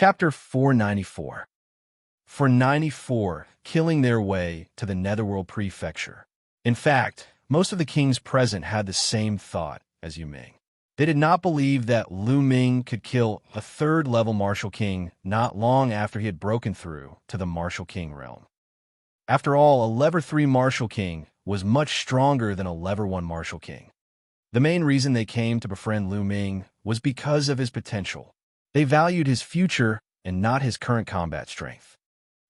Chapter 494. For 94, killing their way to the Netherworld Prefecture. In fact, most of the kings present had the same thought as Yu Ming. They did not believe that Lu Ming could kill a third-level martial king not long after he had broken through to the martial king realm. After all, a level 3 martial king was much stronger than a level 1 martial king. The main reason they came to befriend Lu Ming was because of his potential. They valued his future and not his current combat strength.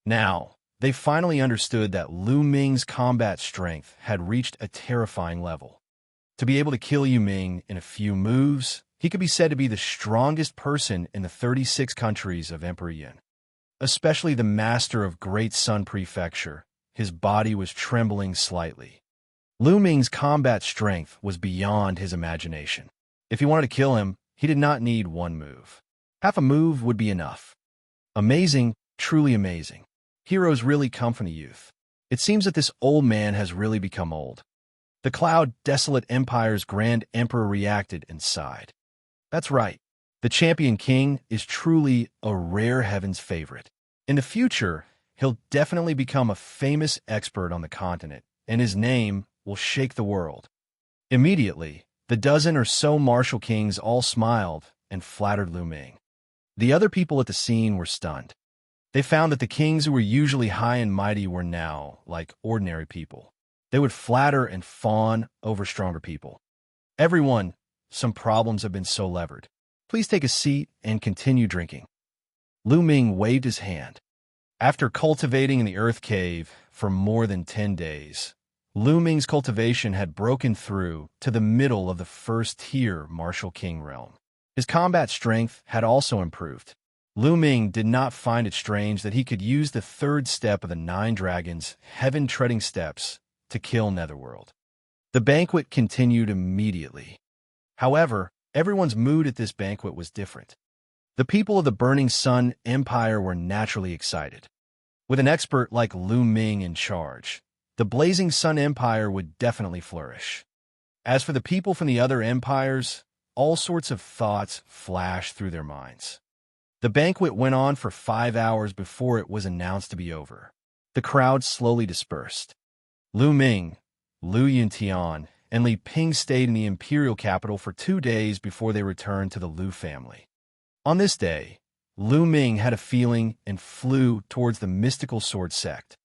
Now, they finally understood that Lu Ming's combat strength had reached a terrifying level. To be able to kill Yu Ming in a few moves, he could be said to be the strongest person in the 36 countries of Emperor Yin. Especially the master of Great Sun Prefecture, his body was trembling slightly. Lu Ming's combat strength was beyond his imagination. If he wanted to kill him, he did not need one move. Half a move would be enough. Amazing, truly amazing. Heroes really come from the youth. It seems that this old man has really become old. The Cloud Desolate Empire's Grand Emperor reacted and sighed. That's right. The Champion King is truly a rare heaven's favorite. In the future, he'll definitely become a famous expert on the continent, and his name will shake the world. Immediately, the dozen or so martial kings all smiled and flattered Lu Ming. The other people at the scene were stunned. They found that the kings who were usually high and mighty were now like ordinary people. They would flatter and fawn over stronger people. Everyone, some problems have been so levered. Please take a seat and continue drinking. Lu Ming waved his hand. After cultivating in the Earth Cave for more than 10 days, Lu Ming's cultivation had broken through to the middle of the first-tier martial king realm. His combat strength had also improved. Lu Ming did not find it strange that he could use the third step of the 9 dragons' heaven-treading steps to kill Netherworld. The banquet continued immediately. However, everyone's mood at this banquet was different. The people of the Burning Sun Empire were naturally excited. With an expert like Lu Ming in charge, the Blazing Sun Empire would definitely flourish. As for the people from the other empires, all sorts of thoughts flashed through their minds. The banquet went on for 5 hours before it was announced to be over. The crowd slowly dispersed. Lu Ming, Lu Yuntian, and Li Ping stayed in the imperial capital for 2 days before they returned to the Lu family. On this day, Lu Ming had a feeling and flew towards the mystical sword sect.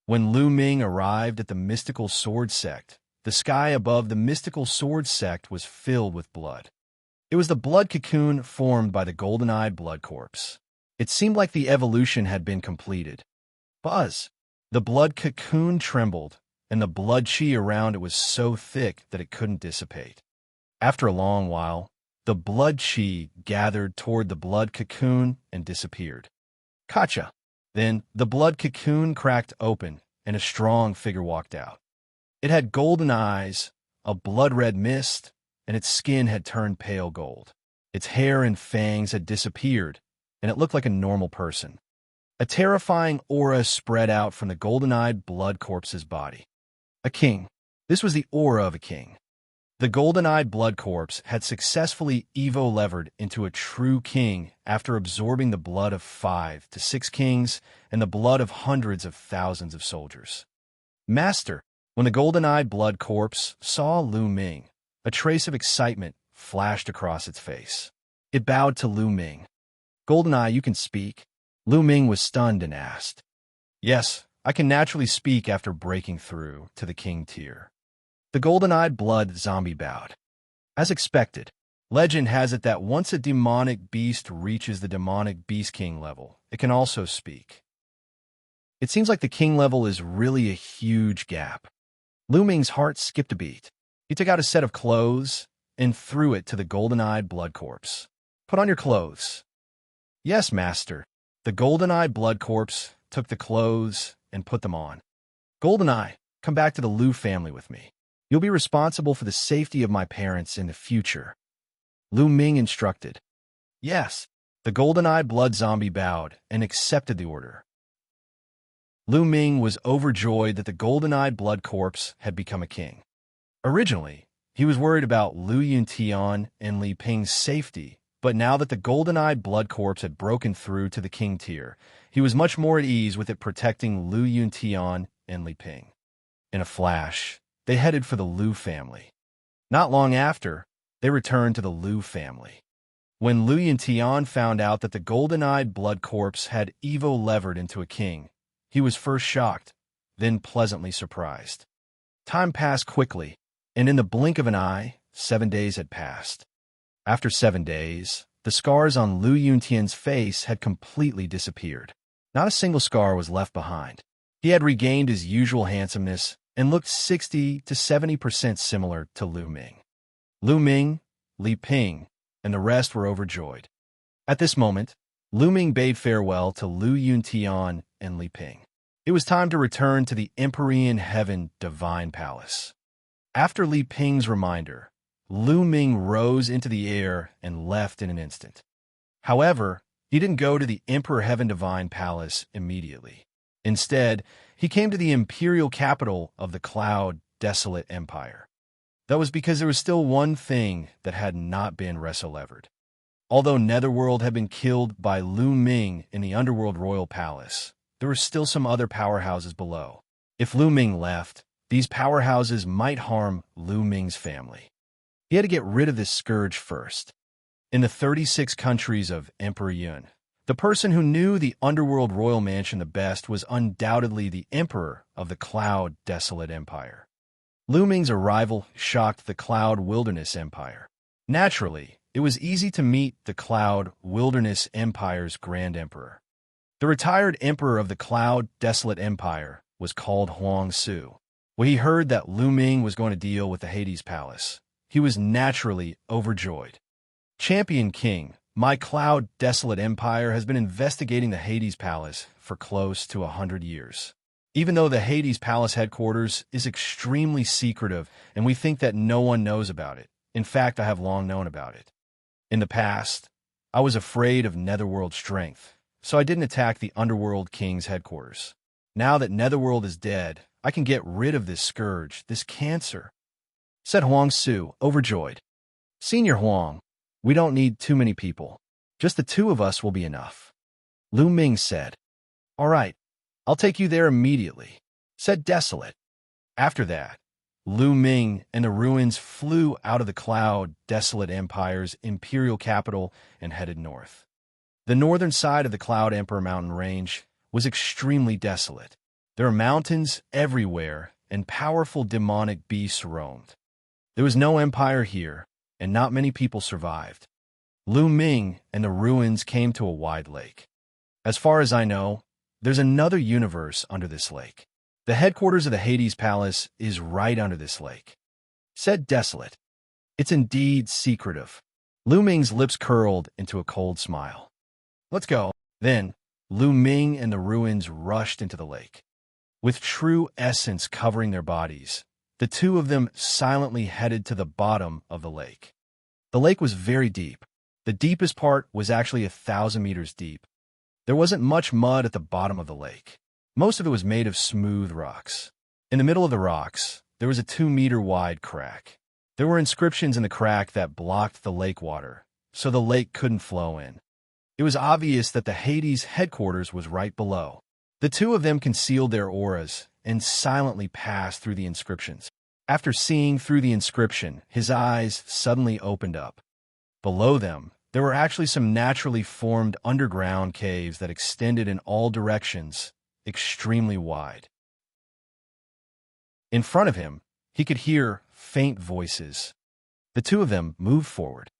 When Lu Ming arrived at the mystical sword sect, the sky above the mystical sword sect was filled with blood. It was the blood cocoon formed by the golden-eyed blood corpse. It seemed like the evolution had been completed. Buzz! The blood cocoon trembled, and the blood chi around it was so thick that it couldn't dissipate. After a long while, the blood chi gathered toward the blood cocoon and disappeared. Gotcha! Then the blood cocoon cracked open, and a strong figure walked out. It had golden eyes, a blood-red mist, and its skin had turned pale gold. Its hair and fangs had disappeared, and it looked like a normal person. A terrifying aura spread out from the golden-eyed blood corpse's body. A king. This was the aura of a king. The golden-eyed blood corpse had successfully evo-levered into a true king after absorbing the blood of 5 to 6 kings and the blood of hundreds of thousands of soldiers. Master, when the golden-eyed blood corpse saw Lu Ming, a trace of excitement flashed across its face. It bowed to Lu Ming. "Golden-eye, you can speak?" Lu Ming was stunned and asked. "Yes, I can naturally speak after breaking through to the king tier." The golden-eyed blood zombie bowed. As expected, legend has it that once a demonic beast reaches the demonic beast king level, it can also speak. It seems like the king level is really a huge gap. Lu Ming's heart skipped a beat. He took out a set of clothes and threw it to the golden-eyed blood corpse. "Put on your clothes." "Yes, master." The golden-eyed blood corpse took the clothes and put them on. "Golden-eye, come back to the Lu family with me. You'll be responsible for the safety of my parents in the future." Lu Ming instructed. "Yes." The golden-eyed blood zombie bowed and accepted the order. Lu Ming was overjoyed that the golden-eyed blood corpse had become a king. Originally, he was worried about Lu Yuntian and Li Ping's safety But now that the golden-eyed blood corpse had broken through to the king tier, he was much more at ease with it protecting Lu Yuntian and Li Ping. In a flash, they headed for the Lu family. Not long after, they returned to the Lu family. When Lu Yuntian found out that the golden-eyed blood corpse had evo-levered into a king, he was first shocked, then pleasantly surprised. Time passed quickly, and in the blink of an eye, 7 days had passed. After 7 days, the scars on Lu Yuntian's face had completely disappeared. Not a single scar was left behind. He had regained his usual handsomeness and looked 60 to 70% similar to Lu Ming. Lu Ming, Li Ping, and the rest were overjoyed. At this moment, Lu Ming bade farewell to Lu Yuntian and Li Ping. It was time to return to the Empyrean Heaven Divine Palace. After Li Ping's reminder, Lu Ming rose into the air and left in an instant. However, he didn't go to the Emperor Heaven Divine Palace immediately. Instead, he came to the imperial capital of the Cloud Desolate Empire. That was because there was still one thing that had not been reso-levered. Although Netherworld had been killed by Lu Ming in the Underworld Royal Palace, there were still some other powerhouses below. If Lu Ming left, these powerhouses might harm Lu Ming's family. He had to get rid of this scourge first. In the 36 countries of Emperor Yun, the person who knew the Underworld Royal Mansion the best was undoubtedly the Emperor of the Cloud Desolate Empire. Lu Ming's arrival shocked the Cloud Wilderness Empire. Naturally, it was easy to meet the Cloud Wilderness Empire's Grand Emperor. The retired Emperor of the Cloud Desolate Empire was called Huang Su. When he heard that Lu Ming was going to deal with the Hades Palace, he was naturally overjoyed. Champion King, my Cloud Desolate Empire has been investigating the Hades Palace for close to 100 years. Even though the Hades Palace headquarters is extremely secretive and we think that no one knows about it, in fact, I have long known about it. In the past, I was afraid of Netherworld strength, so I didn't attack the Underworld King's headquarters. Now that Netherworld is dead, I can get rid of this scourge, this cancer, said Huang Su, overjoyed. Senior Huang, we don't need too many people. Just the two of us will be enough. Lu Ming said. All right, I'll take you there immediately, said Desolate. After that, Lu Ming and the ruins flew out of the Cloud Desolate Empire's imperial capital and headed north. The northern side of the Cloud Emperor mountain range was extremely desolate. There were mountains everywhere and powerful demonic beasts roamed. There was no empire here, and not many people survived. Lu Ming and the ruins came to a wide lake. As far as I know, there's another universe under this lake. The headquarters of the Hades Palace is right under this lake, said Desolate. It's indeed secretive. Lu Ming's lips curled into a cold smile. Let's go. Then, Lu Ming and the ruins rushed into the lake. With true essence covering their bodies, the two of them silently headed to the bottom of the lake. The lake was very deep. The deepest part was actually 1,000 meters deep. There wasn't much mud at the bottom of the lake. Most of it was made of smooth rocks. In the middle of the rocks, there was a 2-meter-wide crack. There were inscriptions in the crack that blocked the lake water, so the lake couldn't flow in. It was obvious that the Hades headquarters was right below. The two of them concealed their auras and silently passed through the inscriptions. After seeing through the inscription, his eyes suddenly opened up. Below them, there were actually some naturally formed underground caves that extended in all directions, extremely wide. In front of him, he could hear faint voices. The two of them moved forward.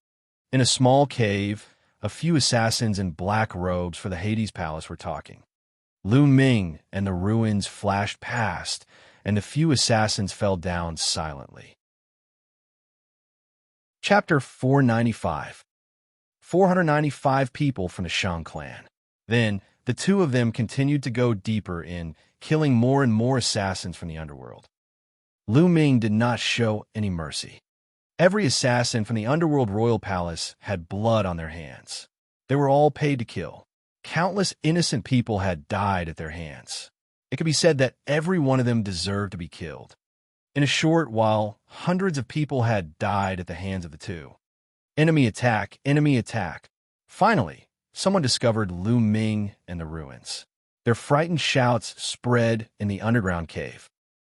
In a small cave, a few assassins in black robes for the Hades Palace were talking. Lu Ming and the ruins flashed past, and the few assassins fell down silently. Chapter 495. 495 people from the Shang clan. Then, the two of them continued to go deeper in, killing more and more assassins from the underworld. Lu Ming did not show any mercy. Every assassin from the Underworld Royal Palace had blood on their hands. They were all paid to kill. Countless innocent people had died at their hands. It could be said that every one of them deserved to be killed. In a short while, hundreds of people had died at the hands of the two. Enemy attack, enemy attack. Finally, someone discovered Lu Ming and the ruins. Their frightened shouts spread in the underground cave.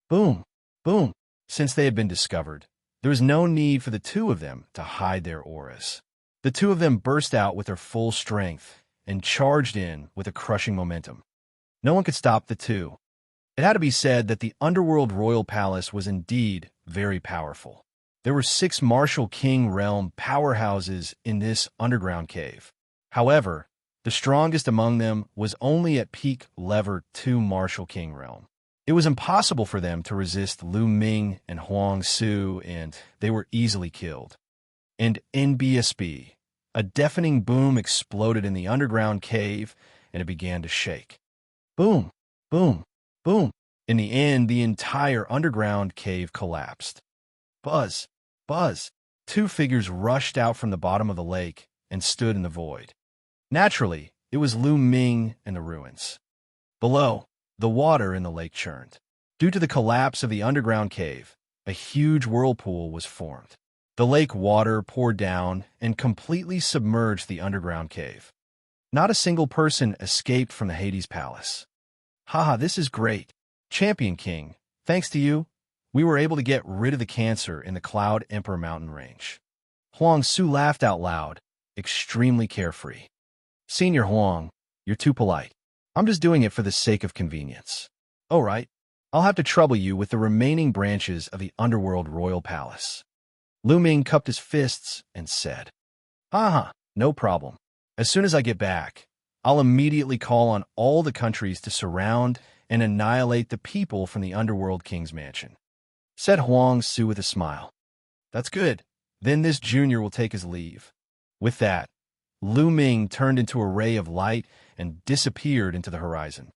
Boom, boom. Since they had been discovered, there was no need for the two of them to hide their auras. The two of them burst out with their full strength and charged in with a crushing momentum. No one could stop the two. It had to be said that the underworld royal palace was indeed very powerful. There were 6 martial king realm powerhouses in this underground cave. However, the strongest among them was only at peak level 2 martial king realm. It was impossible for them to resist Lu Ming and Huang Su, and they were easily killed. And NBSB, a deafening boom exploded in the underground cave, and it began to shake. Boom, boom, boom. In the end, the entire underground cave collapsed. Buzz, buzz. 2 figures rushed out from the bottom of the lake and stood in the void. Naturally, it was Lu Ming and the ruins. Below, the water in the lake churned. Due to the collapse of the underground cave, a huge whirlpool was formed. The lake water poured down and completely submerged the underground cave. Not a single person escaped from the Hades Palace. Haha, this is great. Champion King, thanks to you, we were able to get rid of the cancer in the Cloud Emperor mountain range. Huang Su laughed out loud, extremely carefree. Senior Huang, you're too polite. I'm just doing it for the sake of convenience. All right, I'll have to trouble you with the remaining branches of the underworld royal palace. Lu Ming cupped his fists and said, Haha, no problem. As soon as I get back, I'll immediately call on all the countries to surround and annihilate the people from the underworld king's mansion. Said Huang Su with a smile. That's good. Then this junior will take his leave. With that, Lu Ming turned into a ray of light and disappeared into the horizon.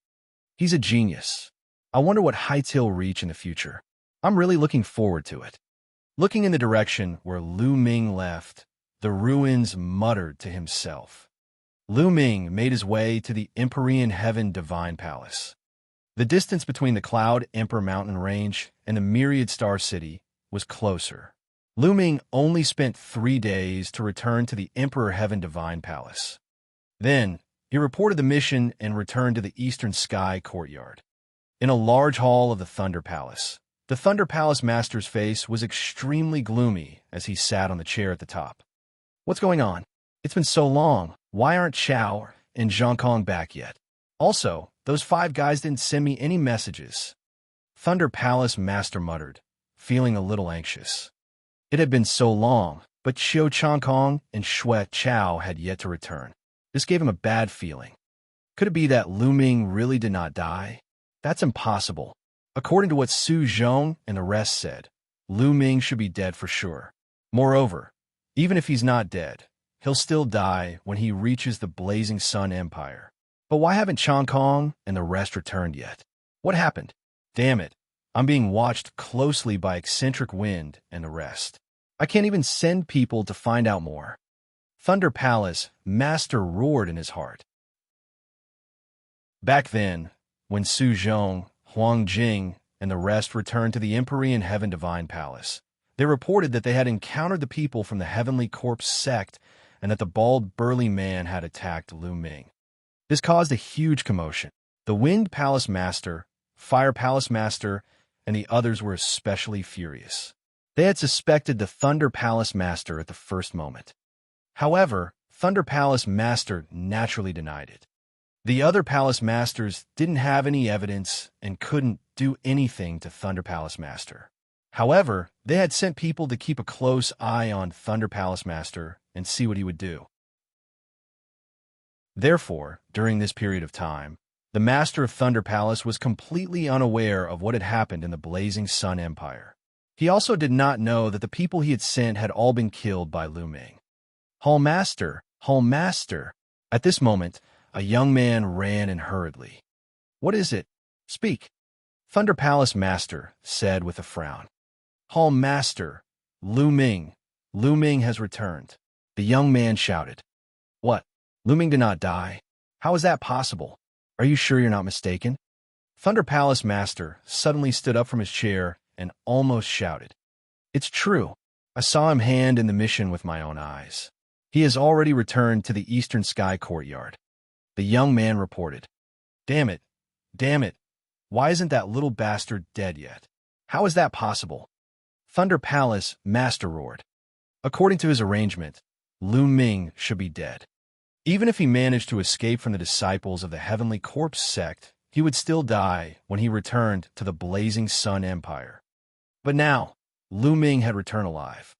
He's a genius. I wonder what heights he'll reach in the future. I'm really looking forward to it. Looking in the direction where Lu Ming left, the ruins muttered to himself. Lu Ming made his way to the Empyrean Heaven Divine Palace. The distance between the Cloud Emperor mountain range and the Myriad Star City was closer. Lu Ming only spent 3 days to return to the Emperor Heaven Divine Palace. Then, he reported the mission and returned to the Eastern Sky Courtyard. In a large hall of the Thunder Palace, the Thunder Palace Master's face was extremely gloomy as he sat on the chair at the top. What's going on? It's been so long. Why aren't Xiao and Zhongkong back yet? Also, those 5 guys didn't send me any messages. Thunder Palace Master muttered, feeling a little anxious. It had been so long, but Xiao Changkong and Xue Chao had yet to return. This gave him a bad feeling. Could it be that Lu Ming really did not die? That's impossible. According to what Su Zhong and the rest said, Lu Ming should be dead for sure. Moreover, even if he's not dead, he'll still die when he reaches the Blazing Sun Empire. But why haven't Changkong and the rest returned yet? What happened? Damn it, I'm being watched closely by Eccentric Wind and the rest. I can't even send people to find out more. Thunder Palace Master roared in his heart. Back then, when Su Zhong, Huang Jing, and the rest returned to the Empyrean Heaven Divine Palace, they reported that they had encountered the people from the Heavenly Corpse sect and that the bald, burly man had attacked Lu Ming. This caused a huge commotion. The Wind Palace Master, Fire Palace Master, and the others were especially furious. They had suspected the Thunder Palace Master at the first moment. However, Thunder Palace Master naturally denied it. The other Palace Masters didn't have any evidence and couldn't do anything to Thunder Palace Master. However, they had sent people to keep a close eye on Thunder Palace Master and see what he would do. Therefore, during this period of time, the Master of Thunder Palace was completely unaware of what had happened in the Blazing Sun Empire. He also did not know that the people he had sent had all been killed by Lu Ming. Hall Master! Hall Master! At this moment, a young man ran in hurriedly. What is it? Speak. Thunder Palace Master said with a frown. Hall Master, Lu Ming. Lu Ming has returned. The young man shouted. What? Lu Ming did not die? How is that possible? Are you sure you're not mistaken? Thunder Palace Master suddenly stood up from his chair and almost shouted. It's true. I saw him hand in the mission with my own eyes. He has already returned to the eastern sky courtyard. The young man reported. Damn it. Damn it. Why isn't that little bastard dead yet? How is that possible? Thunder Palace Master roared. According to his arrangement, Lu Ming should be dead. Even if he managed to escape from the disciples of the Heavenly Corpse sect, he would still die when he returned to the Blazing Sun Empire. But now, Lu Ming had returned alive.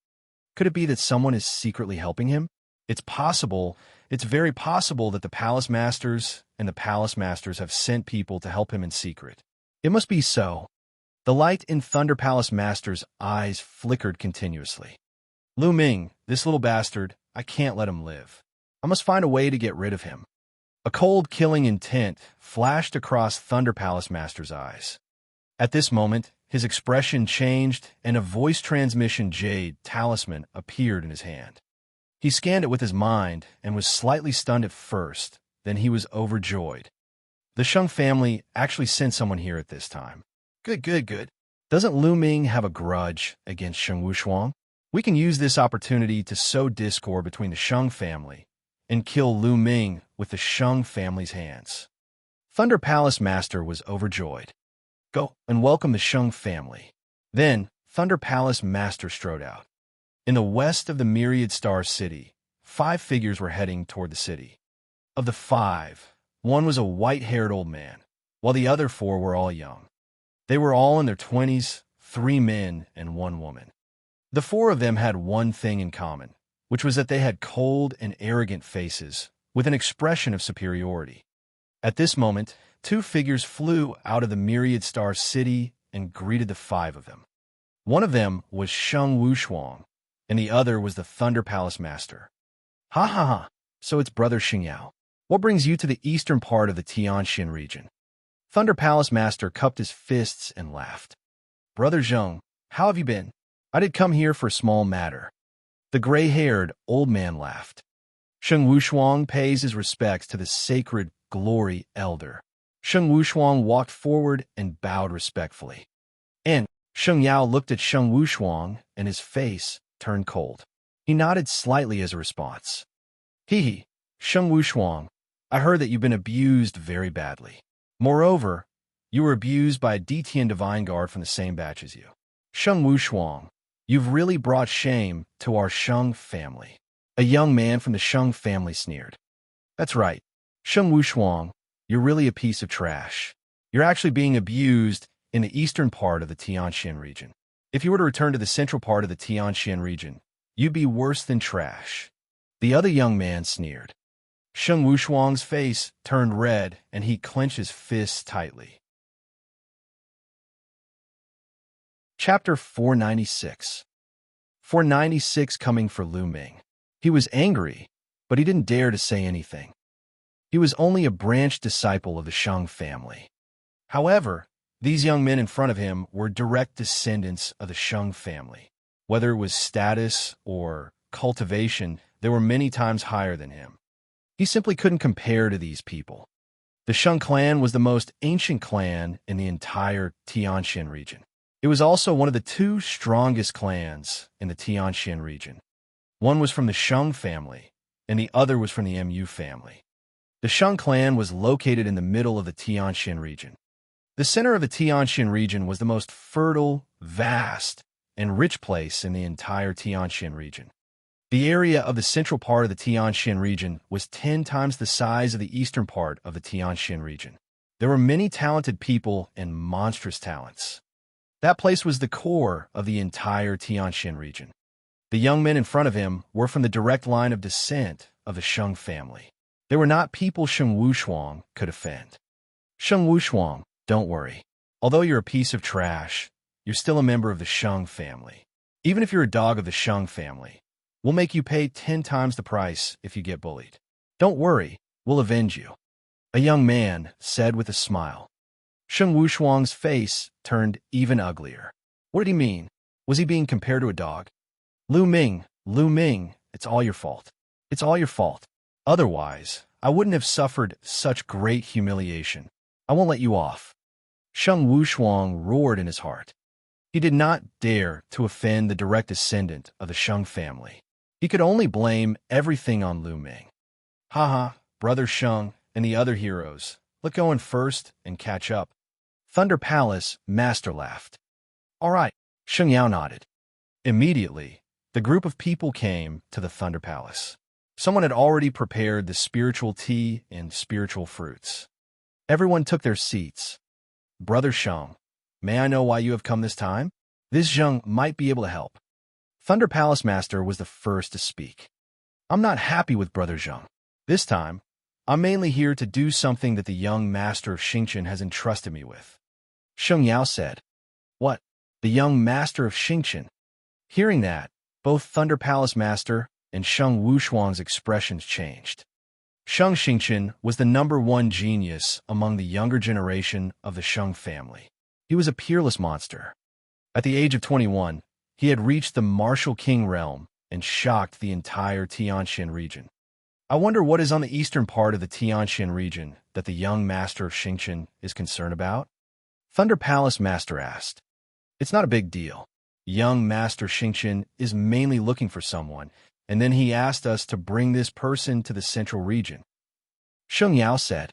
Could it be that someone is secretly helping him? It's possible, it's very possible that the Palace Masters and the Palace Masters have sent people to help him in secret. It must be so. The light in Thunder Palace Master's eyes flickered continuously. Lu Ming, this little bastard, I can't let him live. I must find a way to get rid of him. A cold, killing intent flashed across Thunder Palace Master's eyes. At this moment, his expression changed and a voice transmission jade talisman appeared in his hand. He scanned it with his mind and was slightly stunned at first, then he was overjoyed. The Sheng family actually sent someone here at this time. Good. Doesn't Lu Ming have a grudge against Sheng Wuxia? We can use this opportunity to sow discord between the Sheng family and kill Lu Ming with the Sheng family's hands. Thunder Palace Master was overjoyed. Go and welcome the Sheng family. Then, Thunder Palace Master strode out. In the west of the Myriad Star City, 5 figures were heading toward the city. Of the 5, one was a white-haired old man, while the other 4 were all young. They were all in their 20s, 3 men and 1 woman. The 4 of them had one thing in common, which was that they had cold and arrogant faces with an expression of superiority. At this moment, 2 figures flew out of the Myriad Star City and greeted the 5 of them. One of them was Sheng Wuxia, and the other was the Thunder Palace Master. Ha, so it's Brother Xianxia. What brings you to the eastern part of the Xianxia region? Thunder Palace Master cupped his fists and laughed. Brother Zheng, how have you been? I did come here for a small matter. The gray-haired old man laughed. Sheng Wuxia pays his respects to the sacred glory elder. Sheng Wuxia walked forward and bowed respectfully. And Xianxia looked at Sheng Wuxia and his face turned cold. He nodded slightly as a response. Hee, Sheng Wuxia, I heard that you've been abused very badly. Moreover, you were abused by a DTN Divine Guard from the same batch as you. Sheng Wuxia, you've really brought shame to our Sheng family. A young man from the Sheng family sneered. That's right. Sheng Wuxia, you're really a piece of trash. You're actually being abused in the eastern part of the Xianxia region. If you were to return to the central part of the Xianxia region, you'd be worse than trash. The other young man sneered. Sheng Wuxia's face turned red and he clenched his fists tightly. Chapter 496. 496 coming for Lu Ming. He was angry, but he didn't dare to say anything. He was only a branch disciple of the Sheng family. However, these young men in front of him were direct descendants of the Sheng family. Whether it was status or cultivation, they were many times higher than him. He simply couldn't compare to these people. The Sheng clan was the most ancient clan in the entire Xianxia region. It was also one of the 2 strongest clans in the Xianxia region. One was from the Sheng family, and the other was from the Mu family. The Sheng clan was located in the middle of the Xianxia region. The center of the Xianxia region was the most fertile, vast, and rich place in the entire Xianxia region. The area of the central part of the Xianxia region was 10 times the size of the eastern part of the Xianxia region. There were many talented people and monstrous talents. That place was the core of the entire Xianxia region. The young men in front of him were from the direct line of descent of the Sheng family. They were not people Sheng Wuxia could offend. Sheng Wuxia, don't worry. Although you're a piece of trash, you're still a member of the Sheng family. Even if you're a dog of the Sheng family, we'll make you pay 10 times the price if you get bullied. Don't worry, we'll avenge you. A young man said with a smile. Sheng Wuxia's face turned even uglier. What did he mean? Was he being compared to a dog? Lu Ming, it's all your fault. It's all your fault. Otherwise, I wouldn't have suffered such great humiliation. I won't let you off. Sheng Wuxia roared in his heart. He did not dare to offend the direct descendant of the Shang family. He could only blame everything on Lu Ming. Haha, Brother Shang and the other heroes, let go in first and catch up. Thunder Palace Master laughed. All right, Xianxia nodded. Immediately, the group of people came to the Thunder Palace. Someone had already prepared the spiritual tea and spiritual fruits. Everyone took their seats. Brother Shang, may I know why you have come this time? This Zheng might be able to help. Thunder Palace Master was the first to speak. I'm not happy with Brother Zheng. This time, I'm mainly here to do something that the young master of Xianxia has entrusted me with. Xianxia said. What? The young master of Xianxia? Hearing that, both Thunder Palace Master and Sheng Wushuang's expressions changed. Sheng Xianxia was the #1 genius among the younger generation of the Sheng family. He was a peerless monster. At the age of 21, he had reached the martial king realm and shocked the entire Tianxian region. I wonder what is on the eastern part of the Tianxian region that the young master of Xianxia is concerned about? Thunder Palace Master asked. It's not a big deal. Young Master Xianxia is mainly looking for someone, and then he asked us to bring this person to the central region. Sheng Yao said,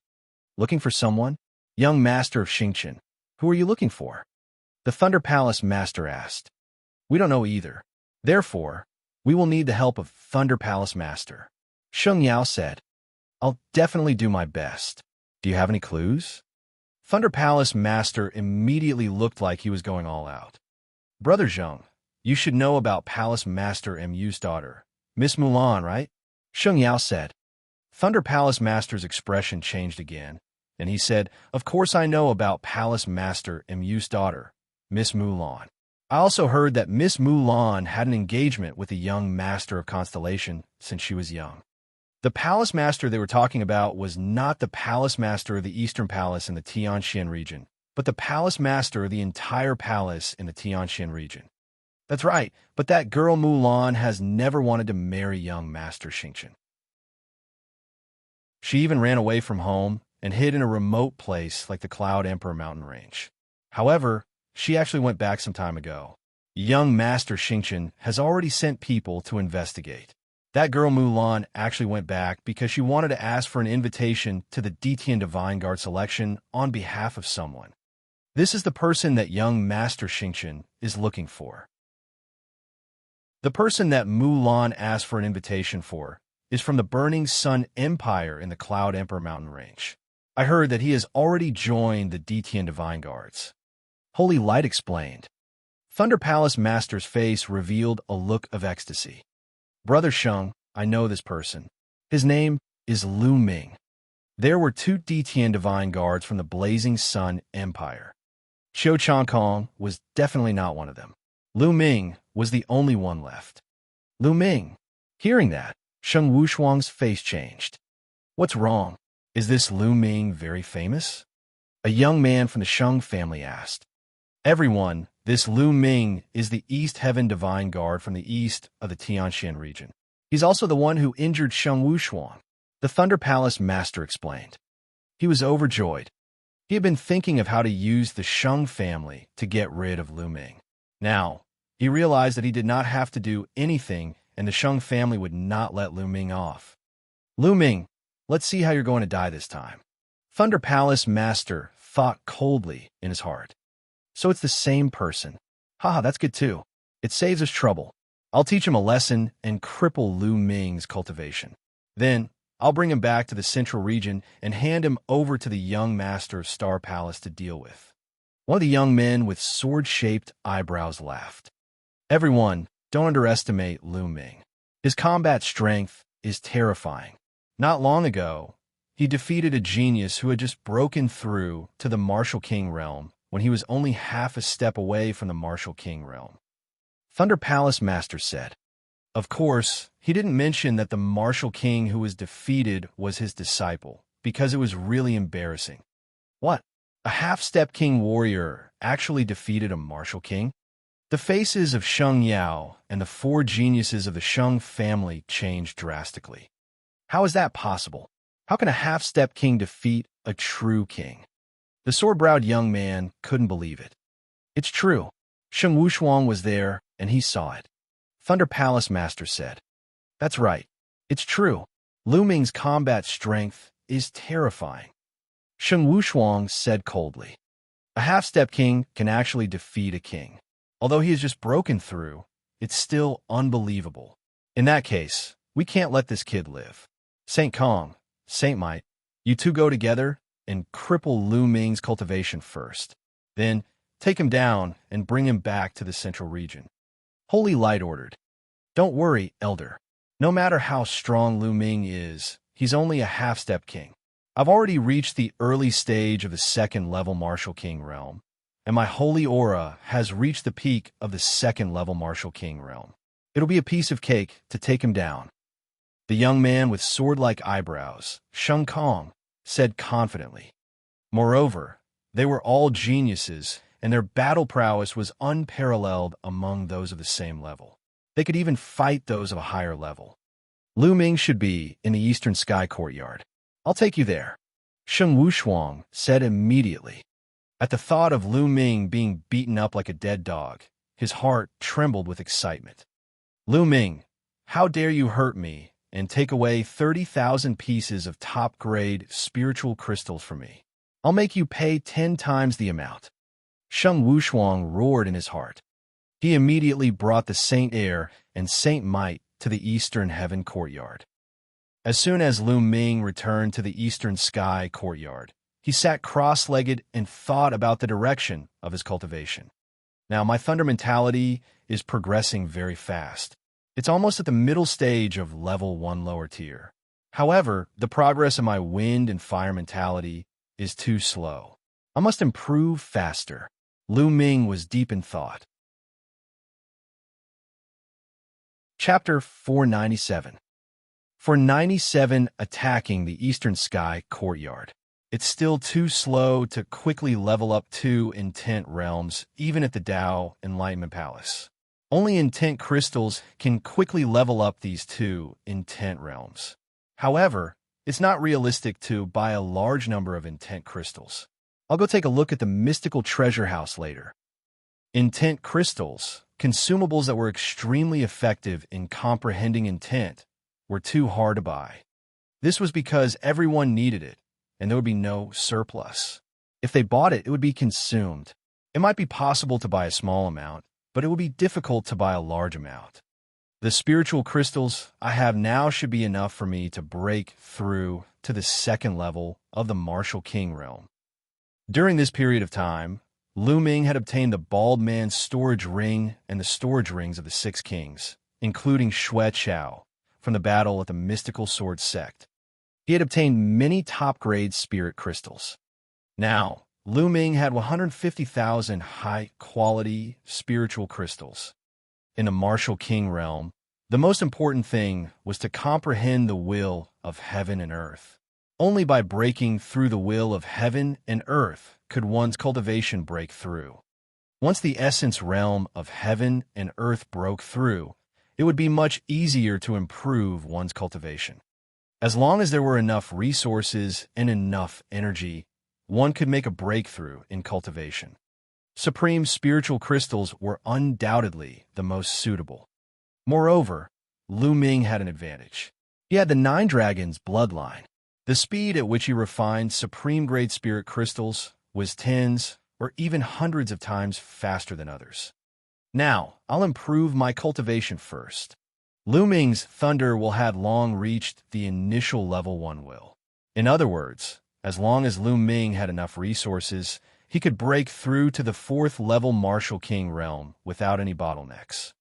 Looking for someone? Young Master of Xianxia, who are you looking for? The Thunder Palace Master asked. We don't know either. Therefore, we will need the help of Thunder Palace Master. Sheng Yao said, I'll definitely do my best. Do you have any clues? Thunder Palace Master immediately looked like he was going all out. Brother Zheng, you should know about Palace Master Mu's daughter, Miss Mulan, right? Sheng Yao said. Thunder Palace Master's expression changed again, and he said, Of course I know about Palace Master Mu's daughter, Miss Mulan. I also heard that Miss Mulan had an engagement with a young master of Constellation since she was young. The Palace Master they were talking about was not the Palace Master of the Eastern Palace in the Tianxian region, but the Palace Master of the entire palace in the Tianxian region. That's right, but that girl Mulan has never wanted to marry young Master Xianxia. She even ran away from home and hid in a remote place like the Cloud Emperor mountain range. However, she actually went back some time ago. Young Master Xianxia has already sent people to investigate. That girl Mulan actually went back because she wanted to ask for an invitation to the Detian Divine Guard selection on behalf of someone. This is the person that young Master Xianxia is looking for. The person that Mulan asked for an invitation for is from the Burning Sun Empire in the Cloud Emperor mountain range. I heard that he has already joined the Detian Divine Guards. Holy Light explained. Thunder Palace Master's face revealed a look of ecstasy. Brother Sheng, I know this person. His name is Lu Ming. There were 2 Detian Divine Guards from the Blazing Sun Empire. Qiu Changkong was definitely not one of them. Lu Ming was the only one left. Lu Ming. Hearing that, Sheng Wushuang's face changed. What's wrong? Is this Lu Ming very famous? A young man from the Sheng family asked. Everyone, this Lu Ming is the East Heaven Divine Guard from the east of the Tianxian region. He's also the one who injured Sheng Wushuang, the Thunder Palace Master explained. He was overjoyed. He had been thinking of how to use the Sheng family to get rid of Lu Ming. Now, he realized that he did not have to do anything and the Sheng family would not let Lu Ming off. Lu Ming, let's see how you're going to die this time. Thunder Palace Master thought coldly in his heart. So it's the same person. Haha, that's good too. It saves us trouble. I'll teach him a lesson and cripple Lu Ming's cultivation. Then, I'll bring him back to the central region and hand him over to the young master of Star Palace to deal with. One of the young men with sword-shaped eyebrows laughed. Everyone, don't underestimate Lu Ming. His combat strength is terrifying. Not long ago, he defeated a genius who had just broken through to the Martial King realm when he was only half a step away from the Martial King realm. Thunder Palace Master said. Of course, he didn't mention that the Martial King who was defeated was his disciple, because it was really embarrassing. What? A half-step king warrior actually defeated a Martial King? The faces of Sheng Yao and the 4 geniuses of the Sheng family changed drastically. How is that possible? How can a half-step king defeat a true king? The sword-browed young man couldn't believe it. It's true. Sheng Wushuang was there, and he saw it. Thunder Palace Master said, "That's right. It's true. Lu Ming's combat strength is terrifying." Sheng Wushuang said coldly, "A half-step king can actually defeat a king. Although he has just broken through, it's still unbelievable. In that case, we can't let this kid live. Saint Kong, Saint Might, you two go together and cripple Lu Ming's cultivation first. Then, take him down and bring him back to the central region." Holy Light ordered, "Don't worry, Elder. No matter how strong Lu Ming is, he's only a half-step king. I've already reached the early stage of the second-level Martial King realm, and my holy aura has reached the peak of the second-level Martial King realm. It'll be a piece of cake to take him down." The young man with sword-like eyebrows, Sheng Kong, said confidently. Moreover, they were all geniuses, and their battle prowess was unparalleled among those of the same level. They could even fight those of a higher level. "Lu Ming should be in the Eastern Sky Courtyard. I'll take you there," Sheng Wushuang said immediately. At the thought of Lu Ming being beaten up like a dead dog, his heart trembled with excitement. "Lu Ming, how dare you hurt me and take away 30,000 pieces of top-grade spiritual crystals from me? I'll make you pay 10 times the amount." Sheng Wushuang roared in his heart. He immediately brought the Saint Air and Saint Might to the Eastern Heaven Courtyard. As soon as Lu Ming returned to the Eastern Sky Courtyard, he sat cross-legged and thought about the direction of his cultivation. "Now, my thunder mentality is progressing very fast. It's almost at the middle stage of level 1 lower tier. However, the progress of my wind and fire mentality is too slow. I must improve faster." Lu Ming was deep in thought. Chapter 497. For 97 attacking the Eastern Sky Courtyard. It's still too slow to quickly level up 2 intent realms, even at the Dao Enlightenment Palace. Only intent crystals can quickly level up these 2 intent realms. However, it's not realistic to buy a large number of intent crystals. I'll go take a look at the mystical treasure house later. Intent crystals, consumables that were extremely effective in comprehending intent, were too hard to buy. This was because everyone needed it, and there would be no surplus. If they bought it, it would be consumed. It might be possible to buy a small amount, but it would be difficult to buy a large amount. The spiritual crystals I have now should be enough for me to break through to the second level of the Martial King realm. During this period of time, Lu Ming had obtained the Bald Man's storage ring and the storage rings of the 6 kings, including Xue Chao, from the battle at the Mystical Sword Sect. He had obtained many top-grade spirit crystals. Now, Lu Ming had 150,000 high-quality spiritual crystals. In the Martial King realm, the most important thing was to comprehend the will of heaven and earth. Only by breaking through the will of heaven and earth could one's cultivation break through. Once the essence realm of heaven and earth broke through, it would be much easier to improve one's cultivation. As long as there were enough resources and enough energy, one could make a breakthrough in cultivation. Supreme spiritual crystals were undoubtedly the most suitable. Moreover, Lu Ming had an advantage. He had the 9 Dragons bloodline. The speed at which he refined supreme-grade spirit crystals was tens or even hundreds of times faster than others. Now, I'll improve my cultivation first. Lu Ming's thunder will have long reached the initial level 1 will. In other words, as long as Lu Ming had enough resources, he could break through to the 4th level Martial King realm without any bottlenecks.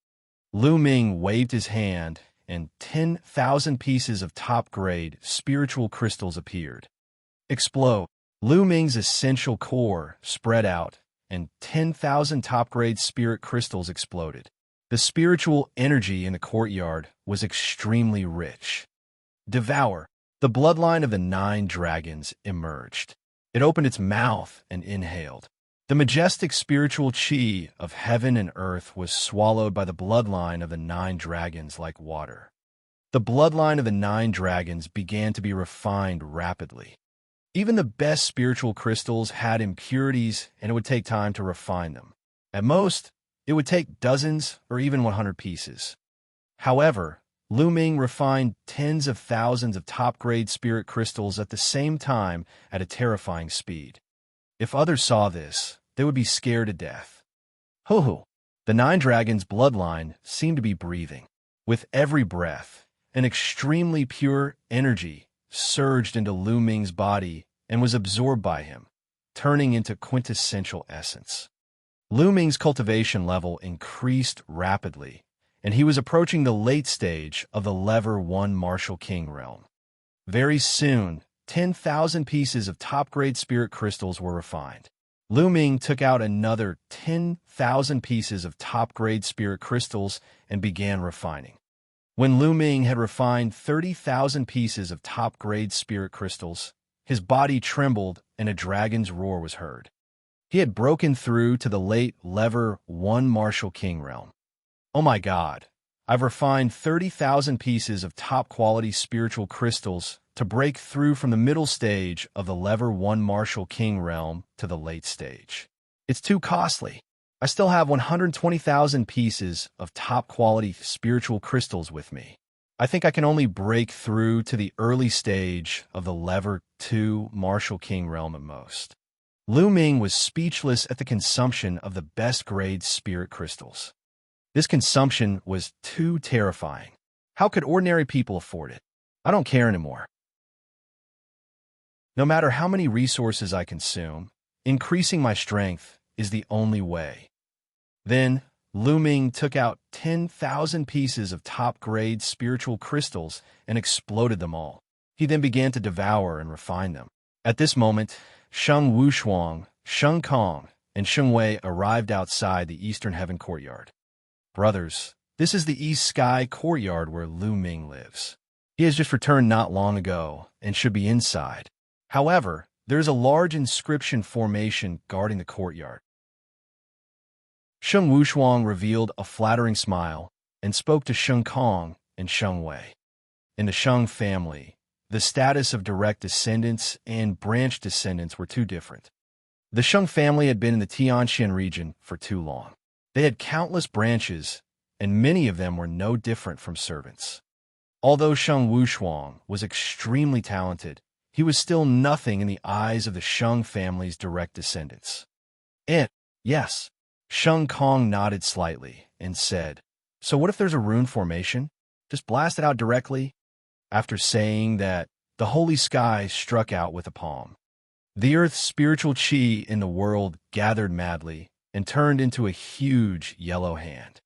Lu Ming waved his hand, and 10,000 pieces of top-grade spiritual crystals appeared. Explode. Lu Ming's essential core spread out, and 10,000 top-grade spirit crystals exploded. The spiritual energy in the courtyard was extremely rich. Devour. The bloodline of the 9 dragons emerged. It opened its mouth and inhaled. The majestic spiritual chi of heaven and earth was swallowed by the bloodline of the 9 dragons like water. The bloodline of the 9 dragons began to be refined rapidly. Even the best spiritual crystals had impurities, and it would take time to refine them. At most, It would take dozens or even 100 pieces. However, Lu Ming refined tens of thousands of top-grade spirit crystals at the same time at a terrifying speed. If others saw this, they would be scared to death. Ho-ho! The Nine Dragons' bloodline seemed to be breathing. With every breath, an extremely pure energy surged into Lu Ming's body and was absorbed by him, turning into quintessential essence. Lu Ming's cultivation level increased rapidly, and he was approaching the late stage of the Level 1 Martial King realm. Very soon, 10,000 pieces of top-grade spirit crystals were refined. Lu Ming took out another 10,000 pieces of top-grade spirit crystals and began refining. When Lu Ming had refined 30,000 pieces of top-grade spirit crystals, his body trembled and a dragon's roar was heard. He had broken through to the late Level 1 Martial King realm. Oh my God, I've refined 30,000 pieces of top-quality spiritual crystals to break through from the middle stage of the Level 1 Martial King realm to the late stage. It's too costly. I still have 120,000 pieces of top-quality spiritual crystals with me. I think I can only break through to the early stage of the Level 2 Martial King realm at most. Lu Ming was speechless at the consumption of the best-grade spirit crystals. This consumption was too terrifying. How could ordinary people afford it? I don't care anymore. No matter how many resources I consume, increasing my strength is the only way. Then, Lu Ming took out 10,000 pieces of top-grade spiritual crystals and exploded them all. He then began to devour and refine them. At this moment, Sheng Wushuang, Sheng Kong, and Sheng Wei arrived outside the Eastern Heaven Courtyard. Brothers, this is the East Sky Courtyard where Lu Ming lives. He has just returned not long ago and should be inside. However, there is a large inscription formation guarding the courtyard. Sheng Wushuang revealed a flattering smile and spoke to Sheng Kong and Sheng Wei. In the Sheng family, the status of direct descendants and branch descendants were too different. The Sheng family had been in the Xianxia region for too long. They had countless branches, and many of them were no different from servants. Although Sheng Wushuang was extremely talented, he was still nothing in the eyes of the Sheng family's direct descendants. And, yes, Sheng Kong nodded slightly and said, "So what if there's a rune formation? Just blast it out directly?" After saying that, the holy sky struck out with a palm. The earth's spiritual chi in the world gathered madly and turned into a huge yellow hand.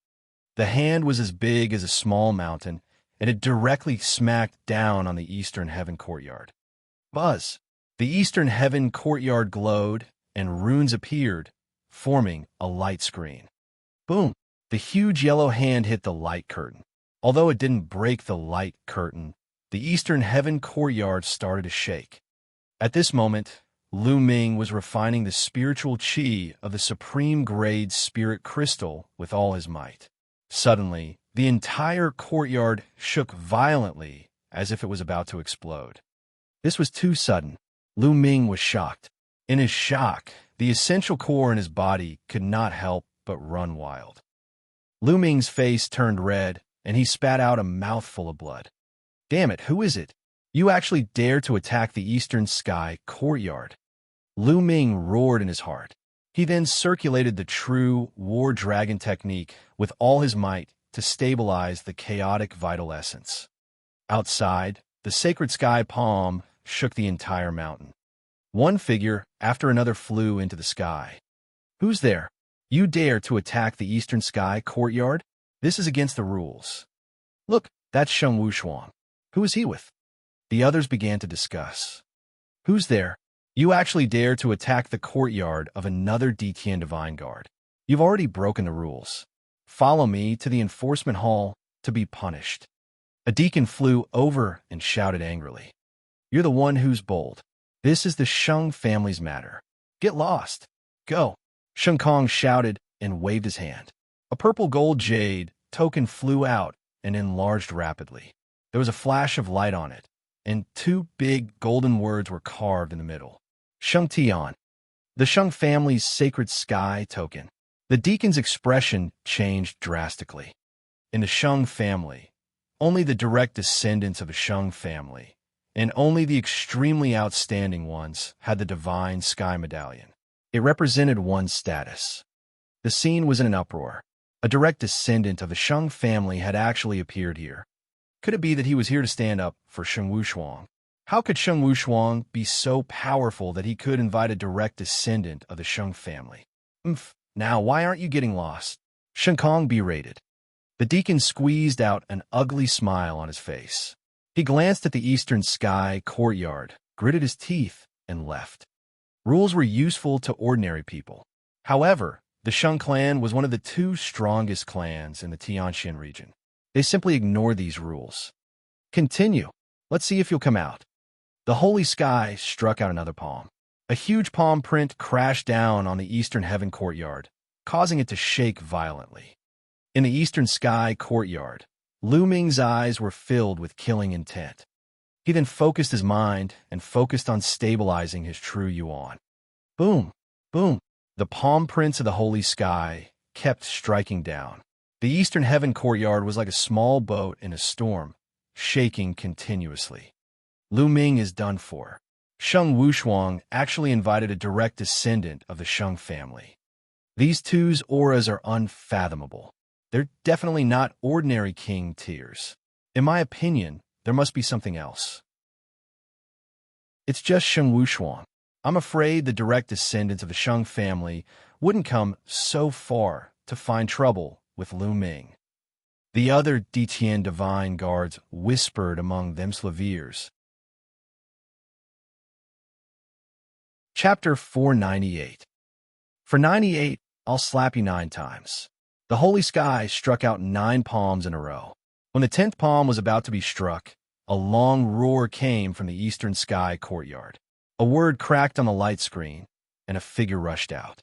The hand was as big as a small mountain, and it directly smacked down on the Eastern Heaven Courtyard. Buzz! The Eastern Heaven Courtyard glowed, and runes appeared, forming a light screen. Boom! The huge yellow hand hit the light curtain. Although it didn't break the light curtain, the Eastern Heaven Courtyard started to shake. At this moment, Lu Ming was refining the spiritual chi of the supreme grade spirit crystal with all his might. Suddenly, the entire courtyard shook violently as if it was about to explode. This was too sudden. Lu Ming was shocked. In his shock, the essential core in his body could not help but run wild. Lu Ming's face turned red, and he spat out a mouthful of blood. "Damn it, who is it? You actually dare to attack the Eastern Sky Courtyard." Lu Ming roared in his heart. He then circulated the true War Dragon technique with all his might to stabilize the chaotic vital essence. Outside, the sacred sky palm shook the entire mountain. One figure after another flew into the sky. "Who's there? You dare to attack the Eastern Sky Courtyard? This is against the rules." "Look, that's Sheng Wushuang. Who is he with?" The others began to discuss. "Who's there? You actually dare to attack the courtyard of another Detian Divine Guard. You've already broken the rules. Follow me to the enforcement hall to be punished." A deacon flew over and shouted angrily, "You're the one who's bold. This is the Sheng family's matter. Get lost. Go." Sheng Kong shouted and waved his hand. A purple gold jade token flew out and enlarged rapidly. There was a flash of light on it, and two big golden words were carved in the middle. Sheng Tian, the Sheng family's sacred sky token. The deacon's expression changed drastically. In the Sheng family, only the direct descendants of the Sheng family, and only the extremely outstanding ones, had the divine sky medallion. It represented one's status. The scene was in an uproar. A direct descendant of the Sheng family had actually appeared here. Could it be that he was here to stand up for Sheng Wushuang? How could Sheng Wushuang be so powerful that he could invite a direct descendant of the Sheng family? Now, why aren't you getting lost? Sheng Kong berated. The deacon squeezed out an ugly smile on his face. He glanced at the eastern sky courtyard, gritted his teeth, and left. Rules were useful to ordinary people. However, the Sheng clan was one of the two strongest clans in the Xianxia region. They simply ignored these rules. Continue. Let's see if you'll come out. The holy sky struck out another palm. A huge palm print crashed down on the eastern heaven courtyard, causing it to shake violently. In the eastern sky courtyard, Lu Ming's eyes were filled with killing intent. He then focused his mind and focused on stabilizing his true yuan. Boom! Boom! The palm prints of the holy sky kept striking down. The eastern heaven courtyard was like a small boat in a storm, shaking continuously. Lu Ming is done for. Sheng Wushuang actually invited a direct descendant of the Sheng family. These two's auras are unfathomable. They're definitely not ordinary king tiers. In my opinion, there must be something else. It's just Sheng Wushuang. I'm afraid the direct descendants of the Sheng family wouldn't come so far to find trouble with Lu Ming. The other Detian divine guards whispered among themselves ears. Chapter 498. For 98, I'll slap you 9 times. The holy sky struck out 9 palms in a row. When the 10th palm was about to be struck, a long roar came from the eastern sky courtyard. A word cracked on the light screen, and a figure rushed out.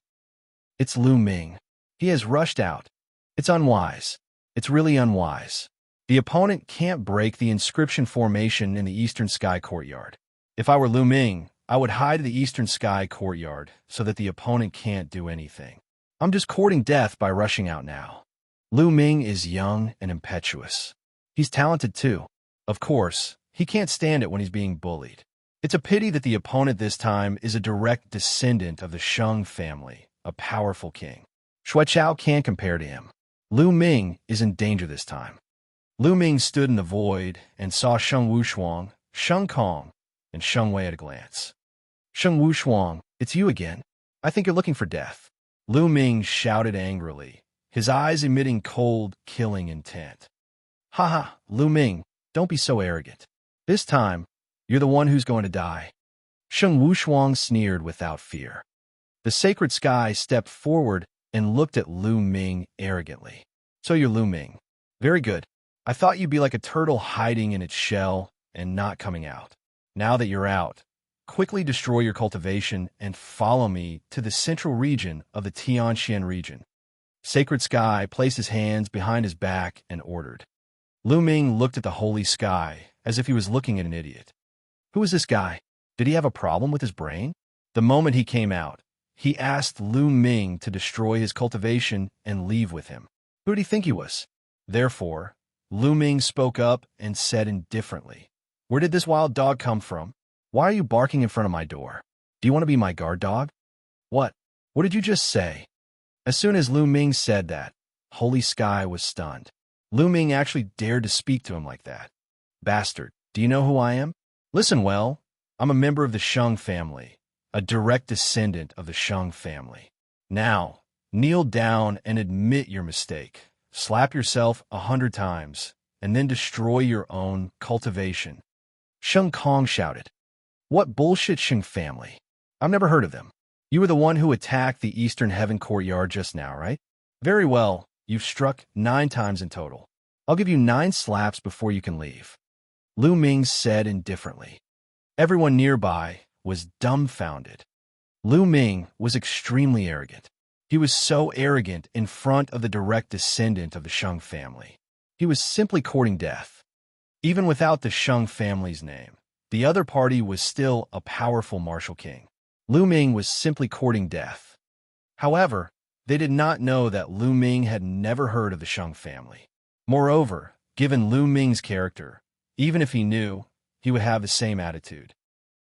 It's Lu Ming. He has rushed out. It's unwise. It's really unwise. The opponent can't break the inscription formation in the eastern sky courtyard. If I were Lu Ming, I would hide the eastern sky courtyard so that the opponent can't do anything. I'm just courting death by rushing out now. Lu Ming is young and impetuous. He's talented too. Of course, he can't stand it when he's being bullied. It's a pity that the opponent this time is a direct descendant of the Sheng family, a powerful king. Xueqiao can't compare to him. Lu Ming is in danger this time. Lu Ming stood in the void and saw Sheng Wushuang, Sheng Kong, and Sheng Wei at a glance. Sheng Wushuang, it's you again. I think you're looking for death. Lu Ming shouted angrily, his eyes emitting cold, killing intent. Haha, Lu Ming, don't be so arrogant. This time, you're the one who's going to die. Sheng Wushuang sneered without fear. The sacred sky stepped forward and looked at Lu Ming arrogantly. So you're Lu Ming. Very good. I thought you'd be like a turtle hiding in its shell and not coming out. Now that you're out, quickly destroy your cultivation and follow me to the central region of the Tianxian region. Sacred Sky placed his hands behind his back and ordered. Lu Ming looked at the holy sky as if he was looking at an idiot. Who is this guy? Did he have a problem with his brain? The moment he came out, he asked Lu Ming to destroy his cultivation and leave with him. Who did he think he was? Therefore, Lu Ming spoke up and said indifferently, "Where did this wild dog come from? Why are you barking in front of my door? Do you want to be my guard dog?" What? What did you just say? As soon as Lu Ming said that, Holy Sky was stunned. Lu Ming actually dared to speak to him like that. Bastard, do you know who I am? Listen well, I'm a member of the Sheng family, a direct descendant of the Sheng family. Now, kneel down and admit your mistake. Slap yourself 100 times, and then destroy your own cultivation. Sheng Kong shouted. What bullshit Sheng family? I've never heard of them. You were the one who attacked the Eastern Heaven courtyard just now, right? Very well, you've struck 9 times in total. I'll give you 9 slaps before you can leave. Lu Ming said indifferently. Everyone nearby was dumbfounded. Lu Ming was extremely arrogant. He was so arrogant in front of the direct descendant of the Sheng family. He was simply courting death. Even without the Sheng family's name, the other party was still a powerful martial king. Lu Ming was simply courting death. However, They did not know that Lu Ming had never heard of the Sheng family. Moreover, given Lu Ming's character, even if he knew, he would have the same attitude.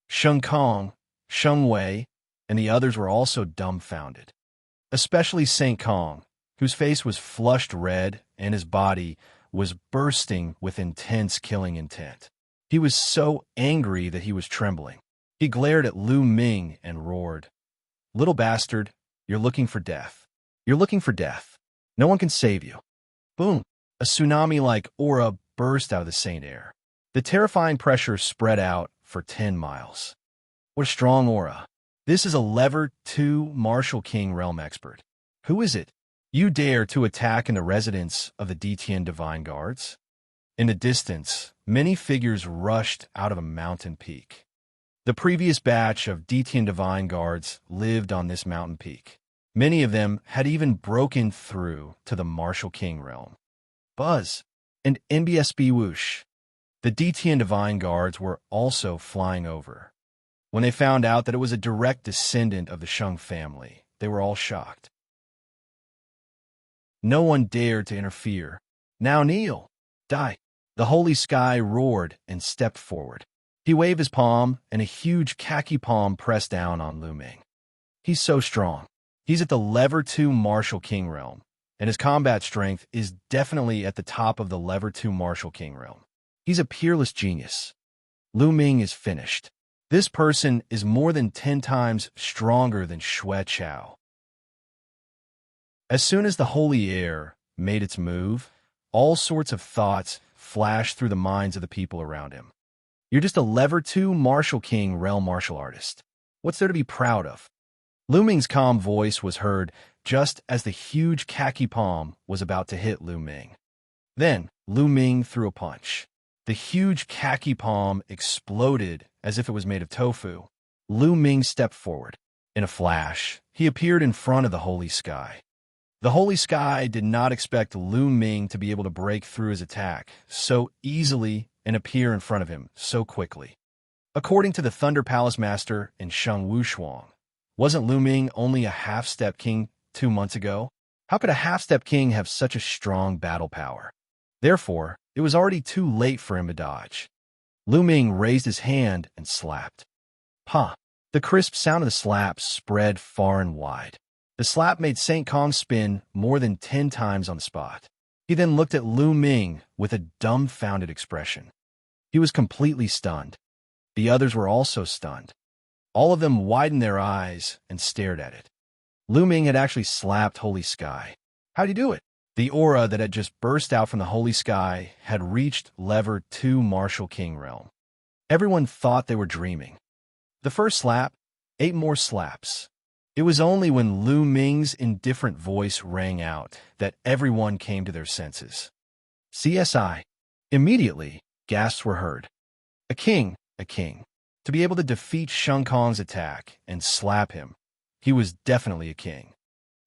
Sheng Kong, Sheng Wei, and the others were also dumbfounded. Especially Saint Kong, whose face was flushed red and his body was bursting with intense killing intent. He was so angry that he was trembling. He glared at Lu Ming and roared, "Little bastard, you're looking for death. You're looking for death. No one can save you." Boom! A tsunami-like aura burst out of the Saint air. The terrifying pressure spread out for 10 miles. What a strong aura. This is a Level 2 Martial King Realm expert. Who is it? You dare to attack in the residence of the Detian Divine Guards? In the distance, many figures rushed out of a mountain peak. The previous batch of Detian Divine Guards lived on this mountain peak. Many of them had even broken through to the Martial King realm. Buzz and NBSB whoosh. The Detian Divine Guards were also flying over. When they found out that it was a direct descendant of the Sheng family, they were all shocked. No one dared to interfere. "Now kneel. Die." The holy sky roared and stepped forward. He waved his palm, and a huge khaki palm pressed down on Lu Ming. He's so strong. He's at the Level 2 Martial King realm, and his combat strength is definitely at the top of the Level 2 Martial King realm. He's a peerless genius. Lu Ming is finished. This person is more than 10 times stronger than Xianxia. As soon as the holy air made its move, all sorts of thoughts flashed through the minds of the people around him. You're just a Level 2 Martial King realm martial artist. What's there to be proud of? Lu Ming's calm voice was heard just as the huge khaki palm was about to hit Lu Ming. Then, Lu Ming threw a punch. The huge khaki palm exploded as if it was made of tofu. Lu Ming stepped forward. In a flash, he appeared in front of the holy sky. The holy sky did not expect Lu Ming to be able to break through his attack so easily and appear in front of him so quickly. According to the Thunder Palace Master and Sheng Wuxia, wasn't Lu Ming only a half-step king 2 months ago? How could a half-step king have such a strong battle power? Therefore, it was already too late for him to dodge. Lu Ming raised his hand and slapped. "Pah!" The crisp sound of the slap spread far and wide. The slap made Saint Kong spin more than 10 times on the spot. He then looked at Lu Ming with a dumbfounded expression. He was completely stunned. The others were also stunned. All of them widened their eyes and stared at it. Lu Ming had actually slapped Holy Sky. How'd he do it? The aura that had just burst out from the Holy Sky had reached Level 2 Martial King realm. Everyone thought they were dreaming. The first slap, 8 more slaps. It was only when Lu Ming's indifferent voice rang out that everyone came to their senses. CSI. Immediately, gasps were heard. A king. To be able to defeat Sheng Kong's attack and slap him, he was definitely a king.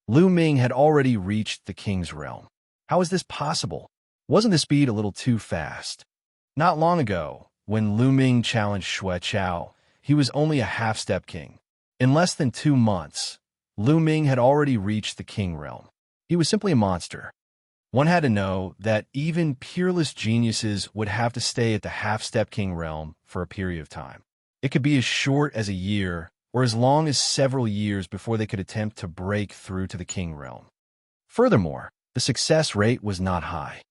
Lu Ming had already reached the king's realm. How is this possible? Wasn't the speed a little too fast? Not long ago, when Lu Ming challenged Xianxia, he was only a half-step king. In less than 2 months, Lu Ming had already reached the king realm. He was simply a monster. One had to know that even peerless geniuses would have to stay at the half-step king realm for a period of time. It could be as short as a year or as long as several years before they could attempt to break through to the king realm. Furthermore, the success rate was not high.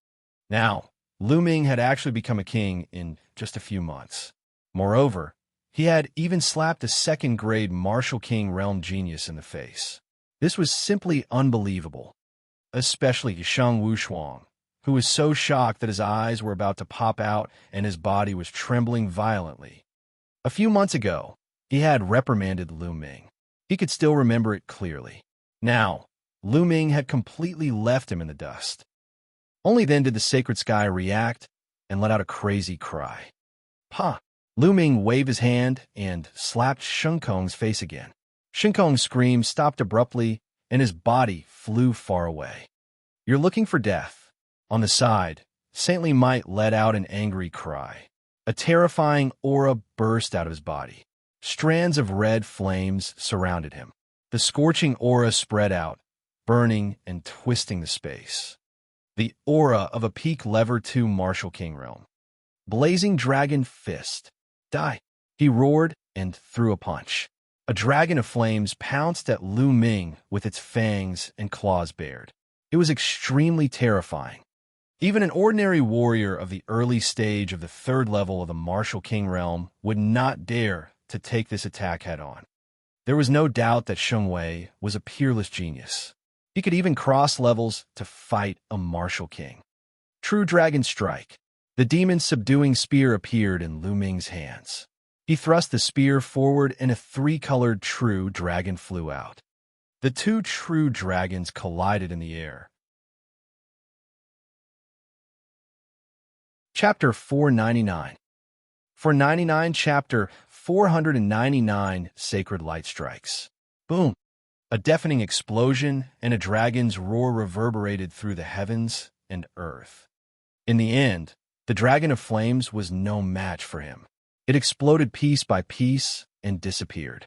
Now, Lu Ming had actually become a king in just a few months. Moreover, he had even slapped a second-grade Martial King realm genius in the face. This was simply unbelievable, especially Sheng Wuxia, who was so shocked that his eyes were about to pop out and his body was trembling violently. A few months ago, he had reprimanded Lu Ming. He could still remember it clearly. Now, Lu Ming had completely left him in the dust. Only then did the sacred sky react and let out a crazy cry. "Pah!" Lu Ming waved his hand and slapped Sheng Kong's face again. Sheng Kong's scream stopped abruptly and his body flew far away. "You're looking for death." On the side, Saintly Might let out an angry cry. A terrifying aura burst out of his body. Strands of red flames surrounded him. The scorching aura spread out, burning and twisting the space. The aura of a peak lever 2 Martial King realm. Blazing Dragon Fist. Die. He roared and threw a punch. A dragon of flames pounced at Lu Ming with its fangs and claws bared. It was extremely terrifying. Even an ordinary warrior of the early stage of the 3rd level of the Martial King realm would not dare to take this attack head-on. There was no doubt that Xianxia was a peerless genius. He could even cross levels to fight a Martial King. True Dragon Strike. The demon's subduing spear appeared in Lu Ming's hands. He thrust the spear forward and a 3-colored true dragon flew out. The 2 true dragons collided in the air. Chapter 499. For 99 Chapter 499 Sacred Light Strikes. Boom! A deafening explosion and a dragon's roar reverberated through the heavens and earth. In the end, the Dragon of Flames was no match for him. It exploded piece by piece and disappeared.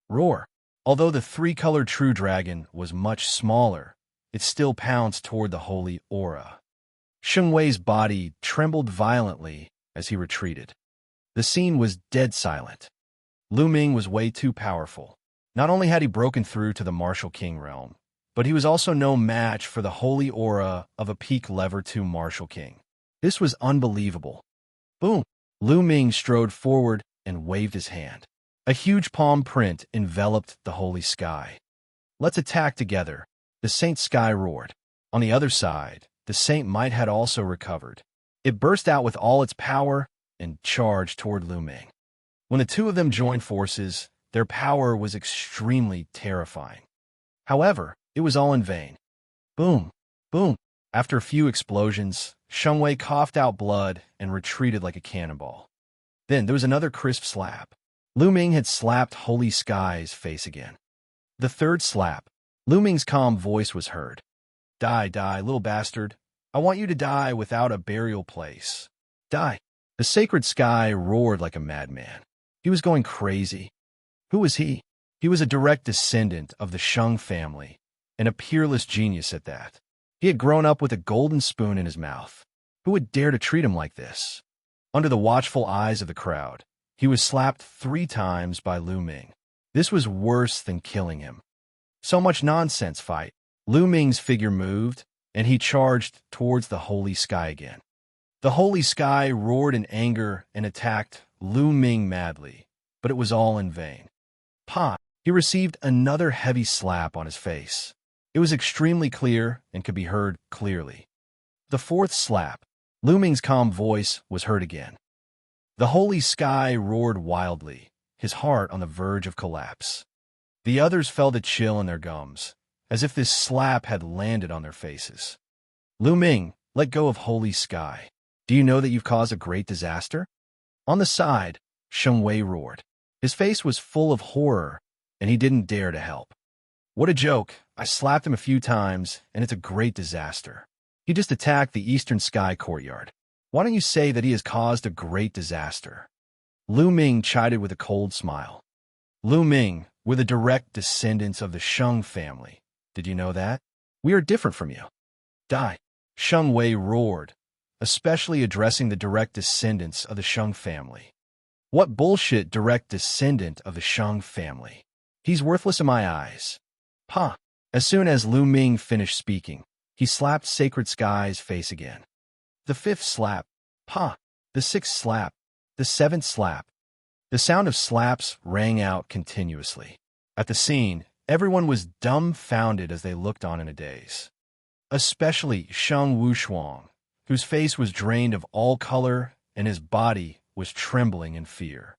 Roar! Although the 3-colored true dragon was much smaller, it still pounced toward the holy aura. Xianxia's body trembled violently as he retreated. The scene was dead silent. Lu Ming was way too powerful. Not only had he broken through to the Martial King realm, but he was also no match for the holy aura of a peak lever 2 Martial King. This was unbelievable. Boom! Lu Ming strode forward and waved his hand. A huge palm print enveloped the holy sky. Let's attack together, the Saint Sky roared. On the other side, the Saint Might had also recovered. It burst out with all its power and charged toward Lu Ming. When the 2 of them joined forces, their power was extremely terrifying. However, it was all in vain. Boom! Boom! After a few explosions, Xianxia coughed out blood and retreated like a cannonball. Then there was another crisp slap. Lu Ming had slapped Holy Sky's face again. The 3rd slap. Lu Ming's calm voice was heard. Die, die, little bastard. I want you to die without a burial place. Die. The sacred sky roared like a madman. He was going crazy. Who was he? He was a direct descendant of the Shang family, and a peerless genius at that. He had grown up with a golden spoon in his mouth. Who would dare to treat him like this? Under the watchful eyes of the crowd, he was slapped 3 times by Lu Ming. This was worse than killing him. So much nonsense fight. Lu Ming's figure moved, and he charged towards the holy sky again. The holy sky roared in anger and attacked Lu Ming madly, but it was all in vain. Pa! He received another heavy slap on his face. It was extremely clear and could be heard clearly. The 4th slap. Lu Ming's calm voice was heard again. The holy sky roared wildly, his heart on the verge of collapse. The others felt a chill in their gums, as if this slap had landed on their faces. Lu Ming, let go of holy sky. Do you know that you've caused a great disaster? On the side, Xianxia roared. His face was full of horror, and he didn't dare to help. What a joke. I slapped him a few times, and it's a great disaster. He just attacked the Eastern Sky courtyard. Why don't you say that he has caused a great disaster? Lu Ming chided with a cold smile. Lu Ming, we're the direct descendants of the Shang family. Did you know that? We are different from you. Die. Xianxia roared, especially addressing the direct descendants of the Shang family. What bullshit direct descendant of the Shang family? He's worthless in my eyes. Pa! As soon as Lu Ming finished speaking, he slapped Sacred Sky's face again. The 5th slap. Pa! The 6th slap. The 7th slap. The sound of slaps rang out continuously. At the scene, everyone was dumbfounded as they looked on in a daze. Especially Shang Wushuang, whose face was drained of all color and his body was trembling in fear.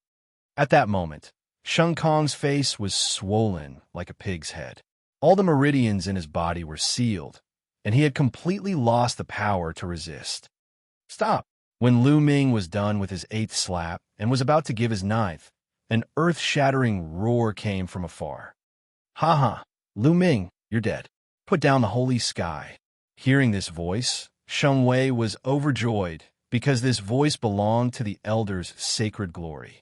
At that moment, Shang Kong's face was swollen like a pig's head. All the meridians in his body were sealed, and he had completely lost the power to resist. Stop! When Lu Ming was done with his 8th slap and was about to give his 9th, an earth-shattering roar came from afar. Ha ha! Lu Ming, you're dead. Put down the holy sky. Hearing this voice, Xianxia was overjoyed because this voice belonged to the elder's sacred glory.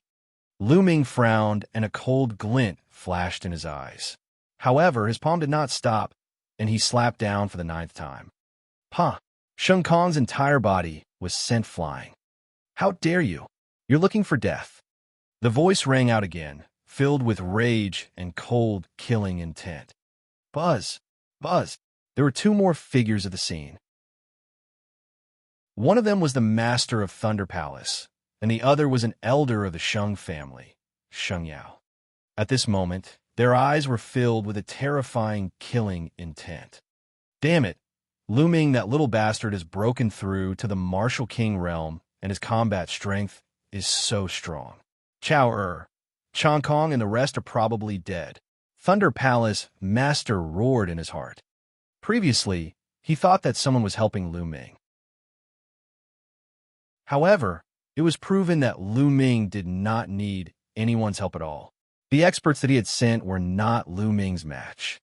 Lu Ming frowned and a cold glint flashed in his eyes. However, his palm did not stop, and he slapped down for the 9th time. "Pah!" Sheng Kong's entire body was sent flying. "How dare you? You're looking for death." The voice rang out again, filled with rage and cold, killing intent. Buzz! Buzz! There were 2 more figures of the scene. One of them was the master of Thunder Palace, and the other was an elder of the Sheng family, Xianxia. At this moment, their eyes were filled with a terrifying, killing intent. "Damn it! Lu Ming, that little bastard, has broken through to the martial king realm, and his combat strength is so strong. Chao Chong Kong and the rest are probably dead." Thunder Palace Master roared in his heart. Previously, he thought that someone was helping Lu Ming. However, it was proven that Lu Ming did not need anyone's help at all. The experts that he had sent were not Lu Ming's match.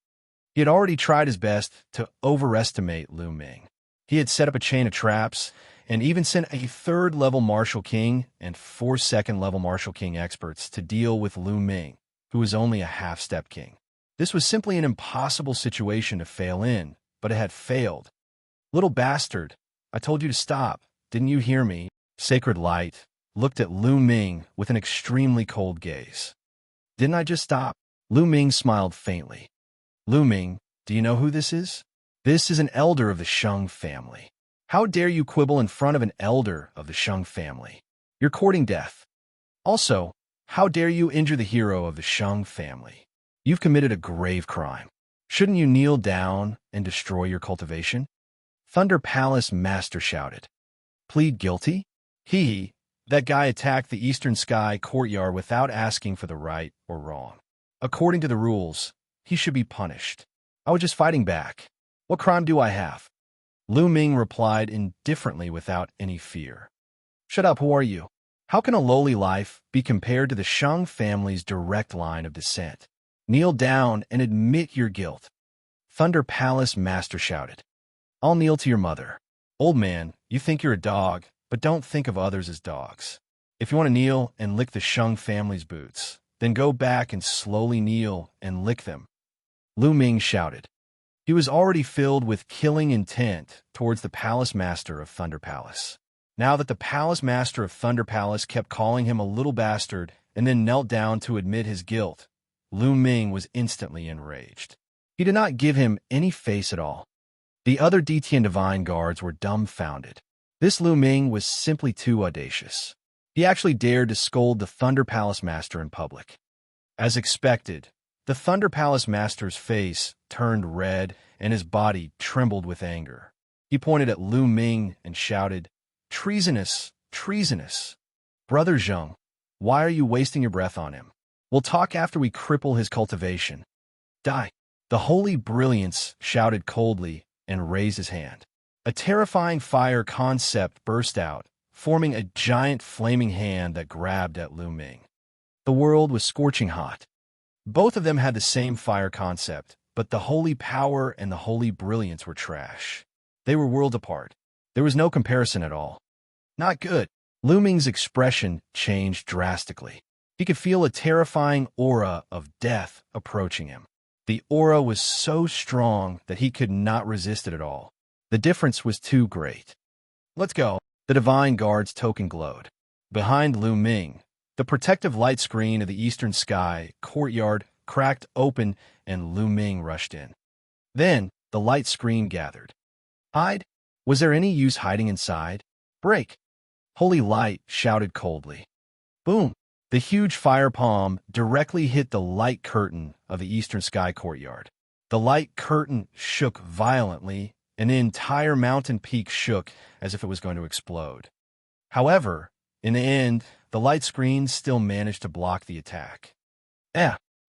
He had already tried his best to overestimate Lu Ming. He had set up a chain of traps and even sent a 3rd-level Martial King and 4 2nd-level Martial King experts to deal with Lu Ming, who was only a half-step king. This was simply an impossible situation to fail in, but it had failed. "Little bastard, I told you to stop. Didn't you hear me?" Sacred Light looked at Lu Ming with an extremely cold gaze. "Didn't I just stop?" Lu Ming smiled faintly. "Lu Ming, do you know who this is? This is an elder of the Sheng family. How dare you quibble in front of an elder of the Sheng family? You're courting death. Also, how dare you injure the hero of the Sheng family? You've committed a grave crime. Shouldn't you kneel down and destroy your cultivation?" Thunder Palace Master shouted. "Plead guilty? That guy attacked the Eastern Sky courtyard without asking for the right or wrong. According to the rules, he should be punished. I was just fighting back. What crime do I have?" Lu Ming replied indifferently without any fear. "Shut up, who are you? How can a lowly life be compared to the Sheng family's direct line of descent? Kneel down and admit your guilt." Thunder Palace Master shouted. "I'll kneel to your mother. Old man, you think you're a dog, but don't think of others as dogs. If you want to kneel and lick the Sheng family's boots, then go back and slowly kneel and lick them." Lu Ming shouted. He was already filled with killing intent towards the Palace Master of Thunder Palace. Now that the Palace Master of Thunder Palace kept calling him a little bastard and then knelt down to admit his guilt, Lu Ming was instantly enraged. He did not give him any face at all. The other DT Divine Guards were dumbfounded. This Lu Ming was simply too audacious. He actually dared to scold the Thunder Palace Master in public. As expected, the Thunder Palace Master's face turned red and his body trembled with anger. He pointed at Lu Ming and shouted, "Treasonous! Treasonous! Brother Zheng, why are you wasting your breath on him? We'll talk after we cripple his cultivation. Die!" The Holy Brilliance shouted coldly and raised his hand. A terrifying fire concept burst out, forming a giant flaming hand that grabbed at Lu Ming. The world was scorching hot. Both of them had the same fire concept, but the Holy Power and the Holy Brilliance were trash. They were worlds apart. There was no comparison at all. Not good. Lu Ming's expression changed drastically. He could feel a terrifying aura of death approaching him. The aura was so strong that he could not resist it at all. The difference was too great. "Let's go." The Divine Guard's token glowed. Behind Lu Ming, the protective light screen of the Eastern Sky courtyard cracked open and Lu Ming rushed in. Then, the light screen gathered. Hide? Was there any use hiding inside? Break! Holy Light shouted coldly. Boom! The huge fire palm directly hit the light curtain of the Eastern Sky courtyard. The light curtain shook violently, and the entire mountain peak shook as if it was going to explode. However, in the end, the light screen still managed to block the attack.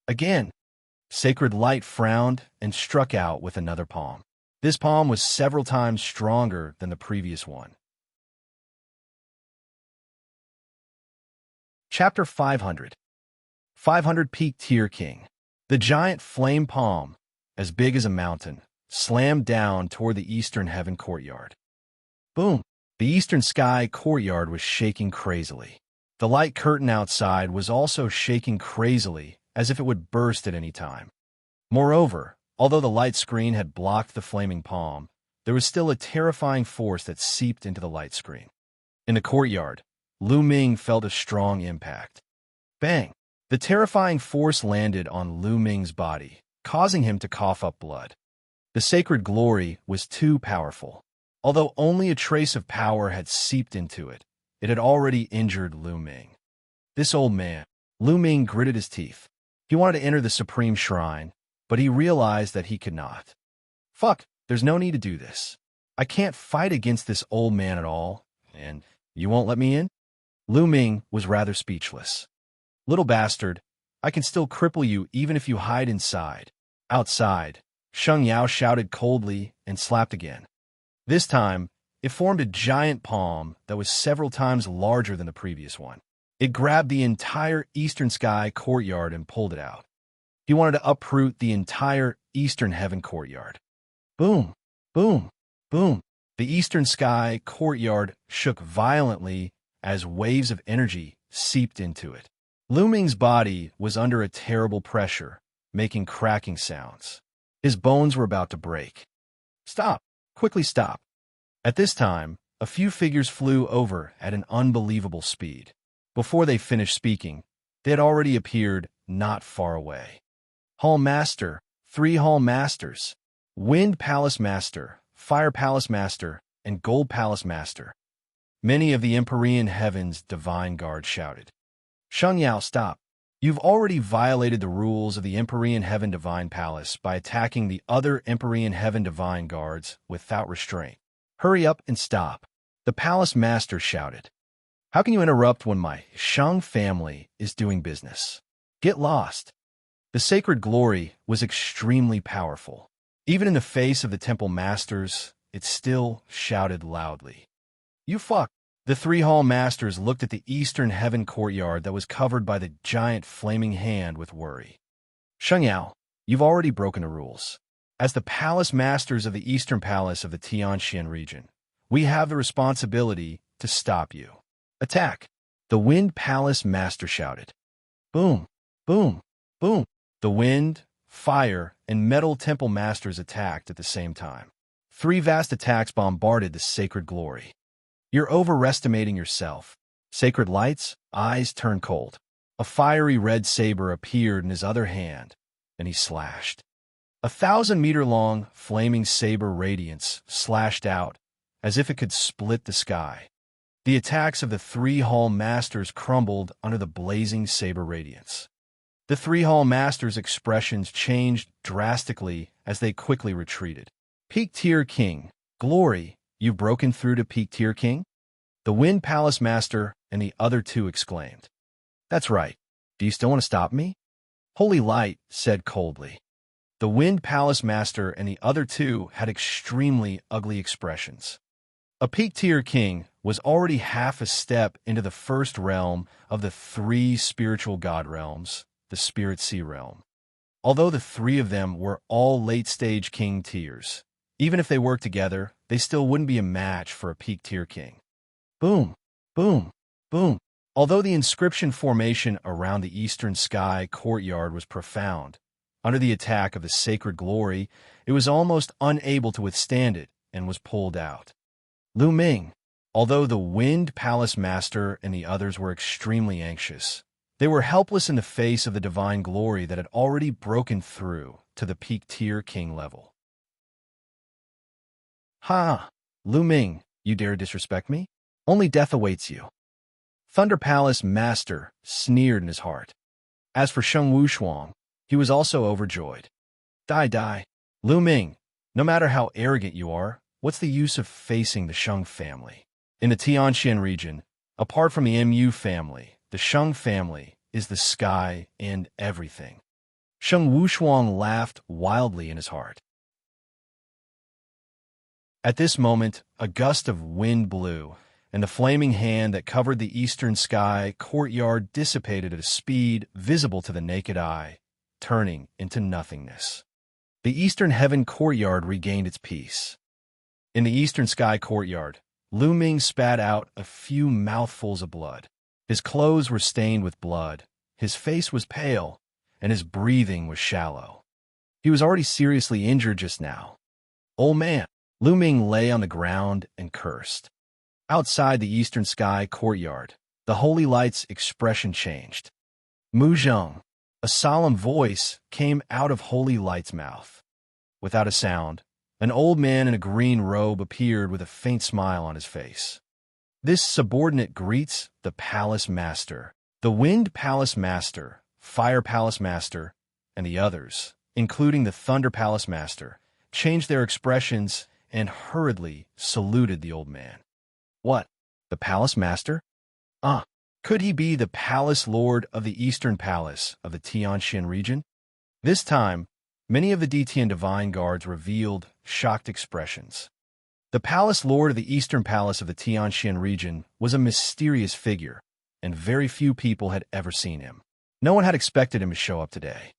Again! Sacred Light frowned and struck out with another palm. This palm was several times stronger than the previous one. Chapter 500. 500 Peak Tier King. The giant flame palm, as big as a mountain, slammed down toward the Eastern Heaven courtyard. Boom! The Eastern Sky courtyard was shaking crazily. The light curtain outside was also shaking crazily, as if it would burst at any time. Moreover, Although the light screen had blocked the flaming palm, there was still a terrifying force that seeped into the light screen. In the courtyard, Lu Ming felt a strong impact. Bang! The terrifying force landed on Lu Ming's body, causing him to cough up blood. The sacred glory was too powerful. Although only a trace of power had seeped into it, it had already injured Lu Ming. This old man, Lu Ming gritted his teeth. He wanted to enter the Supreme Shrine, but he realized that he could not. Fuck, there's no need to do this. I can't fight against this old man at all, and you won't let me in? Lu Ming was rather speechless. Little bastard, I can still cripple you even if you hide inside. Outside, Xianxia shouted coldly and slapped again. This time, it formed a giant palm that was several times larger than the previous one. It grabbed the entire Eastern Sky courtyard and pulled it out. He wanted to uproot the entire Eastern Heaven courtyard. Boom, boom, boom. The Eastern Sky courtyard shook violently as waves of energy seeped into it. Lu Ming's body was under a terrible pressure, making cracking sounds. His bones were about to break. Stop! Quickly stop! At this time, a few figures flew over at an unbelievable speed. Before they finished speaking, they had already appeared not far away. Hall Master, 3 Hall Masters, Wind Palace Master, Fire Palace Master, and Gold Palace Master. Many of the Empyrean Heaven's divine guards shouted. Xianxia, stop. You've already violated the rules of the Empyrean Heaven Divine Palace by attacking the other Empyrean Heaven Divine Guards without restraint. Hurry up and stop. The Palace Master shouted. How can you interrupt when my Shang family is doing business? Get lost. The sacred glory was extremely powerful. Even in the face of the temple masters, it still shouted loudly. You fuck! The 3 Hall Masters looked at the Eastern Heaven courtyard that was covered by the giant flaming hand with worry. Xianxia, you've already broken the rules. As the Palace Masters of the Eastern Palace of the Xianxia region, we have the responsibility to stop you. Attack! The Wind Palace Master shouted. Boom! Boom! Boom! The Wind, Fire, and Metal Temple Masters attacked at the same time. 3 vast attacks bombarded the sacred glory. You're overestimating yourself. Sacred Light's eyes turned cold. A fiery red saber appeared in his other hand, and he slashed. 1,000-meter-long flaming saber radiance slashed out as if it could split the sky. The attacks of the 3 Hall Masters crumbled under the blazing saber radiance. The 3 Hall Masters' expressions changed drastically as they quickly retreated. Peak Tier King, Glory, you've broken through to Peak Tier King? The Wind Palace Master and the other 2 exclaimed. That's right. Do you still want to stop me? Holy Light said coldly. The Wind Palace Master and the other 2 had extremely ugly expressions. A Peak Tier King was already half a step into the first realm of the 3 spiritual god realms, the Spirit Sea realm. Although the 3 of them were all late-stage king tiers, even if they worked together, they still wouldn't be a match for a Peak Tier King. Boom, boom, boom. Although the inscription formation around the Eastern Sky courtyard was profound, under the attack of the sacred glory, it was almost unable to withstand it and was pulled out. Lu Ming, although the Wind Palace Master and the others were extremely anxious, they were helpless in the face of the divine glory that had already broken through to the Peak Tier King level. Ha! Lu Ming, you dare disrespect me? Only death awaits you. Thunder Palace Master sneered in his heart. As for Sheng Wushuang, he was also overjoyed. Die. Lu Ming, no matter how arrogant you are, what's the use of facing the Sheng family? In the Tianxian region, apart from the Mu family, the Sheng family is the sky and everything. Sheng Wushuang laughed wildly in his heart. At this moment, a gust of wind blew, and the flaming hand that covered the Eastern Sky courtyard dissipated at a speed visible to the naked eye, turning into nothingness. The Eastern Heaven courtyard regained its peace. In the Eastern Sky courtyard, Lu Ming spat out a few mouthfuls of blood. His clothes were stained with blood, his face was pale, and his breathing was shallow. He was already seriously injured just now. Old man, Lu Ming lay on the ground and cursed. Outside the eastern sky courtyard, the holy light's expression changed. Mu Zheng, a solemn voice, came out of holy light's mouth. Without a sound, an old man in a green robe appeared with a faint smile on his face. This subordinate greets the palace master, the wind palace master, fire palace master, and the others, including the thunder palace master, changed their expressions and hurriedly saluted the old man. What? The palace master? Could he be the palace lord of the eastern palace of the Xianxia region? This time, many of the DTN divine guards revealed shocked expressions. The palace lord of the eastern palace of the Xianxia region was a mysterious figure, and very few people had ever seen him. No one had expected him to show up today.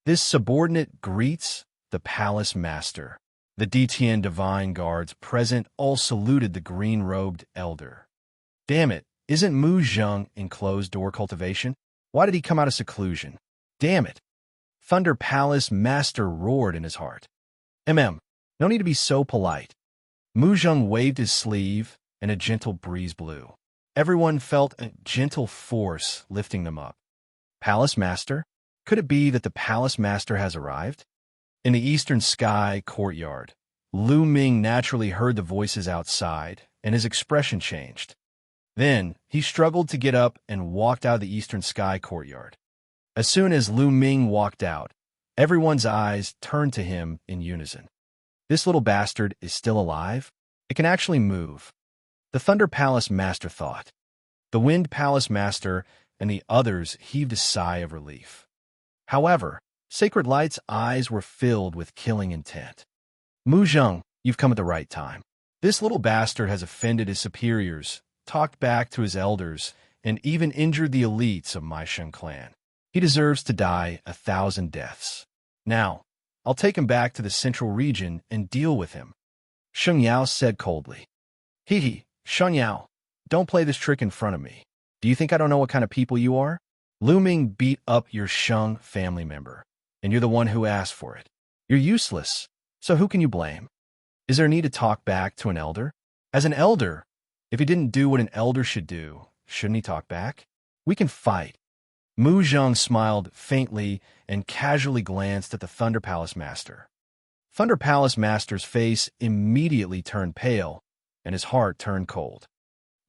This subordinate greets the palace master. The DTN divine guards present all saluted the green-robed elder. Damn it, isn't Mu Zheng in closed-door cultivation? Why did he come out of seclusion? Damn it! Thunder Palace Master roared in his heart. No need to be so polite. Mu Zheng waved his sleeve, and a gentle breeze blew. Everyone felt a gentle force lifting them up. Palace Master? Could it be that the Palace Master has arrived? In the eastern sky courtyard, Lu Ming naturally heard the voices outside, and his expression changed. Then, he struggled to get up and walked out of the eastern sky courtyard. As soon as Lu Ming walked out, everyone's eyes turned to him in unison. This little bastard is still alive? It can actually move. The Thunder Palace Master thought. The Wind Palace Master and the others heaved a sigh of relief. However, Sacred Light's eyes were filled with killing intent. Mu Zheng, you've come at the right time. This little bastard has offended his superiors, talked back to his elders, and even injured the elites of my Shen clan. He deserves to die 1,000 deaths. Now, I'll take him back to the central region and deal with him. Xianxia said coldly. Hee, Xianxia, don't play this trick in front of me. Do you think I don't know what kind of people you are? Lu Ming beat up your Sheng family member, and you're the one who asked for it. You're useless, so who can you blame? Is there a need to talk back to an elder? As an elder, if he didn't do what an elder should do, shouldn't he talk back? We can fight. Mu Zheng smiled faintly and casually glanced at the Thunder Palace Master. Thunder Palace Master's face immediately turned pale, and his heart turned cold.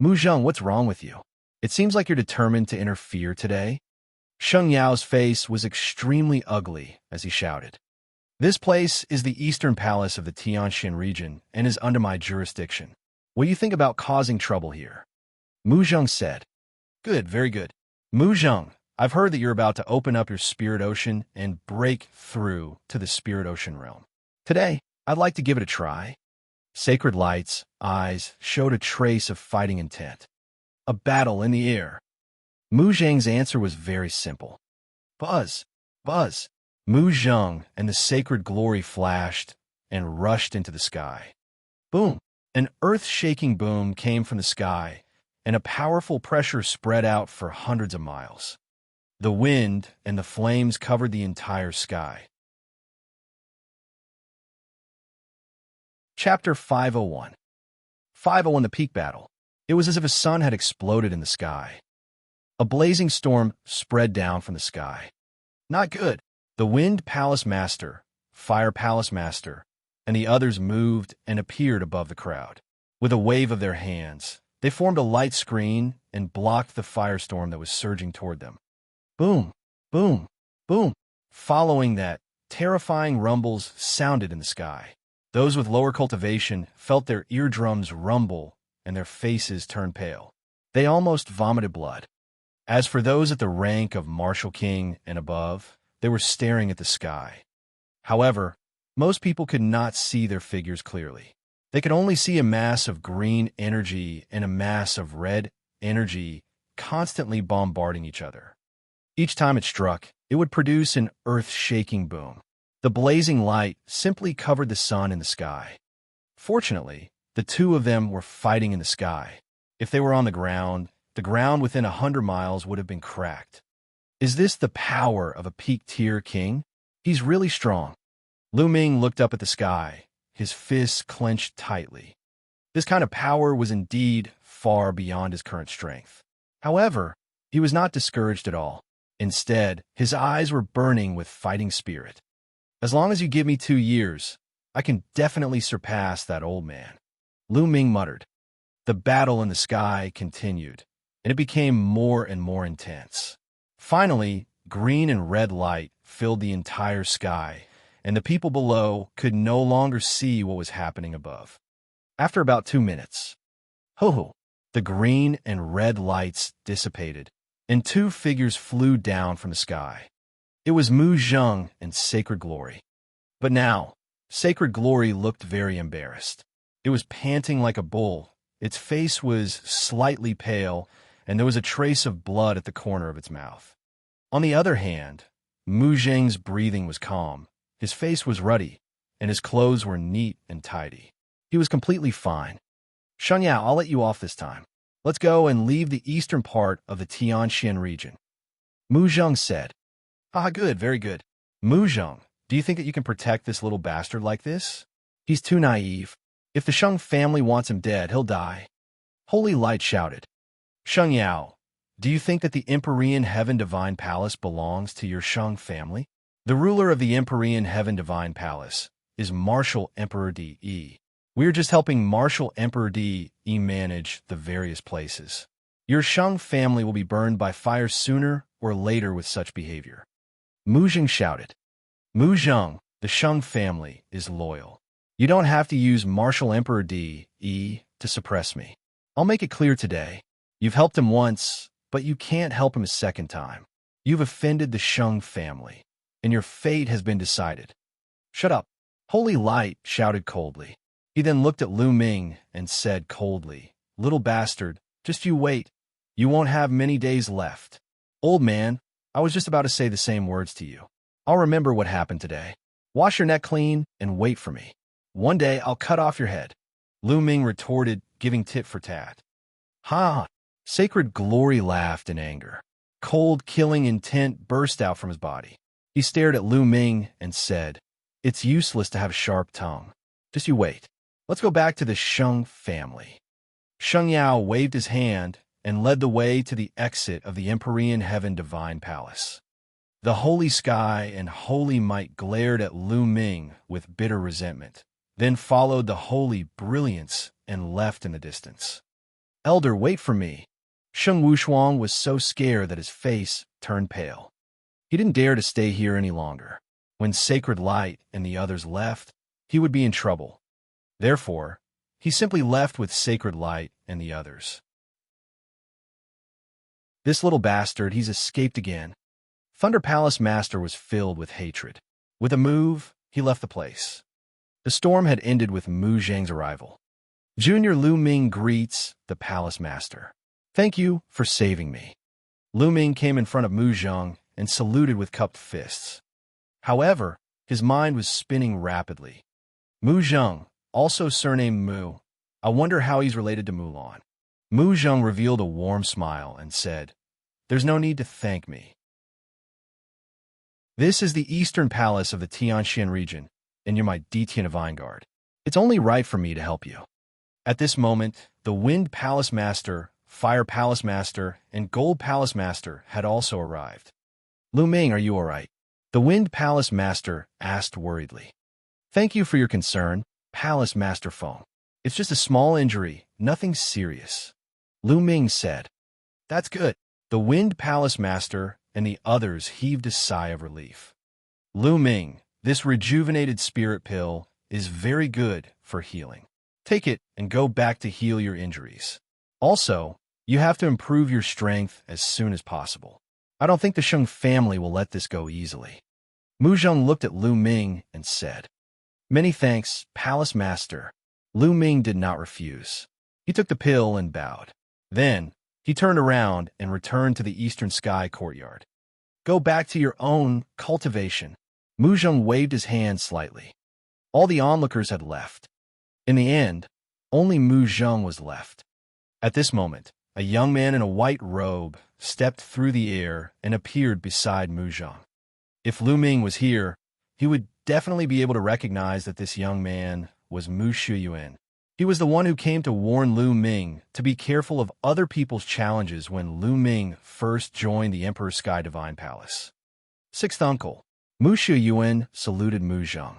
Mu Zheng, what's wrong with you? It seems like you're determined to interfere today. Sheng Yao's face was extremely ugly as he shouted. This place is the eastern palace of the Xianxia region and is under my jurisdiction. What do you think about causing trouble here? Mu Zheng said. Good, very good. Mu Zheng, I've heard that you're about to open up your spirit ocean and break through to the spirit ocean realm. Today, I'd like to give it a try. Sacred Light's eyes showed a trace of fighting intent. A battle in the air. Mu Zheng's answer was very simple. Buzz, buzz. Mu Zheng and the sacred glory flashed and rushed into the sky. Boom! An earth-shaking boom came from the sky, and a powerful pressure spread out for hundreds of miles. The wind and the flames covered the entire sky. Chapter 501. 501 The Peak Battle. It was as if a sun had exploded in the sky. A blazing storm spread down from the sky. Not good. The Wind Palace Master, Fire Palace Master, and the others moved and appeared above the crowd. With a wave of their hands, they formed a light screen and blocked the firestorm that was surging toward them. Boom, boom, boom. Following that, terrifying rumbles sounded in the sky. Those with lower cultivation felt their eardrums rumble and their faces turn pale. They almost vomited blood. As for those at the rank of Martial King and above, they were staring at the sky. However, most people could not see their figures clearly. They could only see a mass of green energy and a mass of red energy constantly bombarding each other. Each time it struck, it would produce an earth-shaking boom. The blazing light simply covered the sun and the sky. Fortunately, the two of them were fighting in the sky. If they were on the ground within 100 miles would have been cracked. Is this the power of a peak-tier king? He's really strong. Lu Ming looked up at the sky, his fists clenched tightly. This kind of power was indeed far beyond his current strength. However, he was not discouraged at all. Instead, his eyes were burning with fighting spirit. As long as you give me 2 years, I can definitely surpass that old man. Lu Ming muttered. The battle in the sky continued, and it became more and more intense. Finally, green and red light filled the entire sky, and the people below could no longer see what was happening above. After about 2 minutes, the green and red lights dissipated, and 2 figures flew down from the sky. It was Mu Zheng and Sacred Glory. But now, Sacred Glory looked very embarrassed. It was panting like a bull, its face was slightly pale, and there was a trace of blood at the corner of its mouth. On the other hand, Mu Zheng's breathing was calm, his face was ruddy, and his clothes were neat and tidy. He was completely fine. Xianxia, I'll let you off this time. Let's go and leave the eastern part of the Xianxia region. Mu Zheng said. Ah, good, very good. Mu Zheng, do you think that you can protect this little bastard like this? He's too naive. If the Sheng family wants him dead, he'll die. Holy Light shouted. Xianxia, do you think that the Empyrean Heaven Divine Palace belongs to your Sheng family? The ruler of the Empyrean Heaven Divine Palace is Martial Emperor D.E. We are just helping Martial Emperor D.E. manage the various places. Your Sheng family will be burned by fire sooner or later with such behavior. Mu Zheng shouted. Mu Zheng, the Sheng family is loyal. You don't have to use Martial Emperor D.E. to suppress me. I'll make it clear today. You've helped him once, but you can't help him a second time. You've offended the Sheng family, and your fate has been decided. Shut up. Holy Light shouted coldly. He then looked at Lu Ming and said coldly, Little bastard, just you wait. You won't have many days left. Old man, I was just about to say the same words to you. I'll remember what happened today. Wash your neck clean and wait for me. One day I'll cut off your head. Lu Ming retorted, giving tit for tat. Ha! Sacred Glory laughed in anger. Cold, killing intent burst out from his body. He stared at Lu Ming and said, It's useless to have a sharp tongue. Just you wait. Let's go back to the Sheng family. Xianxia waved his hand and led the way to the exit of the Empyrean Heaven Divine Palace. The holy sky and holy might glared at Lu Ming with bitter resentment, then followed the holy brilliance and left in the distance. Elder, wait for me. Sheng Wushuang was so scared that his face turned pale. He didn't dare to stay here any longer. When Sacred Light and the others left, he would be in trouble. Therefore, he simply left with Sacred Light and the others. This little bastard, he's escaped again. Thunder Palace Master was filled with hatred. With a move, he left the place. The storm had ended with Mu Zheng's arrival. Junior Lu Ming greets the Palace Master. Thank you for saving me. Lu Ming came in front of Mu Zheng and saluted with cupped fists. However, his mind was spinning rapidly. Mu Zheng, also surnamed Mu, I wonder how he's related to Mulan. Mu Zheng revealed a warm smile and said, There's no need to thank me. This is the eastern palace of the Xianxia region, and you're my Detian Vanguard. It's only right for me to help you. At this moment, the Wind Palace Master, Fire Palace Master, and Gold Palace Master had also arrived. Lu Ming, are you all right? The Wind Palace Master asked worriedly. Thank you for your concern, Palace Master Feng. It's just a small injury, nothing serious. Lu Ming said. That's good. The Wind Palace Master and the others heaved a sigh of relief. Lu Ming, this rejuvenated spirit pill is very good for healing. Take it and go back to heal your injuries. Also, you have to improve your strength as soon as possible. I don't think the Sheng family will let this go easily. Mu Zheng looked at Lu Ming and said, Many thanks, Palace Master. Lu Ming did not refuse. He took the pill and bowed. Then, he turned around and returned to the eastern sky courtyard. Go back to your own cultivation. Mu Zheng waved his hand slightly. All the onlookers had left. In the end, only Mu Zheng was left. At this moment, a young man in a white robe stepped through the air and appeared beside Mu Zheng. If Lu Ming was here, he would definitely be able to recognize that this young man was Mu Shuyuan. He was the one who came to warn Lu Ming to be careful of other people's challenges when Lu Ming first joined the Emperor's Sky Divine Palace. Sixth uncle, Mu Shuyuan saluted Mu Zheng.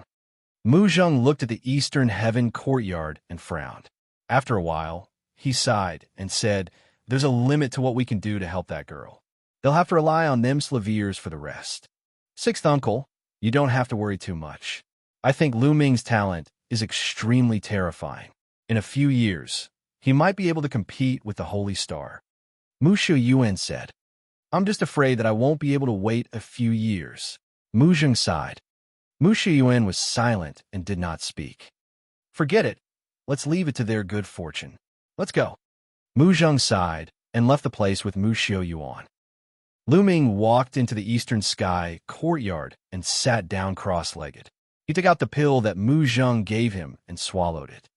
Mu Zheng looked at the eastern heaven courtyard and frowned. After a while, he sighed and said, "There's a limit to what we can do to help that girl. They'll have to rely on them Slaviers for the rest." Sixth uncle, you don't have to worry too much. I think Lu Ming's talent is extremely terrifying. In a few years, he might be able to compete with the Holy Star. Mu Shuyuan said, "I'm just afraid that I won't be able to wait a few years." Mu Zheng sighed. Mu Shuyuan was silent and did not speak. "Forget it. Let's leave it to their good fortune. Let's go." Mu Zheng sighed and left the place with Mu Shuyuan. Lu Ming walked into the eastern sky courtyard and sat down cross-legged. He took out the pill that Mu Zheng gave him and swallowed it.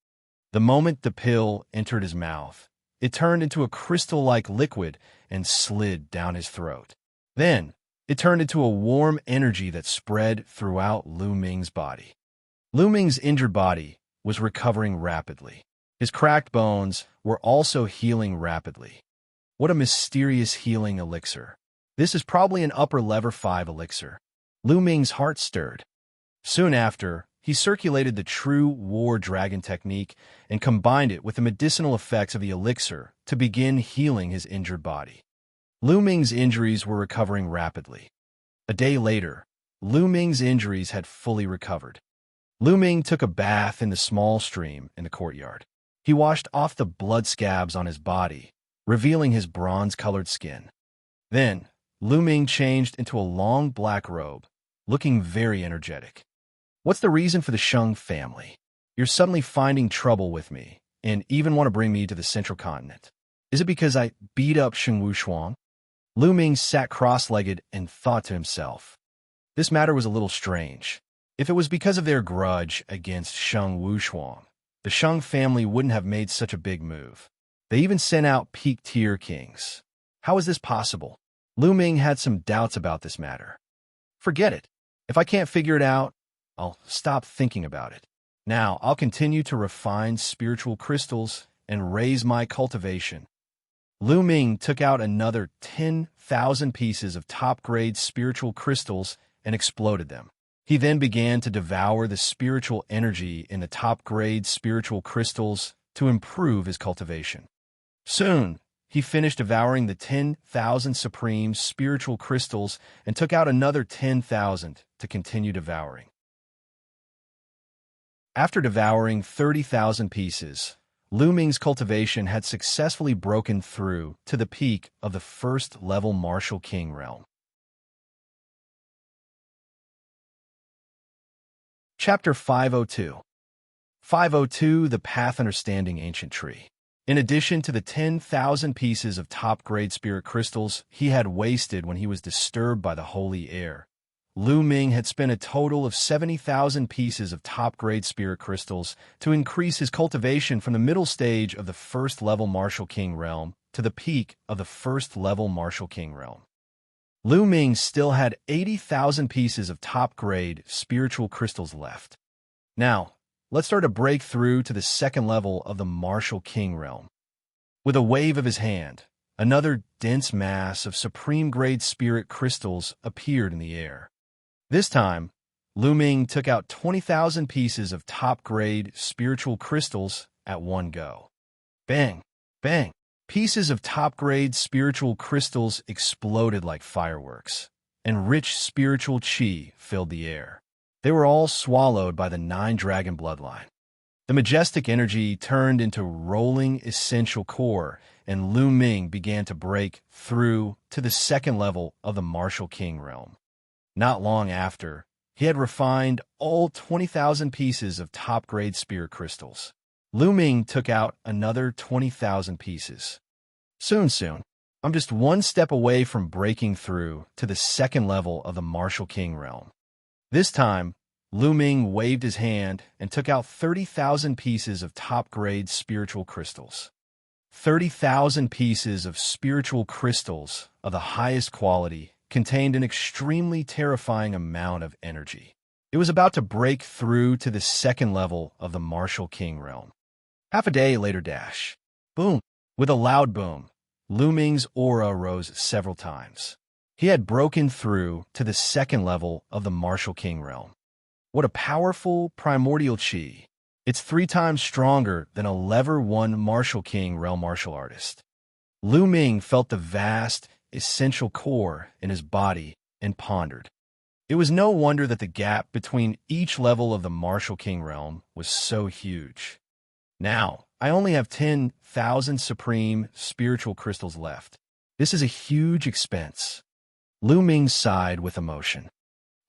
The moment the pill entered his mouth, it turned into a crystal-like liquid and slid down his throat. Then, it turned into a warm energy that spread throughout Lu Ming's body. Lu Ming's injured body was recovering rapidly. His cracked bones were also healing rapidly. What a mysterious healing elixir. This is probably an upper level 5 elixir. Lu Ming's heart stirred. Soon after, he circulated the true war dragon technique and combined it with the medicinal effects of the elixir to begin healing his injured body. Lu Ming's injuries were recovering rapidly. A day later, Lu Ming's injuries had fully recovered. Lu Ming took a bath in the small stream in the courtyard. He washed off the blood scabs on his body, revealing his bronze-colored skin. Then, Lu Ming changed into a long black robe, looking very energetic. "What's the reason for the Sheng family? You're suddenly finding trouble with me, and even want to bring me to the central continent. Is it because I beat up Sheng Wushuang?" Lu Ming sat cross-legged and thought to himself. This matter was a little strange. If it was because of their grudge against Sheng Wushuang, the Sheng family wouldn't have made such a big move. They even sent out peak-tier kings. How is this possible? Lu Ming had some doubts about this matter. Forget it. If I can't figure it out, I'll stop thinking about it. Now, I'll continue to refine spiritual crystals and raise my cultivation. Lu Ming took out another 10,000 pieces of top-grade spiritual crystals and exploded them. He then began to devour the spiritual energy in the top-grade spiritual crystals to improve his cultivation. Soon, he finished devouring the 10,000 supreme spiritual crystals and took out another 10,000 to continue devouring. After devouring 30,000 pieces, Lu Ming's cultivation had successfully broken through to the peak of the first-level Martial King realm. Chapter 502. 502, The Path Understanding Ancient Tree. In addition to the 10,000 pieces of top-grade spirit crystals he had wasted when he was disturbed by the holy air, Lu Ming had spent a total of 70,000 pieces of top-grade spirit crystals to increase his cultivation from the middle stage of the first-level Martial King realm to the peak of the first-level Martial King realm. Lu Ming still had 80,000 pieces of top-grade spiritual crystals left. Now, let's start to break through to the second level of the Martial King realm. With a wave of his hand, another dense mass of supreme-grade spirit crystals appeared in the air. This time, Lu Ming took out 20,000 pieces of top-grade spiritual crystals at one go. Bang! Bang! Pieces of top-grade spiritual crystals exploded like fireworks, and rich spiritual qi filled the air. They were all swallowed by the 9-dragon bloodline. The majestic energy turned into rolling essential core, and Lu Ming began to break through to the second level of the Martial King realm. Not long after, he had refined all 20,000 pieces of top-grade spirit crystals. Lu Ming took out another 20,000 pieces. Soon, I'm just one step away from breaking through to the second level of the Martial King realm. This time, Lu Ming waved his hand and took out 30,000 pieces of top-grade spiritual crystals. 30,000 pieces of spiritual crystals of the highest quality contained an extremely terrifying amount of energy. It was about to break through to the second level of the martial king realm. Half a day later dash. Boom. With a loud boom, Lu Ming's aura rose several times. He had broken through to the second level of the martial king realm. What a powerful primordial chi. It's 3 times stronger than a level 1 martial king realm martial artist. Lu Ming felt the vast, essential core in his body and pondered. It was no wonder that the gap between each level of the martial king realm was so huge. Now, I only have 10,000 supreme spiritual crystals left. This is a huge expense. Lu Ming sighed with emotion.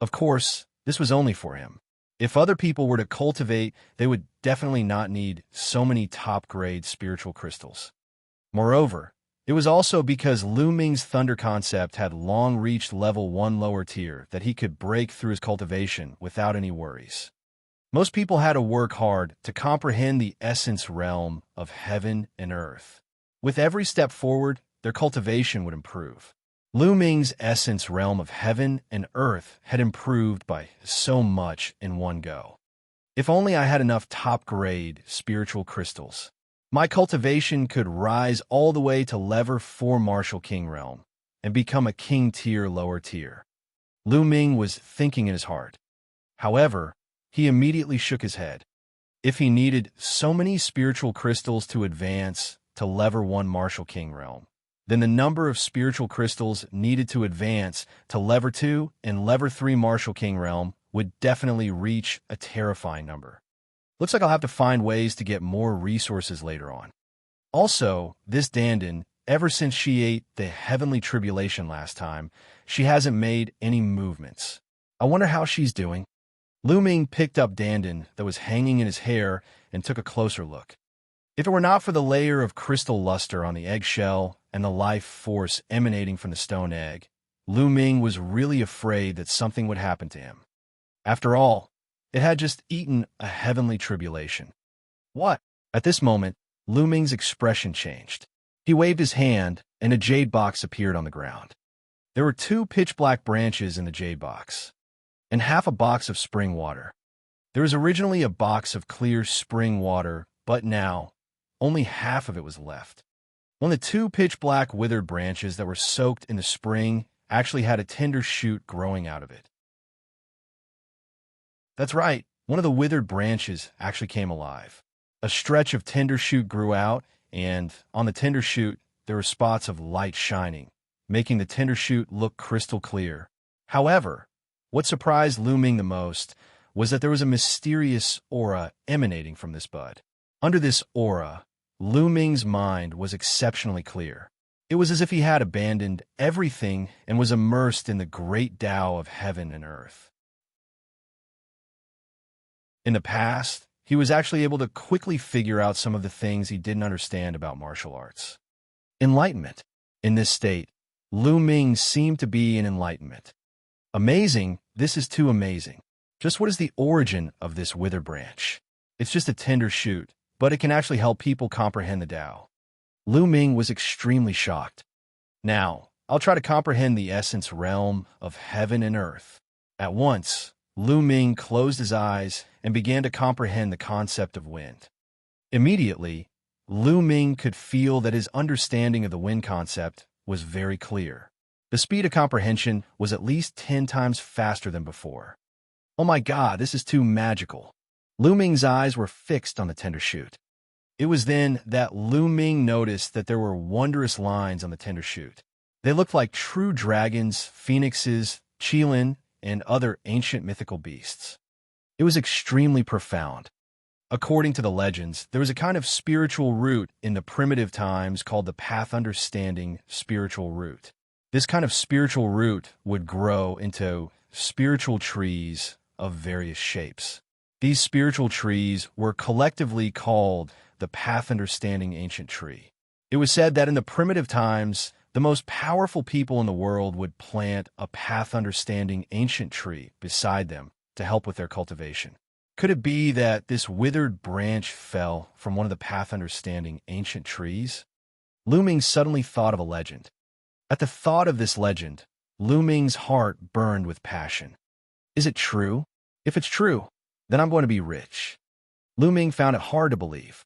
Of course, this was only for him. If other people were to cultivate, they would definitely not need so many top-grade spiritual crystals. Moreover, it was also because Lu Ming's thunder concept had long reached level 1 lower tier that he could break through his cultivation without any worries. Most people had to work hard to comprehend the essence realm of heaven and earth. With every step forward, their cultivation would improve. Lu Ming's essence realm of heaven and earth had improved by so much in one go. If only I had enough top-grade spiritual crystals, my cultivation could rise all the way to level 4 martial king realm and become a king tier lower tier. Lu Ming was thinking in his heart. However, he immediately shook his head. If he needed so many spiritual crystals to advance to level 1 martial king realm, then the number of spiritual crystals needed to advance to level 2 and level 3 martial king realm would definitely reach a terrifying number. Looks like I'll have to find ways to get more resources later on. Also, this Dandan, ever since she ate the heavenly tribulation last time, she hasn't made any movements. I wonder how she's doing. Lu Ming picked up Dandan that was hanging in his hair and took a closer look. If it were not for the layer of crystal luster on the eggshell and the life force emanating from the stone egg, Lu Ming was really afraid that something would happen to him. After all, it had just eaten a heavenly tribulation. What? At this moment, Lu Ming's expression changed. He waved his hand, and a jade box appeared on the ground. There were 2 pitch-black branches in the jade box, and half a box of spring water. There was originally a box of clear spring water, but now, only half of it was left. One of the 2 pitch-black withered branches that were soaked in the spring actually had a tender shoot growing out of it. That's right, one of the withered branches actually came alive. A stretch of tender shoot grew out, and on the tender shoot, there were spots of light shining, making the tender shoot look crystal clear. However, what surprised Lu Ming the most was that there was a mysterious aura emanating from this bud. Under this aura, Lu Ming's mind was exceptionally clear. It was as if he had abandoned everything and was immersed in the great Tao of heaven and earth. In the past, he was actually able to quickly figure out some of the things he didn't understand about martial arts. Enlightenment. In this state, Lu Ming seemed to be in enlightenment. Amazing, this is too amazing. Just what is the origin of this wither branch? It's just a tender shoot, but it can actually help people comprehend the Tao. Lu Ming was extremely shocked. Now, I'll try to comprehend the essence realm of heaven and earth. At once, Lu Ming closed his eyes and began to comprehend the concept of wind. Immediately, Lu Ming could feel that his understanding of the wind concept was very clear. The speed of comprehension was at least 10 times faster than before. Oh my God, this is too magical. Lu Ming's eyes were fixed on the tender shoot. It was then that Lu Ming noticed that there were wondrous lines on the tender shoot. They looked like true dragons, phoenixes, qilin, and other ancient mythical beasts. It was extremely profound. According to the legends, there was a kind of spiritual root in the primitive times called the path understanding spiritual root. This kind of spiritual root would grow into spiritual trees of various shapes. These spiritual trees were collectively called the path understanding ancient tree. It was said that in the primitive times, the most powerful people in the world would plant a path understanding ancient tree beside them to help with their cultivation. Could it be that this withered branch fell from one of the path understanding ancient trees? Lu Ming suddenly thought of a legend. At the thought of this legend, Lu Ming's heart burned with passion. Is it true? If it's true, then I'm going to be rich. Lu Ming found it hard to believe.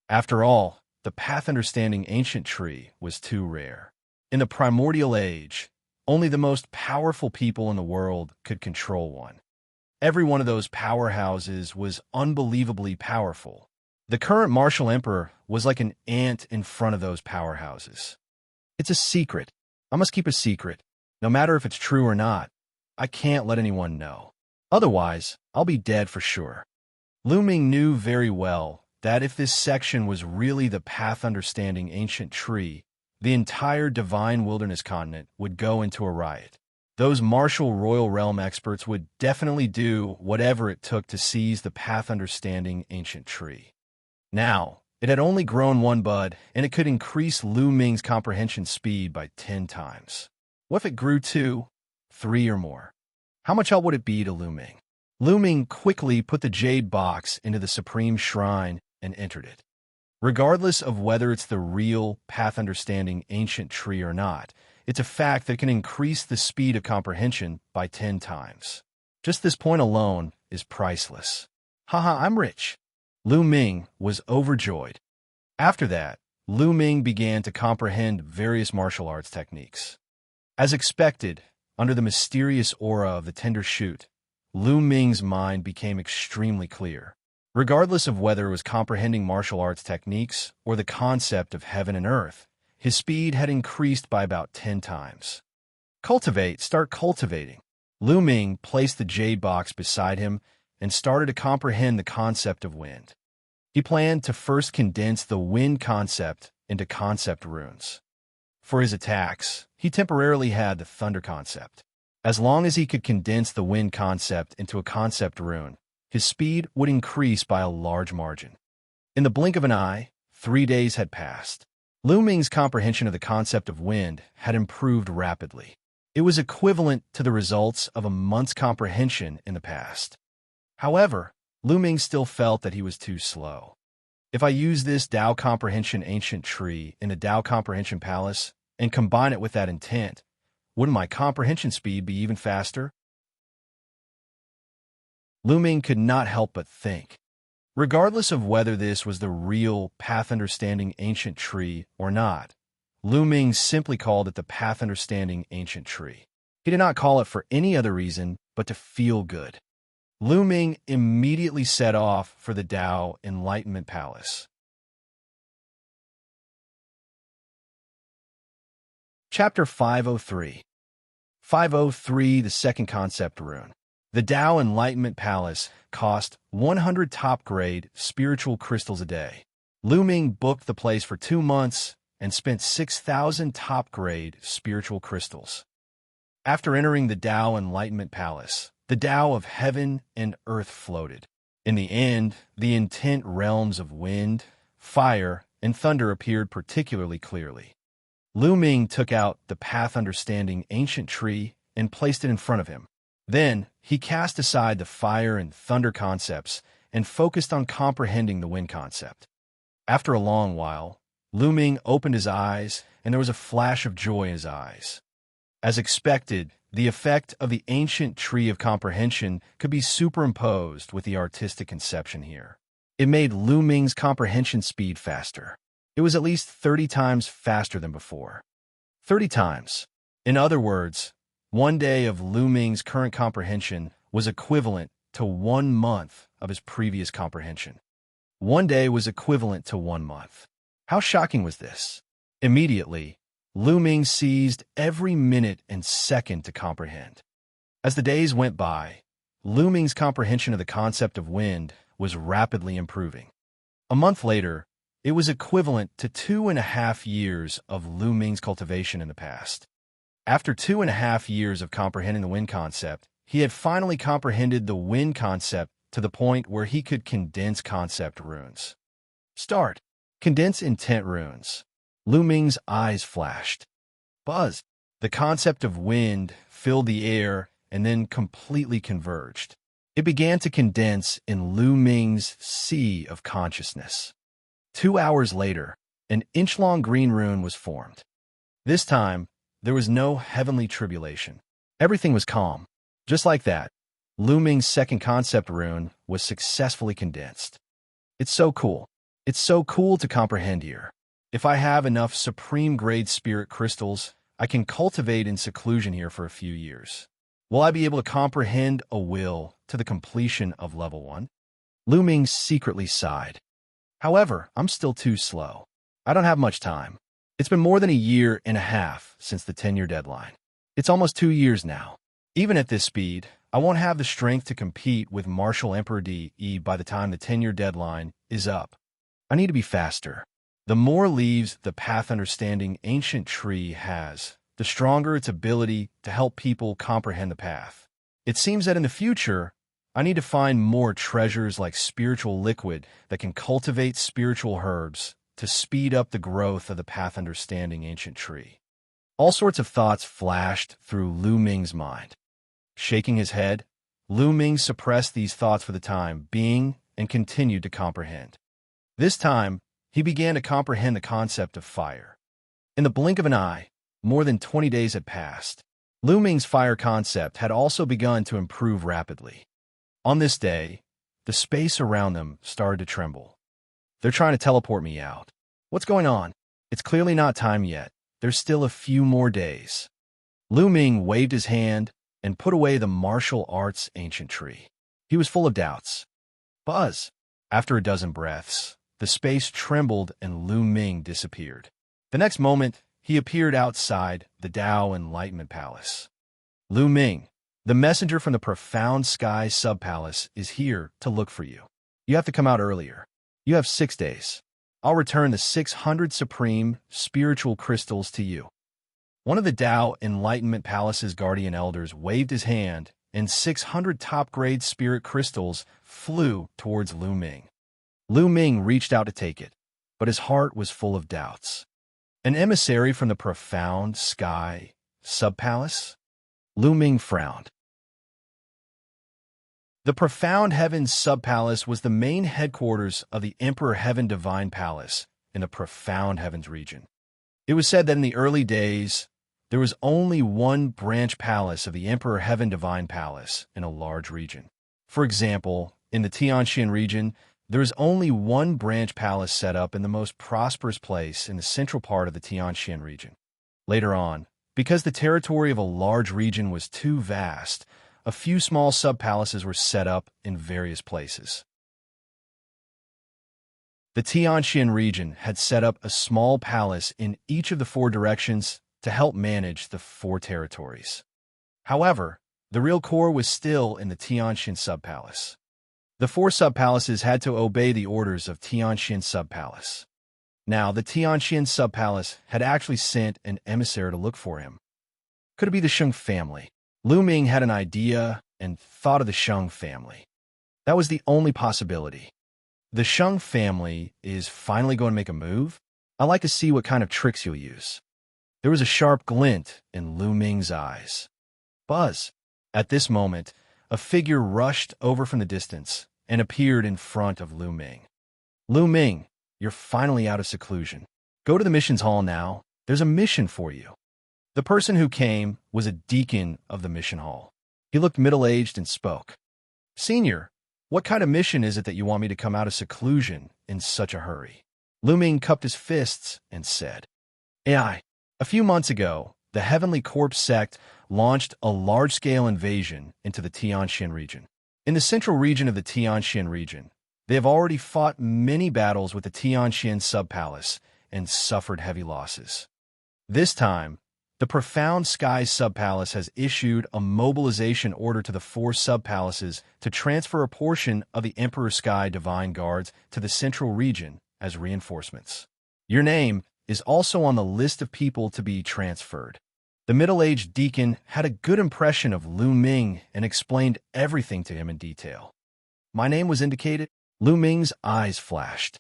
After all, the path-understanding ancient tree was too rare. In the primordial age, only the most powerful people in the world could control one. Every one of those powerhouses was unbelievably powerful. The current martial emperor was like an ant in front of those powerhouses. It's a secret. I must keep a secret. No matter if it's true or not, I can't let anyone know. Otherwise, I'll be dead for sure. Lu Ming knew very well that if this section was really the path-understanding ancient tree, the entire divine wilderness continent would go into a riot. Those martial royal realm experts would definitely do whatever it took to seize the path-understanding ancient tree. Now, it had only grown one bud, and it could increase Lu Ming's comprehension speed by 10 times. What if it grew 2, 3, or more? How much help would it be to Lu Ming? Lu Ming quickly put the jade box into the supreme shrine and entered it. Regardless of whether it's the real path-understanding ancient tree or not, it's a fact that can increase the speed of comprehension by 10 times. Just this point alone is priceless. Haha, I'm rich. Lu Ming was overjoyed. After that, Lu Ming began to comprehend various martial arts techniques. As expected, under the mysterious aura of the tender shoot, Lu Ming's mind became extremely clear. Regardless of whether it was comprehending martial arts techniques or the concept of heaven and earth, his speed had increased by about 10 times. Start cultivating. Lu Ming placed the jade box beside him and started to comprehend the concept of wind. He planned to first condense the wind concept into concept runes. For his attacks, he temporarily had the thunder concept. As long as he could condense the wind concept into a concept rune, his speed would increase by a large margin. In the blink of an eye, 3 days had passed. Lu Ming's comprehension of the concept of wind had improved rapidly. It was equivalent to the results of a month's comprehension in the past. However, Lu Ming still felt that he was too slow. If I use this Dao Comprehension ancient tree in the Dao Comprehension Palace and combine it with that intent, wouldn't my comprehension speed be even faster? Lu Ming could not help but think. Regardless of whether this was the real path-understanding ancient tree or not, Lu Ming simply called it the path-understanding ancient tree. He did not call it for any other reason but to feel good. Lu Ming immediately set off for the Dao Enlightenment Palace. Chapter 503. 503, the second concept rune. The Dao Enlightenment Palace cost 100 top-grade spiritual crystals a day. Lu Ming booked the place for 2 months and spent 6,000 top-grade spiritual crystals. After entering the Dao Enlightenment Palace, the Dao of heaven and earth floated. In the end, the intent realms of wind, fire, and thunder appeared particularly clearly. Lu Ming took out the path-understanding ancient tree and placed it in front of him. Then, he cast aside the fire and thunder concepts and focused on comprehending the wind concept. After a long while, Lu Ming opened his eyes, and there was a flash of joy in his eyes. As expected, the effect of the ancient tree of comprehension could be superimposed with the artistic conception here. It made Lu Ming's comprehension speed faster. It was at least 30 times faster than before. 30 times. In other words, 1 day of Lu Ming's current comprehension was equivalent to 1 month of his previous comprehension. 1 day was equivalent to 1 month. How shocking was this? Immediately, Lu Ming seized every minute and second to comprehend. As the days went by, Lu Ming's comprehension of the concept of wind was rapidly improving. A month later, it was equivalent to 2.5 years of Lu Ming's cultivation in the past. After 2.5 years of comprehending the wind concept, he had finally comprehended the wind concept to the point where he could condense concept runes. Start. Condense intent runes. Lu Ming's eyes flashed. Buzz. The concept of wind filled the air and then completely converged. It began to condense in Lu Ming's sea of consciousness. 2 hours later, an inch-long green rune was formed. This time, there was no heavenly tribulation. Everything was calm. Just like that, Lu Ming's second concept rune was successfully condensed. It's so cool. It's so cool to comprehend here. If I have enough supreme-grade spirit crystals, I can cultivate in seclusion here for a few years. Will I be able to comprehend a will to the completion of level 1? Lu Ming secretly sighed. However, I'm still too slow. I don't have much time. It's been more than a year and a half since the 10-year deadline. It's almost 2 years now. Even at this speed, I won't have the strength to compete with Martial Emperor DE by the time the 10-year deadline is up. I need to be faster. The more leaves the Path Understanding Ancient Tree has, the stronger its ability to help people comprehend the path. It seems that in the future, I need to find more treasures like spiritual liquid that can cultivate spiritual herbs to speed up the growth of the Path Understanding Ancient Tree. All sorts of thoughts flashed through Lu Ming's mind. Shaking his head, Lu Ming suppressed these thoughts for the time being and continued to comprehend. This time, he began to comprehend the concept of fire. In the blink of an eye, more than 20 days had passed. Lu Ming's fire concept had also begun to improve rapidly. On this day, the space around them started to tremble. They're trying to teleport me out. What's going on? It's clearly not time yet. There's still a few more days. Lu Ming waved his hand and put away the martial arts ancient tree. He was full of doubts. Buzz! After a dozen breaths, the space trembled and Lu Ming disappeared. The next moment, he appeared outside the Dao Enlightenment Palace. Lu Ming, the messenger from the Profound Sky Sub-Palace, is here to look for you. You have to come out earlier. You have 6 days. I'll return the 600 supreme spiritual crystals to you. One of the Dao Enlightenment Palace's guardian elders waved his hand, and 600 top-grade spirit crystals flew towards Lu Ming. Lu Ming reached out to take it, but his heart was full of doubts. An emissary from the Profound Sky Sub-Palace? Lu Ming frowned. The Profound Heavens Sub-Palace was the main headquarters of the Emperor Heaven Divine Palace in the Profound Heavens region. It was said that in the early days, there was only one branch palace of the Emperor Heaven Divine Palace in a large region. For example, in the Xianxia region, there is only one branch palace set up in the most prosperous place in the central part of the Xianxia region. Later on, because the territory of a large region was too vast, a few small sub-palaces were set up in various places. The Xianxia region had set up a small palace in each of the 4 directions to help manage the 4 territories. However, the real core was still in the Xianxia sub-palace. The 4 sub-palaces had to obey the orders of Xianxia sub-palace. Now, the Xianxia sub-palace had actually sent an emissary to look for him. Could it be the Sheng family? Lu Ming had an idea and thought of the Sheng family. That was the only possibility. The Sheng family is finally going to make a move? I'd like to see what kind of tricks you'll use. There was a sharp glint in Lu Ming's eyes. Buzz! At this moment, a figure rushed over from the distance and appeared in front of Lu Ming. Lu Ming, you're finally out of seclusion. Go to the missions hall now. There's a mission for you. The person who came was a deacon of the mission hall. He looked middle-aged and spoke. Senior, what kind of mission is it that you want me to come out of seclusion in such a hurry? Lu Ming cupped his fists and said, AI, a few months ago, the Heavenly Corpse sect launched a large-scale invasion into the Xianxia region. In the central region of the Xianxia region, they have already fought many battles with the Xianxia sub-palace and suffered heavy losses. This time, the Profound Sky Sub-Palace has issued a mobilization order to the 4 sub-palaces to transfer a portion of the Emperor Sky Divine Guards to the central region as reinforcements. Your name is also on the list of people to be transferred. The middle-aged deacon had a good impression of Lu Ming and explained everything to him in detail. My name was indicated. Lu Ming's eyes flashed.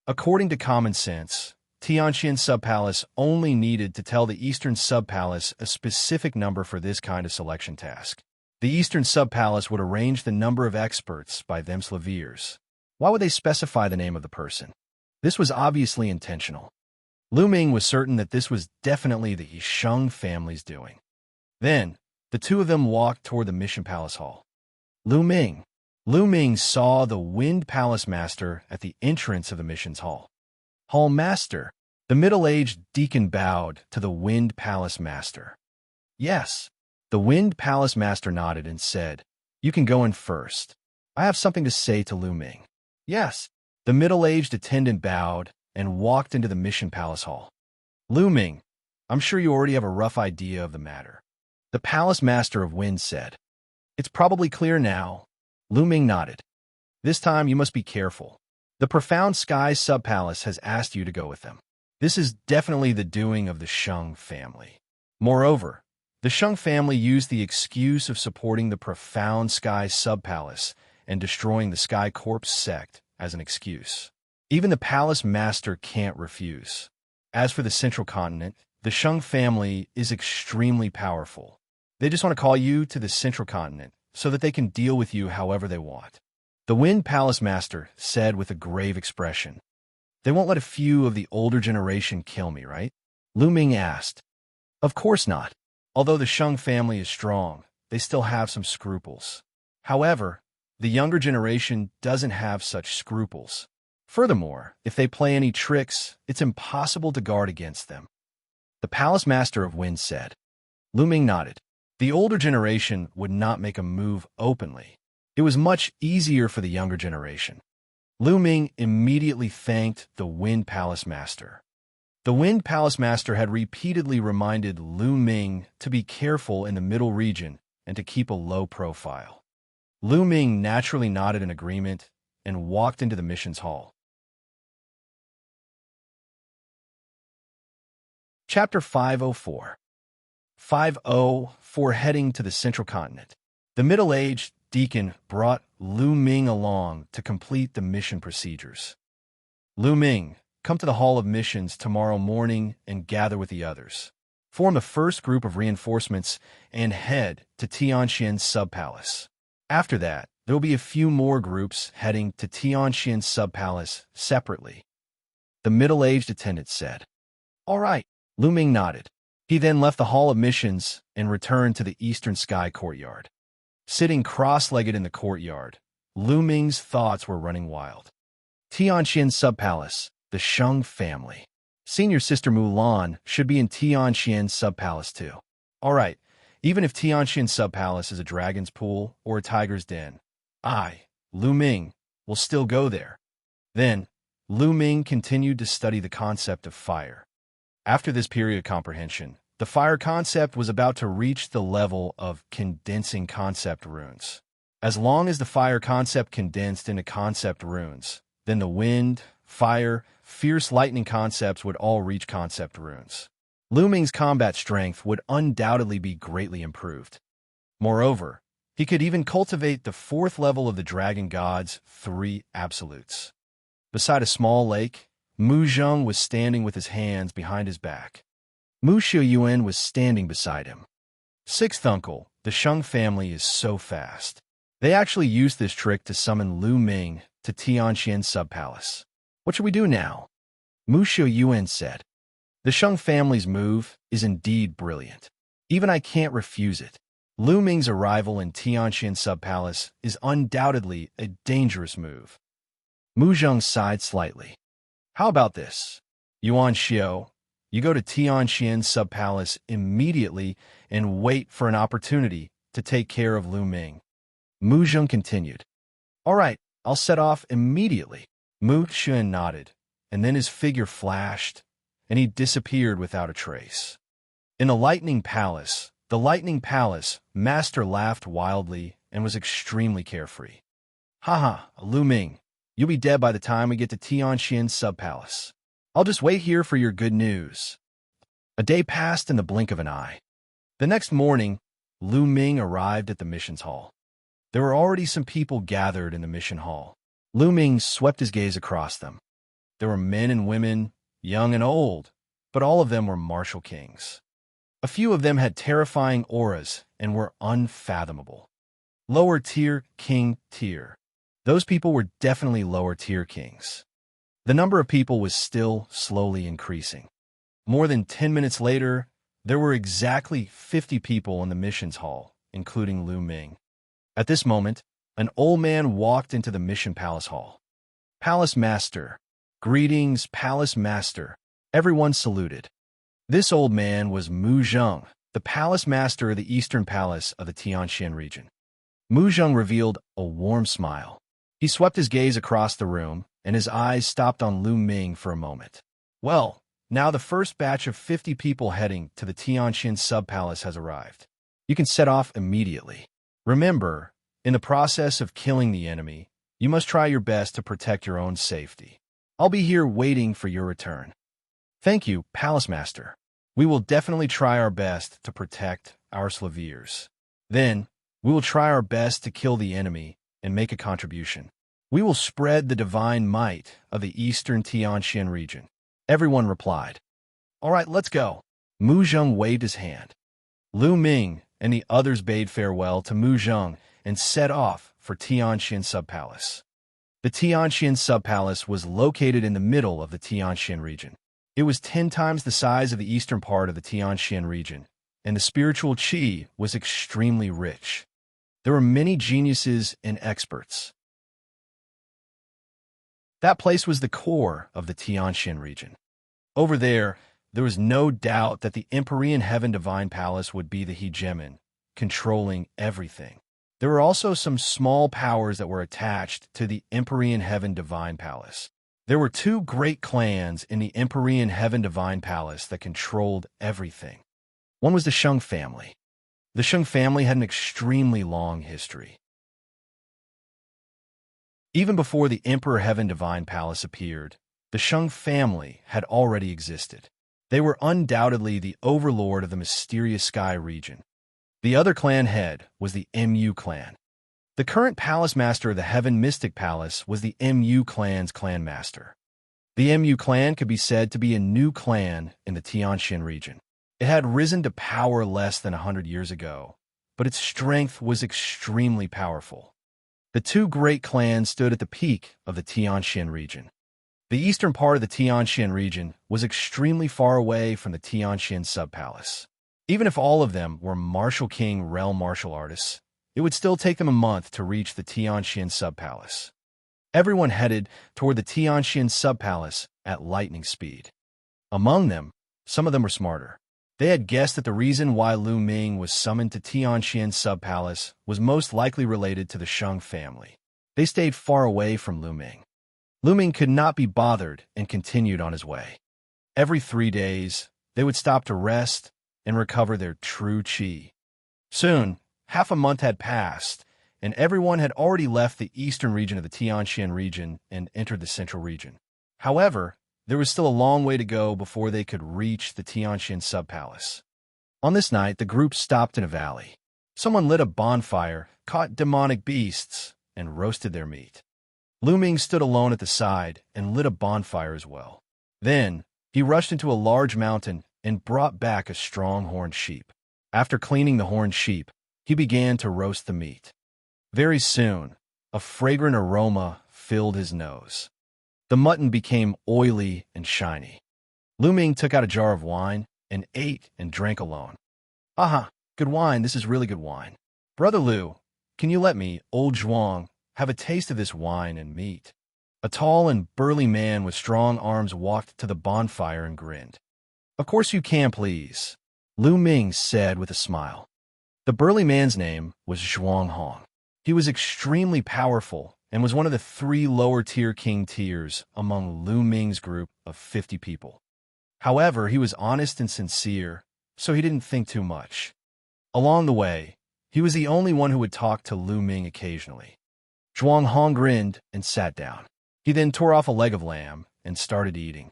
According to common sense, Tianxian Sub-Palace only needed to tell the Eastern Sub-Palace a specific number for this kind of selection task. The Eastern Sub-Palace would arrange the number of experts by themselves. Why would they specify the name of the person? This was obviously intentional. Lu Ming was certain that this was definitely the Sheng family's doing. Then, the 2 of them walked toward the Mission Palace Hall. Lu Ming. Lu Ming saw the Wind Palace Master at the entrance of the missions hall. Hall Master. The middle-aged deacon bowed to the Wind Palace Master. Yes. The Wind Palace Master nodded and said, "You can go in first. I have something to say to Lu Ming." Yes. The middle-aged attendant bowed and walked into the Mission Palace Hall. Lu Ming, I'm sure you already have a rough idea of the matter. The Palace Master of Wind said. It's probably clear now. Lu Ming nodded. This time you must be careful. The Profound Skies Subpalace has asked you to go with them. This is definitely the doing of the Sheng family. Moreover, the Sheng family used the excuse of supporting the Profound Skies Subpalace and destroying the Sky Corps sect as an excuse. Even the Palace Master can't refuse. As for the Central Continent, the Sheng family is extremely powerful. They just want to call you to the Central Continent so that they can deal with you however they want. The Wind Palace Master said with a grave expression. They won't let a few of the older generation kill me, right? Lu Ming asked. Of course not. Although the Sheng family is strong, they still have some scruples. However, the younger generation doesn't have such scruples. Furthermore, if they play any tricks, it's impossible to guard against them. The Palace Master of Wind said. Lu Ming nodded. The older generation would not make a move openly. It was much easier for the younger generation. Lu Ming immediately thanked the Wind Palace Master. The Wind Palace Master had repeatedly reminded Lu Ming to be careful in the middle region and to keep a low profile. Lu Ming naturally nodded in agreement and walked into the missions hall. Chapter 504. 504 Heading to the Central Continent. The middle-aged deacon brought Lu Ming along to complete the mission procedures. Lu Ming, come to the Hall of Missions tomorrow morning and gather with the others. Form the first group of reinforcements and head to Xianxia's sub-palace. After that, there will be a few more groups heading to Xianxia's sub-palace separately. The middle-aged attendant said. All right, Lu Ming nodded. He then left the Hall of Missions and returned to the Eastern Sky Courtyard. Sitting cross-legged in the courtyard, Lu Ming's thoughts were running wild. Tianqian Subpalace, the Sheng family. Senior Sister Mulan should be in Tianqian Subpalace too. All right, even if Tianqian Subpalace is a dragon's pool or a tiger's den, I, Lu Ming, will still go there. Then, Lu Ming continued to study the concept of fire. After this period of comprehension, the fire concept was about to reach the level of condensing concept runes. As long as the fire concept condensed into concept runes, then the wind, fire, fierce lightning concepts would all reach concept runes. Lu Ming's combat strength would undoubtedly be greatly improved. Moreover, he could even cultivate the fourth level of the Dragon God's 3 absolutes. Beside a small lake, Mu Zheng was standing with his hands behind his back. Mu Xiuyuan was standing beside him. Sixth uncle, the Sheng family is so fast. They actually used this trick to summon Lu Ming to Tianqian Subpalace. What should we do now? Mu Xiuyuan said. The Sheng family's move is indeed brilliant. Even I can't refuse it. Lu Ming's arrival in Tianqian Subpalace is undoubtedly a dangerous move. Mu Zheng sighed slightly. How about this? Yuan Xiao, you go to Tianqian Subpalace immediately and wait for an opportunity to take care of Lu Ming. Mu Zheng continued. All right, I'll set off immediately. Mu Xian nodded, and then his figure flashed, and he disappeared without a trace. In the Lightning Palace, Master laughed wildly and was extremely carefree. Haha, Lu Ming, you'll be dead by the time we get to Tianqian Subpalace. I'll just wait here for your good news. A day passed in the blink of an eye. The next morning, Lu Ming arrived at the missions hall. There were already some people gathered in the mission hall. Lu Ming swept his gaze across them. There were men and women, young and old, but all of them were martial kings. A few of them had terrifying auras and were unfathomable. Lower tier, king tier. Those people were definitely lower tier kings. The number of people was still slowly increasing. More than 10 minutes later, there were exactly 50 people in the missions hall, including Lu Ming. At this moment, An old man walked into the mission palace hall. "Palace Master." "Greetings, Palace Master." Everyone saluted. This old man was Mu Zheng, the Palace Master of the Eastern Palace of the Xianxia region. Mu Zheng revealed a warm smile. He swept his gaze across the room, and his eyes stopped on Lu Ming for a moment. "Well, now the first batch of 50 people heading to the Tianqian sub-palace has arrived. You can set off immediately. Remember, in the process of killing the enemy, you must try your best to protect your own safety. I'll be here waiting for your return." "Thank you, Palace Master. We will definitely try our best to protect our slaviers. Then, we will try our best to kill the enemy and make a contribution. We will spread the divine might of the eastern Tianqian region." Everyone replied. "All right, let's go." Mu Zheng waved his hand. Lu Ming and the others bade farewell to Mu Zheng and set off for Tianqian sub-palace. The Tianqian sub-palace was located in the middle of the Tianqian region. It was 10 times the size of the eastern part of the Tianqian region, and the spiritual qi was extremely rich. There were many geniuses and experts. That place was the core of the Tianqian region. Over there was no doubt that the Empyrean Heaven Divine Palace would be the hegemon, controlling everything. There were also some small powers that were attached to the Empyrean Heaven Divine Palace. There were 2 great clans in the Empyrean Heaven Divine Palace that controlled everything. One was the Sheng family. The Sheng family had an extremely long history. Even before the Emperor Heaven Divine Palace appeared, the Sheng family had already existed. They were undoubtedly the overlord of the mysterious sky region. The other clan head was the Mu clan. The current Palace Master of the Heaven Mystic Palace was the Mu clan's clan master. The Mu clan could be said to be a new clan in the Tianqian region. It had risen to power less than 100 years ago, but its strength was extremely powerful. The 2 great clans stood at the peak of the Tianqian region. The eastern part of the Tianqian region was extremely far away from the Tianqian sub-palace. Even if all of them were Martial King realm martial artists, it would still take them a month to reach the Tianqian sub-palace. Everyone headed toward the Tianqian sub-palace at lightning speed. Among them, some of them were smarter. They had guessed that the reason why Lu Ming was summoned to Tianqian sub-palace was most likely related to the Sheng family. They stayed far away from Lu Ming. Lu Ming could not be bothered and continued on his way. Every 3 days, they would stop to rest and recover their true qi. Soon, half a month had passed, and everyone had already left the eastern region of the Tianqian region and entered the central region. However, there was still a long way to go before they could reach the Tianqian sub-palace. On this night, the group stopped in a valley. Someone lit a bonfire, caught demonic beasts, and roasted their meat. Lu Ming stood alone at the side and lit a bonfire as well. Then, he rushed into a large mountain and brought back a strong horned sheep. After cleaning the horned sheep, he began to roast the meat. Very soon, a fragrant aroma filled his nose. The mutton became oily and shiny. Lu Ming took out a jar of wine and ate and drank alone. "Aha, good wine, this is really good wine. Brother Lu, can you let me, old Zhuang, have a taste of this wine and meat?" A tall and burly man with strong arms walked to the bonfire and grinned. "Of course you can, please," Lu Ming said with a smile. The burly man's name was Zhuang Hong. He was extremely powerful and was one of the 3 lower-tier king tiers among Lu Ming's group of 50 people. However, he was honest and sincere, so he didn't think too much. Along the way, he was the only one who would talk to Lu Ming occasionally. Zhuang Hong grinned and sat down. He then tore off a leg of lamb and started eating.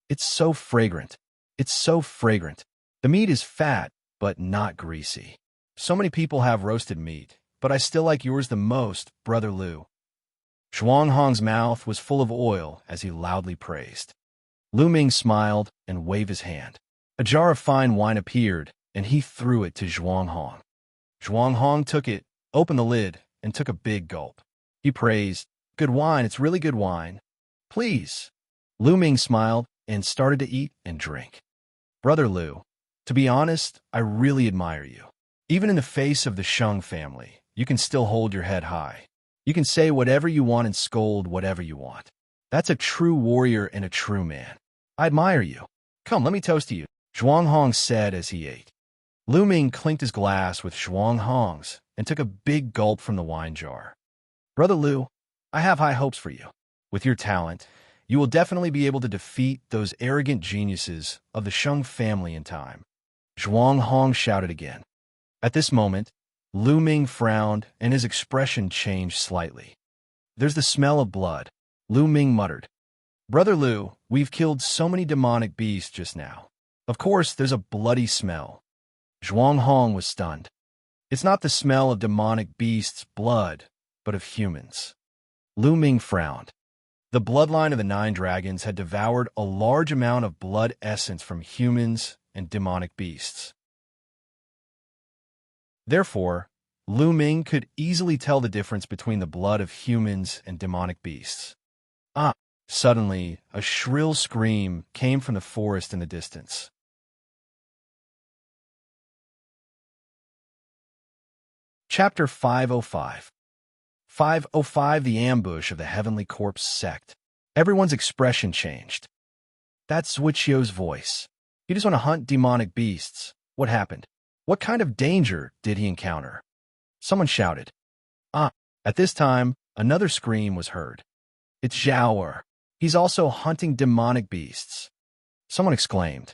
"It's so fragrant. It's so fragrant. The meat is fat, but not greasy. So many people have roasted meat, but I still like yours the most, Brother Lu." Zhuang Hong's mouth was full of oil as he loudly praised. Lu Ming smiled and waved his hand. A jar of fine wine appeared, and he threw it to Zhuang Hong. Zhuang Hong took it, opened the lid, and took a big gulp. He praised, "Good wine, it's really good wine. Please." Lu Ming smiled and started to eat and drink. "Brother Lu, to be honest, I really admire you. Even in the face of the Sheng family, you can still hold your head high. You can say whatever you want and scold whatever you want. That's a true warrior and a true man. I admire you. Come, let me toast to you, Zhuanghong said as he ate. Lu Ming clinked his glass with Zhuanghong's and took a big gulp from the wine jar. Brother Lu, I have high hopes for you. With your talent, you will definitely be able to defeat those arrogant geniuses of the Sheng family in time. Zhuanghong shouted again. At this moment, Lu Ming frowned and his expression changed slightly. There's the smell of blood, Lu Ming muttered. Brother Lu, we've killed so many demonic beasts just now. Of course, there's a bloody smell. Zhuanghong was stunned. It's not the smell of demonic beasts' blood, but of humans. Lu Ming frowned. The bloodline of the 9 dragons had devoured a large amount of blood essence from humans and demonic beasts. Therefore, Lu Ming could easily tell the difference between the blood of humans and demonic beasts. Ah! Suddenly, a shrill scream came from the forest in the distance. Chapter 505. 505 The Ambush of the Heavenly Corpse Sect. Everyone's expression changed. That's Wuxia's voice. He just want to hunt demonic beasts. What happened? What kind of danger did he encounter? Someone shouted. Ah! At this time, another scream was heard. It's Zhao. He's also hunting demonic beasts. Someone exclaimed.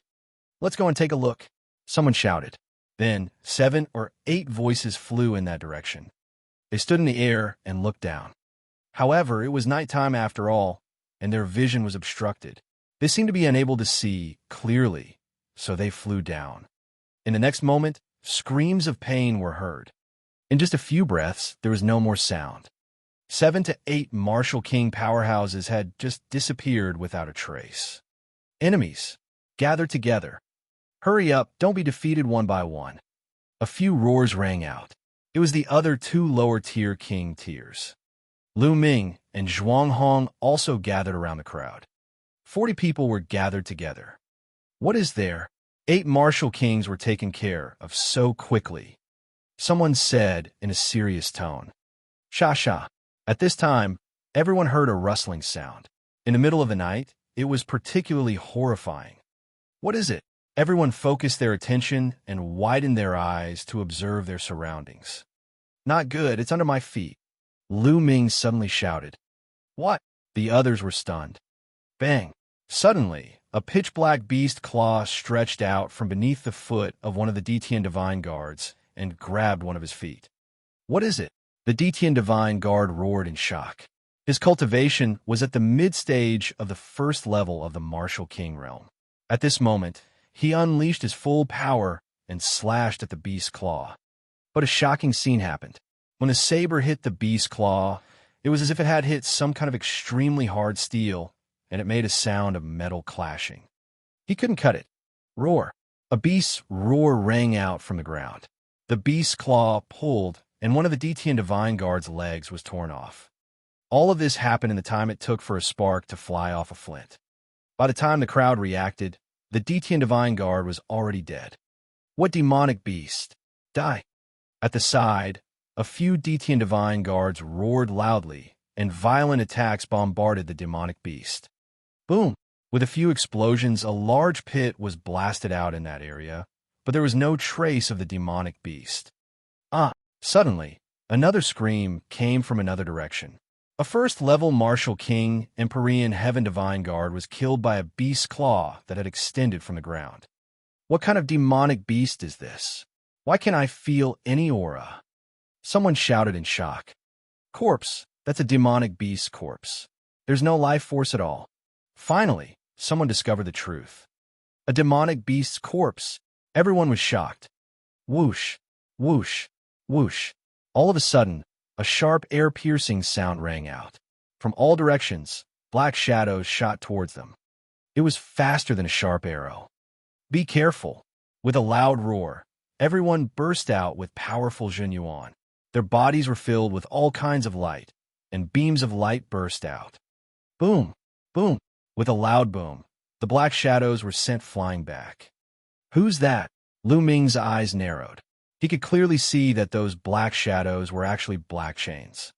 Let's go and take a look. Someone shouted. Then 7 or 8 voices flew in that direction. They stood in the air and looked down. However, it was nighttime after all, and their vision was obstructed. They seemed to be unable to see clearly, so they flew down. In the next moment, screams of pain were heard. In just a few breaths, there was no more sound. 7 to 8 Martial King powerhouses had just disappeared without a trace. Enemies, gather together. Hurry up, don't be defeated one by one. A few roars rang out. It was the other 2 lower-tier king tiers. Lu Ming and Zhuanghong also gathered around the crowd. 40 people were gathered together. What is there? 8 martial kings were taken care of so quickly. Someone said in a serious tone. Xianxia. At this time, everyone heard a rustling sound. In the middle of the night, it was particularly horrifying. What is it? Everyone focused their attention and widened their eyes to observe their surroundings. Not good, it's under my feet. Lu Ming suddenly shouted. What? The others were stunned. Bang! Suddenly, a pitch-black beast claw stretched out from beneath the foot of one of the Detian Divine Guards and grabbed one of his feet. What is it? The Detian Divine Guard roared in shock. His cultivation was at the mid-stage of the first level of the Martial King realm. At this moment, he unleashed his full power and slashed at the beast's claw. But a shocking scene happened. When the saber hit the beast's claw, it was as if it had hit some kind of extremely hard steel, and it made a sound of metal clashing. He couldn't cut it. Roar. A beast's roar rang out from the ground. The beast's claw pulled, and one of the Detian Divine Guard's legs was torn off. All of this happened in the time it took for a spark to fly off a flint. By the time the crowd reacted, the Detian Divine Guard was already dead. What demonic beast? Die! At the side, a few Detian Divine Guards roared loudly, and violent attacks bombarded the demonic beast. Boom! With a few explosions, a large pit was blasted out in that area, but there was no trace of the demonic beast. Ah! Suddenly, another scream came from another direction. A first-level Martial King Empyrean Heaven Divine Guard was killed by a beast's claw that had extended from the ground. What kind of demonic beast is this? Why can't I feel any aura? Someone shouted in shock. Corpse, that's a demonic beast's corpse. There's no life force at all. Finally, someone discovered the truth. A demonic beast's corpse. Everyone was shocked. Whoosh, whoosh, whoosh. All of a sudden, a sharp, air-piercing sound rang out. From all directions, black shadows shot towards them. It was faster than a sharp arrow. Be careful. With a loud roar, everyone burst out with powerful Zhenyuan. Their bodies were filled with all kinds of light, and beams of light burst out. Boom! Boom! With a loud boom, the black shadows were sent flying back. Who's that? Lu Ming's eyes narrowed. He could clearly see that those black shadows were actually black chains.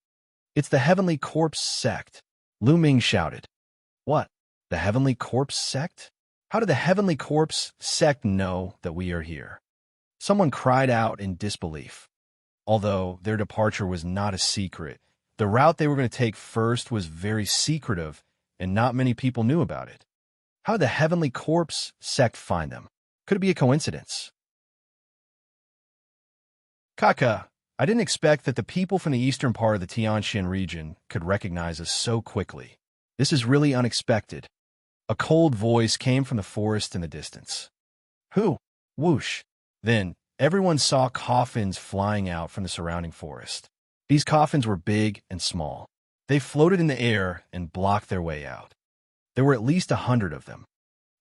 It's the Heavenly Corpse sect, Lu Ming shouted. What? The Heavenly Corpse sect? How did the Heavenly Corpse sect know that we are here? Someone cried out in disbelief. Although their departure was not a secret, the route they were going to take first was very secretive, and not many people knew about it. How did the Heavenly Corpse sect find them? Could it be a coincidence? Kaka, I didn't expect that the people from the eastern part of the Xianxia region could recognize us so quickly. This is really unexpected. A cold voice came from the forest in the distance. Who? Whoosh. Then, everyone saw coffins flying out from the surrounding forest. These coffins were big and small. They floated in the air and blocked their way out. There were at least 100 of them.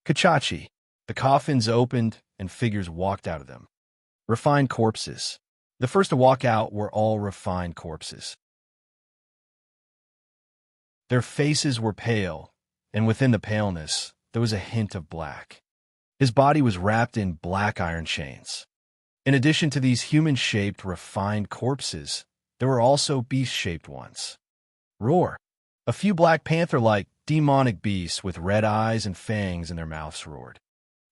Kachachi. The coffins opened and figures walked out of them. Refined corpses. The first to walk out were all refined corpses. Their faces were pale, and within the paleness, there was a hint of black. His body was wrapped in black iron chains. In addition to these human-shaped, refined corpses, there were also beast-shaped ones. Roar! A few Black Panther-like demonic beasts with red eyes and fangs in their mouths roared.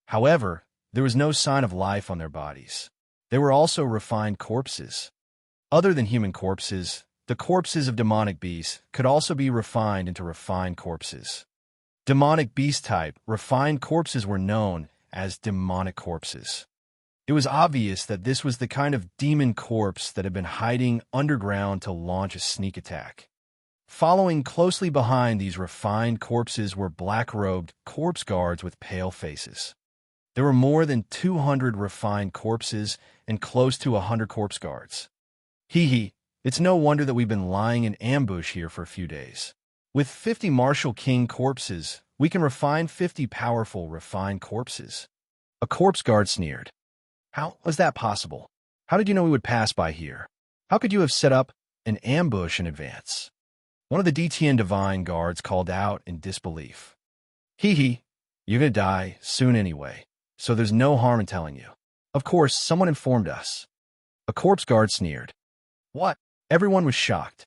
However, there was no sign of life on their bodies. They were also refined corpses. Other than human corpses, the corpses of demonic beasts could also be refined into refined corpses. Demonic beast-type, refined corpses were known as demonic corpses. It was obvious that this was the kind of demon corpse that had been hiding underground to launch a sneak attack. Following closely behind these refined corpses were black-robed corpse guards with pale faces. There were more than 200 refined corpses and close to 100 corpse guards. Hee, it's no wonder that we've been lying in ambush here for a few days. With 50 martial king corpses, we can refine 50 powerful refined corpses. A corpse guard sneered. How was that possible? How did you know we would pass by here? How could you have set up an ambush in advance? One of the DTN Divine Guards called out in disbelief. Hee, you're gonna die soon anyway, so there's no harm in telling you. Of course, someone informed us. A corpse guard sneered. What? Everyone was shocked.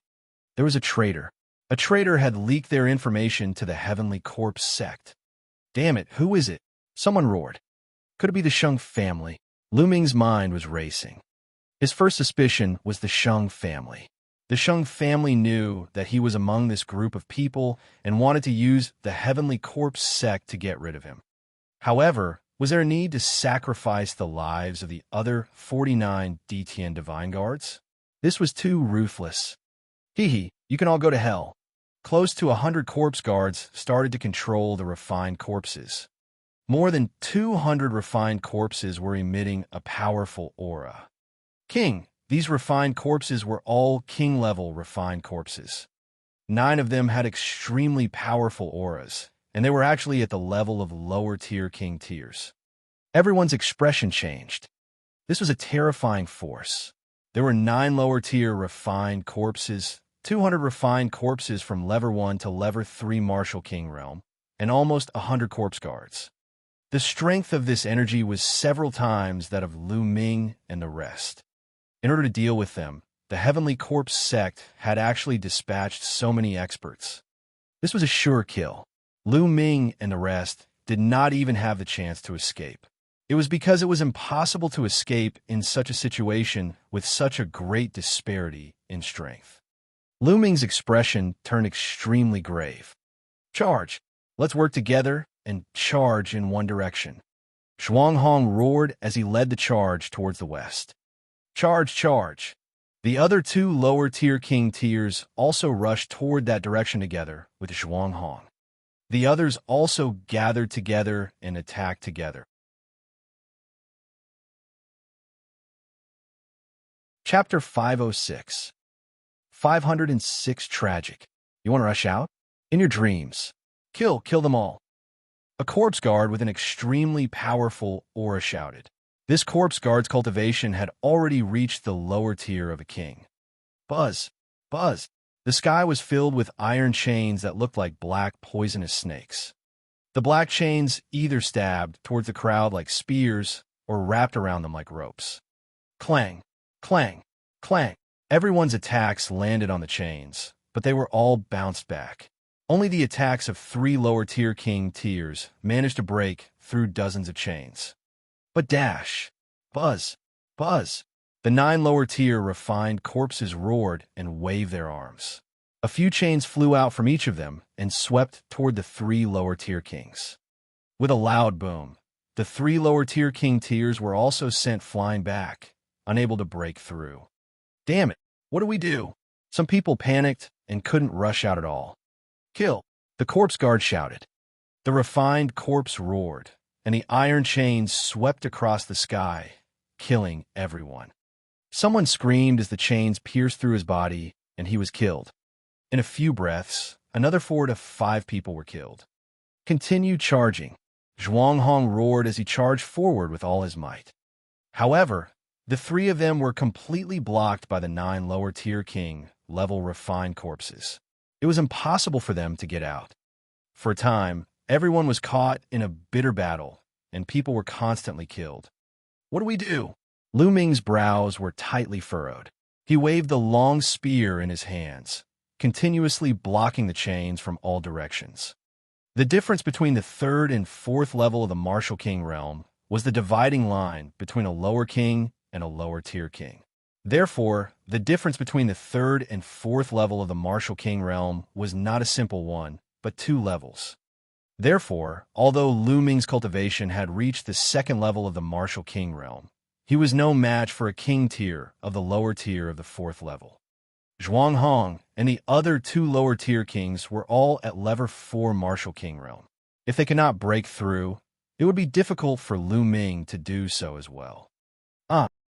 There was a traitor. A traitor had leaked their information to the Heavenly Corpse sect. Damn it, who is it? Someone roared. Could it be the Sheng family? Lu Ming's mind was racing. His first suspicion was the Sheng family. The Sheng family knew that he was among this group of people and wanted to use the Heavenly Corpse sect to get rid of him. However, was there a need to sacrifice the lives of the other 49 DTN Divine Guards? This was too ruthless. Hee, you can all go to hell. Close to 100 corpse guards started to control the refined corpses. More than 200 refined corpses were emitting a powerful aura. King, these refined corpses were all king-level refined corpses. 9 of them had extremely powerful auras, and they were actually at the level of lower-tier king tiers. Everyone's expression changed. This was a terrifying force. There were 9 lower-tier refined corpses, 200 refined corpses from Level 1 to Level 3 Martial King Realm, and almost 100 corpse guards. The strength of this energy was several times that of Lu Ming and the rest. In order to deal with them, the Heavenly Corpse sect had actually dispatched so many experts. This was a sure kill. Lu Ming and the rest did not even have the chance to escape. It was because it was impossible to escape in such a situation with such a great disparity in strength. Lu Ming's expression turned extremely grave. Charge! Let's work together and charge in one direction. Zhuanghong roared as he led the charge towards the west. Charge, charge! The other 2 lower-tier king tiers also rushed toward that direction together with Zhuanghong. The others also gathered together and attacked together. Chapter 506. 506 Tragic. You want to rush out? In your dreams. Kill them all. A corpse guard with an extremely powerful aura shouted. This corpse guard's cultivation had already reached the lower tier of a king. Buzz, buzz. The sky was filled with iron chains that looked like black poisonous snakes. The black chains either stabbed towards the crowd like spears or wrapped around them like ropes. Clang, clang, clang. Everyone's attacks landed on the chains, but they were all bounced back. Only the attacks of 3 lower-tier king tiers managed to break through dozens of chains. But dash! Buzz! Buzz! The 9 lower-tier refined corpses roared and waved their arms. A few chains flew out from each of them and swept toward the 3 lower-tier kings. With a loud boom, the 3 lower-tier king tiers were also sent flying back, unable to break through. Damn it! What do we do? Some people panicked and couldn't rush out at all. Kill! The corpse guard shouted. The refined corpse roared, and the iron chains swept across the sky, killing everyone. Someone screamed as the chains pierced through his body, and he was killed. In a few breaths, another 4 to 5 people were killed. Continue charging. Zhuanghong roared as he charged forward with all his might. However, the 3 of them were completely blocked by the 9 lower-tier king-level refined corpses. It was impossible for them to get out. For a time, everyone was caught in a bitter battle, and people were constantly killed. What do we do? Lu Ming's brows were tightly furrowed. He waved the long spear in his hands, continuously blocking the chains from all directions. The difference between the 3rd and 4th level of the Martial King realm was the dividing line between a lower king and a lower-tier king. Therefore, the difference between the 3rd and 4th level of the Martial King realm was not a simple one, but 2 levels. Therefore, although Lu Ming's cultivation had reached the 2nd level of the Martial King realm, he was no match for a king tier of the lower tier of the 4th level. Zhuanghong and the other 2 lower-tier kings were all at level 4 Martial King realm. If they could not break through, it would be difficult for Lu Ming to do so as well.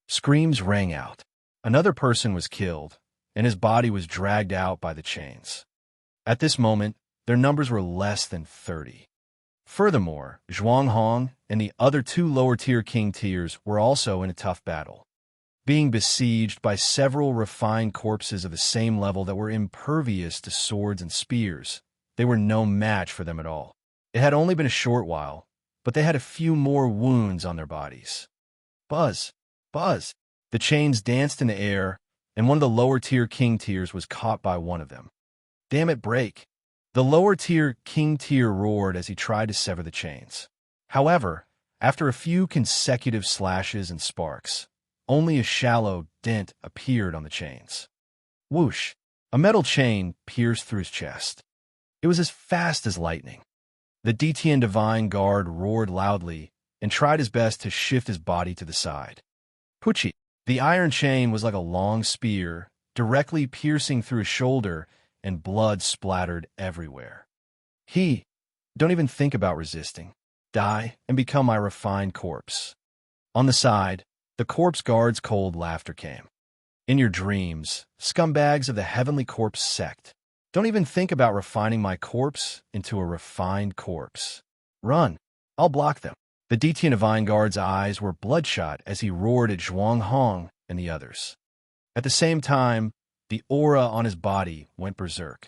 Screams rang out. Another person was killed, and his body was dragged out by the chains. At this moment, their numbers were less than 30. Furthermore, Zhuanghong and the other 2 lower-tier king tiers were also in a tough battle, being besieged by several refined corpses of the same level that were impervious to swords and spears. They were no match for them at all. It had only been a short while, but they had a few more wounds on their bodies. Buzz! Buzz! The chains danced in the air, and one of the lower-tier king tiers was caught by one of them. Damn it, break! The lower-tier king tier roared as he tried to sever the chains. However, after a few consecutive slashes and sparks, only a shallow dent appeared on the chains. Whoosh! A metal chain pierced through his chest. It was as fast as lightning. The Detian Divine Guard roared loudly and tried his best to shift his body to the side. Pucci! The iron chain was like a long spear, directly piercing through his shoulder, and blood splattered everywhere. Don't even think about resisting. Die and become my refined corpse. On the side, the corpse guard's cold laughter came. In your dreams, scumbags of the Heavenly Corpse sect, don't even think about refining my corpse into a refined corpse. Run. I'll block them. The Detian Divine Guard's eyes were bloodshot as he roared at Zhuanghong and the others. At the same time, the aura on his body went berserk.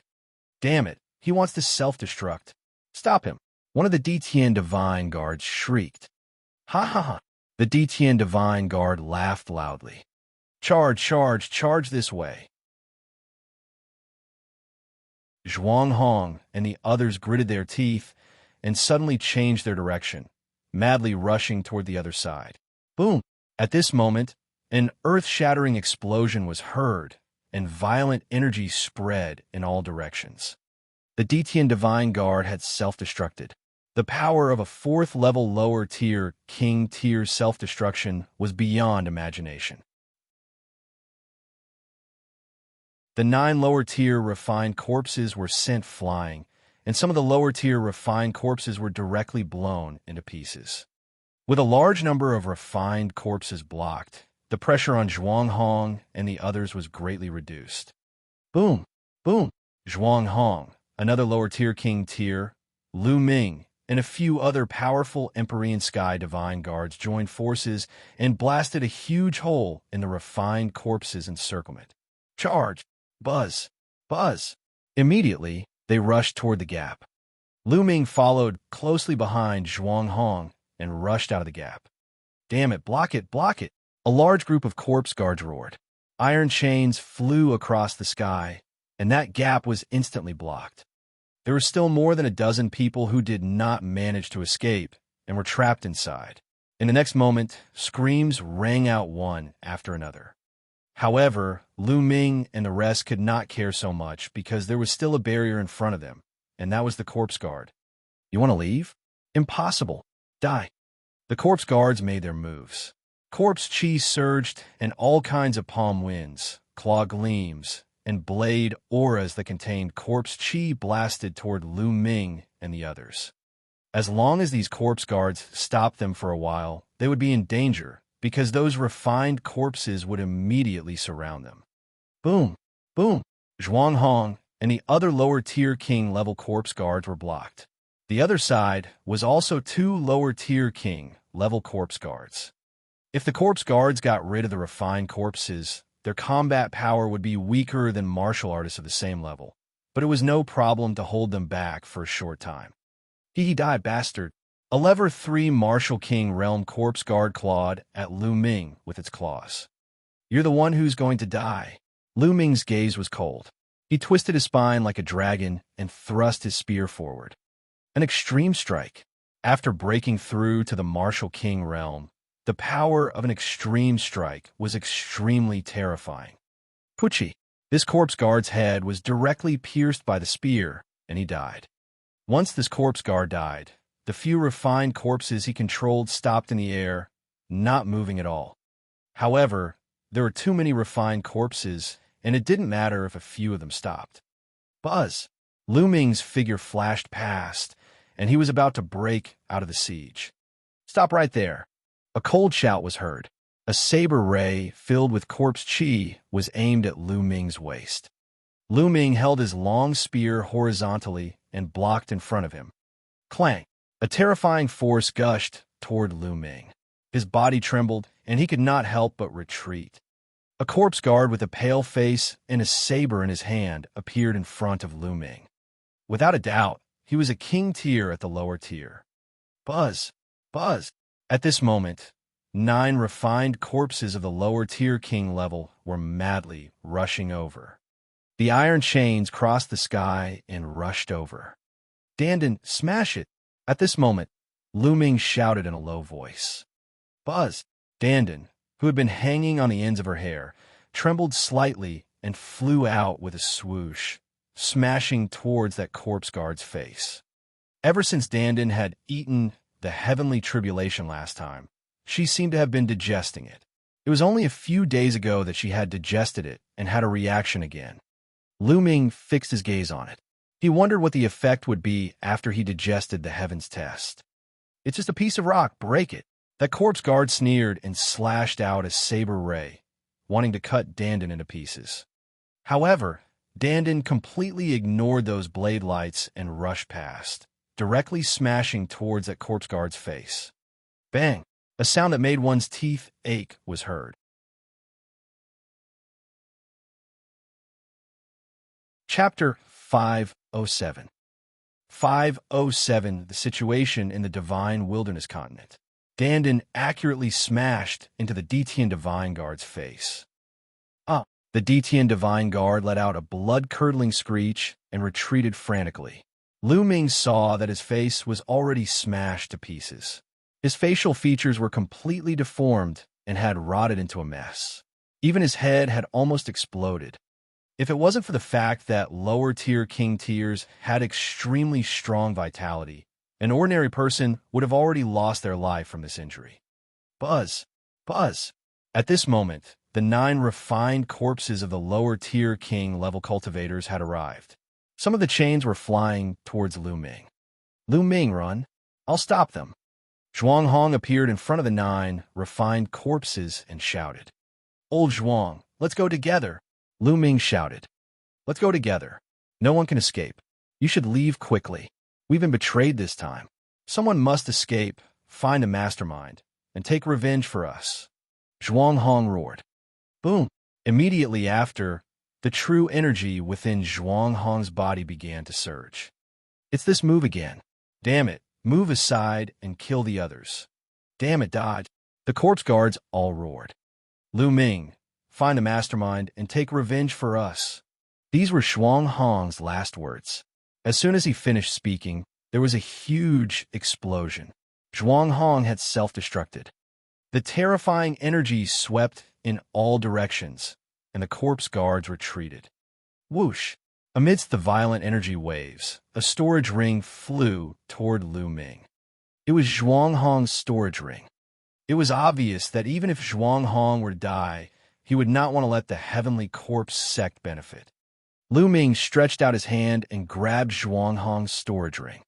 Damn it, he wants to self-destruct. Stop him. One of the Detian Divine Guards shrieked. Ha ha ha. The Detian Divine Guard laughed loudly. Charge, charge, charge this way. Zhuanghong and the others gritted their teeth and suddenly changed their direction, madly rushing toward the other side. Boom! At this moment, an earth-shattering explosion was heard, and violent energy spread in all directions. The Detian Divine Guard had self-destructed. The power of a 4th-level lower-tier king tier self-destruction was beyond imagination. The 9 lower-tier refined corpses were sent flying, and some of the lower-tier refined corpses were directly blown into pieces. With a large number of refined corpses blocked, the pressure on Zhuanghong and the others was greatly reduced. Boom! Boom! Zhuanghong, another lower-tier king tier, Lu Ming, and a few other powerful Empyrean Sky Divine Guards joined forces and blasted a huge hole in the refined corpses' encirclement. Charge! Buzz! Buzz! Immediately, they rushed toward the gap. Lu Ming followed closely behind Zhuanghong and rushed out of the gap. Damn it, block it, block it! A large group of corpse guards roared. Iron chains flew across the sky, and that gap was instantly blocked. There were still more than a dozen people who did not manage to escape and were trapped inside. In the next moment, screams rang out one after another. However, Lu Ming and the rest could not care so much because there was still a barrier in front of them, and that was the corpse guard. You want to leave? Impossible. Die. The corpse guards made their moves. Corpse chi surged, and all kinds of palm winds, claw gleams, and blade auras that contained corpse chi blasted toward Lu Ming and the others. As long as these corpse guards stopped them for a while, they would be in danger, because those refined corpses would immediately surround them. Boom! Boom! Zhuang Hong and the other lower-tier king-level corpse guards were blocked. The other side was also 2 lower-tier king-level corpse guards. If the corpse guards got rid of the refined corpses, their combat power would be weaker than martial artists of the same level, but it was no problem to hold them back for a short time. He died, bastard. A lever 3 Martial King Realm corpse guard clawed at Lu Ming with its claws. You're the one who's going to die. Lu Ming's gaze was cold. He twisted his spine like a dragon and thrust his spear forward. An extreme strike. After breaking through to the Martial King Realm, the power of an extreme strike was extremely terrifying. Pucci. This corpse guard's head was directly pierced by the spear, and he died. Once this corpse guard died, the few refined corpses he controlled stopped in the air, not moving at all. However, there were too many refined corpses, and it didn't matter if a few of them stopped. Buzz! Lu Ming's figure flashed past, and he was about to break out of the siege. Stop right there. A cold shout was heard. A saber ray filled with corpse chi was aimed at Lu Ming's waist. Lu Ming held his long spear horizontally and blocked in front of him. Clang! A terrifying force gushed toward Lu Ming. His body trembled, and he could not help but retreat. A corpse guard with a pale face and a saber in his hand appeared in front of Lu Ming. Without a doubt, he was a king tier at the lower tier. Buzz! Buzz! At this moment, 9 refined corpses of the lower-tier king level were madly rushing over. The iron chains crossed the sky and rushed over. Dandan, smash it! At this moment, Lu Ming shouted in a low voice. Buzz! Dandan, who had been hanging on the ends of her hair, trembled slightly and flew out with a swoosh, smashing towards that corpse guard's face. Ever since Dandan had eaten the heavenly tribulation last time, she seemed to have been digesting it. It was only a few days ago that she had digested it and had a reaction again. Lu Ming fixed his gaze on it. He wondered what the effect would be after he digested the heavens test. It's just a piece of rock, break it. That corpse guard sneered and slashed out a saber ray, wanting to cut Dandan into pieces. However, Dandan completely ignored those blade lights and rushed past, directly smashing towards that corpse guard's face. Bang! A sound that made one's teeth ache was heard. Chapter 507. 507. The situation in the Divine Wilderness Continent. Dandan accurately smashed into the Detian Divine Guard's face. The Detian Divine Guard let out a blood-curdling screech and retreated frantically. Lu Ming saw that his face was already smashed to pieces. His facial features were completely deformed and had rotted into a mess. Even his head had almost exploded. If it wasn't for the fact that lower-tier king tiers had extremely strong vitality, an ordinary person would have already lost their life from this injury. Buzz! Buzz! At this moment, the 9 refined corpses of the lower-tier king-level cultivators had arrived. Some of the chains were flying towards Lu Ming. Lu Ming, run! I'll stop them. Zhuang Hong appeared in front of the 9 refined corpses and shouted. Old Zhuang, let's go together. Lu Ming shouted. Let's go together. No one can escape. You should leave quickly. We've been betrayed this time. Someone must escape, find a mastermind, and take revenge for us. Zhuang Hong roared. Boom! Immediately after, the true energy within Zhuang Hong's body began to surge. It's this move again. Damn it, move aside and kill the others. Damn it, dodge. The corpse guards all roared. Lu Ming, find a mastermind and take revenge for us. These were Zhuang Hong's last words. As soon as he finished speaking, there was a huge explosion. Zhuang Hong had self-destructed. The terrifying energy swept in all directions, and the corpse guards retreated. Whoosh! Amidst the violent energy waves, a storage ring flew toward Lu Ming. It was Zhuang Hong's storage ring. It was obvious that even if Zhuang Hong were to die, he would not want to let the Heavenly Corpse sect benefit. Lu Ming stretched out his hand and grabbed Zhuang Hong's storage ring.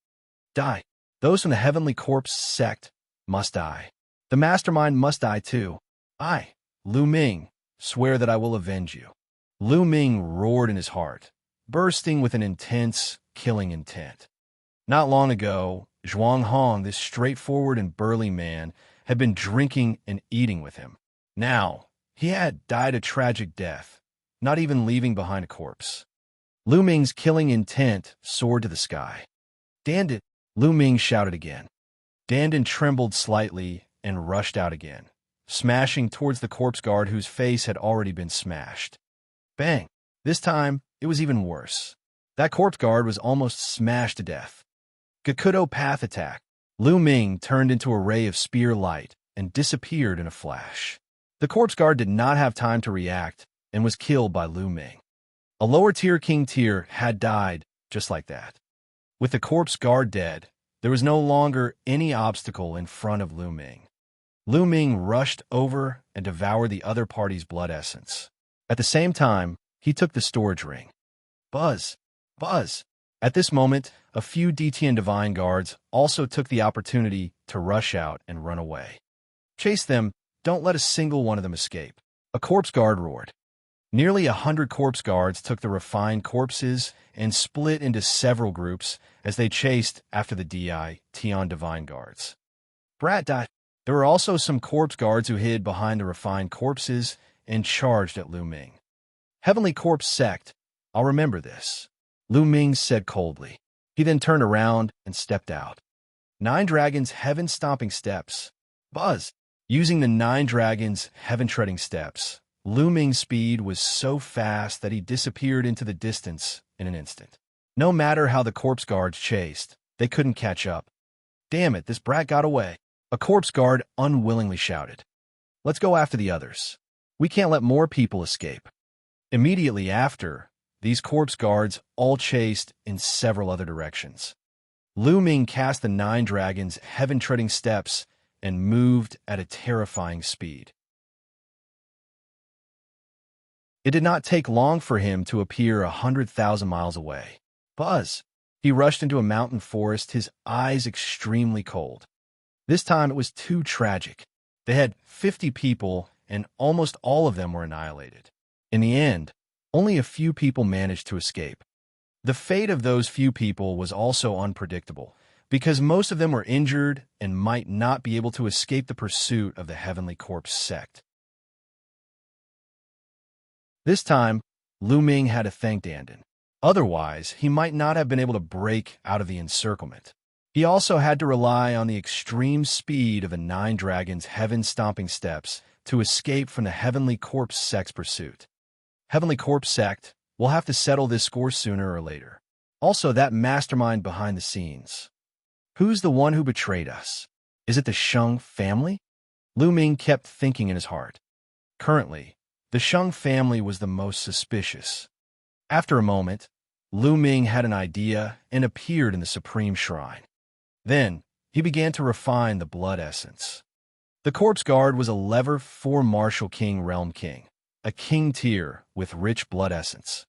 Die. Those from the Heavenly Corpse sect must die. The mastermind must die too. I, Lu Ming, swear that I will avenge you. Lu Ming roared in his heart, bursting with an intense, killing intent. Not long ago, Zhuang Hong, this straightforward and burly man, had been drinking and eating with him. Now, he had died a tragic death, not even leaving behind a corpse. Lu Ming's killing intent soared to the sky. Dandin! Lu Ming shouted again. Dandin trembled slightly and rushed out again, smashing towards the corpse guard whose face had already been smashed. Bang! This time, it was even worse. That corpse guard was almost smashed to death. Gakudo path attack. Lu Ming turned into a ray of spear light and disappeared in a flash. The corpse guard did not have time to react and was killed by Lu Ming. A lower-tier king tier had died just like that. With the corpse guard dead, there was no longer any obstacle in front of Lu Ming. Lu Ming rushed over and devoured the other party's blood essence. At the same time, he took the storage ring. Buzz! Buzz! At this moment, a few DTN Divine Guards also took the opportunity to rush out and run away. Chase them, don't let a single one of them escape. A corpse guard roared. Nearly 100 corpse guards took the refined corpses and split into several groups as they chased after the Tion Divine Guards. Brat. There were also some corpse guards who hid behind the refined corpses and charged at Lu Ming. Heavenly Corpse Sect, I'll remember this, Lu Ming said coldly. He then turned around and stepped out. 9 Dragons' heaven-stomping steps. Buzz! Using the 9 Dragons' heaven-treading steps, Lu Ming's speed was so fast that he disappeared into the distance in an instant. No matter how the corpse guards chased, they couldn't catch up. Damn it, this brat got away. A corpse guard unwillingly shouted. Let's go after the others. We can't let more people escape. Immediately after, these corpse guards all chased in several other directions. Lu Ming cast the 9 Dragons' heaven-treading steps and moved at a terrifying speed. It did not take long for him to appear 100,000 miles away. Buzz! He rushed into a mountain forest, his eyes extremely cold. This time it was too tragic. They had 50 people, and almost all of them were annihilated. In the end, only a few people managed to escape. The fate of those few people was also unpredictable, because most of them were injured and might not be able to escape the pursuit of the Heavenly Corpse sect. This time, Lu Ming had to thank Dandin. Otherwise, he might not have been able to break out of the encirclement. He also had to rely on the extreme speed of the 9 Dragons' heaven-stomping steps to escape from the Heavenly Corpse sect's pursuit. Heavenly Corpse sect, we'll have to settle this score sooner or later. Also, that mastermind behind the scenes. Who's the one who betrayed us? Is it the Sheng family? Lu Ming kept thinking in his heart. Currently, the Sheng family was the most suspicious. After a moment, Lu Ming had an idea and appeared in the Supreme Shrine. Then, he began to refine the blood essence. The corpse guard was a level 4 Martial King Realm King, a king tier with rich blood essence.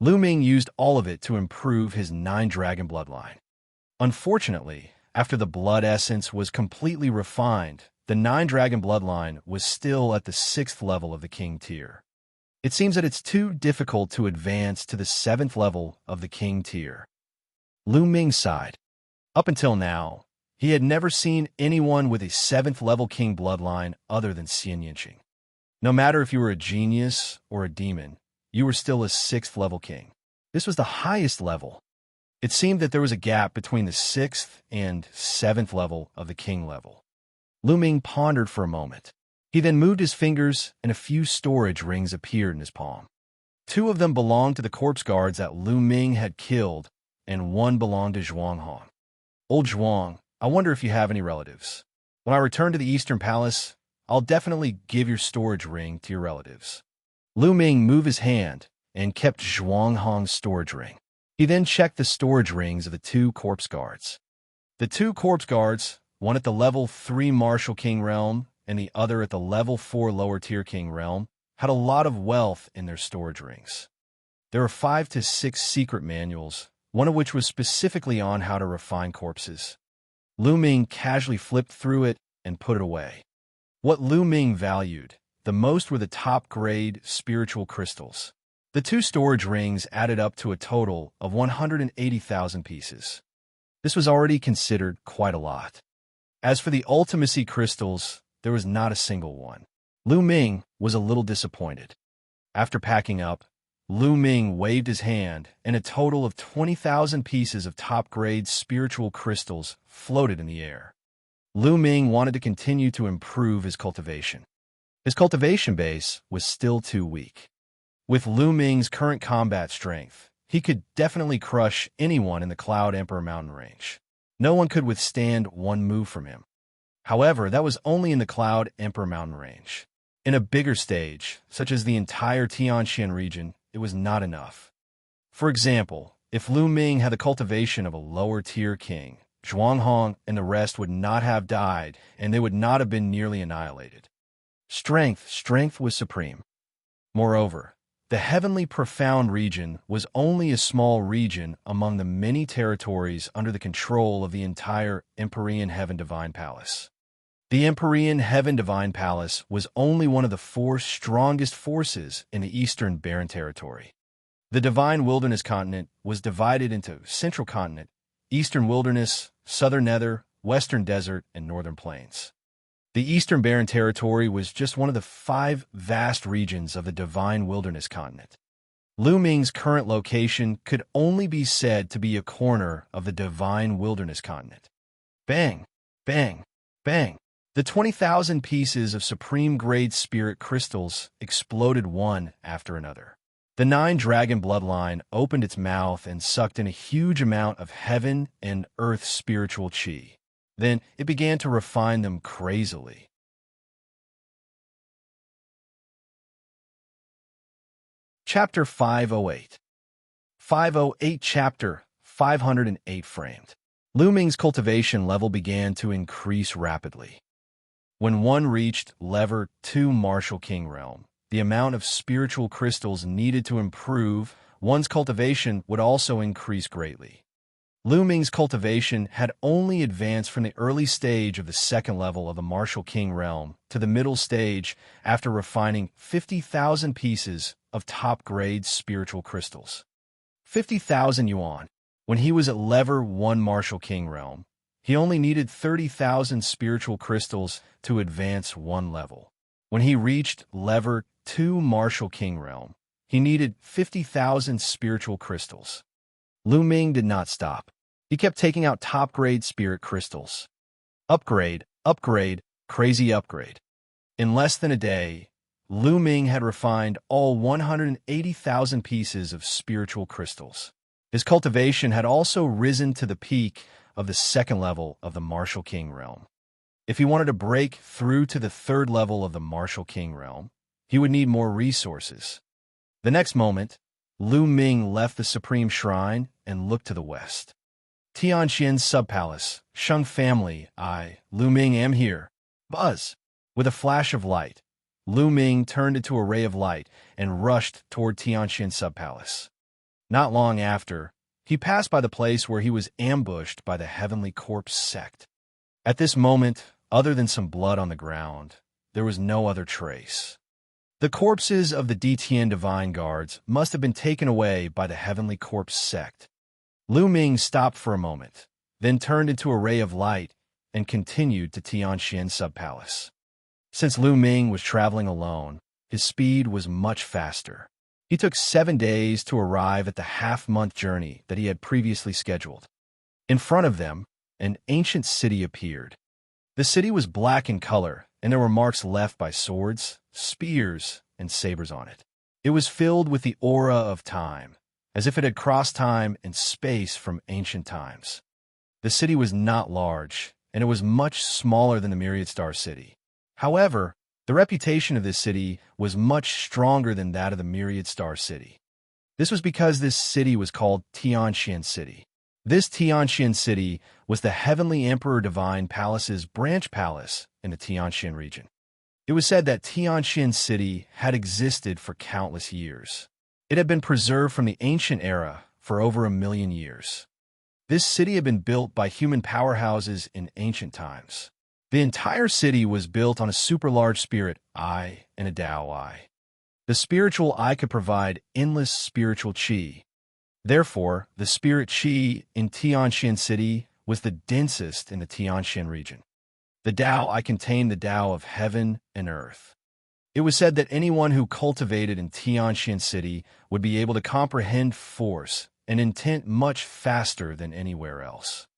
Lu Ming used all of it to improve his 9 Dragon bloodline. Unfortunately, after the blood essence was completely refined, the 9 Dragon bloodline was still at the 6th level of the king tier. It seems that it's too difficult to advance to the 7th level of the king tier. Lu Ming sighed. Up until now, he had never seen anyone with a 7th level king bloodline other than Xianxia. No matter if you were a genius or a demon, you were still a 6th level king. This was the highest level. It seemed that there was a gap between the 6th and 7th level of the king level. Lu Ming pondered for a moment. He then moved his fingers and a few storage rings appeared in his palm. Two of them belonged to the corpse guards that Lu Ming had killed, and one belonged to Zhuanghong. Old Zhuang, I wonder if you have any relatives. When I return to the Eastern Palace, I'll definitely give your storage ring to your relatives. Lu Ming moved his hand and kept Zhuanghong's storage ring. He then checked the storage rings of the two corpse guards. The two corpse guards, one at the level 3 Martial King realm and the other at the level 4 lower tier King realm, had a lot of wealth in their storage rings. There were 5 to 6 secret manuals, one of which was specifically on how to refine corpses. Lu Ming casually flipped through it and put it away. What Lu Ming valued the most were the top-grade spiritual crystals. The two storage rings added up to a total of 180,000 pieces. This was already considered quite a lot. As for the ultimacy crystals, there was not a single one. Lu Ming was a little disappointed. After packing up, Lu Ming waved his hand, and a total of 20,000 pieces of top-grade spiritual crystals floated in the air. Lu Ming wanted to continue to improve his cultivation. His cultivation base was still too weak. With Lu Ming's current combat strength, he could definitely crush anyone in the Cloud Emperor mountain range. No one could withstand one move from him. However, that was only in the Cloud Emperor mountain range. In a bigger stage, such as the entire Xianxia region, it was not enough. For example, if Lu Ming had the cultivation of a lower-tier king, Zhuanghong and the rest would not have died, and they would not have been nearly annihilated. Strength was supreme. Moreover, the Heavenly Profound region was only a small region among the many territories under the control of the entire Empyrean Heaven Divine Palace. The Empyrean Heaven Divine Palace was only one of the 4 strongest forces in the Eastern Barren Territory. The Divine Wilderness Continent was divided into Central Continent, Eastern Wilderness, Southern Nether, Western Desert, and Northern Plains. The Eastern Barren Territory was just one of the 5 vast regions of the Divine Wilderness Continent. Lu Ming's current location could only be said to be a corner of the Divine Wilderness Continent. Bang! Bang! Bang! The 20,000 pieces of supreme-grade spirit crystals exploded one after another. The 9-dragon bloodline opened its mouth and sucked in a huge amount of heaven and earth spiritual qi. Then it began to refine them crazily. Chapter 508. 508 Chapter 508 Framed. Lu Ming's cultivation level began to increase rapidly. When one reached level 2 Martial King realm, the amount of spiritual crystals needed to improve one's cultivation would also increase greatly. Lu Ming's cultivation had only advanced from the early stage of the 2nd level of the Martial King realm to the middle stage after refining 50,000 pieces of top-grade spiritual crystals. 50,000 yuan. When he was at level 1 Martial King realm, he only needed 30,000 spiritual crystals to advance one level. When he reached level 2 Martial King realm, he needed 50,000 spiritual crystals. Lu Ming did not stop. He kept taking out top-grade spirit crystals. Upgrade, crazy upgrade. In less than a day, Lu Ming had refined all 180,000 pieces of spiritual crystals. His cultivation had also risen to the peak of the 2nd level of the Martial King realm. If he wanted to break through to the 3rd level of the Martial King realm, he would need more resources. The next moment, Lu Ming left the Supreme Shrine and looked to the west. Tianxian's sub-palace, Sheng family, Lu Ming am here. Buzz! With a flash of light, Lu Ming turned into a ray of light and rushed toward Tianxian's sub-palace. Not long after, he passed by the place where he was ambushed by the Heavenly Corpse sect. At this moment, other than some blood on the ground, there was no other trace. The corpses of the DTN Divine Guards must have been taken away by the Heavenly Corpse sect. Lu Ming stopped for a moment, then turned into a ray of light and continued to Tianxian's sub-palace. Since Lu Ming was traveling alone, his speed was much faster. He took 7 days to arrive at the half-month journey that he had previously scheduled. In front of them, an ancient city appeared. The city was black in color, and there were marks left by swords, spears, and sabers on it. It was filled with the aura of time, as if it had crossed time and space from ancient times. The city was not large, and it was much smaller than the Myriad Star City. However, the reputation of this city was much stronger than that of the Myriad Star City. This was because this city was called Xianxia City. This Xianxia City was the Heavenly Emperor Divine Palace's branch palace in the Xianxia region. It was said that Xianxia City had existed for countless years. It had been preserved from the ancient era for over 1,000,000 years. This city had been built by human powerhouses in ancient times. The entire city was built on a super-large spirit eye and a Tao eye. The spiritual eye could provide endless spiritual qi. Therefore, the spirit qi in Xianxia City was the densest in the Xianxia region. The Tao eye contained the Tao of heaven and earth. It was said that anyone who cultivated in Xianxia City would be able to comprehend force and intent much faster than anywhere else.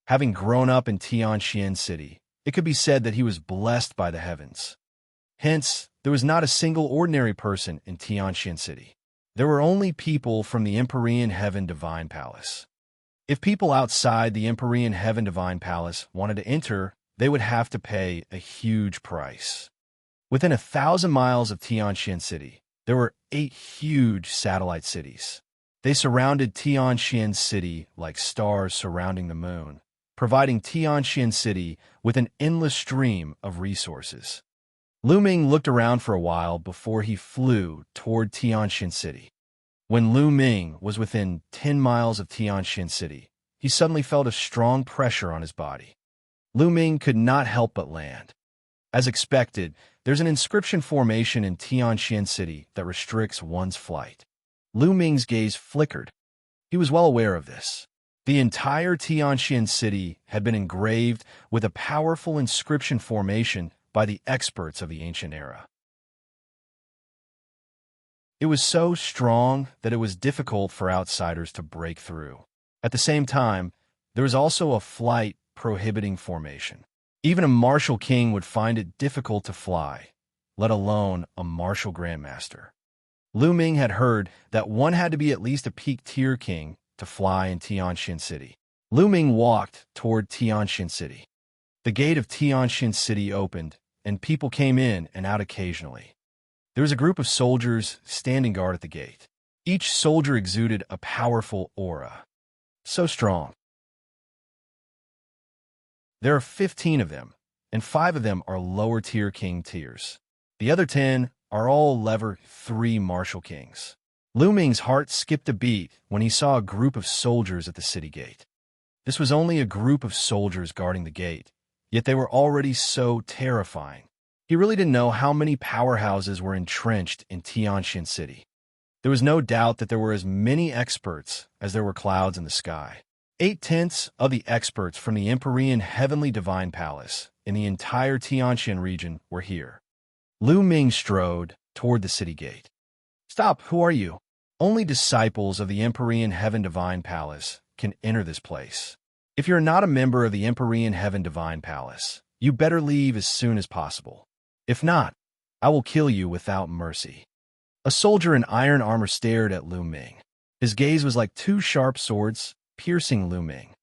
Having grown up in Xianxia City, it could be said that he was blessed by the heavens. Hence, there was not a single ordinary person in Xianxia City. There were only people from the Empyrean Heaven Divine Palace. If people outside the Empyrean Heaven Divine Palace wanted to enter, they would have to pay a huge price. Within 1,000 miles of Xianxia City, there were 8 huge satellite cities. They surrounded Xianxia City like stars surrounding the moon, providing Xianxia City with an endless stream of resources. Lu Ming looked around for a while before he flew toward Xianxia City. When Lu Ming was within 10 miles of Xianxia City, he suddenly felt a strong pressure on his body. Lu Ming could not help but land. As expected, there's an inscription formation in Xianxia City that restricts one's flight. Lu Ming's gaze flickered. He was well aware of this. The entire Xianxia City had been engraved with a powerful inscription formation by the experts of the ancient era. It was so strong that it was difficult for outsiders to break through. At the same time, there was also a flight prohibiting formation. Even a martial king would find it difficult to fly, let alone a martial grandmaster. Lu Ming had heard that one had to be at least a peak tier king to fly in Xianxia City. Lu Ming walked toward Xianxia City. The gate of Xianxia City opened, and people came in and out occasionally. There was a group of soldiers standing guard at the gate. Each soldier exuded a powerful aura. So strong. There are 15 of them, and 5 of them are lower-tier king tiers. The other 10 are all level 3 martial kings. Lu Ming's heart skipped a beat when he saw a group of soldiers at the city gate. This was only a group of soldiers guarding the gate, yet they were already so terrifying. He really didn't know how many powerhouses were entrenched in Xianxia City. There was no doubt that there were as many experts as there were clouds in the sky. 8/10 of the experts from the Empyrean Heavenly Divine Palace in the entire Xianxia region were here. Lu Ming strode toward the city gate. "Stop, who are you?" "Only disciples of the Empyrean Heaven Divine Palace can enter this place. If you're not a member of the Empyrean Heaven Divine Palace, you better leave as soon as possible. If not, I will kill you without mercy." A soldier in iron armor stared at Lu Ming. His gaze was like 2 sharp swords, piercing Lu Ming.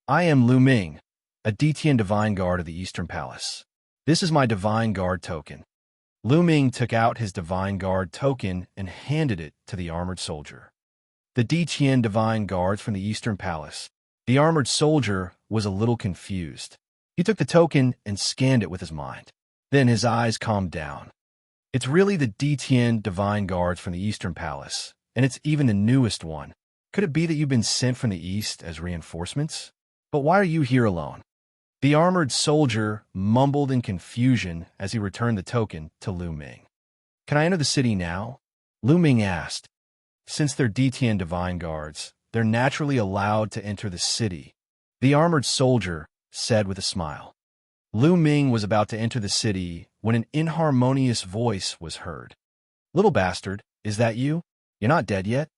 "I am Lu Ming, a Detian Divine Guard of the Eastern Palace. This is my Divine Guard token." Lu Ming took out his Divine Guard token and handed it to the armored soldier. The Detian Divine Guards from the Eastern Palace. The armored soldier was a little confused. He took the token and scanned it with his mind. Then his eyes calmed down. "It's really the Detian Divine Guards from the Eastern Palace, and it's even the newest one. Could it be that you've been sent from the East as reinforcements? But why are you here alone?" The armored soldier mumbled in confusion as he returned the token to Lu Ming. "Can I enter the city now?" Lu Ming asked. Since they're Detian Divine Guards, they're naturally allowed to enter the city, the armored soldier said with a smile. Lu Ming was about to enter the city when an inharmonious voice was heard. "Little bastard, is that you? You're not dead yet?"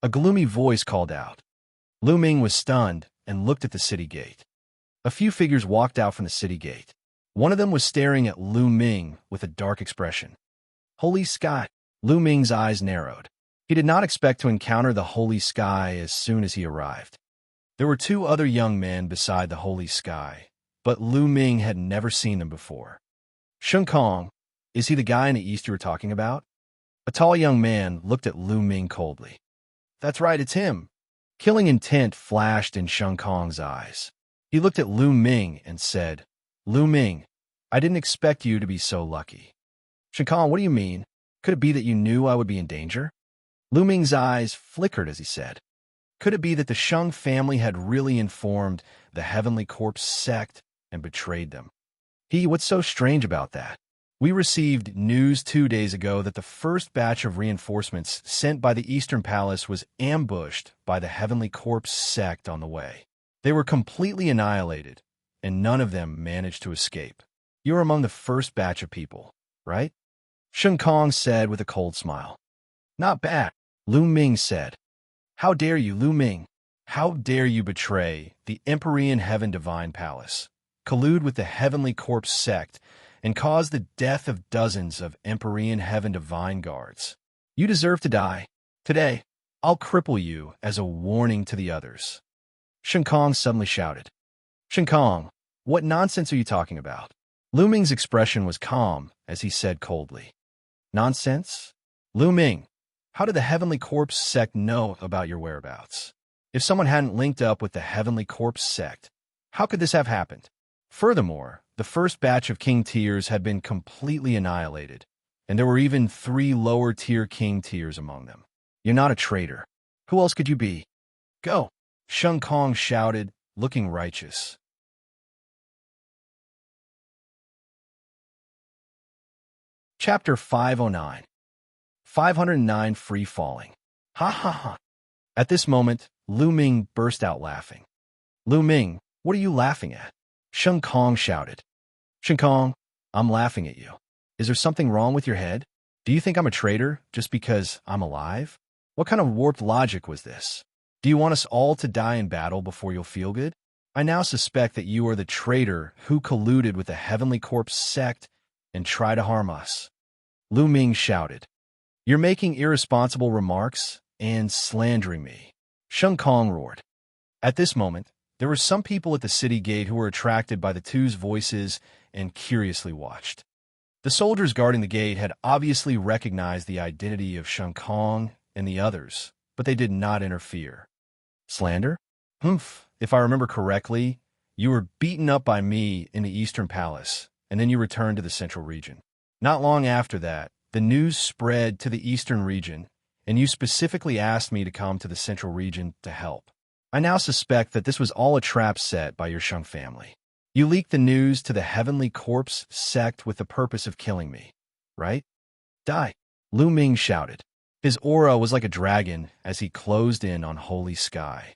A gloomy voice called out. Lu Ming was stunned and looked at the city gate. A few figures walked out from the city gate. One of them was staring at Lu Ming with a dark expression. "Holy Scott, Lu Ming's eyes narrowed. He did not expect to encounter the holy sky as soon as he arrived. There were two other young men beside the holy sky, but Lu Ming had never seen them before. Xianxia, is he the guy in the east you were talking about? A tall young man looked at Lu Ming coldly. That's right, it's him. Killing intent flashed in Xianxia's eyes. He looked at Lu Ming and said, Lu Ming, I didn't expect you to be so lucky. Xianxia, what do you mean? Could it be that you knew I would be in danger? Lu Ming's eyes flickered as he said, could it be that the Shang family had really informed the Heavenly Corpse sect and betrayed them? What's so strange about that? We received news 2 days ago that the first batch of reinforcements sent by the Eastern Palace was ambushed by the Heavenly Corpse sect on the way. They were completely annihilated, and none of them managed to escape. You were among the first batch of people, right? Xianxia said with a cold smile. Not bad, Lu Ming said. How dare you, Lu Ming? How dare you betray the Empyrean Heaven Divine Palace, collude with the Heavenly Corpse sect, and cause the death of dozens of Empyrean Heaven Divine Guards? You deserve to die. Today, I'll cripple you as a warning to the others. Xianxia suddenly shouted. Xianxia, what nonsense are you talking about? Lu Ming's expression was calm as he said coldly. Nonsense? Lu Ming, how did the Heavenly Corpse sect know about your whereabouts? If someone hadn't linked up with the Heavenly Corpse sect, how could this have happened? Furthermore, the first batch of King Tiers had been completely annihilated, and there were even 3 lower-tier King Tiers among them. You're not a traitor. Who else could you be? Go! Xianxia shouted, looking righteous. Chapter 509. 509 Free Falling. Ha ha ha. At this moment, Lu Ming burst out laughing. Lu Ming, what are you laughing at? Xianxia shouted. Xianxia, I'm laughing at you. Is there something wrong with your head? Do you think I'm a traitor just because I'm alive? What kind of warped logic was this? Do you want us all to die in battle before you'll feel good? I now suspect that you are the traitor who colluded with the Heavenly Corpse sect and try to harm us. Lu Ming shouted. You're making irresponsible remarks and slandering me. Xianxia roared. At this moment, there were some people at the city gate who were attracted by the two's voices and curiously watched. The soldiers guarding the gate had obviously recognized the identity of Xianxia and the others, but they did not interfere. Slander? Humph, if I remember correctly, you were beaten up by me in the Eastern Palace, and then you returned to the Central Region. Not long after that, the news spread to the Eastern Region, and you specifically asked me to come to the Central Region to help. I now suspect that this was all a trap set by your Shang family. You leaked the news to the Heavenly Corpse sect with the purpose of killing me, right? Die! Lu Ming shouted. His aura was like a dragon as he closed in on Holy Sky.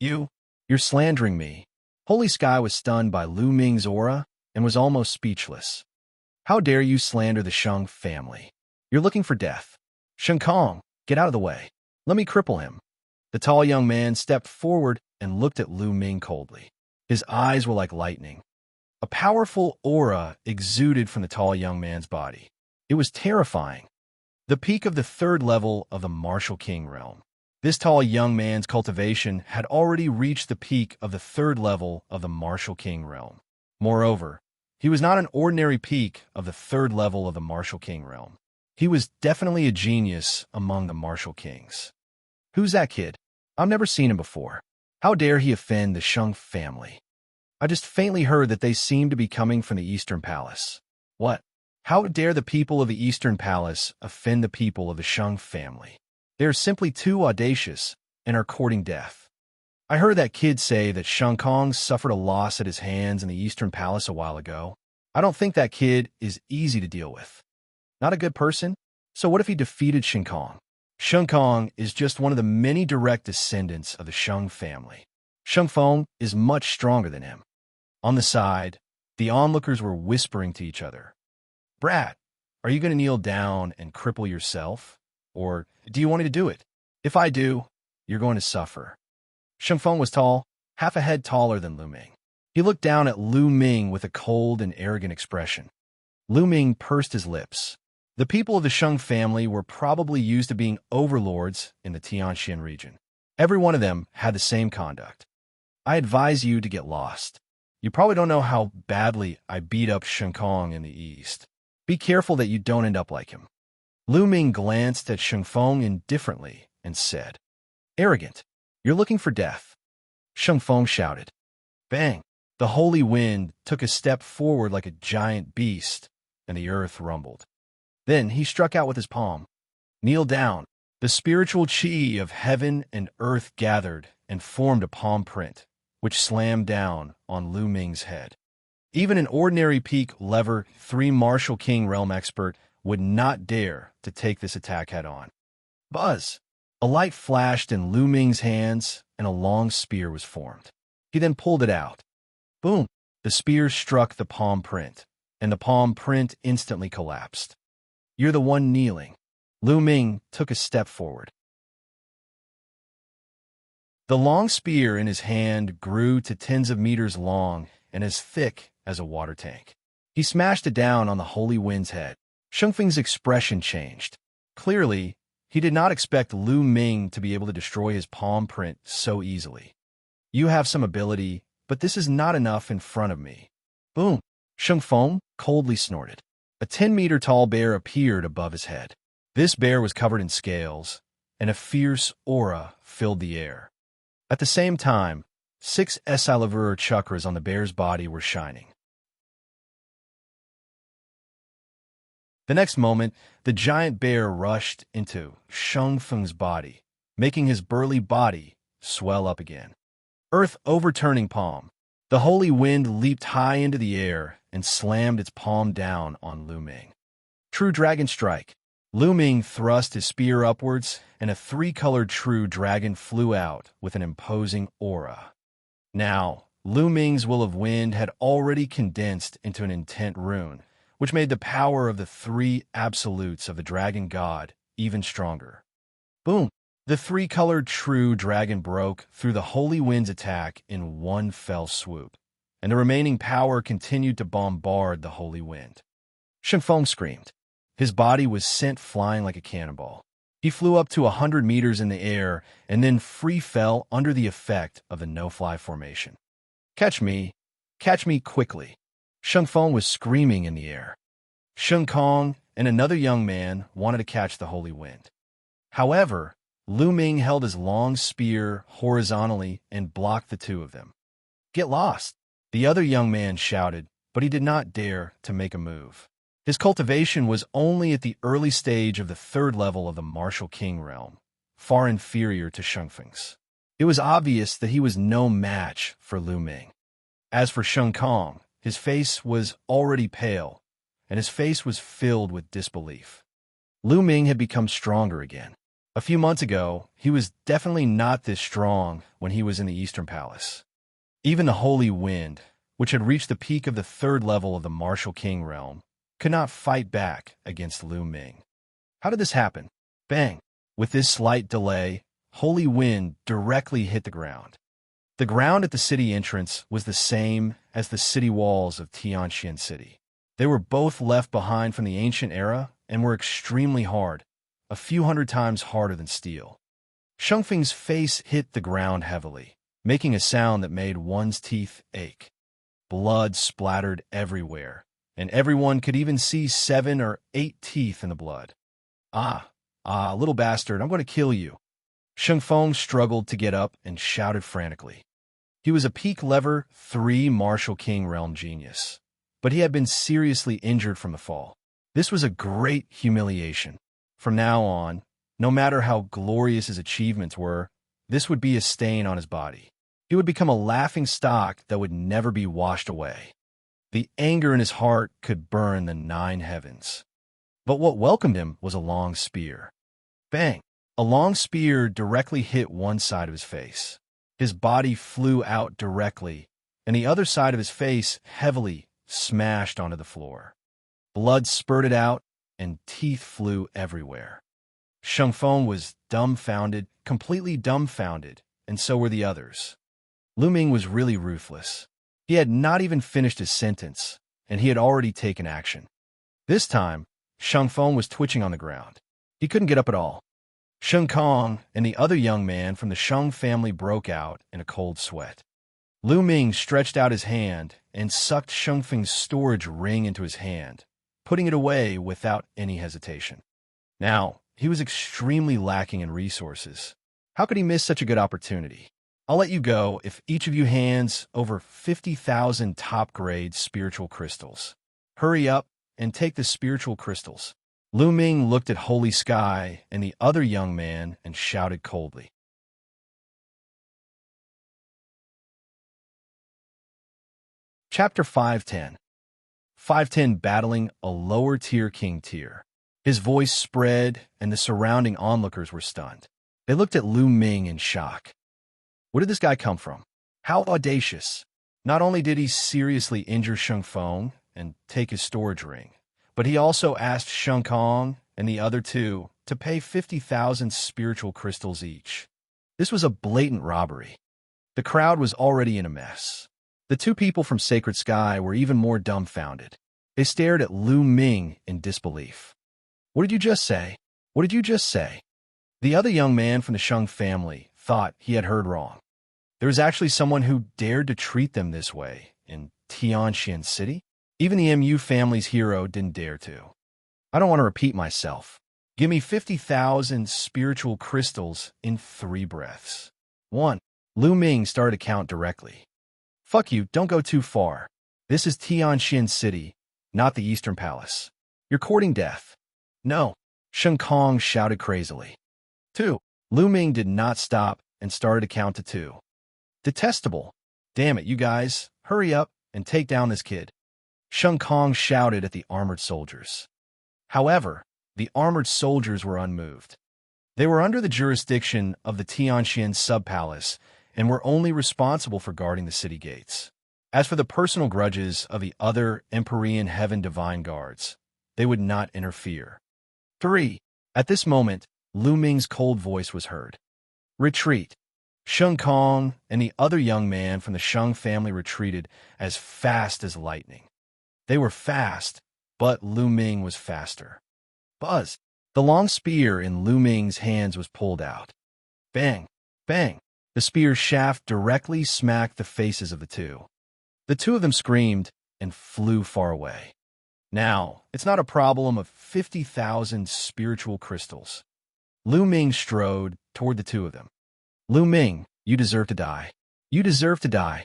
You're slandering me. Holy Sky was stunned by Lu Ming's aura and was almost speechless. How dare you slander the Shang family? You're looking for death. Xianxia, get out of the way. Let me cripple him. The tall young man stepped forward and looked at Lu Ming coldly. His eyes were like lightning. A powerful aura exuded from the tall young man's body. It was terrifying. The peak of the 3rd level of the Martial King realm. This tall young man's cultivation had already reached the peak of the 3rd level of the Martial King realm. Moreover, he was not an ordinary peak of the 3rd level of the Martial King realm. He was definitely a genius among the Martial Kings. Who's that kid? I've never seen him before. How dare he offend the Shang family? I just faintly heard that they seem to be coming from the Eastern Palace. What? How dare the people of the Eastern Palace offend the people of the Shang family? They are simply too audacious and are courting death. I heard that kid say that Xianxia suffered a loss at his hands in the Eastern Palace a while ago. I don't think that kid is easy to deal with. Not a good person? So what if he defeated Xianxia? Xianxia is just one of the many direct descendants of the Shang family. Xianfeng is much stronger than him. On the side, the onlookers were whispering to each other. Brat, are you going to kneel down and cripple yourself? Or do you want me to do it? If I do, you're going to suffer. Xianfeng was tall, half a head taller than Lu Ming. He looked down at Lu Ming with a cold and arrogant expression. Lu Ming pursed his lips. The people of the Shang family were probably used to being overlords in the Tianxian region. Every one of them had the same conduct. I advise you to get lost. You probably don't know how badly I beat up Shen Kong in the east. Be careful that you don't end up like him. Lu Ming glanced at Sheng Feng indifferently and said, "Arrogant, you're looking for death." Sheng Feng shouted. Bang! The holy wind took a step forward like a giant beast, and the earth rumbled. Then he struck out with his palm. Kneel down. The spiritual chi of heaven and earth gathered and formed a palm print, which slammed down on Lu Ming's head. Even an ordinary peak lever 3 Martial King realm expert would not dare to take this attack head-on. Buzz! A light flashed in Lu Ming's hands, and a long spear was formed. He then pulled it out. Boom! The spear struck the palm print, and the palm print instantly collapsed. "You're the one kneeling." Lu Ming took a step forward. The long spear in his hand grew to tens of meters long and as thick as a water tank. He smashed it down on the holy wind's head. Shengfeng's expression changed. Clearly, he did not expect Lu Ming to be able to destroy his palm print so easily. "You have some ability, but this is not enough in front of me." Boom! Shengfeng coldly snorted. A 10-meter-tall bear appeared above his head. This bear was covered in scales, and a fierce aura filled the air. At the same time, 6 Esilavur chakras on the bear's body were shining. The next moment, the giant bear rushed into Shengfeng's body, making his burly body swell up again. Earth overturning palm. The holy wind leaped high into the air and slammed its palm down on Lu Ming. True Dragon Strike. Lu Ming thrust his spear upwards, and a 3-colored true dragon flew out with an imposing aura. Now, Lu Ming's will of wind had already condensed into an intent rune, which made the power of the 3 absolutes of the dragon god even stronger. Boom! The 3-colored true dragon broke through the holy wind's attack in one fell swoop, and the remaining power continued to bombard the holy wind. Shengfeng screamed. His body was sent flying like a cannonball. He flew up to 100 meters in the air and then free fell under the effect of the no-fly formation. Catch me quickly." Shengfeng was screaming in the air. Sheng Kong and another young man wanted to catch the holy wind. However, Lu Ming held his long spear horizontally and blocked the two of them. "Get lost," the other young man shouted, but he did not dare to make a move. His cultivation was only at the early stage of the 3rd level of the Martial King realm, far inferior to Shengfeng's. It was obvious that he was no match for Lu Ming. As for Sheng Kong, his face was already pale, and his face was filled with disbelief. Lu Ming had become stronger again. A few months ago, he was definitely not this strong when he was in the Eastern Palace. Even the Holy Wind, which had reached the peak of the 3rd level of the Martial King realm, could not fight back against Lu Ming. How did this happen? Bang! With this slight delay, Holy Wind directly hit the ground. The ground at the city entrance was the same as the city walls of Tianxian City. They were both left behind from the ancient era and were extremely hard, a few hundred times harder than steel. Shengfeng's face hit the ground heavily, making a sound that made one's teeth ache. Blood splattered everywhere, and everyone could even see 7 or 8 teeth in the blood. Ah, little bastard, I'm going to kill you." Shengfeng struggled to get up and shouted frantically. He was a peak lever 3 Martial King realm genius, but he had been seriously injured from the fall. This was a great humiliation. From now on, no matter how glorious his achievements were, this would be a stain on his body. He would become a laughing stock that would never be washed away. The anger in his heart could burn the 9 heavens. But what welcomed him was a long spear. Bang! A long spear directly hit one side of his face. His body flew out directly, and the other side of his face heavily smashed onto the floor. Blood spurted out, and teeth flew everywhere. Shengfeng was dumbfounded, completely dumbfounded, and so were the others. Lu Ming was really ruthless. He had not even finished his sentence, and he had already taken action. This time, Sheng Feng was twitching on the ground. He couldn't get up at all. Sheng Kong and the other young man from the Sheng family broke out in a cold sweat. Lu Ming stretched out his hand and sucked Sheng Feng's storage ring into his hand, putting it away without any hesitation. Now, he was extremely lacking in resources. How could he miss such a good opportunity? I'll let you go if each of you hands over 50,000 top-grade spiritual crystals. Hurry up and take the spiritual crystals. Lu Ming looked at Holy Sky and the other young man and shouted coldly. Chapter 510. 510 battling a lower-tier king tier. His voice spread, and the surrounding onlookers were stunned. They looked at Lu Ming in shock. Where did this guy come from? How audacious! Not only did he seriously injure Sheng Feng and take his storage ring, but he also asked Sheng Kong and the other two to pay 50,000 spiritual crystals each. This was a blatant robbery. The crowd was already in a mess. The two people from Sacred Sky were even more dumbfounded. They stared at Lu Ming in disbelief. What did you just say? What did you just say? The other young man from the Sheng family thought he had heard wrong. There was actually someone who dared to treat them this way in Xianxia City? Even the MU family's hero didn't dare to. I don't want to repeat myself. Give me 50,000 spiritual crystals in 3 breaths. 1. Lu Ming started to count directly. Fuck you, don't go too far. This is Tianxin City, not the Eastern Palace. You're courting death. No, Sheng Kong shouted crazily. 2. Lu Ming did not stop and started to count to 2. Detestable. Damn it, you guys, hurry up and take down this kid. Sheng Kong shouted at the armored soldiers. However, the armored soldiers were unmoved. They were under the jurisdiction of the Tianxin sub-palace and were only responsible for guarding the city gates. As for the personal grudges of the other Empyrean Heaven Divine Guards, they would not interfere. 3. At this moment, Lu Ming's cold voice was heard. Retreat. Sheng Kong and the other young man from the Sheng family retreated as fast as lightning. They were fast, but Lu Ming was faster. Buzz! The long spear in Lu Ming's hands was pulled out. Bang! Bang! The spear's shaft directly smacked the faces of the two. The two of them screamed and flew far away. Now, it's not a problem of 50,000 spiritual crystals. Lu Ming strode toward the two of them. Lu Ming, you deserve to die. You deserve to die.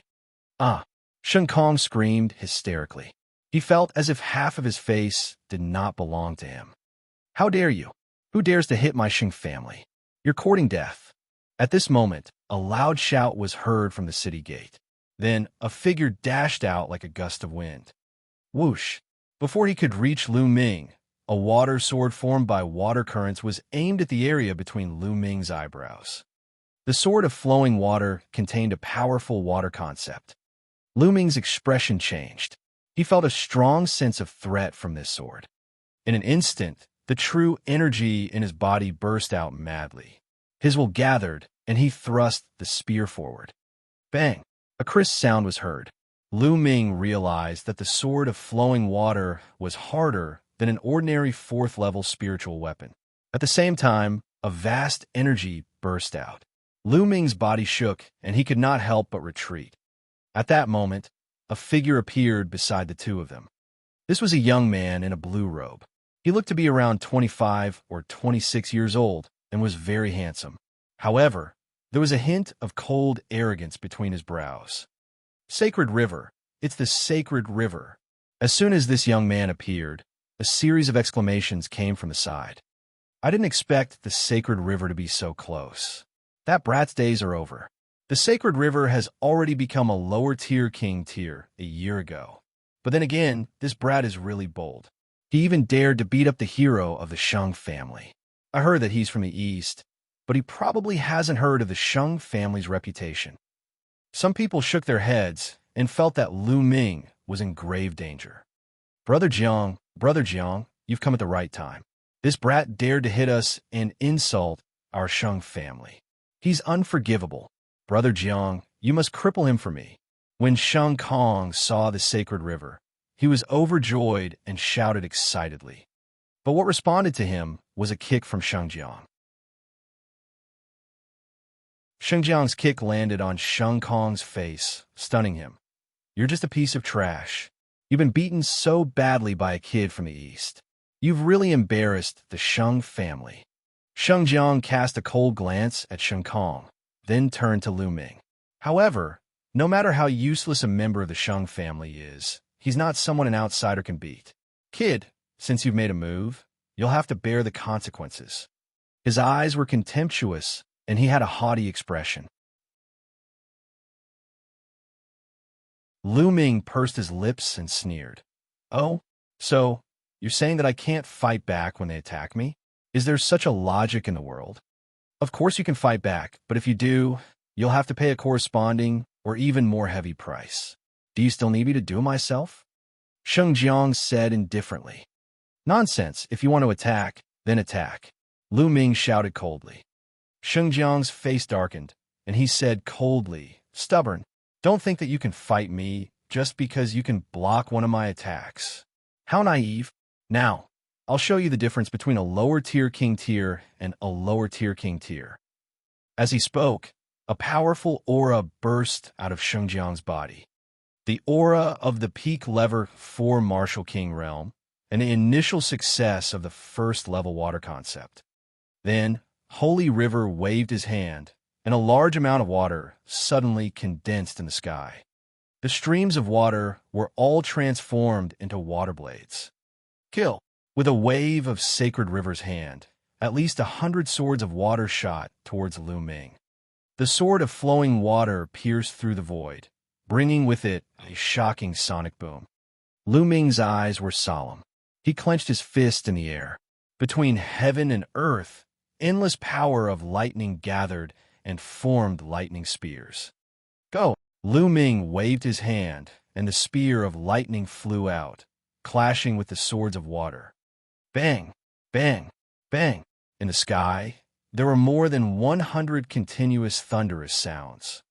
Ah! Sheng Kong screamed hysterically. He felt as if half of his face did not belong to him. How dare you? Who dares to hit my Sheng family? You're courting death. At this moment, a loud shout was heard from the city gate. Then, a figure dashed out like a gust of wind. Whoosh! Before he could reach Lu Ming, a water sword formed by water currents was aimed at the area between Lu Ming's eyebrows. The sword of flowing water contained a powerful water concept. Lu Ming's expression changed. He felt a strong sense of threat from this sword. In an instant, the true energy in his body burst out madly. His will gathered, and he thrust the spear forward. Bang! A crisp sound was heard. Lu Ming realized that the sword of flowing water was harder than an ordinary 4th-level spiritual weapon. At the same time, a vast energy burst out. Lu Ming's body shook, and he could not help but retreat. At that moment, a figure appeared beside the two of them. This was a young man in a blue robe. He looked to be around 25 or 26 years old and was very handsome. However, there was a hint of cold arrogance between his brows. Sacred River. It's the Sacred River. As soon as this young man appeared, a series of exclamations came from the side. I didn't expect the Sacred River to be so close. That brat's days are over. The Sacred River has already become a lower-tier king tier a year ago. But then again, this brat is really bold. He even dared to beat up the hero of the Sheng family. I heard that he's from the East, but he probably hasn't heard of the Sheng family's reputation. Some people shook their heads and felt that Lu Ming was in grave danger. Brother Jiang, you've come at the right time. This brat dared to hit us and insult our Sheng family. He's unforgivable. Brother Jiang, you must cripple him for me. When Sheng Kong saw the Sacred River, he was overjoyed and shouted excitedly. But what responded to him was a kick from Xianxia. Xianxia's kick landed on Sheng Kong's face, stunning him. You're just a piece of trash. You've been beaten so badly by a kid from the East. You've really embarrassed the Sheng family. Sheng Jiang cast a cold glance at Sheng Kong, then turned to Lu Ming. However, no matter how useless a member of the Sheng family is, he's not someone an outsider can beat. Kid, since you've made a move, you'll have to bear the consequences. His eyes were contemptuous, and he had a haughty expression. Lu Ming pursed his lips and sneered. Oh, so, you're saying that I can't fight back when they attack me? Is there such a logic in the world? Of course you can fight back, but if you do, you'll have to pay a corresponding or even more heavy price. Do you still need me to do it myself? Sheng Jiang said indifferently. Nonsense. If you want to attack, then attack. Lu Ming shouted coldly. Sheng Jiang's face darkened, and he said coldly, stubborn, don't think that you can fight me just because you can block one of my attacks. How naive. Now, I'll show you the difference between a lower-tier king tier and a lower-tier king tier. As he spoke, a powerful aura burst out of Sheng Jiang's body. The aura of the peak lever 4 Martial King realm, and the initial success of the first-level water concept. Then, Holy River waved his hand, and a large amount of water suddenly condensed in the sky. The streams of water were all transformed into water blades. Kill! With a wave of Sacred River's hand, at least 100 swords of water shot towards Lu Ming. The sword of flowing water pierced through the void, bringing with it a shocking sonic boom. Lu Ming's eyes were solemn. He clenched his fist in the air. Between heaven and earth, endless power of lightning gathered and formed lightning spears. Go! Lu Ming waved his hand, and the spear of lightning flew out, clashing with the swords of water. Bang! Bang! Bang! In the sky, there were more than 100 continuous thunderous sounds.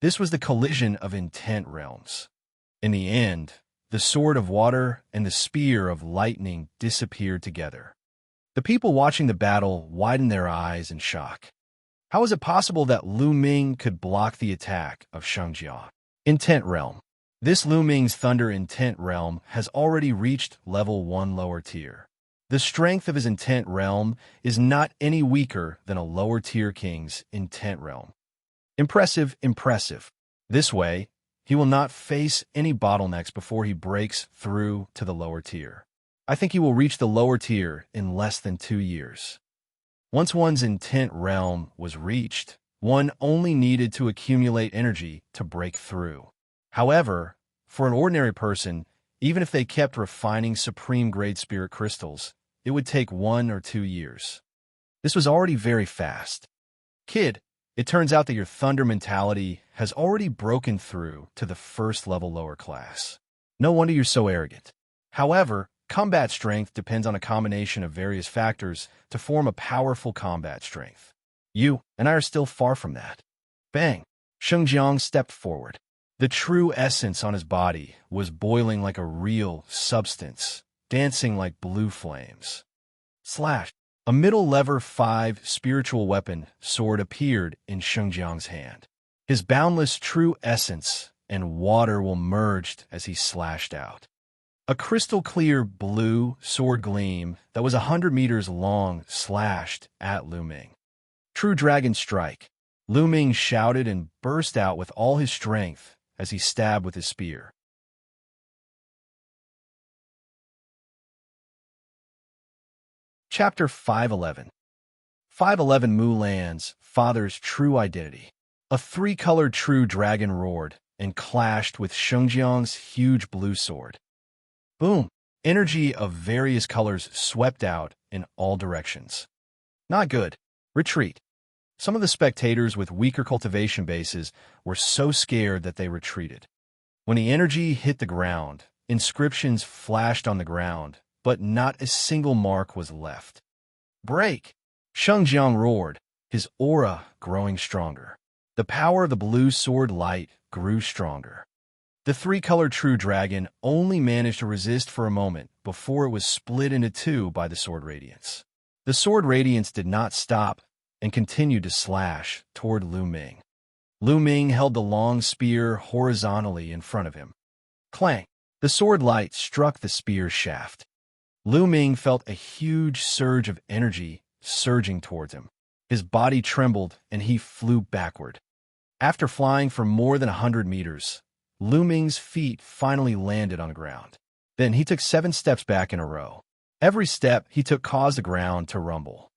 This was the collision of intent realms. In the end, the sword of water and the spear of lightning disappeared together. The people watching the battle widened their eyes in shock. How was it possible that Lu Ming could block the attack of Xianxia? Intent realm. This Lu Ming's thunder intent realm has already reached level 1 lower tier. The strength of his intent realm is not any weaker than a lower tier king's intent realm. Impressive, impressive. This way, he will not face any bottlenecks before he breaks through to the lower tier. I think he will reach the lower tier in less than 2 years. Once one's intent realm was reached, one only needed to accumulate energy to break through. However, for an ordinary person, even if they kept refining supreme-grade spirit crystals, it would take 1 or 2 years. This was already very fast. Kid, it turns out that your thunder mentality has already broken through to the first level lower class. No wonder you're so arrogant. However, combat strength depends on a combination of various factors to form a powerful combat strength. You and I are still far from that. Bang! Sheng Jiang stepped forward. The true essence on his body was boiling like a real substance, dancing like blue flames. Slash! A middle lever 5 spiritual weapon sword appeared in Sheng Jiang's hand. His boundless true essence and water will merged as he slashed out. A crystal-clear blue sword gleam that was 100 meters long slashed at Lu Ming. True Dragon Strike. Lu Ming shouted and burst out with all his strength as he stabbed with his spear. Chapter 511. 511 Mulan's father's true identity. A 3-colored true dragon roared and clashed with Shengjiang's huge blue sword. Boom! Energy of various colors swept out in all directions. Not good. Retreat. Some of the spectators with weaker cultivation bases were so scared that they retreated. When the energy hit the ground, inscriptions flashed on the ground, but not a single mark was left. Break! Shengjiang roared, his aura growing stronger. The power of the blue sword light grew stronger. The three-colored true dragon only managed to resist for a moment before it was split into two by the sword radiance. The sword radiance did not stop and continued to slash toward Lu Ming. Lu Ming held the long spear horizontally in front of him. Clang! The sword light struck the spear's shaft. Lu Ming felt a huge surge of energy surging towards him. His body trembled and he flew backward. After flying for more than 100 meters, Lu Ming's feet finally landed on the ground. Then he took 7 steps back in a row. Every step he took caused the ground to rumble.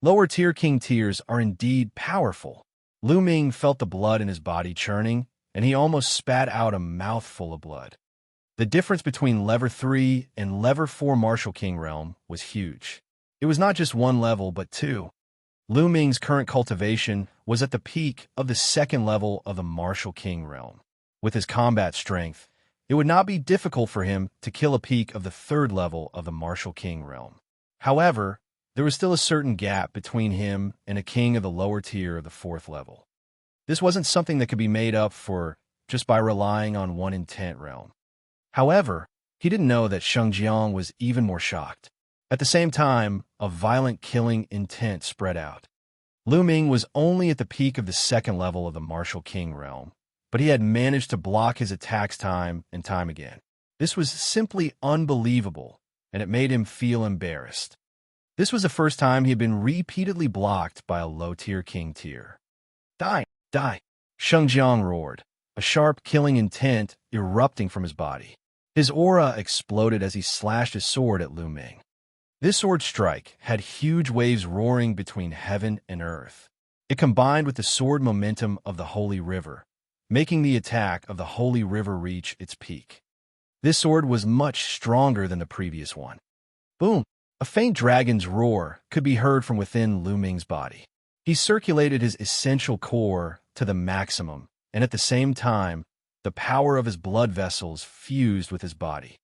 Lower-tier king tears are indeed powerful. Lu Ming felt the blood in his body churning, and he almost spat out a mouthful of blood. The difference between Level 3 and Level 4 Martial King Realm was huge. It was not just one level, but two. Lu Ming's current cultivation was at the peak of the 2nd level of the Martial King Realm. With his combat strength, it would not be difficult for him to kill a peak of the 3rd level of the Martial King Realm. However, there was still a certain gap between him and a king of the lower tier of the 4th level. This wasn't something that could be made up for just by relying on one intent realm. However, he didn't know that Xianxia was even more shocked. At the same time, a violent killing intent spread out. Lu Ming was only at the peak of the 2nd level of the Martial King Realm, but he had managed to block his attacks time and time again. This was simply unbelievable, and it made him feel embarrassed. This was the first time he had been repeatedly blocked by a low-tier king tier. Die! Die! Xianxia roared, a sharp killing intent erupting from his body. His aura exploded as he slashed his sword at Lu Ming. This sword strike had huge waves roaring between heaven and earth. It combined with the sword momentum of the Holy River, making the attack of the Holy River reach its peak. This sword was much stronger than the previous one. Boom! A faint dragon's roar could be heard from within Lu Ming's body. He circulated his essential core to the maximum, and at the same time, the power of his blood vessels fused with his body.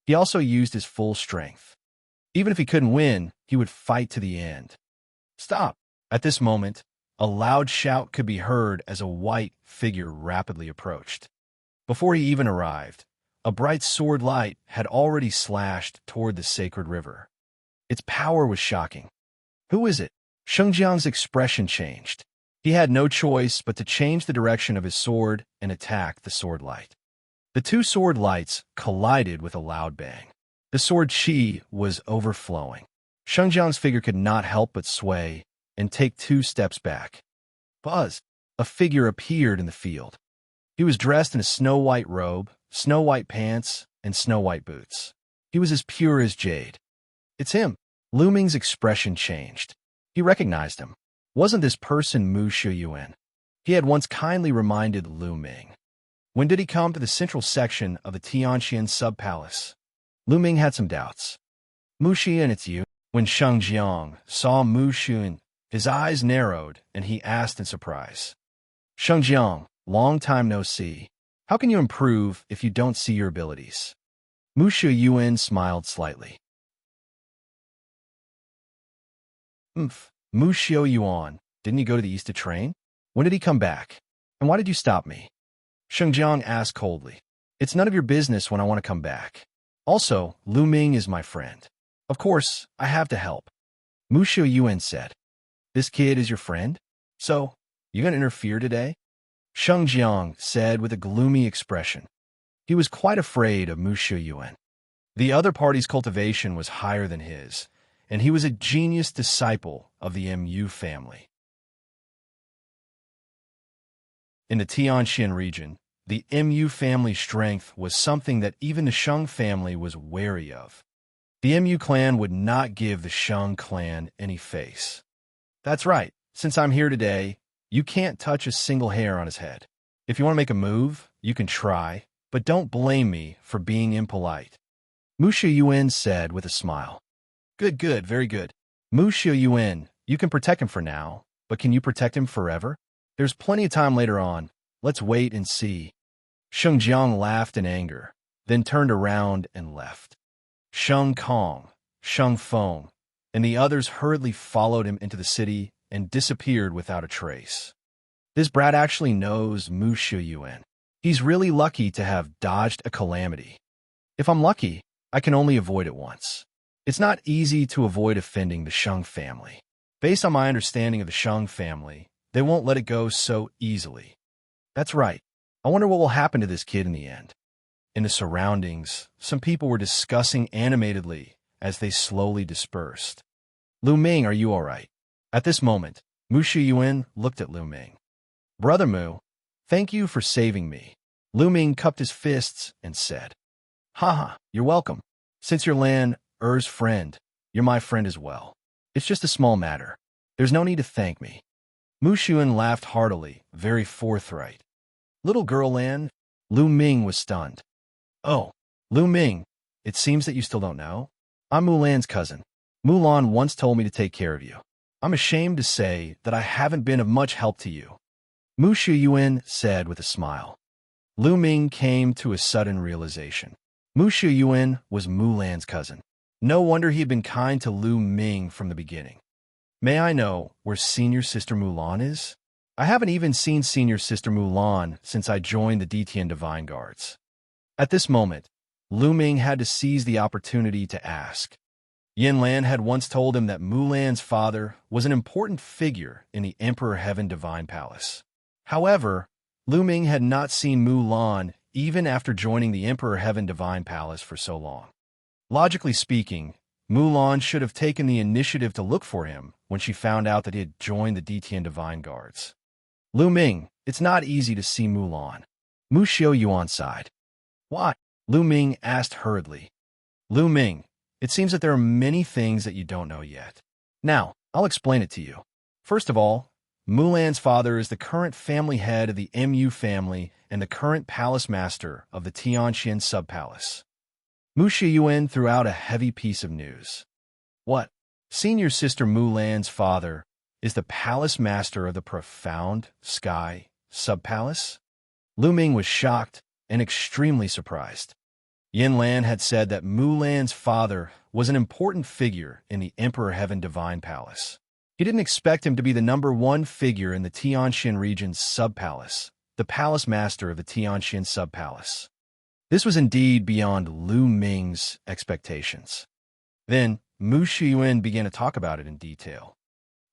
He also used his full strength. Even if he couldn't win, he would fight to the end. Stop! At this moment, a loud shout could be heard as a white figure rapidly approached. Before he even arrived, a bright sword light had already slashed toward the sacred river. Its power was shocking. Who is it? Xianxia's expression changed. He had no choice but to change the direction of his sword and attack the sword light. The two sword lights collided with a loud bang. The sword chi was overflowing. Xianxia's figure could not help but sway and take 2 steps back. Buzz! A figure appeared in the field. He was dressed in a snow-white robe, snow-white pants, and snow-white boots. He was as pure as jade. It's him. Lu Ming's expression changed. He recognized him. Wasn't this person Mu Shuyuan? He had once kindly reminded Lu Ming. When did he come to the central section of the Tianxian sub-palace? Lu Ming had some doubts. Mu Xian, it's you? When Xianxia saw Mu Xian, his eyes narrowed, and he asked in surprise. Xianxia, long time no see. How can you improve if you don't see your abilities? Mu Shuyuan smiled slightly. Mu Shuyuan, didn't he go to the east to train? When did he come back? And why did you stop me? Xianxia asked coldly. It's none of your business when I want to come back. Also, Lu Ming is my friend. Of course, I have to help. Mu Shuyuan said. This kid is your friend? So, you gonna interfere today? Xianxia said with a gloomy expression. He was quite afraid of Mu Shuyuan. The other party's cultivation was higher than his, and he was a genius disciple of the Mu family. In the Tianxian region, the Mu family strength was something that even the Sheng family was wary of. The Mu clan would not give the Sheng clan any face. That's right, since I'm here today, you can't touch a single hair on his head. If you want to make a move, you can try, but don't blame me for being impolite. Mu Shuyuan said with a smile. Good, very good. Mu Shuyuan, you can protect him for now, but can you protect him forever? There's plenty of time later on. Let's wait and see. Xianxia laughed in anger, then turned around and left. Sheng Kong, Sheng Feng, and the others hurriedly followed him into the city and disappeared without a trace. This brat actually knows Mu Shuyuan. He's really lucky to have dodged a calamity. If I'm lucky, I can only avoid it once. It's not easy to avoid offending the Sheng family. Based on my understanding of the Sheng family, they won't let it go so easily. That's right. I wonder what will happen to this kid in the end. In the surroundings, some people were discussing animatedly as they slowly dispersed. Lu Ming, are you all right? At this moment, Mu Shiyuan looked at Lu Ming. Brother Mu, thank you for saving me. Lu Ming cupped his fists and said, Haha, you're welcome. Since you're Lan Er's friend, you're my friend as well. It's just a small matter. There's no need to thank me. Mu Shiyuan laughed heartily, very forthright. Little girl Lan? Lu Ming was stunned. Oh, Lu Ming, it seems that you still don't know? I'm Mulan's cousin. Mulan once told me to take care of you. I'm ashamed to say that I haven't been of much help to you. Mu Shiyuan said with a smile. Lu Ming came to a sudden realization. Mu Shiyuan was Mulan's cousin. No wonder he had been kind to Lu Ming from the beginning. May I know where senior sister Mulan is? I haven't even seen senior sister Mulan since I joined the DTN Divine Guards. At this moment, Lu Ming had to seize the opportunity to ask. Yin Lan had once told him that Mulan's father was an important figure in the Emperor Heaven Divine Palace. However, Lu Ming had not seen Mulan even after joining the Emperor Heaven Divine Palace for so long. Logically speaking, Mulan should have taken the initiative to look for him when she found out that he had joined the DTN Divine Guards. Lu Ming, it's not easy to see Mulan. Mu Xiaoyuan sighed. Why? Lu Ming asked hurriedly. Lu Ming, it seems that there are many things that you don't know yet. Now, I'll explain it to you. First of all, Mulan's father is the current family head of the MU family and the current palace master of the Tianxian sub-palace. Mu Shiyuan threw out a heavy piece of news. What? Senior sister Mulan's father is the palace master of the profound sky sub-palace? Lu Ming was shocked and extremely surprised. Yin Lan had said that Mulan's father was an important figure in the Emperor Heaven Divine Palace. He didn't expect him to be the #1 figure in the Tianxian region's sub-palace, the palace master of the Tianxian sub-palace. This was indeed beyond Lu Ming's expectations. Then, Mu Shiyuan began to talk about it in detail.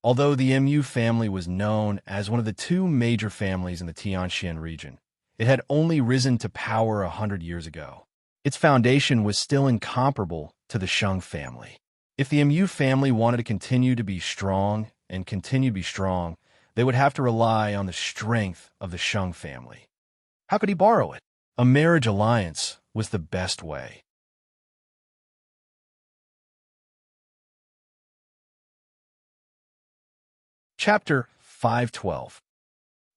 Although the MU family was known as one of the 2 major families in the Tianxian region, it had only risen to power 100 years ago. Its foundation was still incomparable to the Sheng family. If the MU family wanted to continue to be strong and continue to be strong, they would have to rely on the strength of the Sheng family. How could he borrow it? A marriage alliance was the best way. Chapter 512.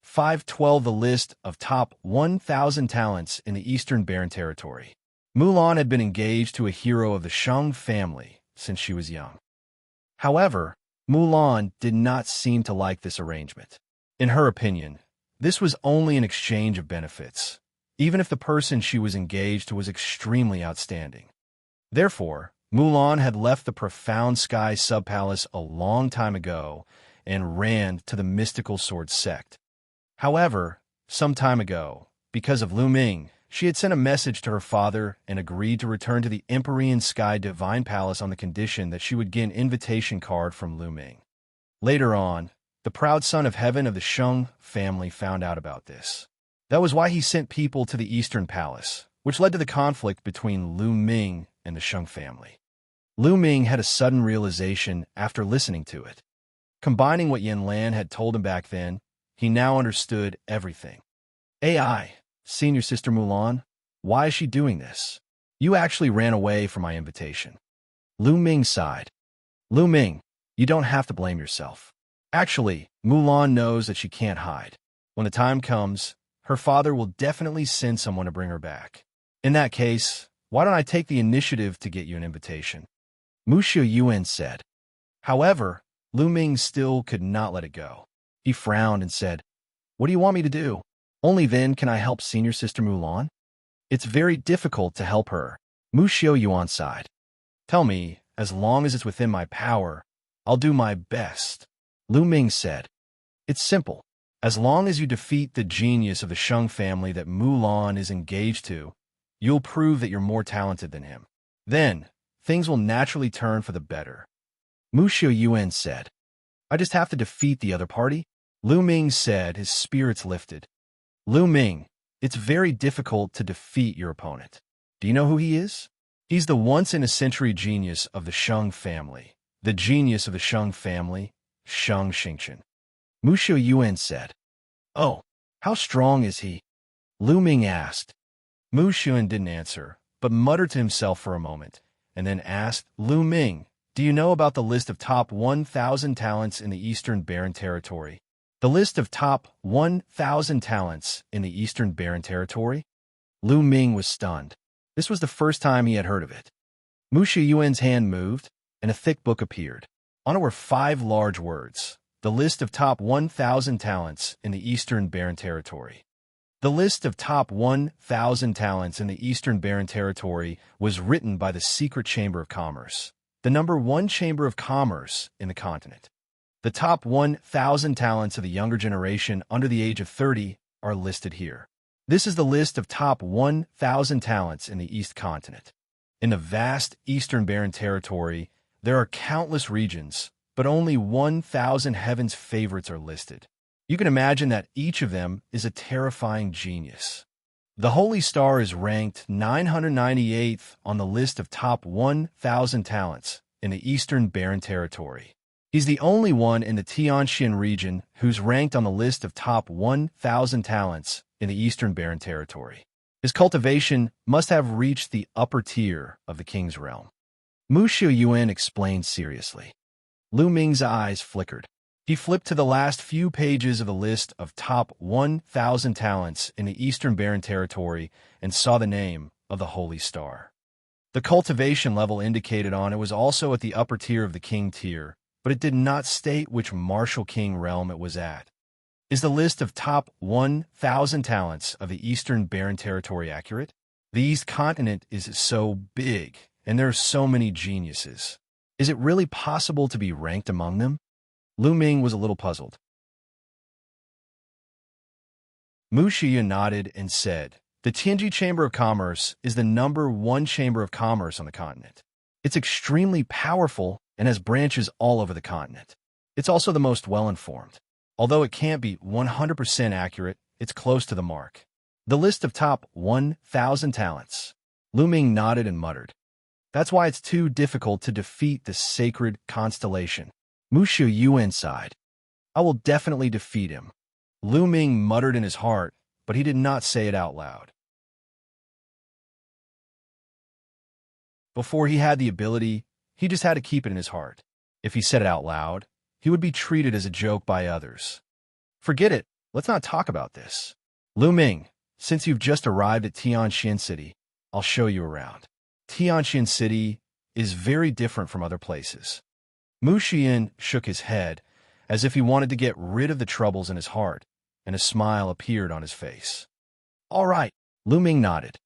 512 The list of top 1,000 talents in the Eastern Barren Territory. Mulan had been engaged to a hero of the Sheng family since she was young. However, Mulan did not seem to like this arrangement. In her opinion, this was only an exchange of benefits, even if the person she was engaged to was extremely outstanding. Therefore, Mulan had left the profound sky sub-palace a long time ago and ran to the mystical sword sect. However, some time ago, because of Lu Ming, she had sent a message to her father and agreed to return to the Empyrean Sky Divine Palace on the condition that she would get an invitation card from Lu Ming. Later on, the proud son of heaven of the Sheng family found out about this. That was why he sent people to the Eastern Palace, which led to the conflict between Lu Ming and the Sheng family. Lu Ming had a sudden realization after listening to it. Combining what Yin Lan had told him back then, he now understood everything. AI, Senior Sister Mulan, why is she doing this? You actually ran away from my invitation. Lu Ming sighed. Lu Ming, you don't have to blame yourself. Actually, Mulan knows that she can't hide. When the time comes, her father will definitely send someone to bring her back. In that case, why don't I take the initiative to get you an invitation? Mu Shiyuan said. However, Lu Ming still could not let it go. He frowned and said, What do you want me to do? Only then can I help Senior Sister Mulan? It's very difficult to help her. Mu Xiaoyuan sighed. Tell me, as long as it's within my power, I'll do my best. Lu Ming said. It's simple. As long as you defeat the genius of the Sheng family that Mulan is engaged to, you'll prove that you're more talented than him. Then, things will naturally turn for the better. Mu Xiuyuan said. I just have to defeat the other party? Lu Ming said, his spirits lifted. Lu Ming, it's very difficult to defeat your opponent. Do you know who he is? He's the once-in-a-century genius of the Sheng family. The genius of the Sheng family, Sheng Xingqian. Mu Xiuyuan said. Oh, how strong is he? Lu Ming asked. Mu Xiuyuan didn't answer, but muttered to himself for a moment, and then asked, Lu Ming, do you know about the list of top 1,000 talents in the Eastern Barren Territory? The list of top 1,000 talents in the Eastern Barren Territory? Lu Ming was stunned. This was the first time he had heard of it. Mu Xiuyuan's hand moved, and a thick book appeared. On it were 5 large words. The list of top 1,000 talents in the Eastern Barren Territory. The list of top 1,000 talents in the Eastern Barren Territory was written by the Secret Chamber of Commerce, the number 1 Chamber of Commerce in the continent. The top 1,000 talents of the younger generation under the age of 30 are listed here. This is the list of top 1,000 talents in the East continent. In the vast Eastern Barren Territory, there are countless regions, but only 1,000 heaven's favorites are listed. You can imagine that each of them is a terrifying genius. The Holy Star is ranked 998th on the list of top 1,000 talents in the Eastern Barren Territory. He's the only one in the Xianxia region who's ranked on the list of top 1,000 talents in the Eastern Barren Territory. His cultivation must have reached the upper tier of the king's realm. Mu Xiuyuan explained seriously. Lu Ming's eyes flickered. He flipped to the last few pages of the list of top 1,000 talents in the Eastern Barren Territory and saw the name of the Holy Star. The cultivation level indicated on it was also at the upper tier of the king tier, but it did not state which martial king realm it was at. Is the list of top 1,000 talents of the Eastern Barren Territory accurate? The East continent is so big, and there are so many geniuses. Is it really possible to be ranked among them? Lu Ming was a little puzzled. Mu Xiuyuan nodded and said, the Tianji Chamber of Commerce is the number 1 chamber of commerce on the continent. It's extremely powerful and has branches all over the continent. It's also the most well-informed. Although it can't be 100% accurate, it's close to the mark. The list of top 1,000 talents. Lu Ming nodded and muttered. That's why it's too difficult to defeat the sacred constellation. Mu Xiuyuan sighed. I will definitely defeat him. Lu Ming muttered in his heart, but he did not say it out loud. Before he had the ability, he just had to keep it in his heart. If he said it out loud, he would be treated as a joke by others. Forget it. Let's not talk about this. Lu Ming, since you've just arrived at Tianxia City, I'll show you around. Tianxia City is very different from other places. Mu Xiuyuan shook his head, as if he wanted to get rid of the troubles in his heart, and a smile appeared on his face. All right, Lu Ming nodded.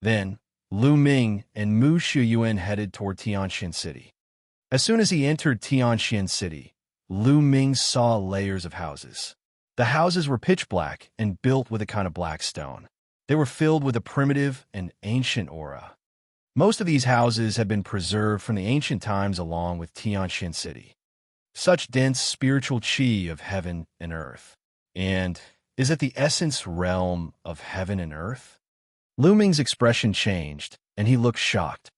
Then, Lu Ming and Mu Xiuyuan headed toward Tianxia City. As soon as he entered Tianxia City, Lu Ming saw layers of houses. The houses were pitch black and built with a kind of black stone. They were filled with a primitive and ancient aura. Most of these houses had been preserved from the ancient times along with Tianxia City. Such dense spiritual qi of heaven and earth. And is it the essence realm of heaven and earth? Lu Ming's expression changed, and he looked shocked.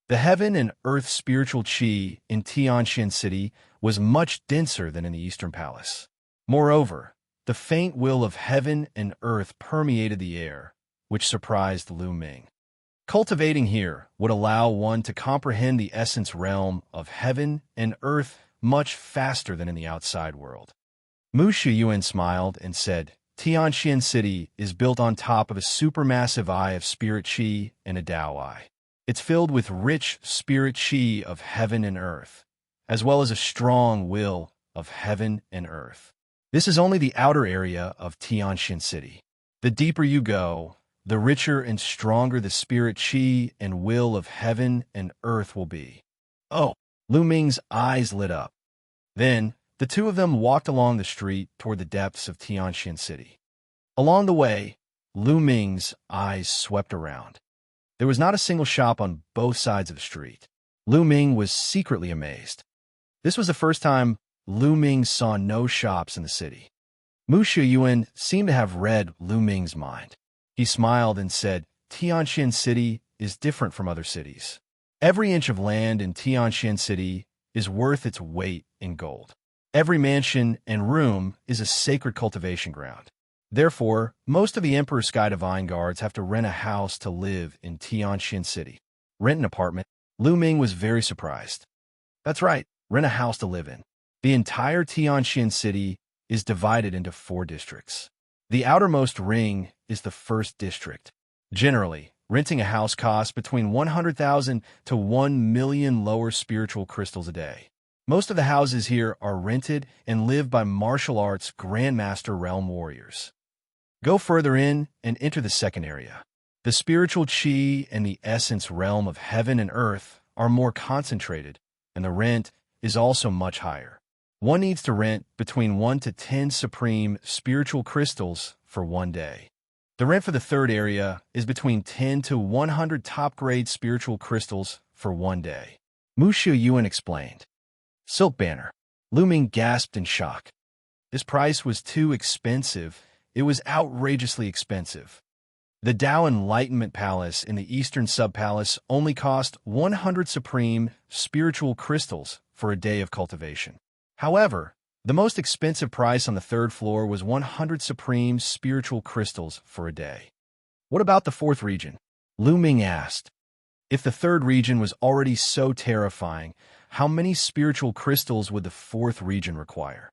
The heaven and earth spiritual qi in Tianxia City was much denser than in the Eastern Palace. Moreover, the faint will of heaven and earth permeated the air, which surprised Lu Ming. Cultivating here would allow one to comprehend the essence realm of heaven and earth much faster than in the outside world. Mu Xiuyuan smiled and said, Tianxia City is built on top of a supermassive eye of spirit qi and a Tao eye. It's filled with rich spirit qi of heaven and earth, as well as a strong will of heaven and earth. This is only the outer area of Tianxia City. The deeper you go, the richer and stronger the spirit qi and will of heaven and earth will be. Oh, Lu Ming's eyes lit up. Then, The two of them walked along the street toward the depths of Xianxia City. Along the way, Lu Ming's eyes swept around. There was not a single shop on both sides of the street. Lu Ming was secretly amazed. This was the first time Lu Ming saw no shops in the city. Mu Shiyuan seemed to have read Lu Ming's mind. He smiled and said, Tianxian City is different from other cities. Every inch of land in Tianxian City is worth its weight in gold. Every mansion and room is a sacred cultivation ground. Therefore, most of the Emperor's Sky Divine Guards have to rent a house to live in Tianxian City. Rent an apartment? Lu Ming was very surprised. That's right, rent a house to live in. The entire Tianxian City is divided into 4 districts. The outermost ring is the first district. Generally, renting a house costs between 100,000 to 1 million lower spiritual crystals a day. Most of the houses here are rented and lived by martial arts Grandmaster realm warriors. Go further in and enter the second area. The spiritual chi and the essence realm of heaven and earth are more concentrated, and the rent is also much higher. One needs to rent between 1 to 10 supreme spiritual crystals for 1 day. The rent for the third area is between 10 to 100 top-grade spiritual crystals for 1 day. Mu Shiyuan explained. Silk banner. Lu Ming gasped in shock. This price was too expensive. It was outrageously expensive. The Tao Enlightenment Palace in the Eastern Sub-Palace only cost 100 supreme spiritual crystals for a day of cultivation. However, the most expensive price on the 3rd floor was 100 supreme spiritual crystals for a day. What about the 4th region? Lu Ming asked. If the 3rd region was already so terrifying, how many spiritual crystals would the 4th region require?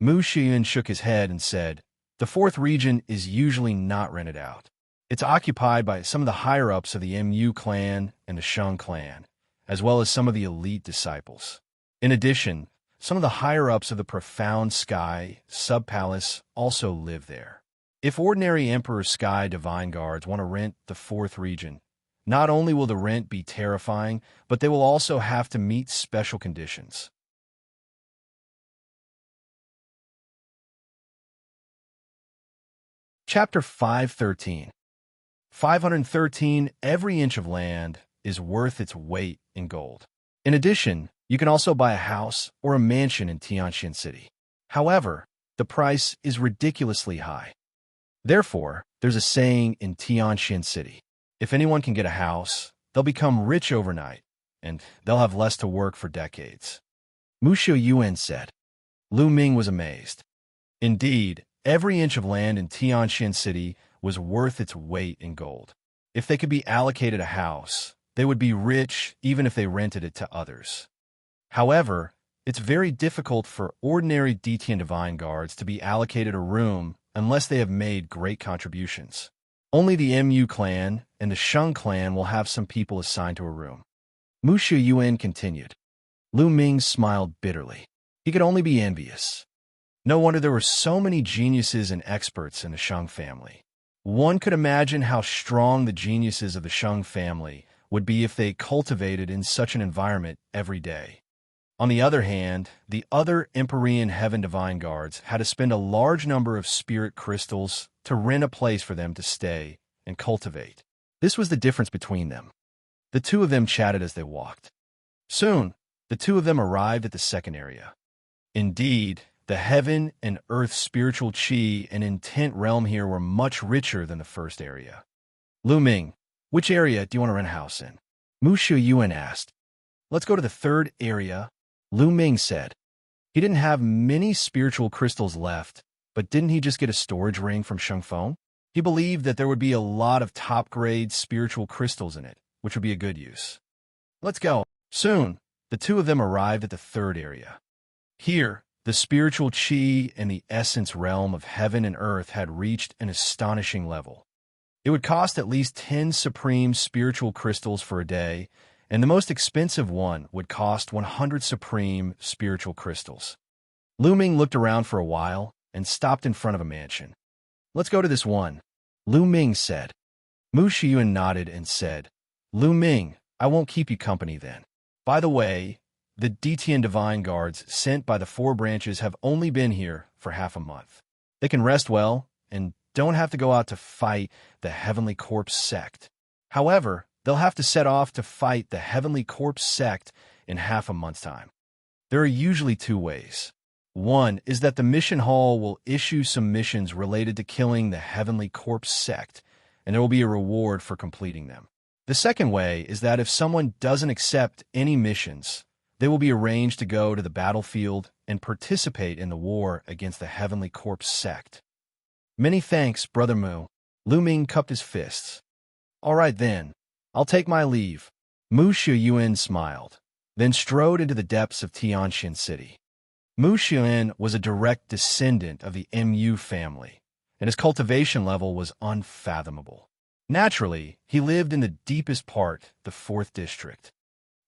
Mu Shiyuan shook his head and said, the 4th region is usually not rented out. It's occupied by some of the higher-ups of the Mu clan and the Shang clan, as well as some of the elite disciples. In addition, some of the higher-ups of the Profound Sky Sub-Palace also live there. If ordinary Emperor's Sky Divine Guards want to rent the 4th region, not only will the rent be terrifying, but they will also have to meet special conditions. Chapter 513. 513. Every inch of land is worth its weight in gold. In addition, you can also buy a house or a mansion in Tianxian City. However, the price is ridiculously high. Therefore, there's a saying in Tianxian City. If anyone can get a house, they'll become rich overnight, and they'll have less to work for decades. Mu Shiyuan said. Lu Ming was amazed. Indeed, every inch of land in Tianxian City was worth its weight in gold. If they could be allocated a house, they would be rich even if they rented it to others. However, it's very difficult for ordinary Detian Divine Guards to be allocated a room unless they have made great contributions. Only the Mu clan and the Shang clan will have some people assigned to a room. Mu Shiyuan continued. Lu Ming smiled bitterly. He could only be envious. No wonder there were so many geniuses and experts in the Shang family. One could imagine how strong the geniuses of the Shang family would be if they cultivated in such an environment every day. On the other hand, the other Empyrean Heaven Divine Guards had to spend a large number of spirit crystals to rent a place for them to stay and cultivate. This was the difference between them. The two of them chatted as they walked. Soon, the two of them arrived at the second area. Indeed, the heaven and earth spiritual chi and intent realm here were much richer than the first area. Lu Ming, which area do you want to rent a house in? Mu Shiyuan asked. Let's go to the 3rd area, Lu Ming said. He didn't have many spiritual crystals left, but didn't he just get a storage ring from Shengfeng? He believed that there would be a lot of top-grade spiritual crystals in it, which would be a good use. Let's go. Soon, the two of them arrived at the 3rd area. Here, the spiritual chi and the essence realm of heaven and earth had reached an astonishing level. It would cost at least 10 supreme spiritual crystals for a day, and the most expensive one would cost 100 supreme spiritual crystals. Lu Ming looked around for a while and stopped in front of a mansion. Let's go to this one, Lu Ming said. Mu Shiyuan nodded and said, Lu Ming, I won't keep you company then. By the way, The Detian Divine Guards sent by the four branches have only been here for half a month. They can rest well and don't have to go out to fight the Heavenly Corpse sect. However, they'll have to set off to fight the Heavenly Corpse sect in half a month's time. There are usually two ways. One is that the mission hall will issue some missions related to killing the Heavenly Corpse sect, and there will be a reward for completing them. The second way is that if someone doesn't accept any missions, they will be arranged to go to the battlefield and participate in the war against the Heavenly Corpse sect. Many thanks, Brother Mu. Lu Ming cupped his fists. All right then, I'll take my leave. Mu Xiuyuan smiled, then strode into the depths of Tianxian City. Mu Xiuyuan was a direct descendant of the Mu family, and his cultivation level was unfathomable. Naturally, he lived in the deepest part, the 4th district.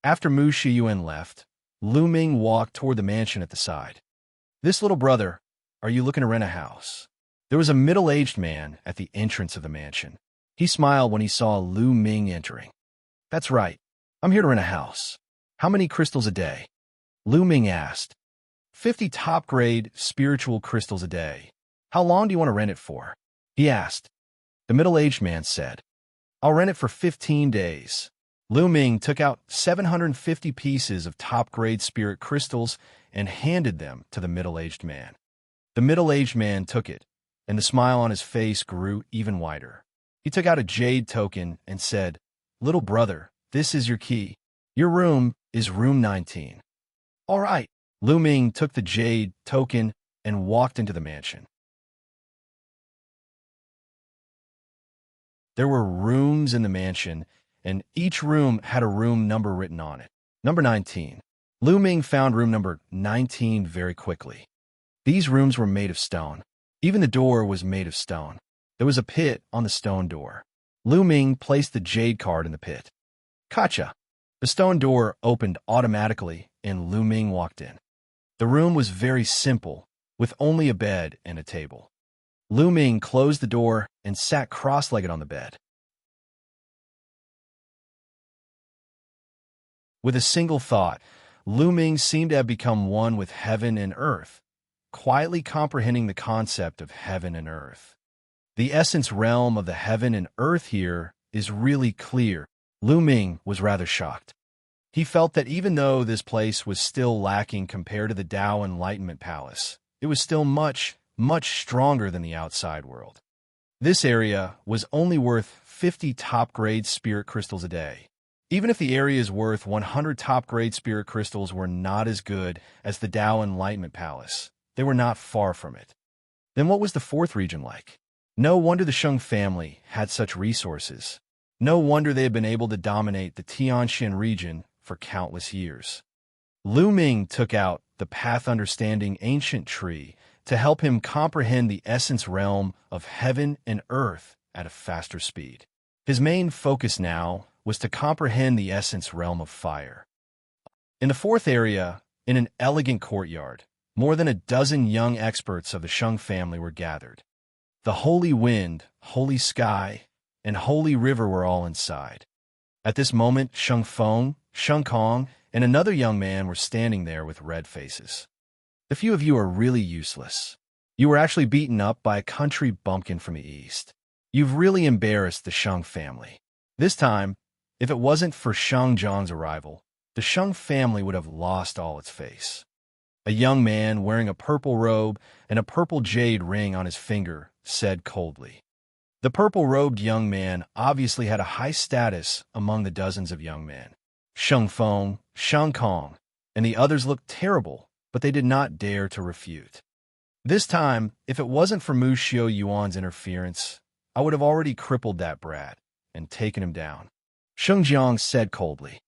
After Mu Xiuyuan left, Lu Ming walked toward the mansion at the side. This little brother, are you looking to rent a house? There was a middle-aged man at the entrance of the mansion. He smiled when he saw Lu Ming entering. That's right. I'm here to rent a house. How many crystals a day? Lu Ming asked. 50 top-grade spiritual crystals a day. How long do you want to rent it for? He asked. The middle-aged man said, I'll rent it for 15 days. Lu Ming took out 750 pieces of top-grade spirit crystals and handed them to the middle-aged man. The middle-aged man took it, and the smile on his face grew even wider. He took out a jade token and said, Little brother, this is your key. Your room is room 19. All right. Lu Ming took the jade token and walked into the mansion. There were rooms in the mansion, and each room had a room number written on it. Number 19. Lu Ming found room number 19 very quickly. These rooms were made of stone. Even the door was made of stone. There was a pit on the stone door. Lu Ming placed the jade card in the pit. Gotcha! The stone door opened automatically, and Lu Ming walked in. The room was very simple, with only a bed and a table. Lu Ming closed the door and sat cross-legged on the bed. With a single thought, Lu Ming seemed to have become one with heaven and earth, quietly comprehending the concept of heaven and earth. The essence realm of the heaven and earth here is really clear. Lu Ming was rather shocked. He felt that even though this place was still lacking compared to the Tao Enlightenment Palace, it was still much, much stronger than the outside world. This area was only worth 50 top-grade spirit crystals a day. Even if the area is worth 100 top-grade spirit crystals were not as good as the Tao Enlightenment Palace. They were not far from it. Then what was the 4th region like? No wonder the Sheng family had such resources. No wonder they had been able to dominate the Tianxian region for countless years. Lu Ming took out the Path Understanding Ancient Tree to help him comprehend the essence realm of heaven and earth at a faster speed. His main focus now was to comprehend the essence realm of fire. In the 4th area, in an elegant courtyard, more than a dozen young experts of the Sheng family were gathered. The holy wind, holy sky, and holy river were all inside. At this moment, Sheng Feng, Sheng Kong, and another young man were standing there with red faces. The few of you are really useless. You were actually beaten up by a country bumpkin from the east. You've really embarrassed the Sheng family. This time, if it wasn't for Sheng Zhang's arrival, the Sheng family would have lost all its face. A young man wearing a purple robe and a purple jade ring on his finger said coldly. The purple-robed young man obviously had a high status among the dozens of young men. Sheng Feng, Sheng Kong, and the others looked terrible, but they did not dare to refute. This time, if it wasn't for Mu Xiuyuan's interference, I would have already crippled that brat and taken him down. Sheng Jiang said coldly.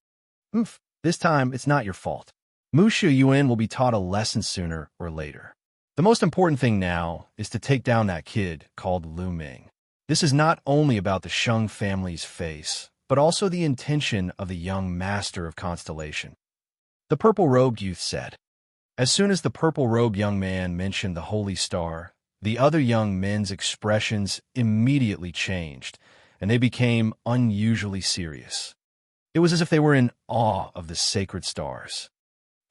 This time it's not your fault. Mu Xiuyuan will be taught a lesson sooner or later. The most important thing now is to take down that kid called Lu Ming. This is not only about the Sheng family's face, but also the intention of the young master of Constellation. The purple-robed youth said. As soon as the purple-robed young man mentioned the holy star, the other young men's expressions immediately changed, and they became unusually serious. It was as if they were in awe of the sacred stars.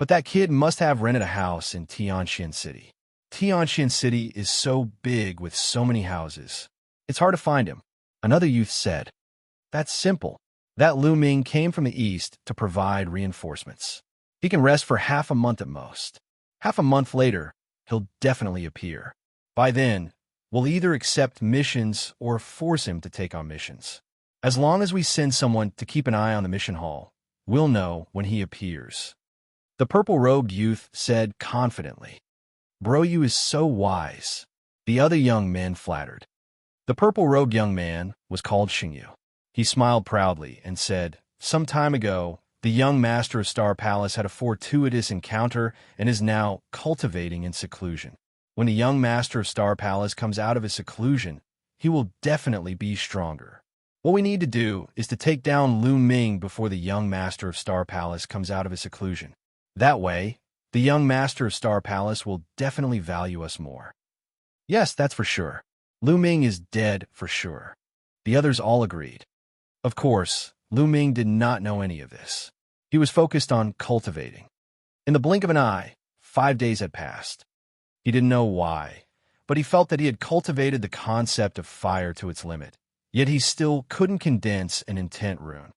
But that kid must have rented a house in Tianxian City. Tianxian City is so big with so many houses. It's hard to find him. Another youth said. That's simple. That Lu Ming came from the east to provide reinforcements. He can rest for half a month at most. Half a month later, he'll definitely appear. By then, we'll either accept missions or force him to take on missions. As long as we send someone to keep an eye on the mission hall, we'll know when he appears. The purple-robed youth said confidently. Bro, you is so wise. The other young men flattered. The purple-robed young man was called Xianxia. He smiled proudly and said, some time ago, the young master of Star Palace had a fortuitous encounter and is now cultivating in seclusion. When the young master of Star Palace comes out of his seclusion, he will definitely be stronger. What we need to do is to take down Lu Ming before the young master of Star Palace comes out of his seclusion. That way, the young master of Star Palace will definitely value us more. Yes, that's for sure. Lu Ming is dead for sure. The others all agreed. Of course, Lu Ming did not know any of this. He was focused on cultivating. In the blink of an eye, 5 days had passed. He didn't know why, but he felt that he had cultivated the concept of fire to its limit, yet he still couldn't condense an intent rune.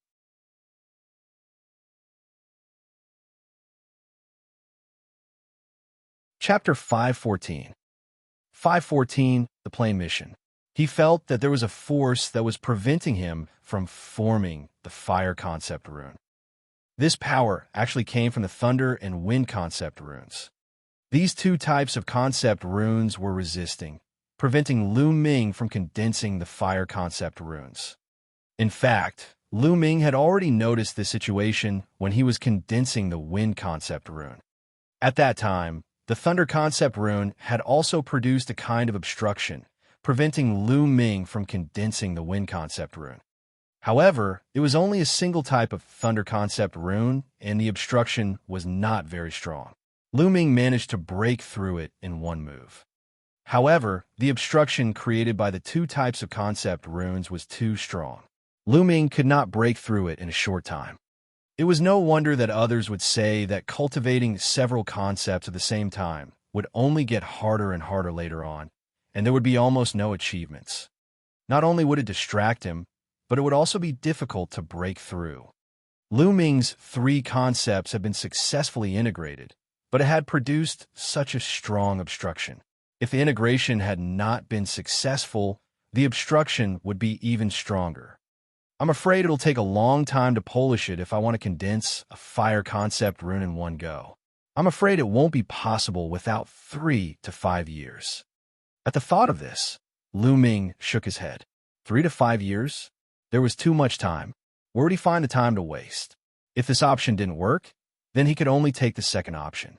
Chapter 514. 514, the Plain Mission. He felt that there was a force that was preventing him from forming the fire concept rune. This power actually came from the thunder and wind concept runes. These two types of concept runes were resisting, preventing Lu Ming from condensing the fire concept runes. In fact, Lu Ming had already noticed this situation when he was condensing the wind concept rune. At that time, the thunder concept rune had also produced a kind of obstruction, preventing Lu Ming from condensing the wind concept rune. However, it was only a single type of thunder concept rune, and the obstruction was not very strong. Lu Ming managed to break through it in one move. However, the obstruction created by the two types of concept runes was too strong. Lu Ming could not break through it in a short time. It was no wonder that others would say that cultivating several concepts at the same time would only get harder and harder later on, and there would be almost no achievements. Not only would it distract him, but it would also be difficult to break through. Lu Ming's 3 concepts had been successfully integrated, but it had produced such a strong obstruction. If the integration had not been successful, the obstruction would be even stronger. I'm afraid it'll take a long time to polish it if I want to condense a fire concept rune in one go. I'm afraid it won't be possible without 3 to 5 years. At the thought of this, Lu Ming shook his head. 3 to 5 years? There was too much time. Where would he find the time to waste? If this option didn't work, then he could only take the second option.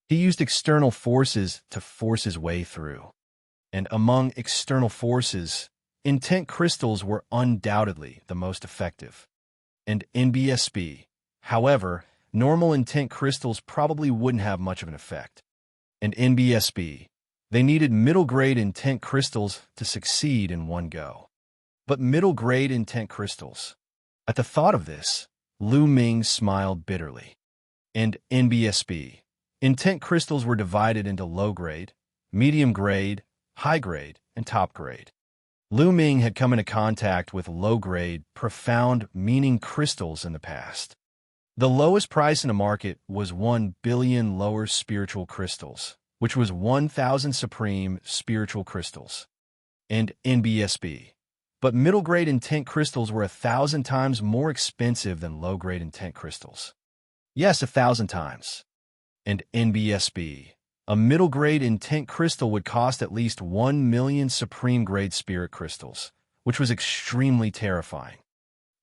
He used external forces to force his way through. And among external forces, intent crystals were undoubtedly the most effective. And NBSB, however, normal intent crystals probably wouldn't have much of an effect. And NBSB, they needed middle-grade intent crystals to succeed in one go. But middle-grade intent crystals. At the thought of this, Lu Ming smiled bitterly. And NBSB, intent crystals were divided into low-grade, medium-grade, high-grade, and top-grade. Lu Ming had come into contact with low-grade, profound meaning crystals in the past. The lowest price in the market was 1 billion lower spiritual crystals, which was 1,000 supreme spiritual crystals. And NBSB. But middle-grade intent crystals were 1,000 times more expensive than low-grade intent crystals. Yes, 1,000 times. And NBSB. A middle-grade intent crystal would cost at least 1 million supreme-grade spirit crystals, which was extremely terrifying.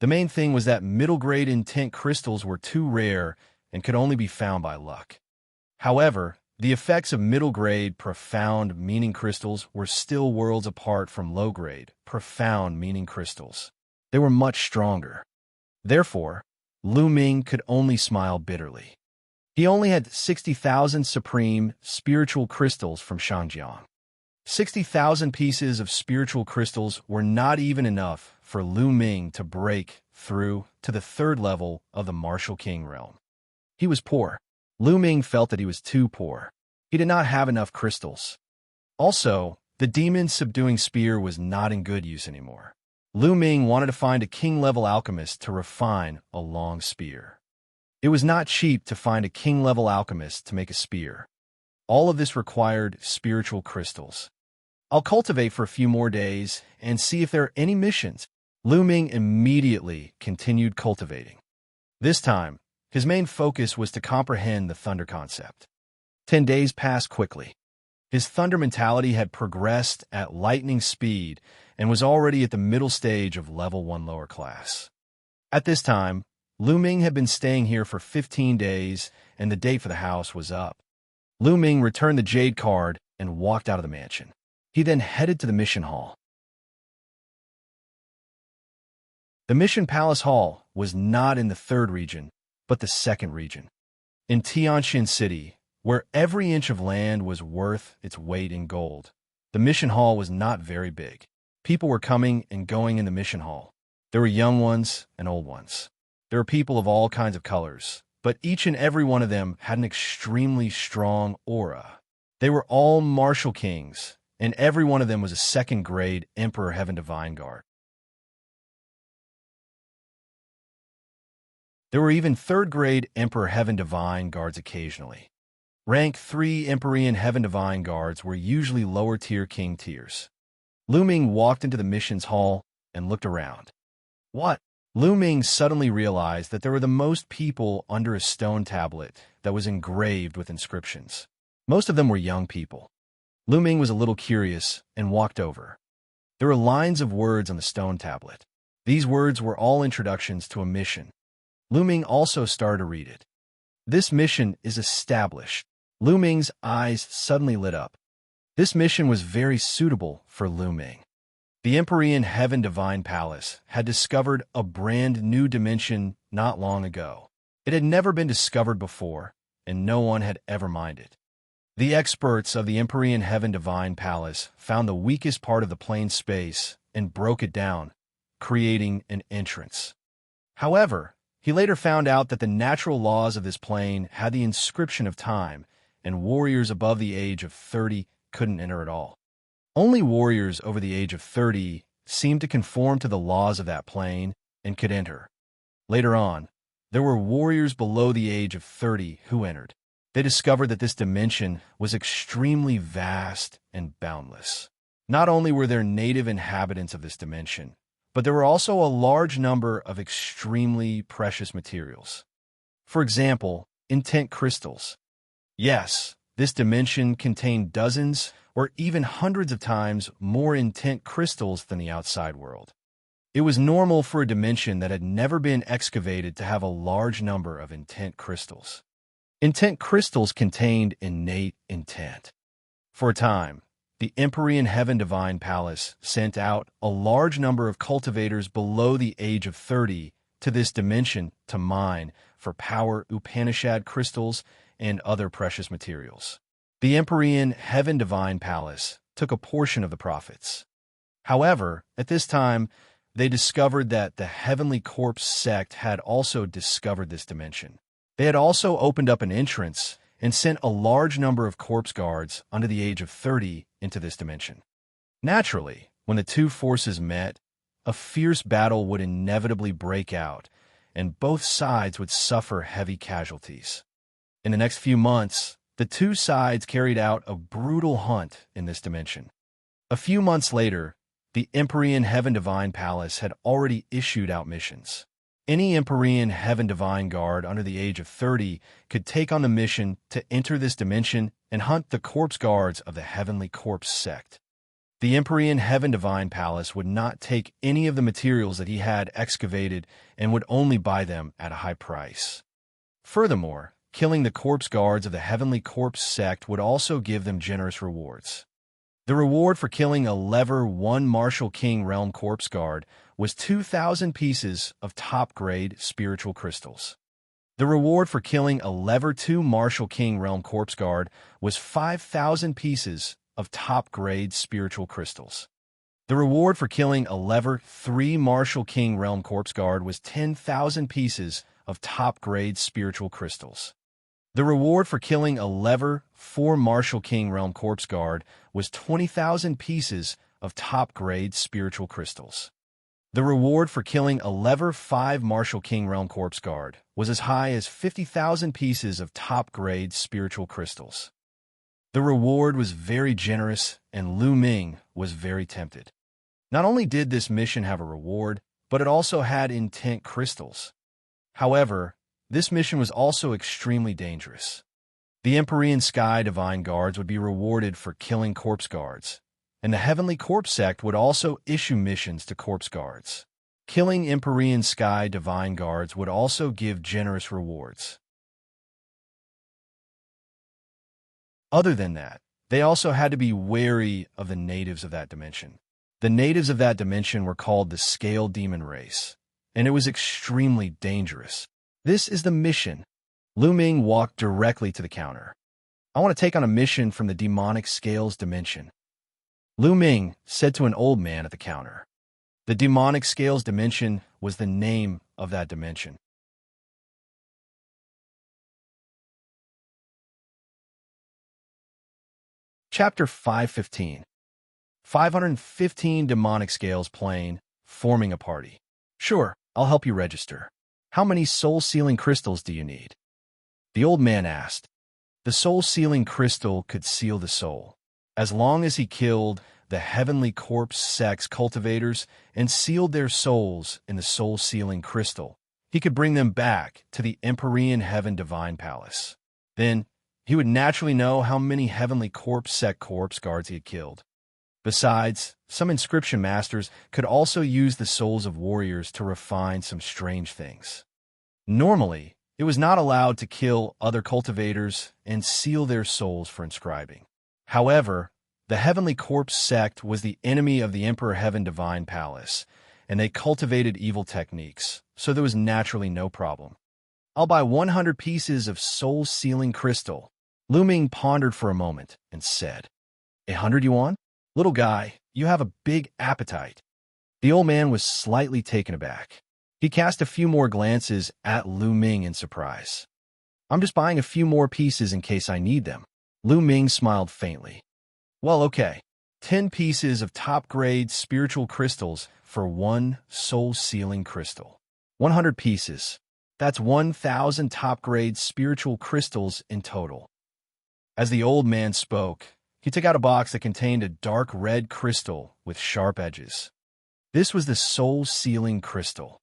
The main thing was that middle-grade intent crystals were too rare and could only be found by luck. However, the effects of middle-grade, profound meaning crystals were still worlds apart from low-grade, profound meaning crystals. They were much stronger. Therefore, Lu Ming could only smile bitterly. He only had 60,000 supreme spiritual crystals from Xianxia. 60,000 pieces of spiritual crystals were not even enough for Lu Ming to break through to the 3rd level of the Martial King realm. He was poor. Lu Ming felt that he was too poor. He did not have enough crystals. Also, the demon-subduing spear was not in good use anymore. Lu Ming wanted to find a king-level alchemist to refine a long spear. It was not cheap to find a king-level alchemist to make a spear. All of this required spiritual crystals. I'll cultivate for a few more days and see if there are any missions. Lu Ming immediately continued cultivating. This time, his main focus was to comprehend the thunder concept. 10 days passed quickly. His thunder mentality had progressed at lightning speed and was already at the middle stage of level 1 lower class. At this time, Lu Ming had been staying here for 15 days and the date for the house was up. Lu Ming returned the jade card and walked out of the mansion. He then headed to the mission hall. The mission palace hall was not in the 3rd region, but the 2nd region. In Xianxia City, where every inch of land was worth its weight in gold, the mission hall was not very big. People were coming and going in the mission hall. There were young ones and old ones. There were people of all kinds of colors, but each and every one of them had an extremely strong aura. They were all martial kings, and every one of them was a 2nd-grade Emperor Heaven Divine Guard. There were even 3rd-grade Emperor Heaven Divine Guards occasionally. Rank 3 Empyrean Heaven Divine Guards were usually lower-tier king tiers. Lu Ming walked into the missions hall and looked around. What? Lu Ming suddenly realized that there were the most people under a stone tablet that was engraved with inscriptions. Most of them were young people. Lu Ming was a little curious and walked over. There were lines of words on the stone tablet. These words were all introductions to a mission. Lu Ming also started to read it. This mission is established. Lu Ming's eyes suddenly lit up. This mission was very suitable for Lu Ming. The Empyrean Heaven Divine Palace had discovered a brand new dimension not long ago. It had never been discovered before, and no one had ever mined it. The experts of the Empyrean Heaven Divine Palace found the weakest part of the plane space and broke it down, creating an entrance. However, he later found out that the natural laws of this plane had the inscription of time, and warriors above the age of 30 couldn't enter at all. Only warriors over the age of 30 seemed to conform to the laws of that plane and could enter. Later on, there were warriors below the age of 30 who entered. They discovered that this dimension was extremely vast and boundless. Not only were there native inhabitants of this dimension, but there were also a large number of extremely precious materials. For example, intent crystals. Yes, this dimension contained dozens or even hundreds of times more intent crystals than the outside world. It was normal for a dimension that had never been excavated to have a large number of intent crystals. Intent crystals contained innate intent. For a time, the Empyrean Heaven Divine Palace sent out a large number of cultivators below the age of 30 to this dimension to mine for power Upanishad crystals and other precious materials. The Empyrean Heaven Divine Palace took a portion of the profits. However, at this time, they discovered that the Heavenly Corpse sect had also discovered this dimension. They had also opened up an entrance and sent a large number of corpse guards under the age of 30 into this dimension. Naturally, when the two forces met, a fierce battle would inevitably break out, and both sides would suffer heavy casualties. In the next few months, the two sides carried out a brutal hunt in this dimension. A few months later, the Empyrean Heaven Divine Palace had already issued out missions. Any Empyrean Heaven Divine Guard under the age of 30 could take on the mission to enter this dimension and hunt the corpse guards of the Heavenly Corpse sect. The Empyrean Heaven Divine Palace would not take any of the materials that he had excavated and would only buy them at a high price. Furthermore, killing the corpse guards of the Heavenly Corpse sect would also give them generous rewards. The reward for killing a Level 1 Martial King Realm Corpse Guard was 2,000 pieces of top-grade spiritual crystals. The reward for killing a Level 2 Martial King Realm Corpse Guard was 5,000 pieces of top-grade spiritual crystals. The reward for killing a Level 3 Martial King Realm Corpse Guard was 10,000 pieces of top-grade spiritual crystals. The reward for killing a level 4 Martial King Realm Corpse Guard was 20,000 pieces of top-grade spiritual crystals. The reward for killing a level 5 Martial King Realm Corpse Guard was as high as 50,000 pieces of top-grade spiritual crystals. The reward was very generous, and Lu Ming was very tempted. Not only did this mission have a reward, but it also had intent crystals. However, this mission was also extremely dangerous. The Empyrean Sky Divine Guards would be rewarded for killing corpse guards, and the Heavenly Corpse Sect would also issue missions to corpse guards. Killing Empyrean Sky Divine Guards would also give generous rewards. Other than that, they also had to be wary of the natives of that dimension. The natives of that dimension were called the Scale Demon Race, and it was extremely dangerous. This is the mission. Lu Ming walked directly to the counter. I want to take on a mission from the demonic scales dimension. Lu Ming said to an old man at the counter. The demonic scales dimension was the name of that dimension. Chapter 515. 515 demonic scales plane, forming a party. Sure, I'll help you register. How many soul-sealing crystals do you need? The old man asked. The soul-sealing crystal could seal the soul, as long as he killed the Heavenly Corpse Sect's cultivators and sealed their souls in the soul-sealing crystal. He could bring them back to the Empyrean Heaven Divine Palace. Then, he would naturally know how many Heavenly Corpse Sect corpse guards he had killed. Besides, some inscription masters could also use the souls of warriors to refine some strange things. Normally, it was not allowed to kill other cultivators and seal their souls for inscribing. However, the Heavenly Corpse Sect was the enemy of the Emperor Heaven Divine Palace, and they cultivated evil techniques, so there was naturally no problem. I'll buy 100 pieces of soul-sealing crystal. Lu Ming pondered for a moment and said, 100 yuan? Little guy, you have a big appetite. The old man was slightly taken aback. He cast a few more glances at Lu Ming in surprise. I'm just buying a few more pieces in case I need them. Lu Ming smiled faintly. Well, okay. 10 pieces of top-grade spiritual crystals for one soul-sealing crystal. 100 pieces. That's 1,000 top-grade spiritual crystals in total. As the old man spoke, he took out a box that contained a dark red crystal with sharp edges. This was the soul-sealing crystal.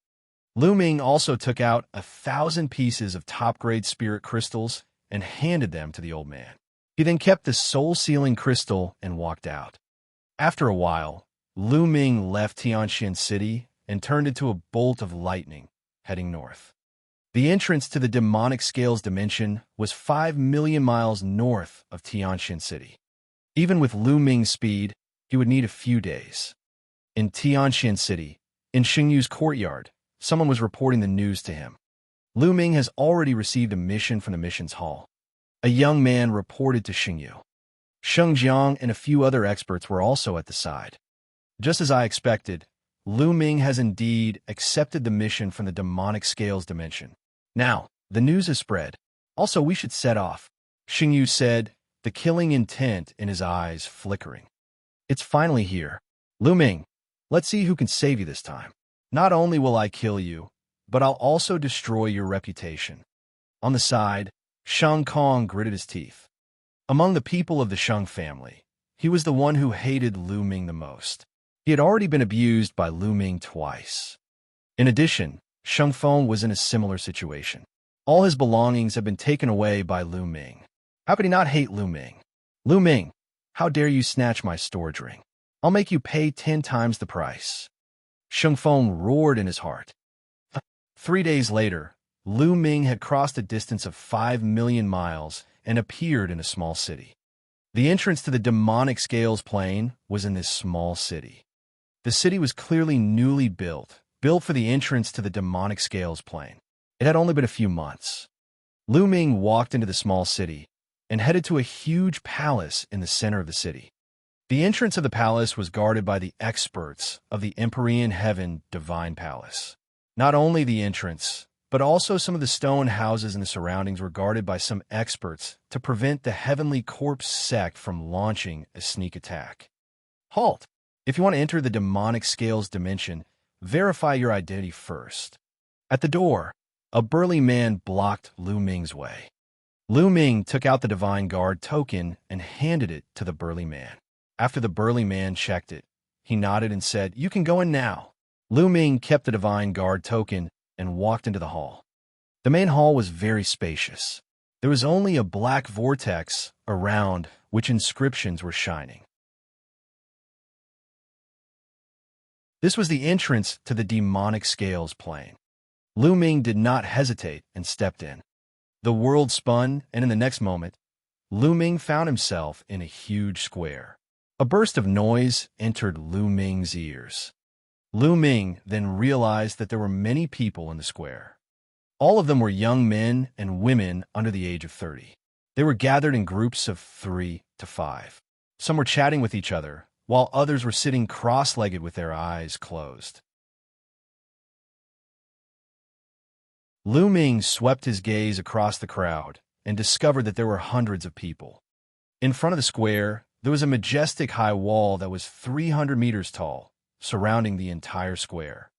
Lu Ming also took out 1,000 pieces of top-grade spirit crystals and handed them to the old man. He then kept the soul-sealing crystal and walked out. After a while, Lu Ming left Xianxia City and turned into a bolt of lightning, heading north. The entrance to the demonic scales dimension was 5 million miles north of Xianxia City. Even with Lu Ming's speed, he would need a few days. In Xianxia City, in Xingyu's courtyard, someone was reporting the news to him. Lu Ming has already received a mission from the missions hall. A young man reported to Xingyu. Sheng Jiang and a few other experts were also at the side. Just as I expected, Lu Ming has indeed accepted the mission from the demonic scales dimension. Now, the news has spread. Also, we should set off, Xingyu said, the killing intent in his eyes flickering. It's finally here. Lu Ming, let's see who can save you this time. Not only will I kill you, but I'll also destroy your reputation. On the side, Shang Kong gritted his teeth. Among the people of the Shang family, he was the one who hated Lu Ming the most. He had already been abused by Lu Ming twice. In addition, Shang Feng was in a similar situation. All his belongings had been taken away by Lu Ming. How could he not hate Lu Ming? Lu Ming, how dare you snatch my storage ring? I'll make you pay 10 times the price. Shang Feng roared in his heart. 3 days later, Lu Ming had crossed a distance of 5 million miles and appeared in a small city. The entrance to the demonic scales plane was in this small city. The city was clearly newly built for the entrance to the demonic scales plane. It had only been a few months. Lu Ming walked into the small city and headed to a huge palace in the center of the city. The entrance of the palace was guarded by the experts of the Empyrean Heaven Divine Palace. Not only the entrance, But also some of the stone houses in the surroundings were guarded by some experts to prevent the Heavenly Corpse sect from launching a sneak attack. Halt! If you want to enter the demonic scales dimension, verify your identity first. At the door, a burly man blocked Lu Ming's way. Lu Ming took out the Divine Guard token and handed it to the burly man. After the burly man checked it, he nodded and said, "You can go in now." Lu Ming kept the Divine Guard token and walked into the hall. The main hall was very spacious. There was only a black vortex around which inscriptions were shining. This was the entrance to the demonic scales plane. Lu Ming did not hesitate and stepped in. The world spun, and in the next moment, Lu Ming found himself in a huge square. A burst of noise entered Lu Ming's ears. Lu Ming then realized that there were many people in the square. All of them were young men and women under the age of 30. They were gathered in groups of 3 to 5. Some were chatting with each other, while others were sitting cross-legged with their eyes closed. Lu Ming swept his gaze across the crowd and discovered that there were hundreds of people. In front of the square, there was a majestic high wall that was 300 meters tall, surrounding the entire square.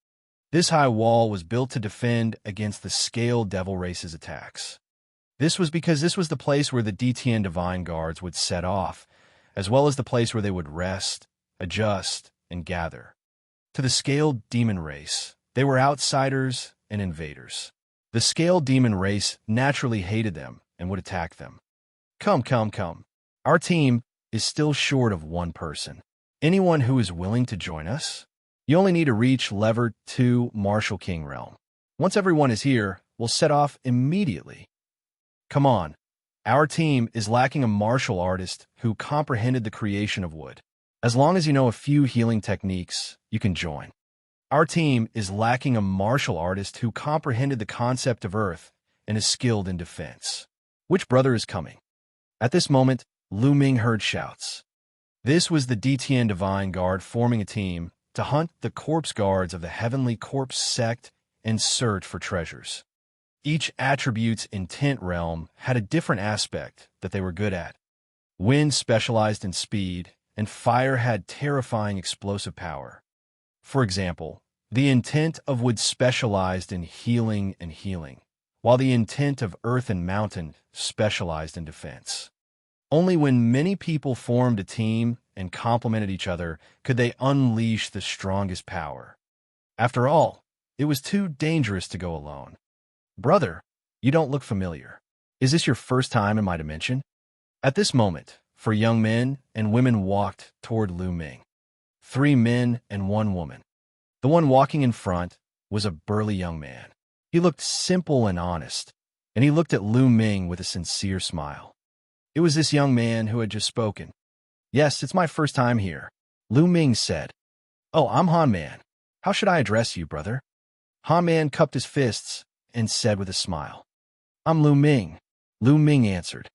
This high wall was built to defend against the Scale Devil Race's attacks. This was because this was the place where the DTN Divine Guards would set off, as well as the place where they would rest, adjust, and gather. To the Scale Demon Race, they were outsiders and invaders. The Scale Demon Race naturally hated them and would attack them. Come. Our team is still short of one person. Anyone who is willing to join us? You only need to reach Lever 2 Martial King Realm. Once everyone is here, we'll set off immediately. Come on. Our team is lacking a martial artist who comprehended the creation of wood. As long as you know a few healing techniques, you can join. Our team is lacking a martial artist who comprehended the concept of earth and is skilled in defense. Which brother is coming? At this moment, Lu Ming heard shouts. This was the DTN Divine Guard forming a team to hunt the corpse guards of the Heavenly Corpse sect and search for treasures. Each attribute's intent realm had a different aspect that they were good at. Wind specialized in speed, and fire had terrifying explosive power. For example, the intent of wood specialized in healing, while the intent of earth and mountain specialized in defense. Only when many people formed a team and complemented each other could they unleash the strongest power. After all, it was too dangerous to go alone. Brother, you don't look familiar. Is this your first time in my dimension? At this moment, 4 young men and women walked toward Lu Ming. 3 men and 1 woman. The one walking in front was a burly young man. He looked simple and honest, and he looked at Lu Ming with a sincere smile. It was this young man who had just spoken. "Yes, it's my first time here," Lu Ming said. "Oh, I'm Han Man. How should I address you, brother?" Han Man cupped his fists and said with a smile, "I'm Lu Ming." Lu Ming answered,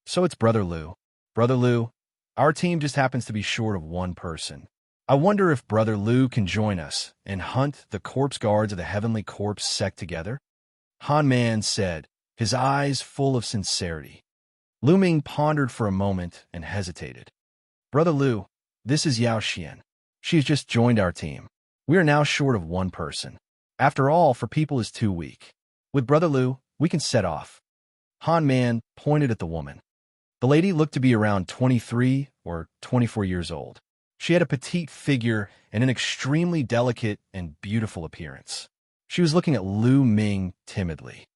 "So it's Brother Lu. Brother Lu, our team just happens to be short of one person. I wonder if Brother Lu can join us and hunt the corpse guards of the Heavenly Corpse sect together?" Han Man said, his eyes full of sincerity. Lu Ming pondered for a moment and hesitated. "Brother Lu, this is Xianxia. She has just joined our team. We are now short of one person. After all, 4 people is too weak. With Brother Lu, we can set off." Han Man pointed at the woman. The lady looked to be around 23 or 24 years old. She had a petite figure and an extremely delicate and beautiful appearance. She was looking at Lu Ming timidly.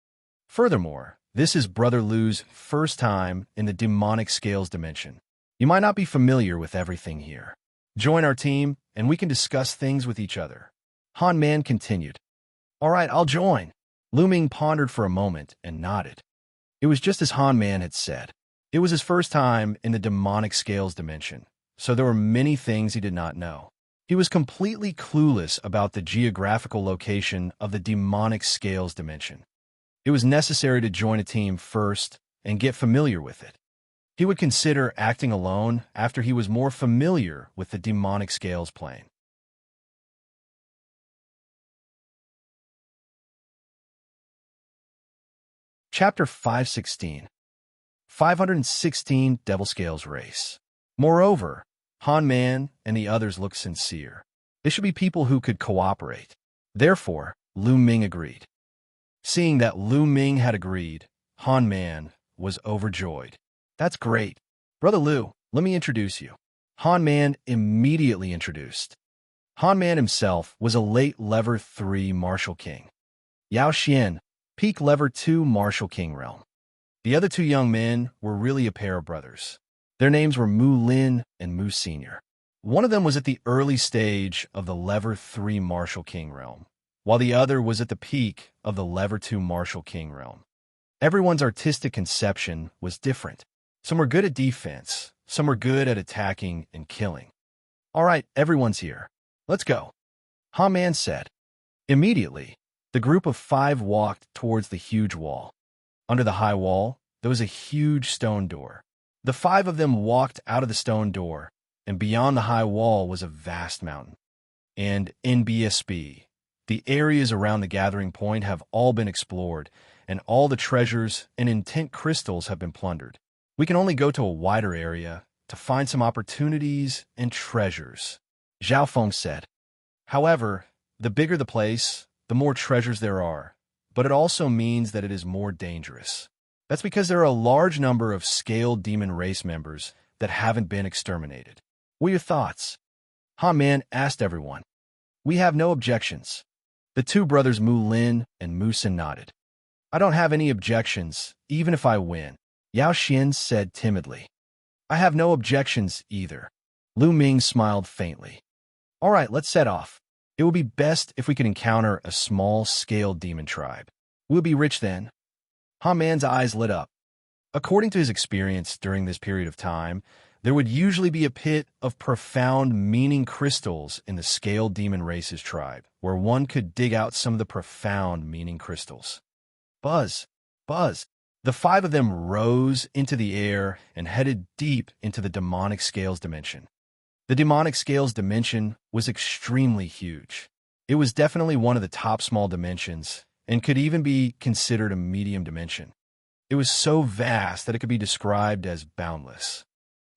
Furthermore, this is Brother Lu's first time in the demonic scales dimension. You might not be familiar with everything here. Join our team, and we can discuss things with each other. Han Man continued. "All right, I'll join." Lu Ming pondered for a moment and nodded. It was just as Han Man had said. It was his first time in the demonic scales dimension, so there were many things he did not know. He was completely clueless about the geographical location of the demonic scales dimension. It was necessary to join a team first and get familiar with it. He would consider acting alone after he was more familiar with the demonic scales plane. Chapter 516. 516 Devil Scales Race. Moreover, Han Man and the others looked sincere. They should be people who could cooperate. Therefore, Lu Ming agreed. Seeing that Lu Ming had agreed, Han Man was overjoyed. That's great. Brother Lu, let me introduce you. Han Man immediately introduced. Han Man himself was a late Level 3 Martial King. Yao Xian, peak Level 2 Martial King realm. The other two young men were really a pair of brothers. Their names were Mu Lin and Mu Senior. One of them was at the early stage of the Level 3 Martial King realm, while the other was at the peak of the Level 2 Martial King realm. Everyone's artistic conception was different. Some were good at defense, some were good at attacking and killing. All right, everyone's here. Let's go, Han Man said. Immediately, the group of 5 walked towards the huge wall. Under the high wall, there was a huge stone door. The 5 of them walked out of the stone door, and beyond the high wall was a vast mountain. And in BSB, the areas around the gathering point have all been explored, and all the treasures and intent crystals have been plundered. We can only go to a wider area to find some opportunities and treasures, Zhao Feng said. However, the bigger the place, the more treasures there are, but it also means that it is more dangerous. That's because there are a large number of scaled demon race members that haven't been exterminated. What are your thoughts? Han Man asked everyone. We have no objections. The 2 brothers Mu Lin and Mu Sin nodded. I don't have any objections, even if I win, Yao Xian said timidly. I have no objections either. Lu Ming smiled faintly. All right, let's set off. It would be best if we could encounter a small-scale demon tribe. We'll be rich then. Han Man's eyes lit up. According to his experience during this period of time, there would usually be a pit of profound meaning crystals in the scaled demon race's tribe, where one could dig out some of the profound meaning crystals. Buzz, buzz. The 5 of them rose into the air and headed deep into the demonic scales dimension. The demonic scales dimension was extremely huge. It was definitely one of the top small dimensions and could even be considered a medium dimension. It was so vast that it could be described as boundless.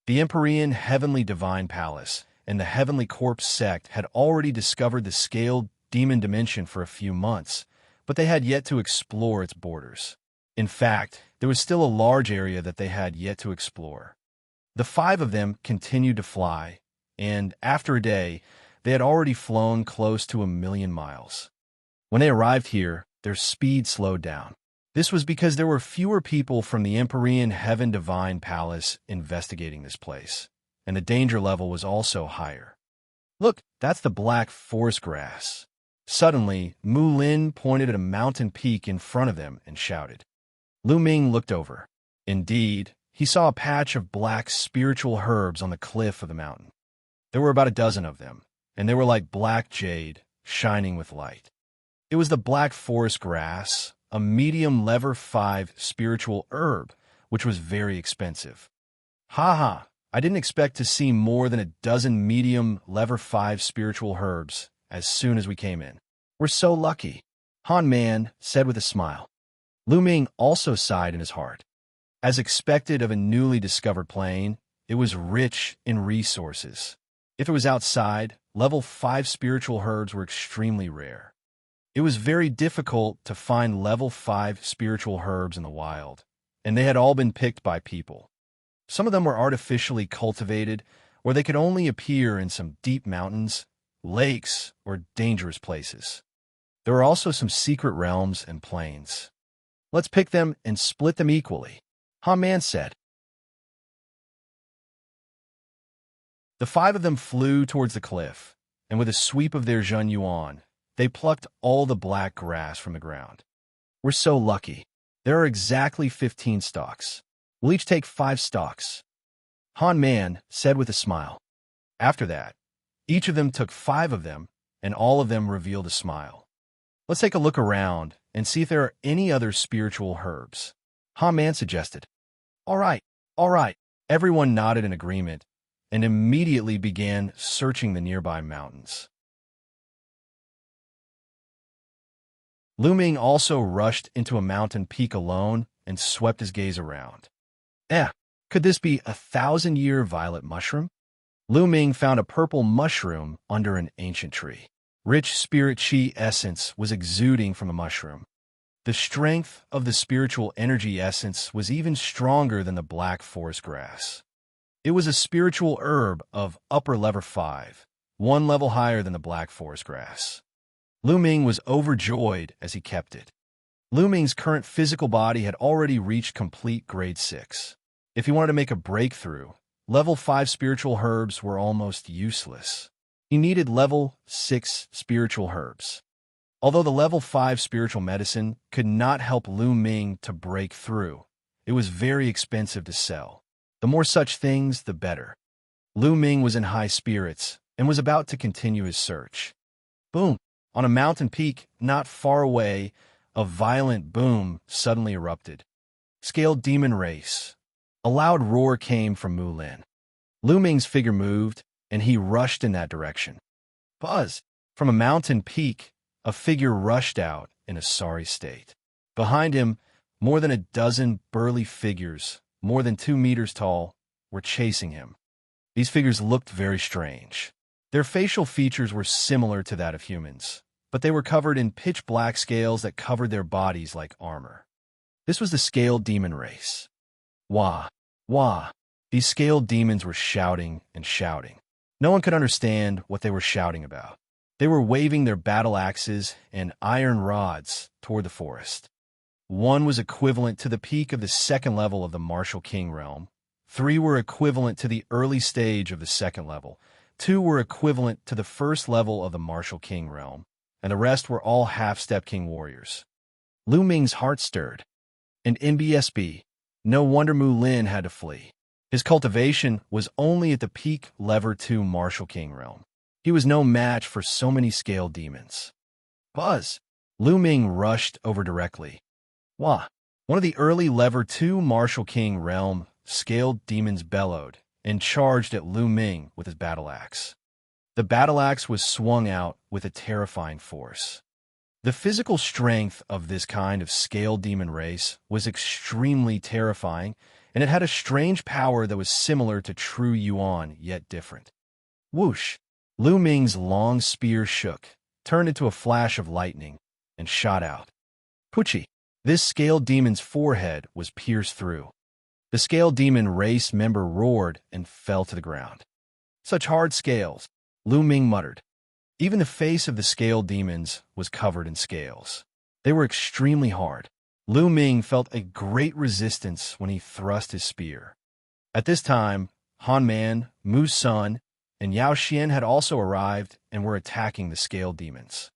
The Empyrean Heavenly Divine Palace and the Heavenly Corpse sect had already discovered the scaled demon dimension for a few months, but they had yet to explore its borders. In fact, there was still a large area that they had yet to explore. The 5 of them continued to fly, and after a day, they had already flown close to 1,000,000 miles. When they arrived here, their speed slowed down. This was because there were fewer people from the Empyrean Heaven Divine Palace investigating this place, and the danger level was also higher. Look, that's the black forest grass. Suddenly, Mu Lin pointed at a mountain peak in front of them and shouted. Lu Ming looked over. Indeed, he saw a patch of black spiritual herbs on the cliff of the mountain. There were about a dozen of them, and they were like black jade, shining with light. It was the black forest grass, a medium Level 5 spiritual herb, which was very expensive. Ha! I didn't expect to see more than a dozen medium Level 5 spiritual herbs as soon as we came in. We're so lucky, Han Man said with a smile. Lu Ming also sighed in his heart. As expected of a newly discovered plane, it was rich in resources. If it was outside, Level 5 spiritual herbs were extremely rare. It was very difficult to find Level 5 spiritual herbs in the wild, and they had all been picked by people. Some of them were artificially cultivated, or they could only appear in some deep mountains, lakes, or dangerous places. There were also some secret realms and plains. Let's pick them and split them equally, Han Man said. The 5 of them flew towards the cliff, and with a sweep of their Zhen Yuan, they plucked all the black grass from the ground. We're so lucky. There are exactly 15 stalks. We'll each take 5 stalks, Han Man said with a smile. After that, each of them took 5 of them, and all of them revealed a smile. Let's take a look around and see if there are any other spiritual herbs, Han Man suggested. All right. Everyone nodded in agreement and immediately began searching the nearby mountains. Lu Ming also rushed into a mountain peak alone and swept his gaze around. Could this be 1,000-year violet mushroom? Lu Ming found a purple mushroom under an ancient tree. Rich spirit chi essence was exuding from the mushroom. The strength of the spiritual energy essence was even stronger than the black forest grass. It was a spiritual herb of upper level 5, one level higher than the black forest grass. Lu Ming was overjoyed as he kept it. Lu Ming's current physical body had already reached complete grade 6. If he wanted to make a breakthrough, level 5 spiritual herbs were almost useless. He needed level 6 spiritual herbs. Although the level 5 spiritual medicine could not help Lu Ming to break through, it was very expensive to sell. The more such things, the better. Lu Ming was in high spirits and was about to continue his search. Boom! On a mountain peak not far away, a violent boom suddenly erupted. Scaled demon race. A loud roar came from Mu Lin. Lu Ming's figure moved, and he rushed in that direction. Buzz! From a mountain peak, a figure rushed out in a sorry state. Behind him, more than a dozen burly figures, more than 2 meters tall, were chasing him. These figures looked very strange. Their facial features were similar to that of humans, but they were covered in pitch-black scales that covered their bodies like armor. This was the scaled demon race. Wah! Wah! These scaled demons were shouting and shouting. No one could understand what they were shouting about. They were waving their battle axes and iron rods toward the forest. One was equivalent to the peak of the second level of the Martial King realm. 3 were equivalent to the early stage of the second level. 2 were equivalent to the first level of the Martial King realm, and the rest were all half-step king warriors. Lu Ming's heart stirred. And NBSB, no wonder Mu Lin had to flee. His cultivation was only at the peak level 2 Martial King realm. He was no match for so many scaled demons. Buzz! Lu Ming rushed over directly. Wah! One of the early level 2 Martial King realm scaled demons bellowed and charged at Lu Ming with his battle axe. The battle axe was swung out with a terrifying force. The physical strength of this kind of scaled demon race was extremely terrifying, and it had a strange power that was similar to true Yuan, yet different. Whoosh! Lu Ming's long spear shook, turned into a flash of lightning, and shot out. Puchi! This scaled demon's forehead was pierced through. The scaled demon race member roared and fell to the ground. Such hard scales, Lu Ming muttered. Even the face of the scaled demons was covered in scales. They were extremely hard. Lu Ming felt a great resistance when he thrust his spear. At this time, Han Man, Mu Sun, and Yao Xian had also arrived and were attacking the scaled demons.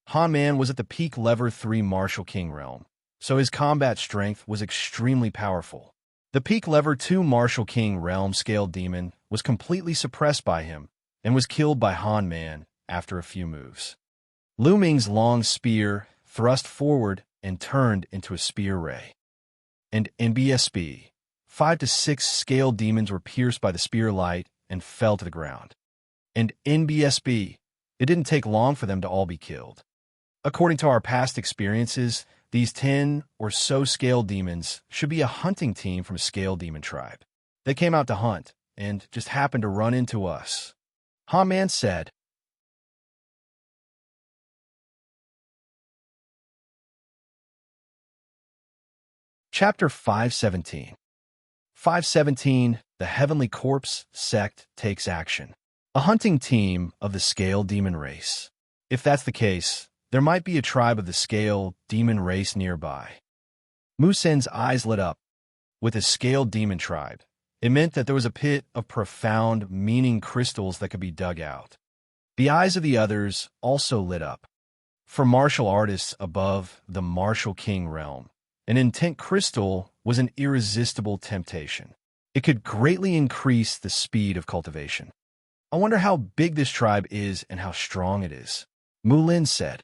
Han Man was at the peak level 3 Martial King realm, so his combat strength was extremely powerful. The peak level 2 Martial King realm scaled demon was completely suppressed by him and was killed by Han Man after a few moves. Lu Ming's long spear thrust forward and turned into a spear ray. And NBSB, 5 to 6 scaled demons were pierced by the spear light and fell to the ground. And NBSB, it didn't take long for them to all be killed. According to our past experiences, these 10 or so scaled demons should be a hunting team from a scaled demon tribe. They came out to hunt and just happened to run into us. Han Man said. Chapter 517. 517, The Heavenly Corpse Sect Takes Action. A hunting team of the scaled demon race. If that's the case, there might be a tribe of the scaled demon race nearby. Mu Sen's eyes lit up. With a scaled demon tribe, it meant that there was a pit of profound meaning crystals that could be dug out. The eyes of the others also lit up. For martial artists above the Martial King realm, an intent crystal was an irresistible temptation. It could greatly increase the speed of cultivation. I wonder how big this tribe is and how strong it is, Mu Lin said.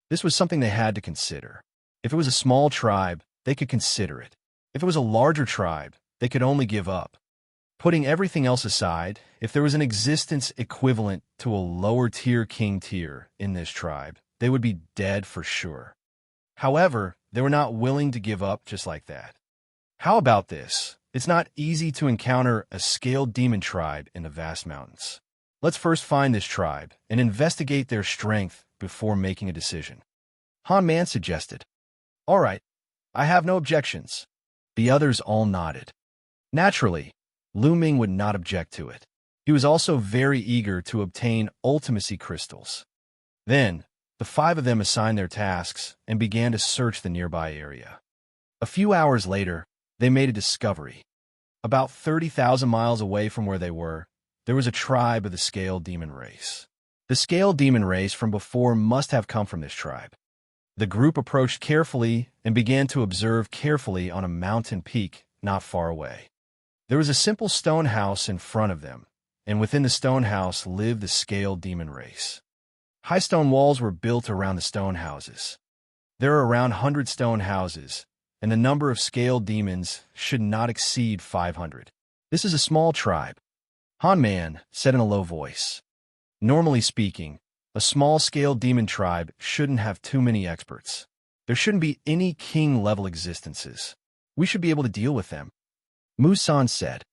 This was something they had to consider. If it was a small tribe, they could consider it. If it was a larger tribe, they could only give up. Putting everything else aside, if there was an existence equivalent to a lower-tier king tier in this tribe, they would be dead for sure. However, they were not willing to give up just like that. How about this? It's not easy to encounter a scaled demon tribe in the vast mountains. Let's first find this tribe and investigate their strength before making a decision. Han Man suggested. All right, I have no objections. The others all nodded. Naturally, Lu Ming would not object to it. He was also very eager to obtain ultimacy crystals. Then, the 5 of them assigned their tasks and began to search the nearby area. A few hours later, they made a discovery. About 30,000 miles away from where they were, there was a tribe of the scaled demon race. The scaled demon race from before must have come from this tribe. The group approached carefully and began to observe carefully on a mountain peak not far away. There was a simple stone house in front of them, and within the stone house lived the scaled demon race. High stone walls were built around the stone houses. There are around 100 stone houses, and the number of scaled demons should not exceed 500. This is a small tribe, Han Man said in a low voice. Normally speaking, a small-scale demon tribe shouldn't have too many experts. There shouldn't be any king-level existences. We should be able to deal with them. Musan said.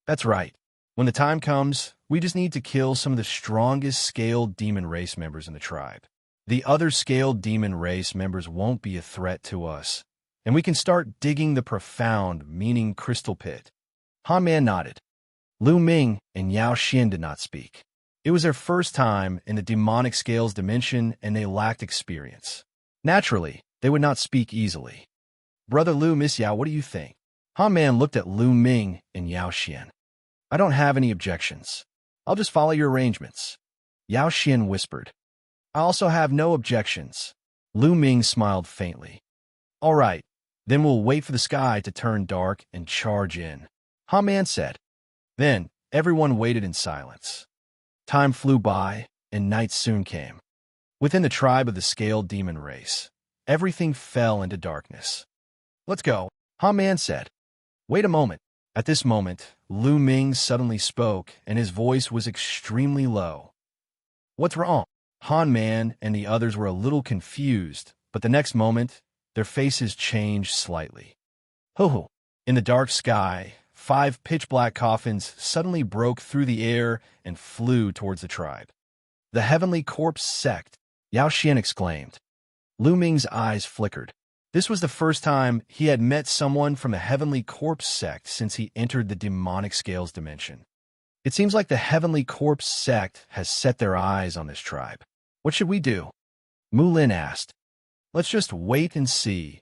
That's right. When the time comes, we just need to kill some of the strongest scaled demon race members in the tribe. The other scaled demon race members won't be a threat to us, and we can start digging the profound, meaning crystal pit. Han Man nodded. Lu Ming and Yao Xian did not speak. It was their first time in the demonic scales dimension, and they lacked experience. Naturally, they would not speak easily. Brother Lu, Miss Yao, what do you think? Han Man looked at Lu Ming and Yao Xian. I don't have any objections. I'll just follow your arrangements. Yao Xian whispered. I also have no objections. Lu Ming smiled faintly. All right, then we'll wait for the sky to turn dark and charge in, Han Man said. Then, everyone waited in silence. Time flew by, and night soon came. Within the tribe of the scaled demon race, everything fell into darkness. Let's go, Han Man said. Wait a moment. At this moment, Lu Ming suddenly spoke, and his voice was extremely low. What's wrong? Han Man and the others were a little confused, but the next moment, their faces changed slightly. Ho-ho! In the dark sky, 5 pitch-black coffins suddenly broke through the air and flew towards the tribe. The Heavenly Corpse Sect, Yao Xian exclaimed. Lu Ming's eyes flickered. This was the first time he had met someone from the Heavenly Corpse Sect since he entered the demonic scales dimension. It seems like the Heavenly Corpse Sect has set their eyes on this tribe. What should we do? Mu Lin asked. Let's just wait and see,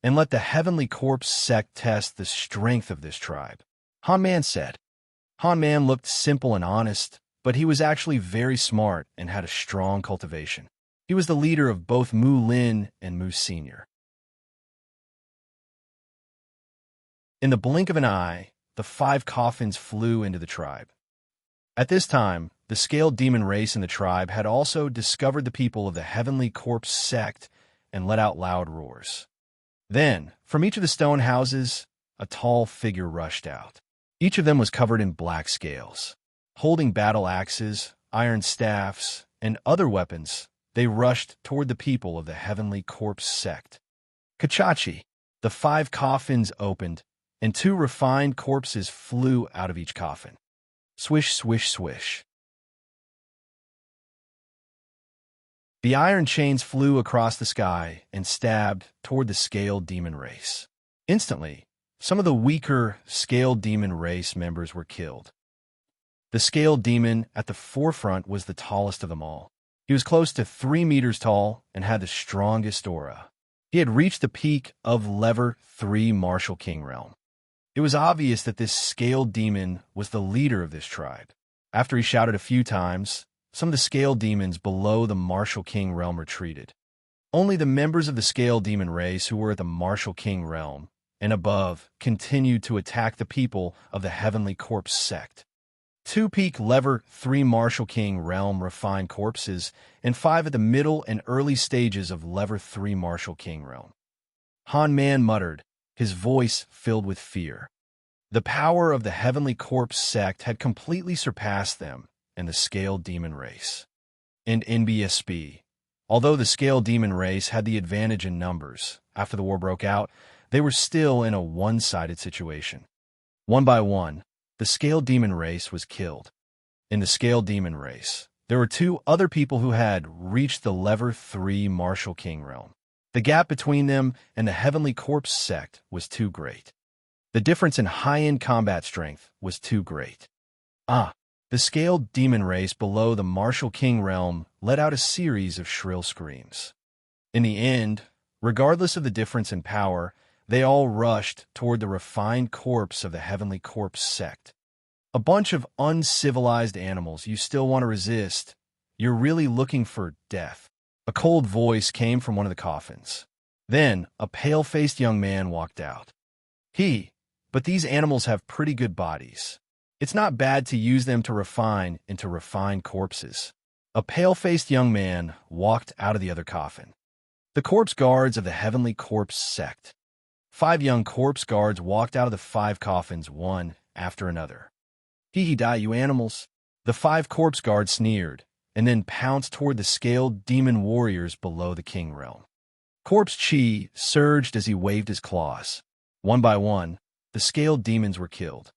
and let the Heavenly Corpse Sect test the strength of this tribe, Han Man said. Han Man looked simple and honest, but he was actually very smart and had a strong cultivation. He was the leader of both Mu Lin and Mu Senior. In the blink of an eye, the 5 coffins flew into the tribe. At this time, the scaled demon race in the tribe had also discovered the people of the Heavenly Corpse Sect and let out loud roars. Then, from each of the stone houses, a tall figure rushed out. Each of them was covered in black scales. Holding battle axes, iron staffs, and other weapons, they rushed toward the people of the Heavenly Corpse Sect. Kachachi! The 5 coffins opened, and 2 refined corpses flew out of each coffin. Swish, swish, swish. The iron chains flew across the sky and stabbed toward the scaled demon race. Instantly, some of the weaker scaled demon race members were killed. The scaled demon at the forefront was the tallest of them all. He was close to 3 meters tall and had the strongest aura. He had reached the peak of Level 3 Martial King Realm. It was obvious that this scaled demon was the leader of this tribe. After he shouted a few times, some of the scaled demons below the Martial King Realm retreated. Only the members of the scaled demon race who were at the Martial King Realm and above continued to attack the people of the Heavenly Corpse Sect. 2 peak Level 3 Martial King Realm refined corpses and 5 at the middle and early stages of Level 3 Martial King Realm. Han Man muttered, his voice filled with fear. The power of the Heavenly Corpse Sect had completely surpassed them and the scaled demon race. And NBSB, Although the Scale Demon race had the advantage in numbers, after the war broke out, they were still in a one-sided situation. One by one, the Scale Demon race was killed. In the Scale Demon race, there were two other people who had reached the Level 3 Martial King realm. The gap between them and the Heavenly Corpse sect was too great. The difference in high-end combat strength was too great. The Scaled Demon race below the Martial King realm let out a series of shrill screams. In the end, regardless of the difference in power, they all rushed toward the refined corpse of the Heavenly Corpse sect. A bunch of uncivilized animals you still want to resist. You're really looking for death. A cold voice came from one of the coffins. Then, a pale-faced young man walked out. But these animals have pretty good bodies. It's not bad to use them to refine into refined corpses. A pale-faced young man walked out of the other coffin. The corpse guards of the Heavenly Corpse sect. 5 young corpse guards walked out of the 5 coffins one after another. Die, you animals. The 5 corpse guards sneered, and then pounced toward the Scaled Demon warriors below the King realm. Corpse Chi surged as he waved his claws. One by one, the Scaled Demons were killed.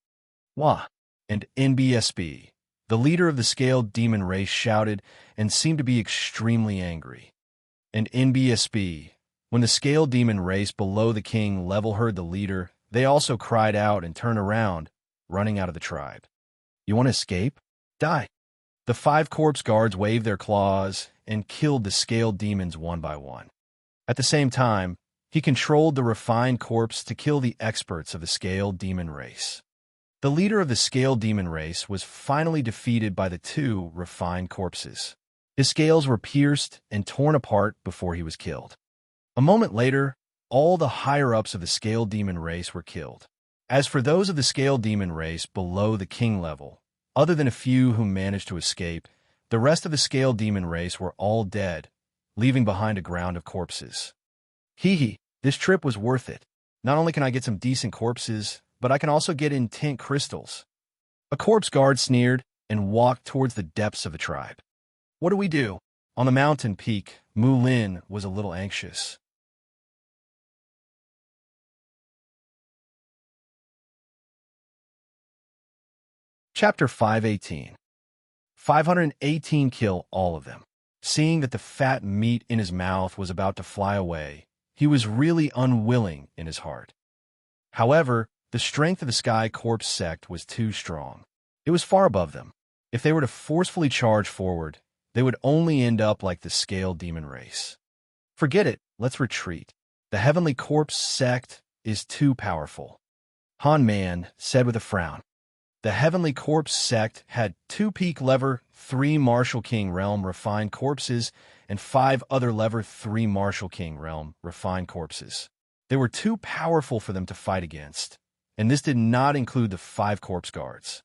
Wah! And NBSB, the leader of the Scaled Demon race, shouted and seemed to be extremely angry. And NBSB, when the Scaled Demon race below the King level heard the leader, they also cried out and turned around, running out of the tribe. You want to escape? Die! The 5 corpse guards waved their claws and killed the Scaled Demons one by one. At the same time, he controlled the refined corpse to kill the experts of the Scaled Demon race. The leader of the Scaled Demon race was finally defeated by the 2 refined corpses. His scales were pierced and torn apart before he was killed. A moment later, all the higher-ups of the Scaled Demon race were killed. As for those of the Scaled Demon race below the King level, other than a few who managed to escape, the rest of the Scaled Demon race were all dead, leaving behind a ground of corpses. This trip was worth it. Not only can I get some decent corpses, but I can also get intent crystals. A corpse guard sneered and walked towards the depths of the tribe. What do we do? On the mountain peak, Mu Lin was a little anxious. Chapter 518. 518 kill all of them. Seeing that the fat meat in his mouth was about to fly away, he was really unwilling in his heart. However, the strength of the Sky Corpse sect was too strong. It was far above them. If they were to forcefully charge forward, they would only end up like the Scaled Demon race. Forget it, let's retreat. The Heavenly Corpse sect is too powerful. Han Man said with a frown. The Heavenly Corpse sect had 2 peak Level 3 Martial King realm refined corpses and 5 other Level 3 Martial King realm refined corpses. They were too powerful for them to fight against, and this did not include the 5 corpse guards.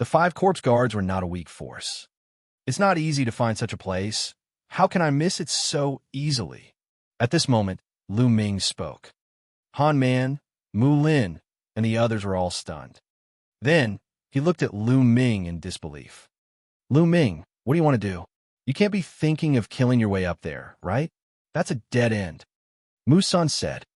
The 5 corpse guards were not a weak force. It's not easy to find such a place. How can I miss it so easily? At this moment, Lu Ming spoke. Han Man, Mu Lin, and the others were all stunned. Then, he looked at Lu Ming in disbelief. Lu Ming, what do you want to do? You can't be thinking of killing your way up there, right? That's a dead end. Mu Sun said.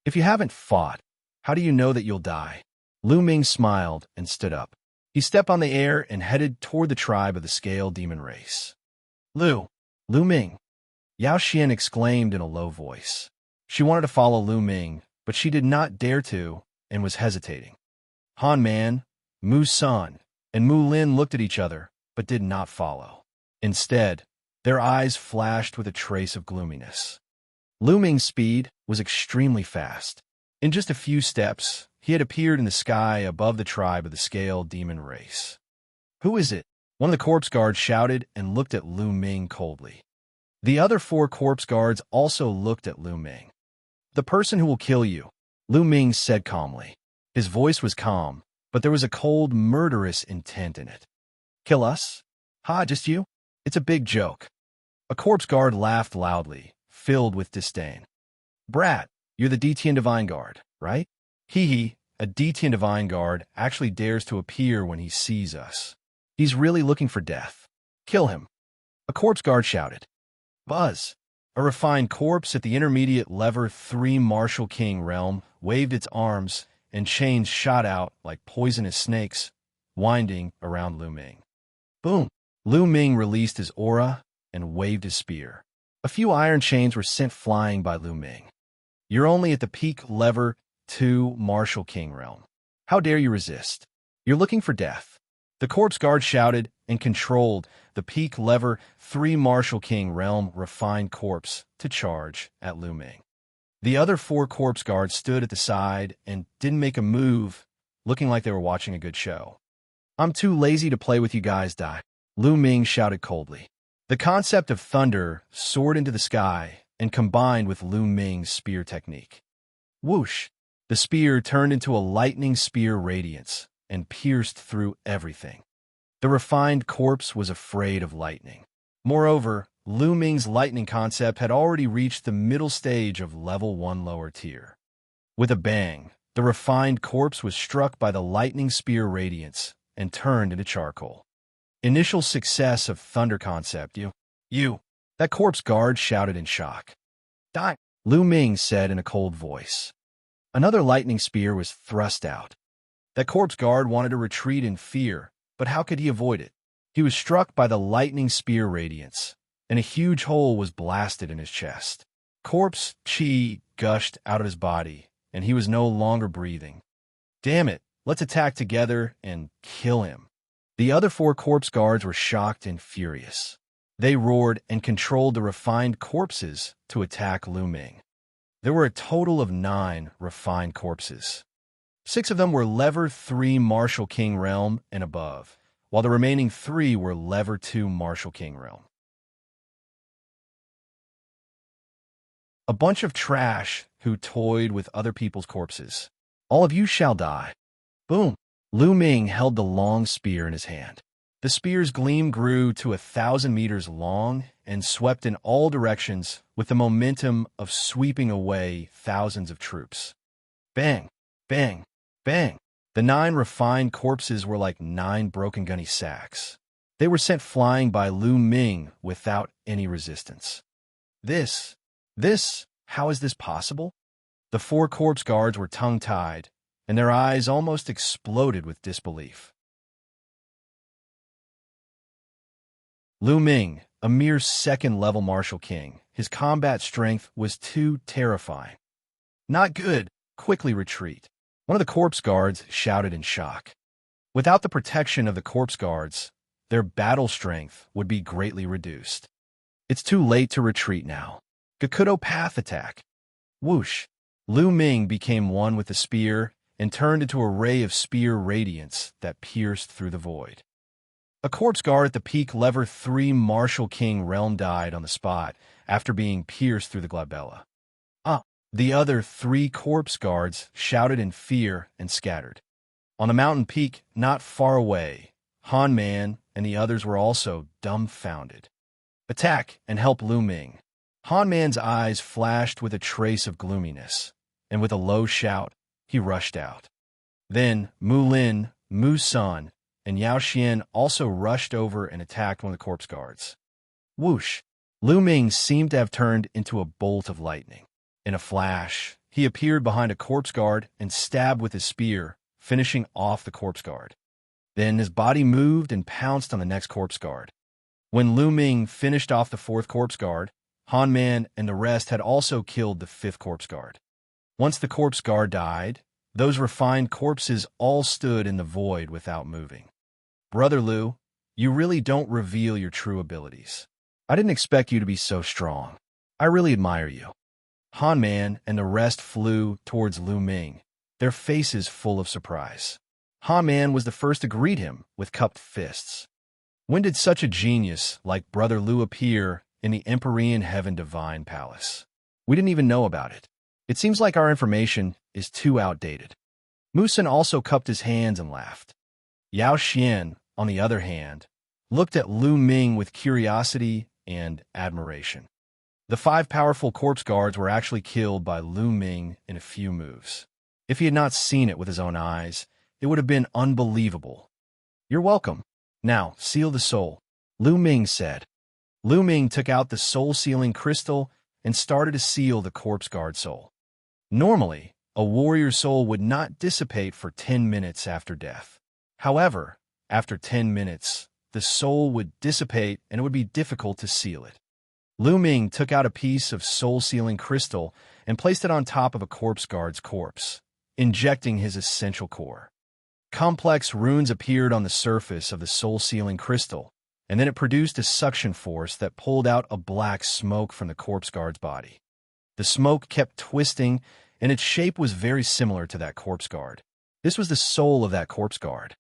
If you haven't fought, how do you know that you'll die? Lu Ming smiled and stood up. He stepped on the air and headed toward the tribe of the Scaled Demon race. Lu Ming, Yao Xian exclaimed in a low voice. She wanted to follow Lu Ming, but she did not dare to and was hesitating. Han Man, Mu Sun, and Mu Lin looked at each other, but did not follow. Instead, their eyes flashed with a trace of gloominess. Lu Ming's speed was extremely fast. In just a few steps, he had appeared in the sky above the tribe of the Scaled Demon race. Who is it? One of the corpse guards shouted and looked at Lu Ming coldly. The other 4 corpse guards also looked at Lu Ming. The person who will kill you, Lu Ming said calmly. His voice was calm, but there was a cold, murderous intent in it. Kill us? Just you? It's a big joke. A corpse guard laughed loudly, filled with disdain. Brat, you're the DTN Divine Guard, right? A DTN Divine Guard actually dares to appear when he sees us. He's really looking for death. Kill him. A corpse guard shouted. Buzz, A refined corpse at the intermediate level 3 Martial King realm waved its arms, and chains shot out like poisonous snakes, winding around Lu Ming. Boom! Lu Ming released his aura and waved his spear. A few iron chains were sent flying by Lu Ming. You're only at the peak level 2 Martial King realm. How dare you resist? You're looking for death. The corpse guard shouted and controlled the peak level 3 Martial King realm refined corpse to charge at Lu Ming. The other 4 corpse guards stood at the side and didn't make a move, looking like they were watching a good show. I'm too lazy to play with you guys, die. Lu Ming shouted coldly. The concept of thunder soared into the sky and combined with Lu Ming's spear technique. Whoosh! The spear turned into a lightning spear radiance and pierced through everything. The refined corpse was afraid of lightning. Moreover, Lu Ming's lightning concept had already reached the middle stage of level 1 lower tier. With a bang, the refined corpse was struck by the lightning spear radiance and turned into charcoal. Initial success of thunder concept, you. That corpse guard shouted in shock. Die, Lu Ming said in a cold voice. Another lightning spear was thrust out. That corpse guard wanted to retreat in fear, but how could he avoid it? He was struck by the lightning spear radiance, and a huge hole was blasted in his chest. Corpse chi gushed out of his body, and he was no longer breathing. Damn it, let's attack together and kill him. The other 4 corpse guards were shocked and furious. They roared and controlled the refined corpses to attack Lu Ming. There were a total of 9 refined corpses. 6 of them were level 3 Martial King realm and above, while the remaining 3 were level 2 Martial King realm. A bunch of trash who toyed with other people's corpses. All of you shall die. Boom! Lu Ming held the long spear in his hand. The spear's gleam grew to 1,000 meters long and swept in all directions with the momentum of sweeping away thousands of troops. Bang! Bang! Bang! The 9 refined corpses were like 9 broken gunny sacks. They were sent flying by Lu Ming without any resistance. How is this possible? The 4 corpse guards were tongue-tied, and their eyes almost exploded with disbelief. Lu Ming, a mere second-level martial king, his combat strength was too terrifying. Not good. Quickly retreat. One of the corpse guards shouted in shock. Without the protection of the corpse guards, their battle strength would be greatly reduced. It's too late to retreat now. Gakudo Path Attack. Whoosh! Lu Ming became one with the spear and turned into a ray of spear radiance that pierced through the void. A corpse guard at the peak level 3 Martial King realm died on the spot after being pierced through the glabella. The other 3 corpse guards shouted in fear and scattered. On a mountain peak not far away, Han Man and the others were also dumbfounded. Attack and help Lu Ming. Han Man's eyes flashed with a trace of gloominess, and with a low shout, he rushed out. Then Mu Lin, Mu Sun, and Yao Xian also rushed over and attacked one of the corpse guards. Whoosh! Lu Ming seemed to have turned into a bolt of lightning. In a flash, he appeared behind a corpse guard and stabbed with his spear, finishing off the corpse guard. Then his body moved and pounced on the next corpse guard. When Lu Ming finished off the 4th corpse guard, Han Man and the rest had also killed the 5th corpse guard. Once the corpse guard died, those refined corpses all stood in the void without moving. Brother Lu, you really don't reveal your true abilities. I didn't expect you to be so strong. I really admire you. Han Man and the rest flew towards Lu Ming, their faces full of surprise. Han Man was the first to greet him with cupped fists. When did such a genius like Brother Lu appear in the Empyrean Heaven Divine Palace? We didn't even know about it. It seems like our information is too outdated. Musin also cupped his hands and laughed. Yao Xian, on the other hand, looked at Lu Ming with curiosity and admiration. The 5 powerful corpse guards were actually killed by Lu Ming in a few moves. If he had not seen it with his own eyes, it would have been unbelievable. You're welcome. Now, seal the soul, Lu Ming said. Lu Ming took out the soul-sealing crystal and started to seal the corpse guard soul. Normally, a warrior's soul would not dissipate for 10 minutes after death. However, after 10 minutes, the soul would dissipate and it would be difficult to seal it. Lu Ming took out a piece of soul-sealing crystal and placed it on top of a corpse guard's corpse, injecting his essential core. Complex runes appeared on the surface of the soul-sealing crystal, and then it produced a suction force that pulled out a black smoke from the corpse guard's body. The smoke kept twisting, and its shape was very similar to that corpse guard. This was the soul of that corpse guard.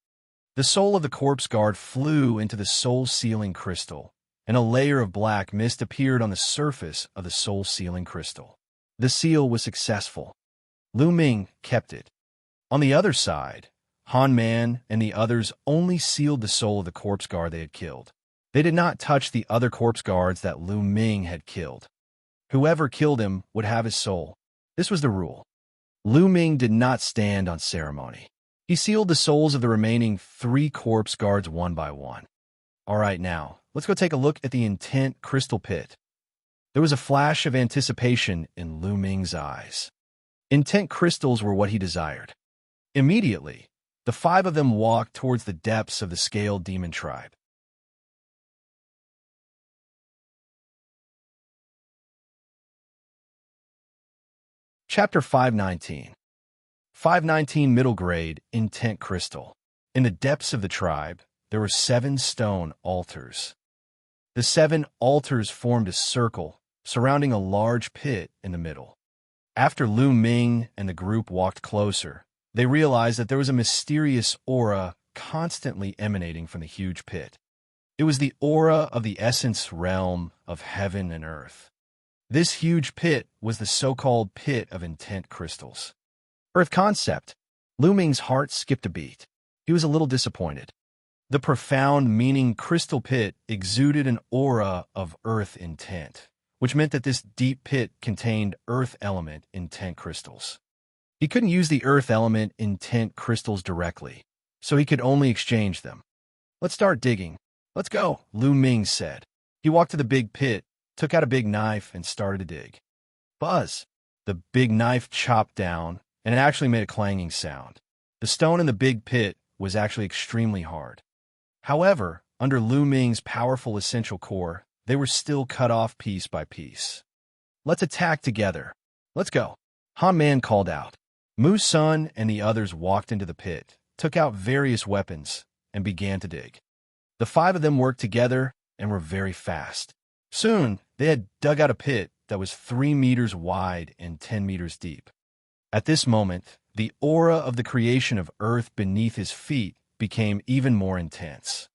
The soul of the corpse guard flew into the soul-sealing crystal, and a layer of black mist appeared on the surface of the soul-sealing crystal. The seal was successful. Lu Ming kept it. On the other side, Han Man and the others only sealed the soul of the corpse guard they had killed. They did not touch the other corpse guards that Lu Ming had killed. Whoever killed him would have his soul. This was the rule. Lu Ming did not stand on ceremony. He sealed the souls of the remaining 3 corpse guards one by one. All right, now, let's go take a look at the intent crystal pit. There was a flash of anticipation in Lu Ming's eyes. Intent crystals were what he desired. Immediately, the 5 of them walked towards the depths of the scaled demon tribe. Chapter 519. 519 Middle Grade Intent Crystal. In the depths of the tribe, there were 7 stone altars. The 7 altars formed a circle, surrounding a large pit in the middle. After Lu Ming and the group walked closer, they realized that there was a mysterious aura constantly emanating from the huge pit. It was the aura of the essence realm of heaven and earth. This huge pit was the so-called Pit of Intent Crystals. Earth concept. Lu Ming's heart skipped a beat. He was a little disappointed. The profound meaning crystal pit exuded an aura of earth intent, which meant that this deep pit contained earth element intent crystals. He couldn't use the earth element intent crystals directly, so he could only exchange them. Let's start digging. Let's go, Lu Ming said. He walked to the big pit, took out a big knife, and started to dig. Buzz! The big knife chopped down, and it actually made a clanging sound. The stone in the big pit was actually extremely hard. However, under Lu Ming's powerful essential core, they were still cut off piece by piece. Let's attack together. Let's go. Han Man called out. Mu Sun and the others walked into the pit, took out various weapons, and began to dig. The 5 of them worked together and were very fast. Soon, they had dug out a pit that was 3 meters wide and 10 meters deep. At this moment, the aura of the creation of earth beneath his feet became even more intense.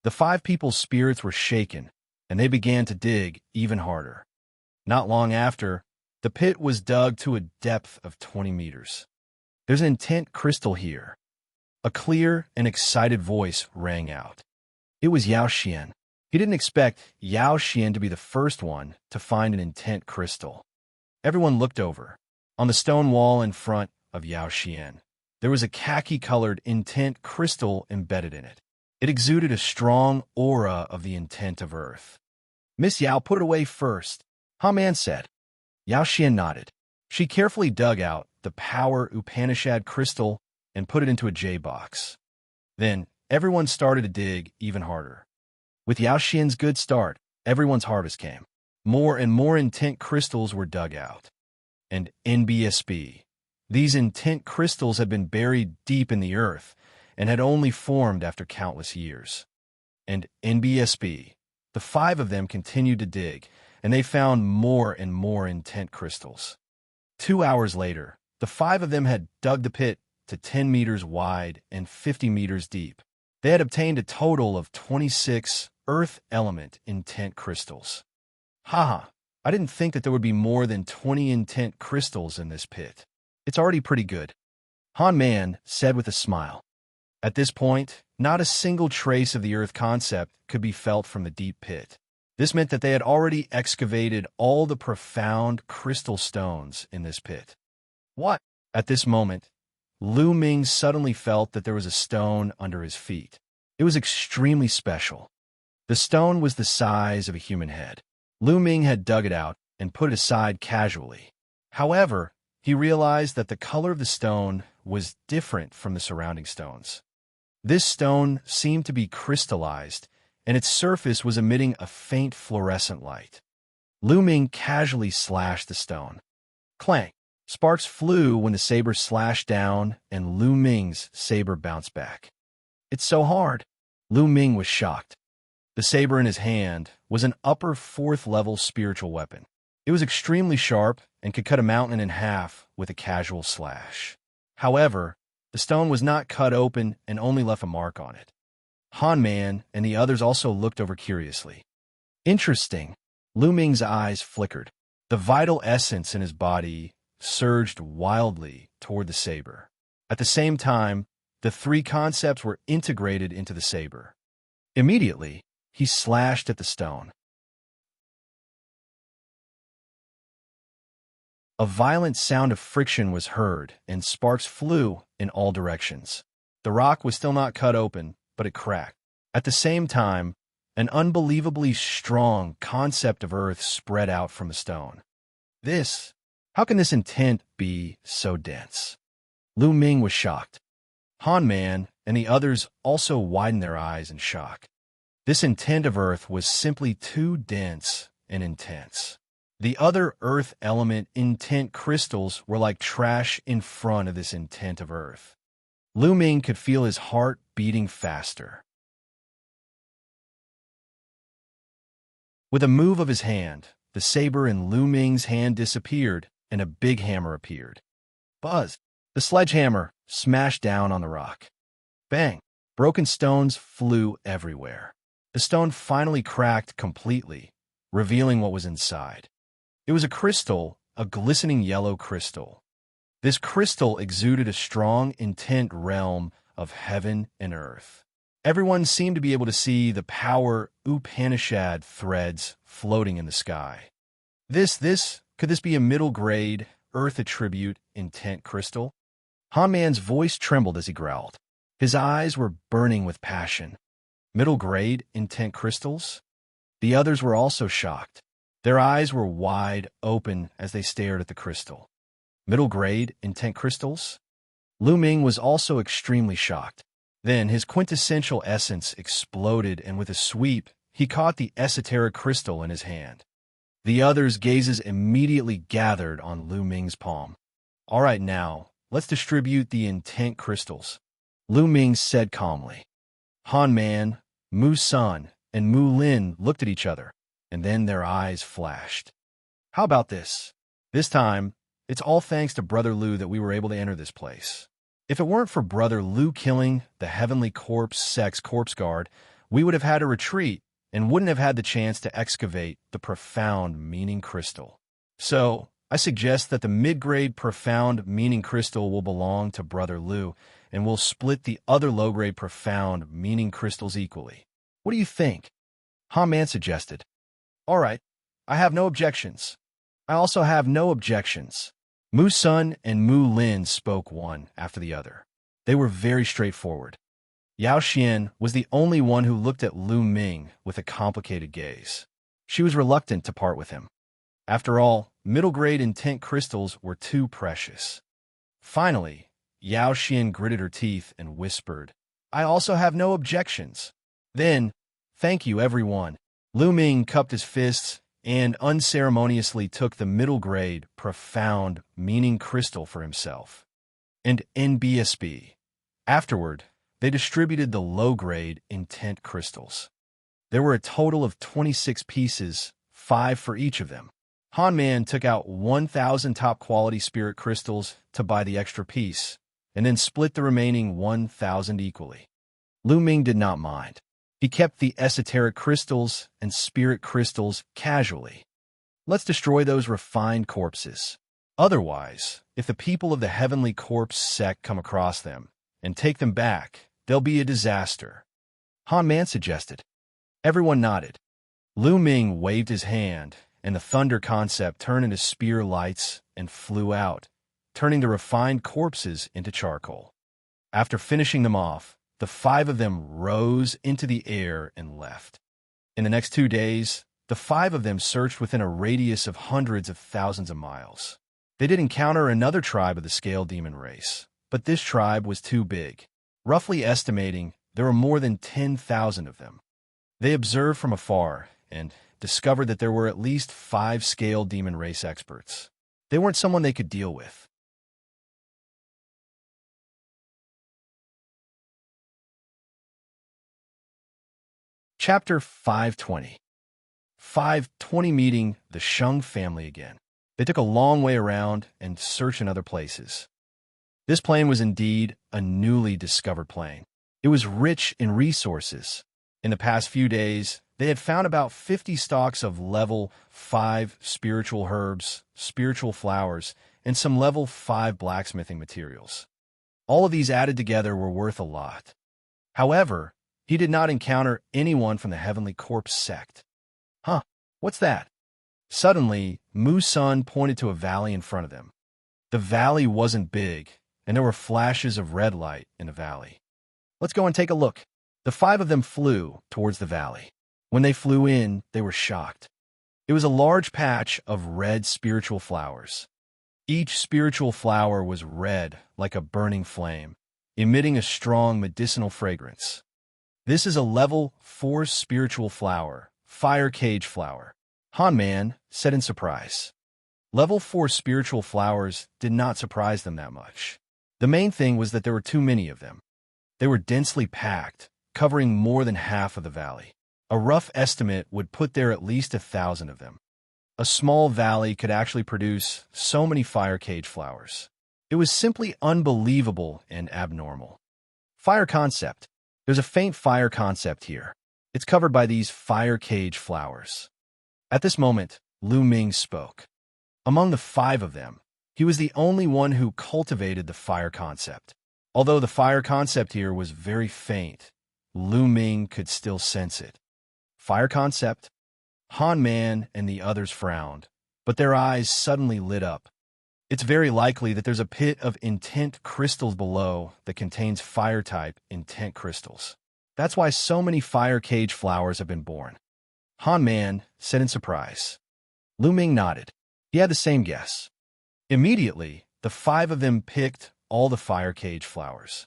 The 5 people's spirits were shaken, and they began to dig even harder. Not long after, the pit was dug to a depth of 20 meters. There's an intent crystal here. A clear and excited voice rang out. It was Xianxia. He didn't expect Xianxia to be the first one to find an intent crystal. Everyone looked over. On the stone wall in front of Xianxia, there was a khaki-colored intent crystal embedded in it. It exuded a strong aura of the intent of earth. Miss Yao, put it away first, Han Man said. Xianxia nodded. She carefully dug out the power Upanishad crystal and put it into a J-box. Then, everyone started to dig even harder. With Xiaoxian's good start, everyone's harvest came. More and more intent crystals were dug out. And NBSB. These intent crystals had been buried deep in the earth and had only formed after countless years. And NBSB. The 5 of them continued to dig, and they found more and more intent crystals. 2 hours later, the 5 of them had dug the pit to 10 meters wide and 50 meters deep. They had obtained a total of 26 earth element intent crystals. Haha, I didn't think that there would be more than 20 intent crystals in this pit. It's already pretty good, Han Man said with a smile. At this point, not a single trace of the earth concept could be felt from the deep pit. This meant that they had already excavated all the profound crystal stones in this pit. What? At this moment, Lu Ming suddenly felt that there was a stone under his feet. It was extremely special. The stone was the size of a human head. Lu Ming had dug it out, and put it aside casually. However, he realized that the color of the stone was different from the surrounding stones. This stone seemed to be crystallized, and its surface was emitting a faint fluorescent light. Lu Ming casually slashed the stone. Clank! Sparks flew when the saber slashed down, and Lu Ming's saber bounced back. "It's so hard." Lu Ming was shocked. The saber in his hand was an upper fourth-level spiritual weapon. It was extremely sharp and could cut a mountain in half with a casual slash. However, the stone was not cut open and only left a mark on it. Han Man and the others also looked over curiously. Interesting. Lu Ming's eyes flickered. The vital essence in his body surged wildly toward the saber. At the same time, the three concepts were integrated into the saber. Immediately, he slashed at the stone. A violent sound of friction was heard, and sparks flew in all directions. The rock was still not cut open, but it cracked. At the same time, an unbelievably strong concept of earth spread out from the stone. How can this intent be so dense? Lu Ming was shocked. Han Man and the others also widened their eyes in shock. This intent of earth was simply too dense and intense. The other earth element intent crystals were like trash in front of this intent of earth. Lu Ming could feel his heart beating faster. With a move of his hand, the saber in Lu Ming's hand disappeared, and a big hammer appeared. Buzz! The sledgehammer smashed down on the rock. Bang! Broken stones flew everywhere. The stone finally cracked completely, revealing what was inside. It was a crystal, a glistening yellow crystal. This crystal exuded a strong, intent realm of heaven and earth. Everyone seemed to be able to see the power Upanishad threads floating in the sky. Could this be a middle-grade, earth attribute intent crystal? Han Man's voice trembled as he growled. His eyes were burning with passion. Middle-grade intent crystals? The others were also shocked. Their eyes were wide open as they stared at the crystal. Middle-grade intent crystals? Lu Ming was also extremely shocked. Then his quintessential essence exploded, and with a sweep, he caught the esoteric crystal in his hand. The others' gazes immediately gathered on Lu Ming's palm. "All right, now, let's distribute the intent crystals," Lu Ming said calmly. Han Man, Mu Sun, and Mu Lin looked at each other, and then their eyes flashed. "How about this? This time, it's all thanks to Brother Lu that we were able to enter this place. If it weren't for Brother Lu killing the Heavenly Corpse Sect's corpse guard, we would have had to retreat and wouldn't have had the chance to excavate the profound meaning crystal. So, I suggest that the mid-grade profound meaning crystal will belong to Brother Lu, and we'll split the other low-grade profound meaning crystals equally. What do you think?" Han Man suggested. "All right, I have no objections." "I also have no objections." Mu Sun and Mu Lin spoke one after the other. They were very straightforward. Yao Xian was the only one who looked at Lu Ming with a complicated gaze. She was reluctant to part with him. After all, middle-grade intent crystals were too precious. Finally, Yao Xian gritted her teeth and whispered, "I also have no objections." Then, "Thank you, everyone." Lu Ming cupped his fists and unceremoniously took the middle-grade, profound, meaning crystal for himself. And NBSB. Afterward, they distributed the low-grade intent crystals. There were a total of 26 pieces, 5 for each of them. Han Man took out 1,000 top-quality spirit crystals to buy the extra piece, and then split the remaining 1,000 equally. Lu Ming did not mind. He kept the esoteric crystals and spirit crystals casually. Let's destroy those refined corpses. Otherwise, if the people of the Heavenly Corpse sect come across them and take them back, there'll be a disaster. Han Man suggested. Everyone nodded. Lu Ming waved his hand, and the thunder concept turned into spear lights and flew out, turning the refined corpses into charcoal. After finishing them off, the 5 of them rose into the air and left. In the next 2 days, the The 5 of them searched within a radius of hundreds of thousands of miles. They did encounter another tribe of the scale demon race, but this tribe was too big. Roughly estimating, there were more than 10,000 of them. They observed from afar and discovered that there were at least 5 scale demon race experts. They weren't someone they could deal with. Chapter 520. 520 meeting the Sheng family again. They took a long way around and searched in other places. This plain was indeed a newly discovered plain. It was rich in resources. In the past few days, they had found about 50 stalks of level 5 spiritual herbs, spiritual flowers, and some level 5 blacksmithing materials. All of these added together were worth a lot. However, he did not encounter anyone from the Heavenly Corpse sect. Huh, what's that? Suddenly, Mu's son pointed to a valley in front of them. The valley wasn't big, and there were flashes of red light in the valley. Let's go and take a look. The 5 of them flew towards the valley. When they flew in, they were shocked. It was a large patch of red spiritual flowers. Each spiritual flower was red like a burning flame, emitting a strong medicinal fragrance. This is a level 4 spiritual flower, fire cage flower, Han Man said in surprise. Level 4 spiritual flowers did not surprise them that much. The main thing was that there were too many of them. They were densely packed, covering more than half of the valley. A rough estimate would put there at least 1,000 of them. A small valley could actually produce so many fire cage flowers. It was simply unbelievable and abnormal. Fire concept. There's a faint fire concept here. It's covered by these fire cage flowers. At this moment, Lu Ming spoke. Among the 5 of them, he was the only one who cultivated the fire concept. Although the fire concept here was very faint, Lu Ming could still sense it. Fire concept? Han Man and the others frowned, but their eyes suddenly lit up. It's very likely that there's a pit of intent crystals below that contains fire-type intent crystals. That's why so many fire cage flowers have been born. Han Man said in surprise. Lu Ming nodded. He had the same guess. Immediately, the 5 of them picked all the fire cage flowers.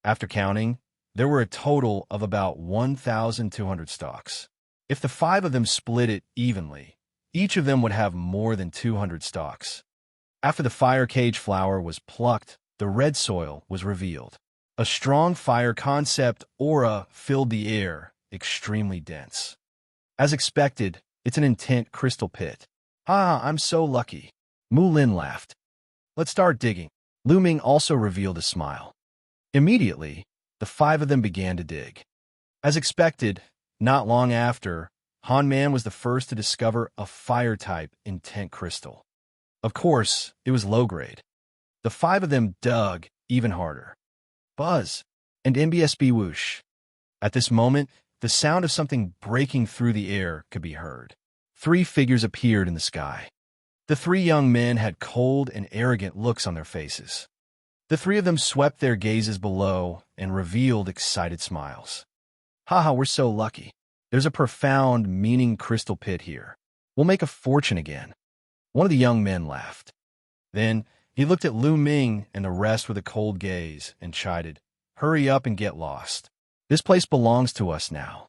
After counting, there were a total of about 1,200 stalks. If the 5 of them split it evenly, each of them would have more than 200 stalks. After the fire cage flower was plucked, the red soil was revealed. A strong fire concept aura filled the air, extremely dense. As expected, it's an intent crystal pit. Ah, I'm so lucky. Mu Lin laughed. Let's start digging. Lu Ming also revealed a smile. Immediately, the 5 of them began to dig. As expected, not long after, Han Man was the first to discover a fire-type intent crystal. Of course, it was low-grade. The 5 of them dug even harder. Buzz and MBSB whoosh. At this moment, the sound of something breaking through the air could be heard. 3 figures appeared in the sky. The 3 young men had cold and arrogant looks on their faces. The 3 of them swept their gazes below and revealed excited smiles. Haha, we're so lucky. There's a profound, meaning crystal pit here. We'll make a fortune again. One of the young men laughed. Then he looked at Lu Ming and the rest with a cold gaze and chided, Hurry up and get lost. This place belongs to us now.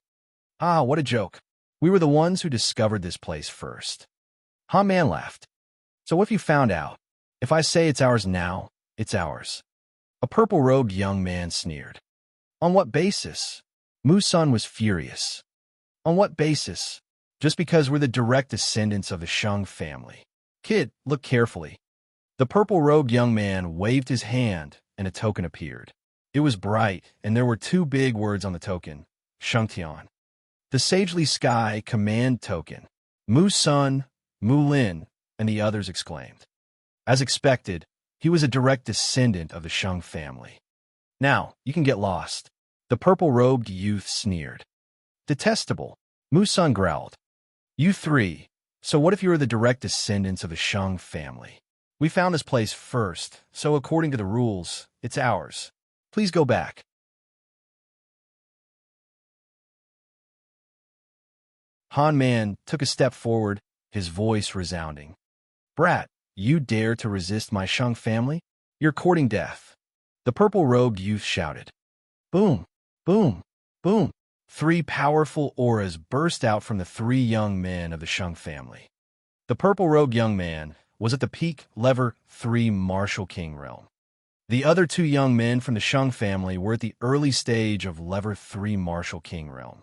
Ah, what a joke. We were the ones who discovered this place first. Han Man laughed. So what if you found out? If I say it's ours now, it's ours. A purple-robed young man sneered. On what basis? Mu's son was furious. On what basis? Just because we're the direct descendants of the Sheng family. Kid, look carefully. The purple-robed young man waved his hand, and a token appeared. It was bright, and there were 2 big words on the token, Xianxia. The Sagely Sky command token. Mu's son, Mu Lin, and the others exclaimed. As expected, he was a direct descendant of the Sheng family. Now, you can get lost. The purple-robed youth sneered. Detestable, Mu's son growled. You 3, so what if you are the direct descendants of the Sheng family? We found this place first, so according to the rules, it's ours. Please go back. Han Man took a step forward, his voice resounding. Brat, you dare to resist my Shang family? You're courting death. The purple-robed youth shouted. Boom, boom, boom. 3 powerful auras burst out from the 3 young men of the Shang family. The purple-robed young man was at the peak Lever 3 Martial King realm. The other 2 young men from the Shang family were at the early stage of Lever 3 Martial King realm.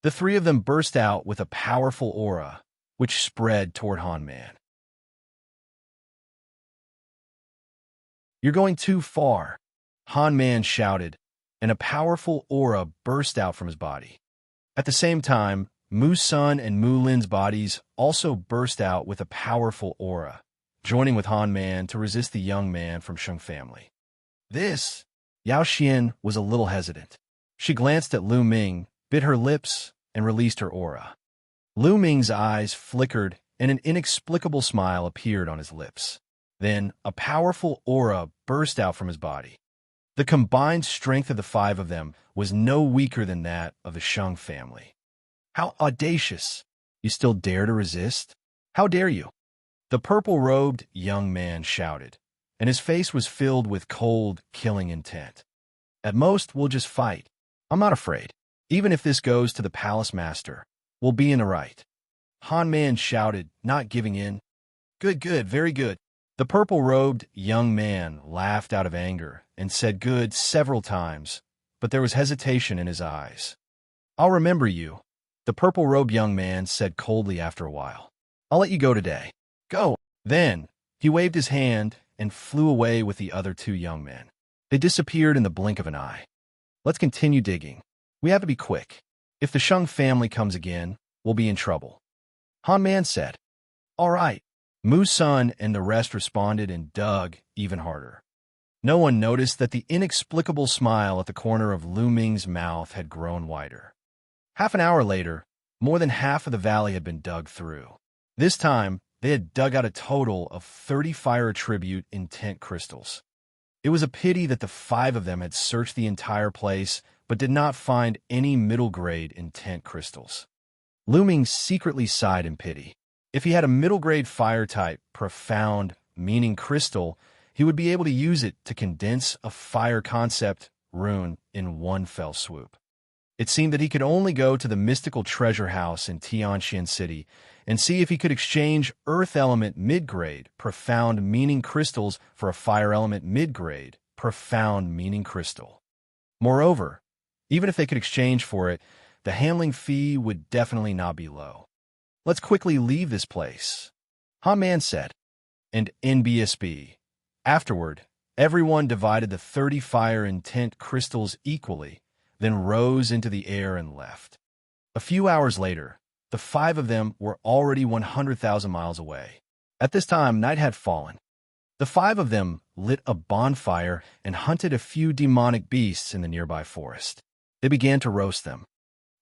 The 3 of them burst out with a powerful aura, which spread toward Han Man. You're going too far, Han Man shouted, and a powerful aura burst out from his body. At the same time, Mu Sun and Mu Lin's bodies also burst out with a powerful aura, joining with Han Man to resist the young man from Shang family. Xianxia was a little hesitant. She glanced at Lu Ming, bit her lips, and released her aura. Lu Ming's eyes flickered, and an inexplicable smile appeared on his lips. Then, a powerful aura burst out from his body. The combined strength of the 5 of them was no weaker than that of the Shang family. How audacious! You still dare to resist? How dare you? The purple-robed young man shouted, and his face was filled with cold, killing intent. At most, we'll just fight. I'm not afraid. Even if this goes to the palace master, we'll be in the right. Han Man shouted, not giving in. Good, very good. The purple-robed young man laughed out of anger and said good several times, but there was hesitation in his eyes. I'll remember you, the purple-robed young man said coldly after a while. I'll let you go today. Go. Then, he waved his hand and flew away with the other 2 young men. They disappeared in the blink of an eye. Let's continue digging. We have to be quick. If the Shang family comes again, we'll be in trouble. Han Man said. All right. Mu Sun and the rest responded and dug even harder. No one noticed that the inexplicable smile at the corner of Lu Ming's mouth had grown wider. Half an hour later, more than half of the valley had been dug through. This time, they had dug out a total of 30 fire attribute intent crystals. It was a pity that the 5 of them had searched the entire place but did not find any middle-grade intent crystals. Lu Ming secretly sighed in pity. If he had a middle-grade fire-type, profound, meaning crystal, he would be able to use it to condense a fire concept rune in one fell swoop. It seemed that he could only go to the mystical treasure house in Tianxian City and see if he could exchange earth element mid-grade, profound meaning crystals for a fire element mid-grade, profound meaning crystal. Moreover, even if they could exchange for it, the handling fee would definitely not be low. Let's quickly leave this place, Han Man said. And NBSB. Afterward, everyone divided the 30 fire intent crystals equally, then rose into the air and left. A few hours later, the 5 of them were already 100,000 miles away. At this time, night had fallen. The 5 of them lit a bonfire and hunted a few demonic beasts in the nearby forest. They began to roast them.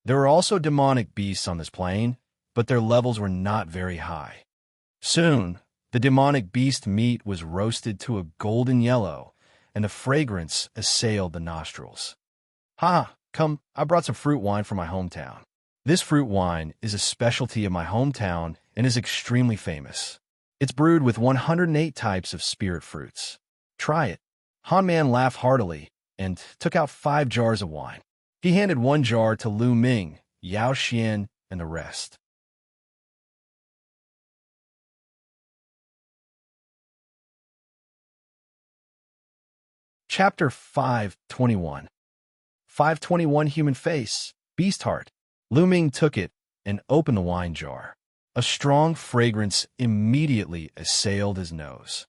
There were also demonic beasts on this plain, but their levels were not very high. Soon, the demonic beast meat was roasted to a golden yellow, and the fragrance assailed the nostrils. Come, I brought some fruit wine from my hometown. This fruit wine is a specialty of my hometown and is extremely famous. It's brewed with 108 types of spirit fruits. Try it. Han Man laughed heartily and took out 5 jars of wine. He handed 1 jar to Lu Ming, Yao Xian, and the rest. Chapter 521. 521 Human Face, Beast Heart. Lu Ming took it and opened the wine jar. A strong fragrance immediately assailed his nose.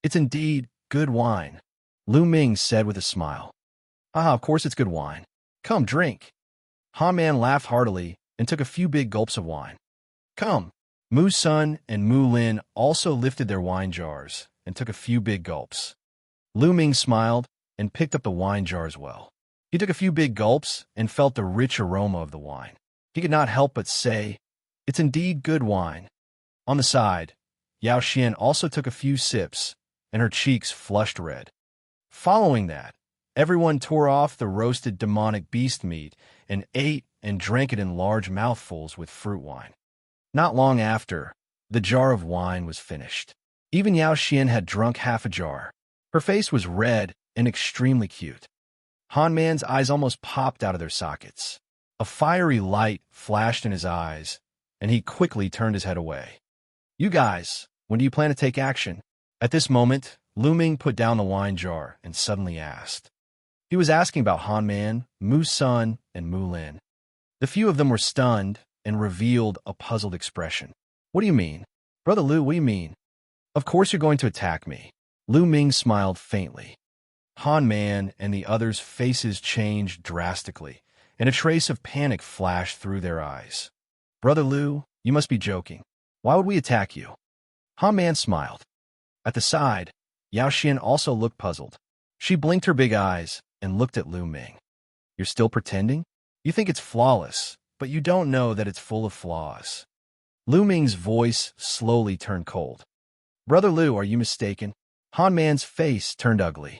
It's indeed good wine, Lu Ming said with a smile. Of course it's good wine. Come, drink. Han Man laughed heartily and took a few big gulps of wine. Come. Mu Sun and Mu Lin also lifted their wine jars and took a few big gulps. Lu Ming smiled and picked up the wine jar as well. He took a few big gulps and felt the rich aroma of the wine. He could not help but say, "It's indeed good wine." On the side, Yao Xian also took a few sips, and her cheeks flushed red. Following that, everyone tore off the roasted demonic beast meat and ate and drank it in large mouthfuls with fruit wine. Not long after, the jar of wine was finished. Even Xianxia had drunk half a jar. Her face was red and extremely cute. Han Man's eyes almost popped out of their sockets. A fiery light flashed in his eyes, and he quickly turned his head away. You guys, when do you plan to take action? At this moment, Lu Ming put down the wine jar and suddenly asked. He was asking about Han Man, Mu Sun, and Mu Lin. The few of them were stunned and revealed a puzzled expression. What do you mean? Brother Lu, what do you mean? Of course you're going to attack me. Lu Ming smiled faintly. Han Man and the others' faces changed drastically, and a trace of panic flashed through their eyes. Brother Lu, you must be joking. Why would we attack you? Han Man smiled. At the side, Xianxia also looked puzzled. She blinked her big eyes and looked at Lu Ming. You're still pretending? You think it's flawless, but you don't know that it's full of flaws. Lu Ming's voice slowly turned cold. Brother Lu, are you mistaken? Han Man's face turned ugly.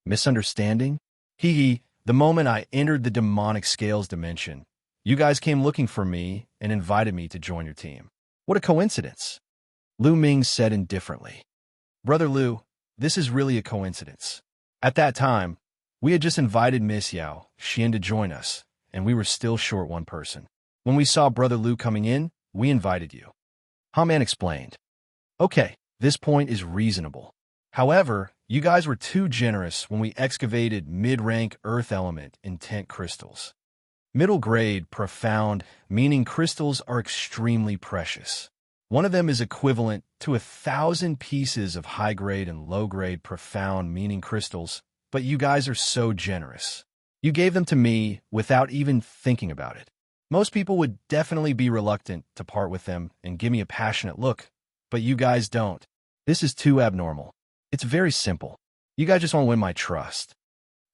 Misunderstanding? Hee, the moment I entered the demonic scales dimension, you guys came looking for me and invited me to join your team. What a coincidence. Lu Ming said indifferently. Brother Lu, this is really a coincidence. At that time, we had just invited Miss Xianxia to join us, and we were still short one person. When we saw Brother Lu coming in, we invited you. Han Man explained. Okay, this point is reasonable. However, you guys were too generous when we excavated mid-rank earth element intent crystals. Middle grade, profound, meaning crystals are extremely precious. One of them is equivalent to 1,000 pieces of high-grade and low-grade profound meaning crystals, but you guys are so generous. You gave them to me without even thinking about it. Most people would definitely be reluctant to part with them and give me a passionate look, but you guys don't. This is too abnormal. It's very simple. You guys just want to win my trust.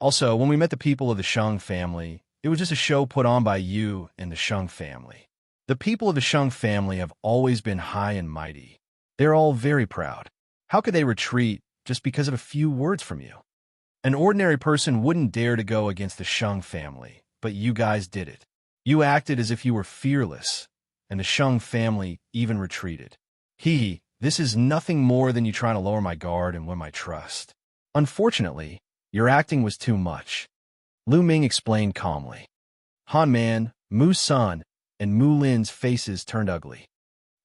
Also, when we met the people of the Sheng family, it was just a show put on by you and the Sheng family. The people of the Sheng family have always been high and mighty. They're all very proud. How could they retreat just because of a few words from you? An ordinary person wouldn't dare to go against the Sheng family, but you guys did it. You acted as if you were fearless, and the Sheng family even retreated. This is nothing more than you trying to lower my guard and win my trust. Unfortunately, your acting was too much. Lu Ming explained calmly. Han Man, Mu Sun, and Mu Lin's faces turned ugly.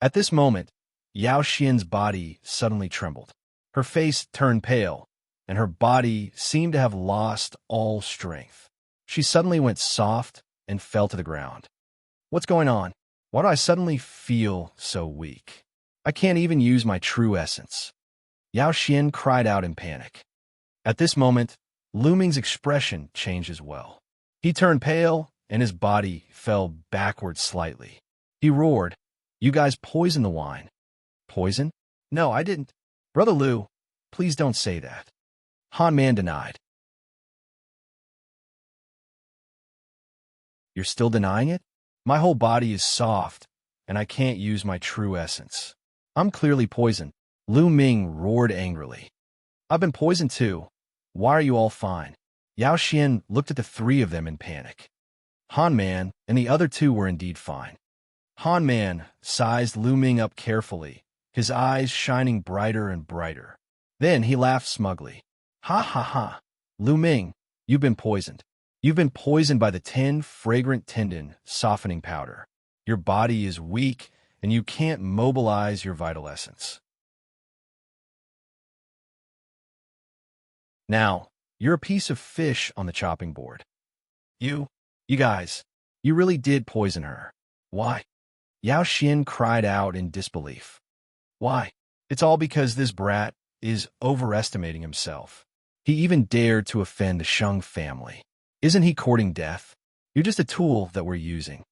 At this moment, Xianxia's body suddenly trembled. Her face turned pale, and her body seemed to have lost all strength. She suddenly went soft and fell to the ground. What's going on? Why do I suddenly feel so weak? I can't even use my true essence. Xianxia cried out in panic. At this moment, Lu Ming's expression changed as well. He turned pale, and his body fell backward slightly. He roared, You guys poisoned the wine. Poison? No, I didn't. Brother Lu, please don't say that. Han Man denied. You're still denying it? My whole body is soft, and I can't use my true essence. I'm clearly poisoned. Lu Ming roared angrily. I've been poisoned too. Why are you all fine? Xianxia looked at the three of them in panic. Han Man and the other two were indeed fine. Han Man sized Lu Ming up carefully, his eyes shining brighter and brighter. Then he laughed smugly. Ha ha ha. Lu Ming, you've been poisoned. You've been poisoned by the 10 fragrant tendon softening powder. Your body is weak, and you can't mobilize your vital essence. Now, you're a piece of fish on the chopping board. You guys, you really did poison her. Why? Xianxia cried out in disbelief. Why? It's all because this brat is overestimating himself. He even dared to offend the Sheng family. Isn't he courting death? You're just a tool that we're using.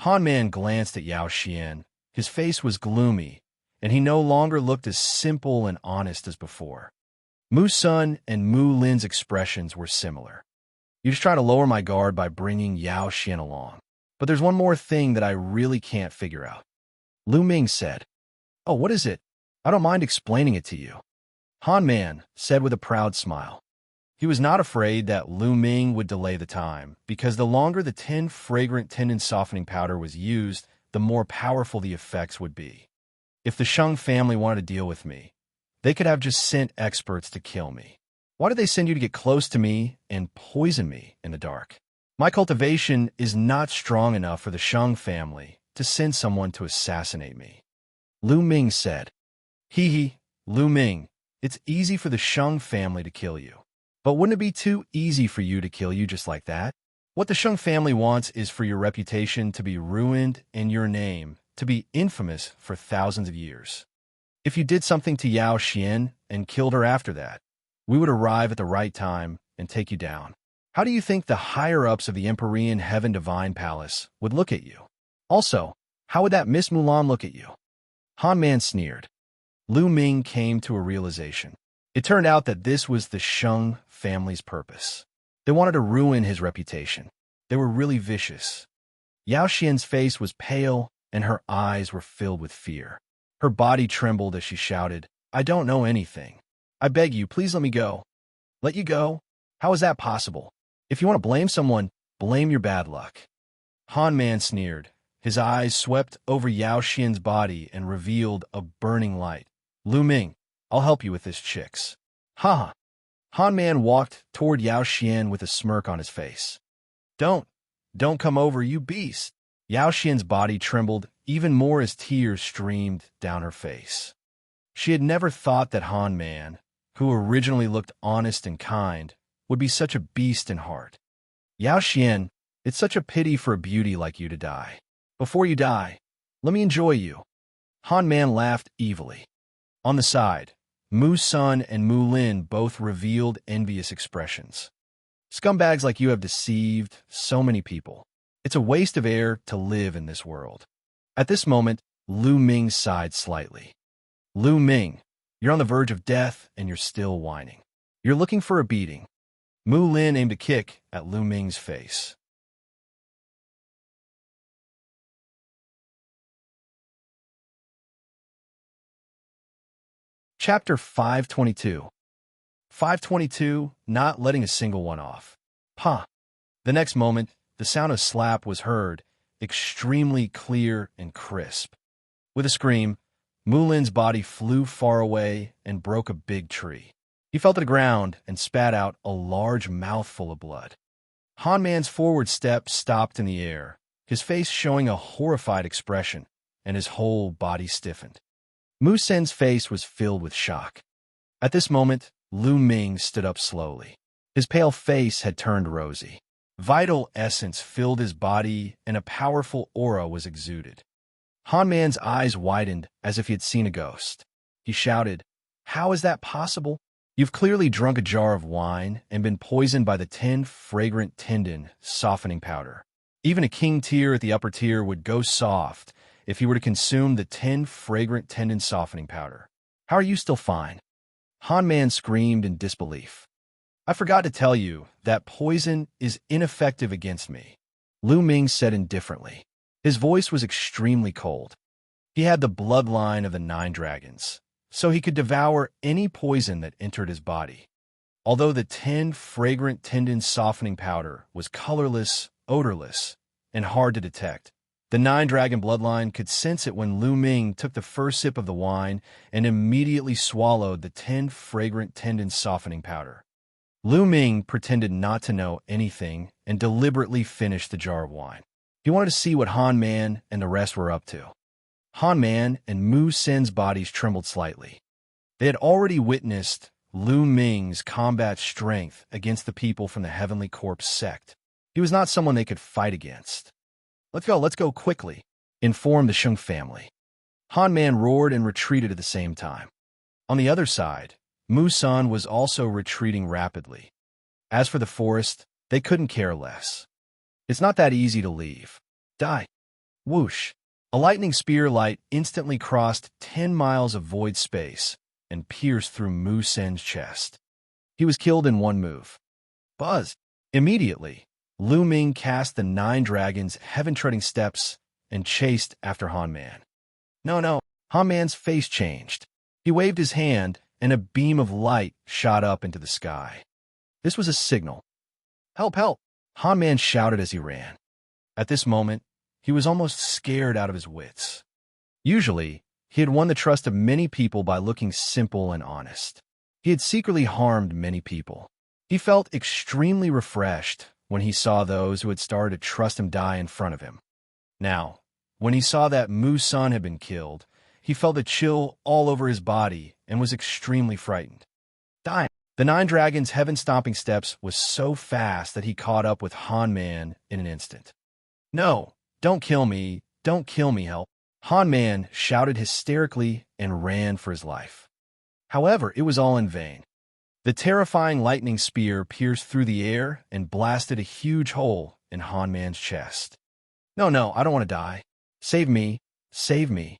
Han Man glanced at Xianxia. His face was gloomy, and he no longer looked as simple and honest as before. Mu Sun and Mu Lin's expressions were similar. You just try to lower my guard by bringing Xianxia along. But there's one more thing that I really can't figure out. Lu Ming said. Oh, what is it? I don't mind explaining it to you. Han Man said with a proud smile. He was not afraid that Lu Ming would delay the time, because the longer the 10 fragrant tendon softening powder was used, the more powerful the effects would be. If the Sheng family wanted to deal with me, they could have just sent experts to kill me. Why did they send you to get close to me and poison me in the dark? My cultivation is not strong enough for the Sheng family to send someone to assassinate me. Lu Ming said, Hee, Lu Ming, it's easy for the Sheng family to kill you. But wouldn't it be too easy for you to kill you just like that? What the Sheng family wants is for your reputation to be ruined and your name to be infamous for thousands of years. If you did something to Yao Xian and killed her after that, we would arrive at the right time and take you down. How do you think the higher-ups of the Empyrean Heaven Divine Palace would look at you? Also, how would that Miss Mulan look at you? Han Man sneered. Lu Ming came to a realization. It turned out that this was the Sheng family's purpose. They wanted to ruin his reputation. They were really vicious. Yao Xian's face was pale, and her eyes were filled with fear. Her body trembled as she shouted, I don't know anything. I beg you, please let me go. Let you go? How is that possible? If you want to blame someone, blame your bad luck. Han Man sneered. His eyes swept over Yao Xian's body and revealed a burning light. Lu Ming, I'll help you with this, chicks. Ha! Han Man walked toward Yao Xian with a smirk on his face. Don't come over, you beast. Yao Xian's body trembled even more as tears streamed down her face. She had never thought that Han Man, who originally looked honest and kind, would be such a beast in heart. Yao Xian, it's such a pity for a beauty like you to die. Before you die, let me enjoy you. Han Man laughed evilly. On the side, Mu Sun and Mu Lin both revealed envious expressions. Scumbags like you have deceived so many people. It's a waste of air to live in this world. At this moment, Lu Ming sighed slightly. Lu Ming, you're on the verge of death and you're still whining. You're looking for a beating. Mu Lin aimed a kick at Lu Ming's face. Chapter 522. 522, not letting a single one off. Pa! The next moment, the sound of slap was heard, extremely clear and crisp. With a scream, Mu Lin's body flew far away and broke a big tree. He fell to the ground and spat out a large mouthful of blood. Han Man's forward step stopped in the air, his face showing a horrified expression, and his whole body stiffened. Mu Sen's face was filled with shock. At this moment, Lu Ming stood up slowly. His pale face had turned rosy. Vital essence filled his body, and a powerful aura was exuded. Han Man's eyes widened as if he had seen a ghost. He shouted, How is that possible? You've clearly drunk a jar of wine and been poisoned by the 10 fragrant tendon softening powder. Even a king tier at the upper tier would go soft if he were to consume the 10 fragrant tendon softening powder. How are you still fine? Han Man screamed in disbelief. I forgot to tell you that poison is ineffective against me, Lu Ming said indifferently. His voice was extremely cold. He had the bloodline of the 9 dragons, so he could devour any poison that entered his body. Although the 10 fragrant tendon softening powder was colorless, odorless, and hard to detect, the 9 dragon bloodline could sense it when Lu Ming took the first sip of the wine and immediately swallowed the 10 fragrant tendon softening powder. Lu Ming pretended not to know anything and deliberately finished the jar of wine. He wanted to see what Han Man and the rest were up to. Han Man and Mu Sen's bodies trembled slightly. They had already witnessed Lu Ming's combat strength against the people from the Heavenly Corpse sect. He was not someone they could fight against. Let's go quickly, informed the Sheng family. Han Man roared and retreated at the same time. On the other side, Mu Sun was also retreating rapidly. As for the forest, they couldn't care less. It's not that easy to leave. Die. Whoosh. A lightning spear light instantly crossed 10 miles of void space and pierced through Mu Sen's chest. He was killed in one move. Buzz. Immediately, Lu Ming cast the 9 dragons' heaven-treading steps and chased after Han Man. No. Han Man's face changed. He waved his hand, and a beam of light shot up into the sky. This was a signal. Help, help! Han Man shouted as he ran. At this moment, he was almost scared out of his wits. Usually, he had won the trust of many people by looking simple and honest. He had secretly harmed many people. He felt extremely refreshed when he saw those who had started to trust him die in front of him. Now, when he saw that Mu's son had been killed, he felt a chill all over his body and was extremely frightened. Dying. The Nine Dragons' heaven-stomping steps was so fast that he caught up with Han Man in an instant. No, don't kill me, help. Han Man shouted hysterically and ran for his life. However, it was all in vain. The terrifying lightning spear pierced through the air and blasted a huge hole in Han Man's chest. No, I don't want to die. Save me, save me.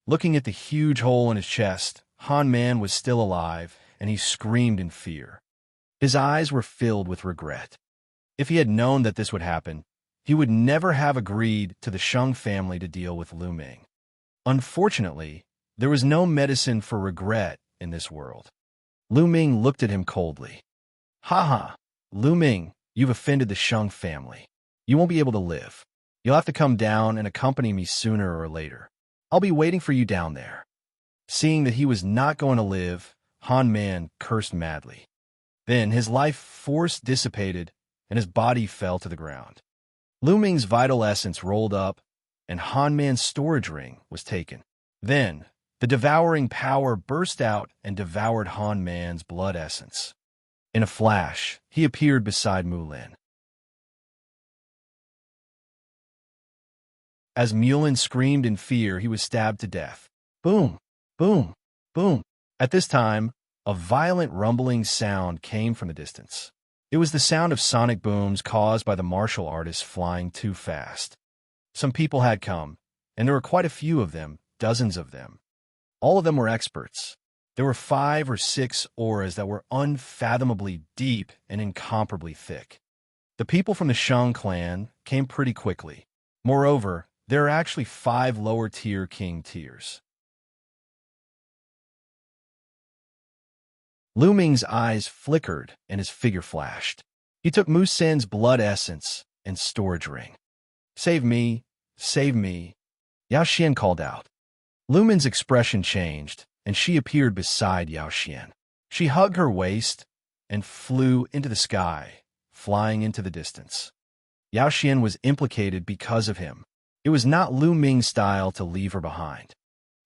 Looking at the huge hole in his chest, Han Man was still alive, and he screamed in fear. His eyes were filled with regret. If he had known that this would happen, he would never have agreed to the Shang family to deal with Lu Ming. Unfortunately, there was no medicine for regret in this world. Lu Ming looked at him coldly. Ha ha, Lu Ming, you've offended the Shang family. You won't be able to live. You'll have to come down and accompany me sooner or later. I'll be waiting for you down there. Seeing that he was not going to live, Han Man cursed madly. Then his life force dissipated and his body fell to the ground. Lu Ming's vital essence rolled up and Han Man's storage ring was taken. Then the devouring power burst out and devoured Han Man's blood essence. In a flash, he appeared beside Mulan. As Mulan screamed in fear, he was stabbed to death. Boom, boom, boom. At this time, a violent rumbling sound came from the distance. It was the sound of sonic booms caused by the martial artists flying too fast. Some people had come, and there were quite a few of them, dozens of them. All of them were experts. There were 5 or 6 auras that were unfathomably deep and incomparably thick. The people from the Shang clan came pretty quickly. Moreover, there are actually 5 lower-tier king tiers. Lu Ming's eyes flickered and his figure flashed. He took Mu Sen's blood essence and storage ring. Save me, Yao Xian called out. Lu Ming's expression changed, and she appeared beside Yao Xian. She hugged her waist and flew into the sky, flying into the distance. Yao Xian was implicated because of him. It was not Lu Ming's style to leave her behind.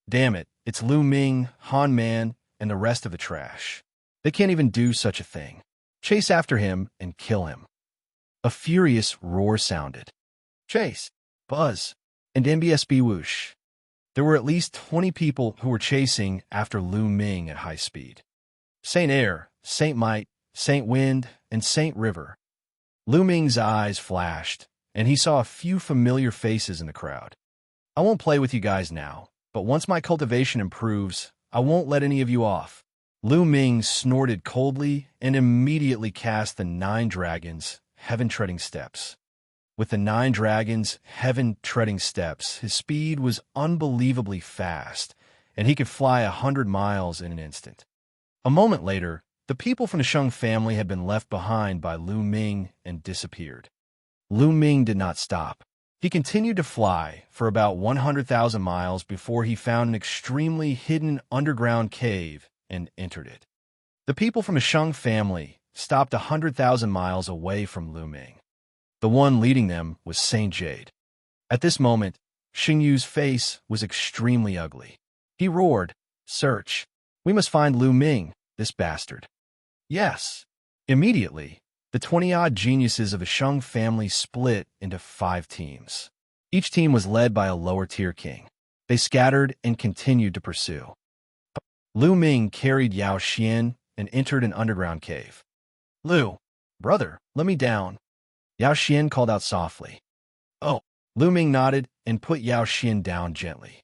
Damn it, it's Lu Ming, Han Man, and the rest of the trash. They can't even do such a thing. Chase after him and kill him. A furious roar sounded. Chase, Buzz, and MBSB whoosh. There were at least 20 people who were chasing after Lu Ming at high speed. Saint Air, Saint Might, Saint Wind, and Saint River. Lu Ming's eyes flashed, and he saw a few familiar faces in the crowd. I won't play with you guys now, but once my cultivation improves, I won't let any of you off. Lu Ming snorted coldly and immediately cast the 9 dragons' heaven-treading steps. With the 9 dragons' heaven-treading steps, his speed was unbelievably fast, and he could fly 100 miles in an instant. A moment later, the people from the Shang family had been left behind by Lu Ming and disappeared. Lu Ming did not stop. He continued to fly for about 100,000 miles before he found an extremely hidden underground cave and entered it. The people from the Shang family stopped 100,000 miles away from Lu Ming. The one leading them was Saint Jade. At this moment, Xing Yu's face was extremely ugly. He roared, "Search! We must find Lu Ming, this bastard." Yes. Immediately, the 20-odd geniuses of the Shang family split into 5 teams. Each team was led by a lower-tier king. They scattered and continued to pursue. Lu Ming carried Yao Xian and entered an underground cave. Lu, brother, let me down. Yao Xian called out softly. Oh, Lu Ming nodded and put Yao Xian down gently.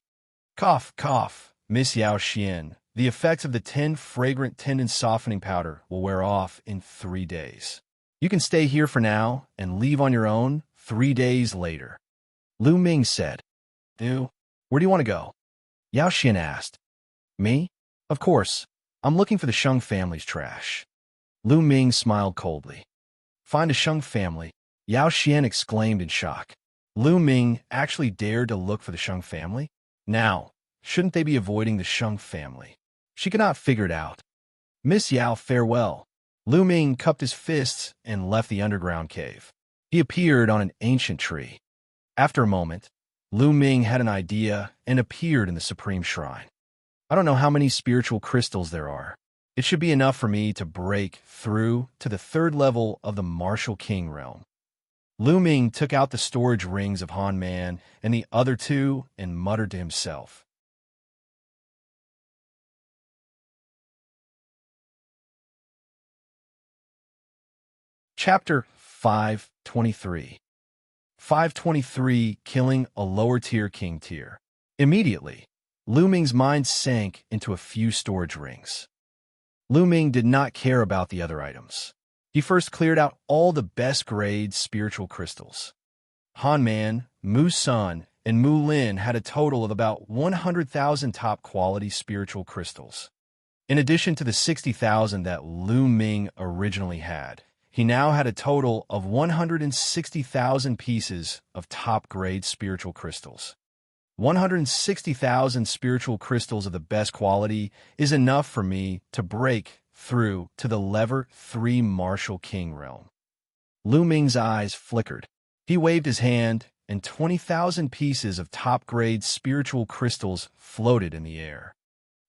Cough, cough, Miss Yao Xian. The effects of the 10 fragrant tendon softening powder will wear off in 3 days. You can stay here for now and leave on your own 3 days later. Lu Ming said. Where do you want to go? Yao Xian asked. Me? Of course. I'm looking for the Shang family's trash. Lu Ming smiled coldly. Find a Sheng family, Yao Xian exclaimed in shock. Lu Ming actually dared to look for the Sheng family? Now, shouldn't they be avoiding the Sheng family? She could not figure it out. Miss Yao, farewell. Lu Ming cupped his fists and left the underground cave. He appeared on an ancient tree. After a moment, Lu Ming had an idea and appeared in the Supreme Shrine. I don't know how many spiritual crystals there are. It should be enough for me to break through to the third level of the Martial King realm. Lu Ming took out the storage rings of Han Man and the other two and muttered to himself. Chapter 523. 523 Killing a Lower-Tier King Tier. Immediately, Lu Ming's mind sank into a few storage rings. Lu Ming did not care about the other items. He first cleared out all the best-grade spiritual crystals. Han Man, Mu Sun, and Mu Lin had a total of about 100,000 top-quality spiritual crystals. In addition to the 60,000 that Lu Ming originally had, he now had a total of 160,000 pieces of top-grade spiritual crystals. 160,000 spiritual crystals of the best quality is enough for me to break through to the Level 3 Martial King realm. Lu Ming's eyes flickered. He waved his hand, and 20,000 pieces of top-grade spiritual crystals floated in the air.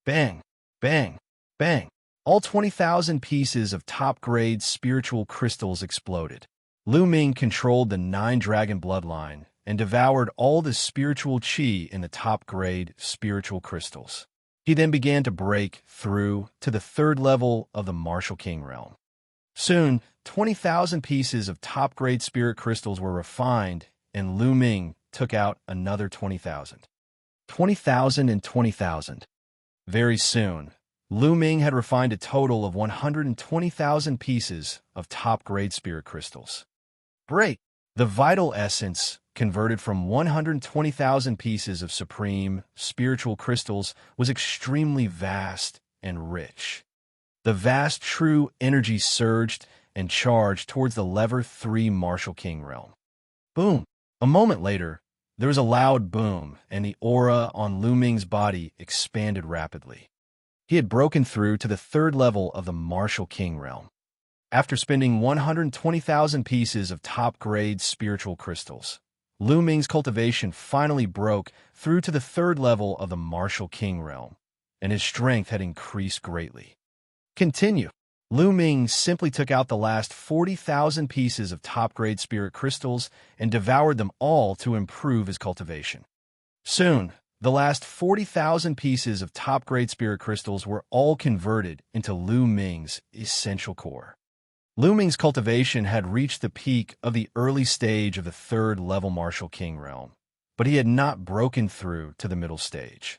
Bang! Bang! Bang! All 20,000 pieces of top-grade spiritual crystals exploded. Lu Ming controlled the 9-dragon bloodline and devoured all the spiritual qi in the top-grade spiritual crystals. He then began to break through to the third level of the Martial King realm. Soon, 20,000 pieces of top-grade spirit crystals were refined, and Lu Ming took out another 20,000. 20,000 and 20,000. Very soon, Lu Ming had refined a total of 120,000 pieces of top-grade spirit crystals. Break! The vital essence, converted from 120,000 pieces of supreme spiritual crystals, was extremely vast and rich. The vast true energy surged and charged towards the Level 3 Martial King realm. Boom! A moment later, there was a loud boom, and the aura on Lu Ming's body expanded rapidly. He had broken through to the third level of the Martial King realm. After spending 120,000 pieces of top-grade spiritual crystals, Lu Ming's cultivation finally broke through to the third level of the Martial King realm, and his strength had increased greatly. Continue. Lu Ming simply took out the last 40,000 pieces of top-grade spirit crystals and devoured them all to improve his cultivation. Soon, the last 40,000 pieces of top-grade spirit crystals were all converted into Lu Ming's essential core. Lu Ming's cultivation had reached the peak of the early stage of the third level Martial King realm, but he had not broken through to the middle stage.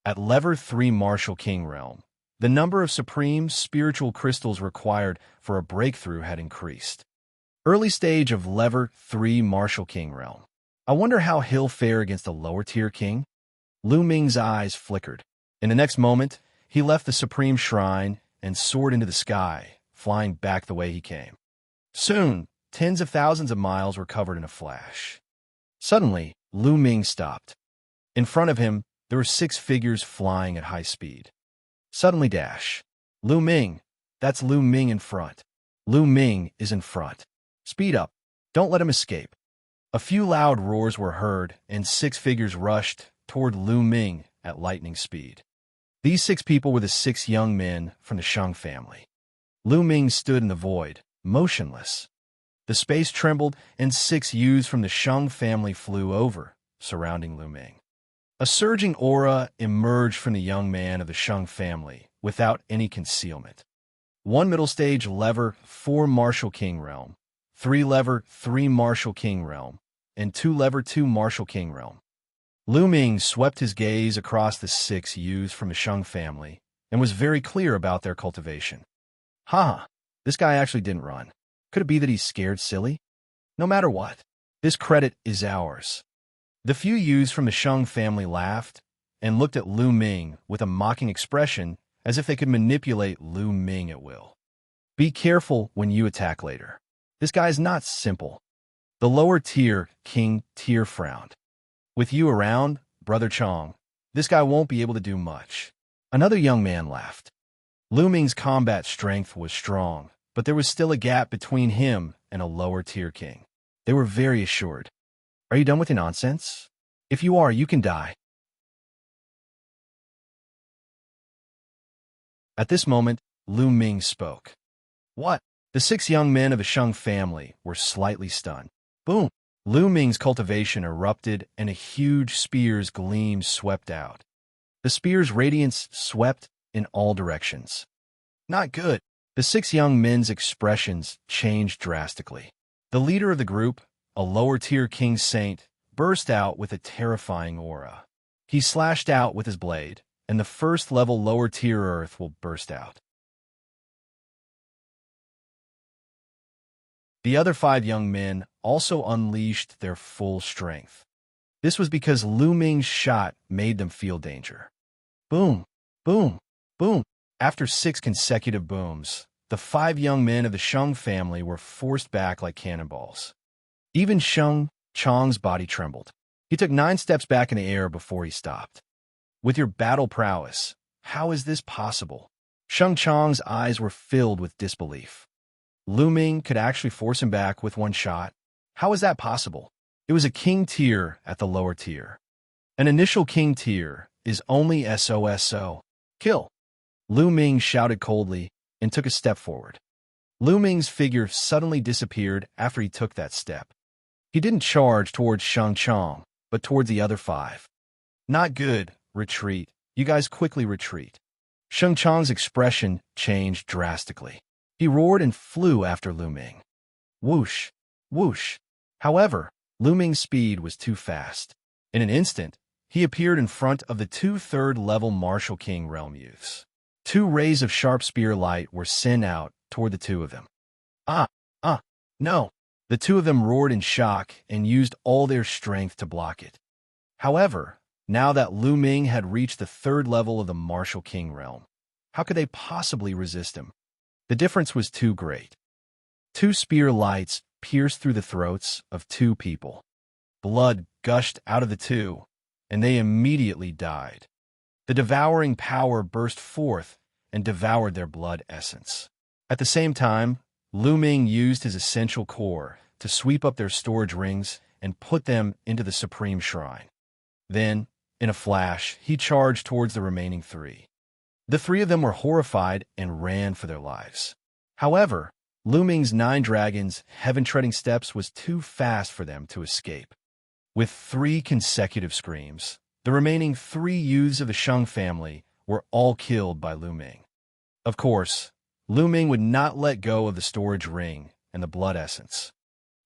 At Level 3 Martial King realm, the number of supreme spiritual crystals required for a breakthrough had increased. Early stage of Level 3 Martial King realm. I wonder how he'll fare against a lower-tier king? Lu Ming's eyes flickered. In the next moment, he left the Supreme Shrine and soared into the sky, flying back the way he came. Soon, tens of thousands of miles were covered in a flash. Suddenly, Lu Ming stopped. In front of him, there were 6 figures flying at high speed. Suddenly dash. Lu Ming. That's Lu Ming in front. Lu Ming is in front. Speed up. Don't let him escape. A few loud roars were heard, and 6 figures rushed toward Lu Ming at lightning speed. These 6 people were the 6 young men from the Sheng family. Lu Ming stood in the void, motionless. The space trembled, and 6 youths from the Sheng family flew over, surrounding Lu Ming. A surging aura emerged from the young man of the Sheng family, without any concealment. 1 middle stage Level 4 Martial King realm, 3 Level 3 Martial King realm, and 2 Level 2 Martial King realm. Lu Ming swept his gaze across the 6 youths from the Sheng family, and was very clear about their cultivation. Ha! This guy actually didn't run. Could it be that he's scared silly? No matter what, this credit is ours. The few youths from the Sheng family laughed and looked at Lu Ming with a mocking expression as if they could manipulate Lu Ming at will. Be careful when you attack later. This guy is not simple. The lower tier, King Tier frowned. With you around, Brother Chong, this guy won't be able to do much. Another young man laughed. Lu Ming's combat strength was strong, but there was still a gap between him and a lower tier king. They were very assured. Are you done with your nonsense? If you are, you can die. At this moment, Lu Ming spoke. What? The 6 young men of the Sheng family were slightly stunned. Boom! Lu Ming's cultivation erupted and a huge spear's gleam swept out. The spear's radiance swept in all directions. Not good. The 6 young men's expressions changed drastically. The leader of the group, a lower-tier king saint, burst out with a terrifying aura. He slashed out with his blade, and the first-level lower-tier earth will burst out. The other 5 young men also unleashed their full strength. This was because Lu Ming's shot made them feel danger. Boom, boom, boom. After 6 consecutive booms, the 5 young men of the Sheng family were forced back like cannonballs. Even Sheng Chong's body trembled. He took 9 steps back in the air before he stopped. With your battle prowess, how is this possible? Sheng Chong's eyes were filled with disbelief. Lu Ming could actually force him back with 1 shot. How is that possible? It was a king tier at the lower tier. An initial king tier is only SOSO. Kill. Lu Ming shouted coldly and took a step forward. Lu Ming's figure suddenly disappeared after he took that step. He didn't charge towards Sheng Chong, but towards the other 5. Not good. Retreat. You guys quickly retreat. Sheng Chong's expression changed drastically. He roared and flew after Lu Ming. Whoosh, whoosh. However, Lu Ming's speed was too fast. In an instant, he appeared in front of the 2 third-level Martial King realm youths. 2 rays of sharp spear light were sent out toward the 2 of them. No. The 2 of them roared in shock and used all their strength to block it. However, now that Lu Ming had reached the 3rd level of the Martial King realm, how could they possibly resist him? The difference was too great. 2 spear lights pierced through the throats of 2 people. Blood gushed out of the 2, and they immediately died. The devouring power burst forth and devoured their blood essence. At the same time, Lu Ming used his essential core to sweep up their storage rings and put them into the Supreme Shrine. Then, in a flash, he charged towards the remaining 3. The 3 of them were horrified and ran for their lives. However, Lu Ming's 9 dragons' heaven-treading steps was too fast for them to escape. With 3 consecutive screams, the remaining 3 youths of the Sheng family were all killed by Lu Ming. Of course, Lu Ming would not let go of the storage ring and the blood essence.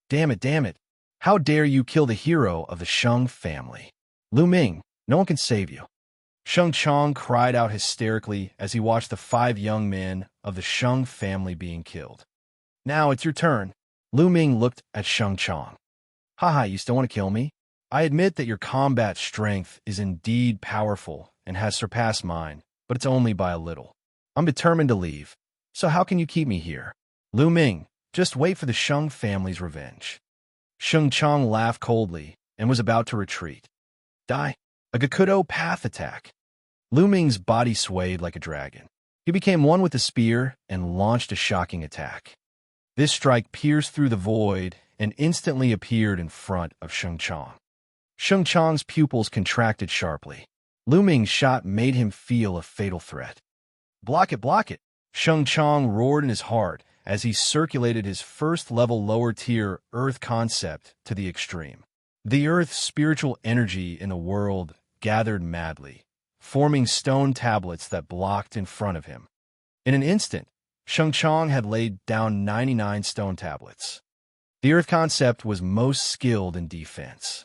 Damn it. How dare you kill the hero of the Sheng family? Lu Ming, no one can save you. Sheng Chong cried out hysterically as he watched the 5 young men of the Sheng family being killed. Now it's your turn. Lu Ming looked at Sheng Chong. Haha, you still want to kill me? I admit that your combat strength is indeed powerful and has surpassed mine, but it's only by a little. I'm determined to leave, so how can you keep me here? Lu Ming, just wait for the Sheng family's revenge. Sheng Chong laughed coldly and was about to retreat. Die. A Gakudo path attack. Lu Ming's body swayed like a dragon. He became one with the spear and launched a shocking attack. This strike pierced through the void and instantly appeared in front of Sheng Chong. Sheng Chong's pupils contracted sharply. Lu Ming's shot made him feel a fatal threat. Block it! Sheng Chong roared in his heart as he circulated his first-level lower-tier Earth concept to the extreme. The Earth's spiritual energy in the world gathered madly, forming stone tablets that blocked in front of him. In an instant, Sheng Chong had laid down 99 stone tablets. The Earth concept was most skilled in defense.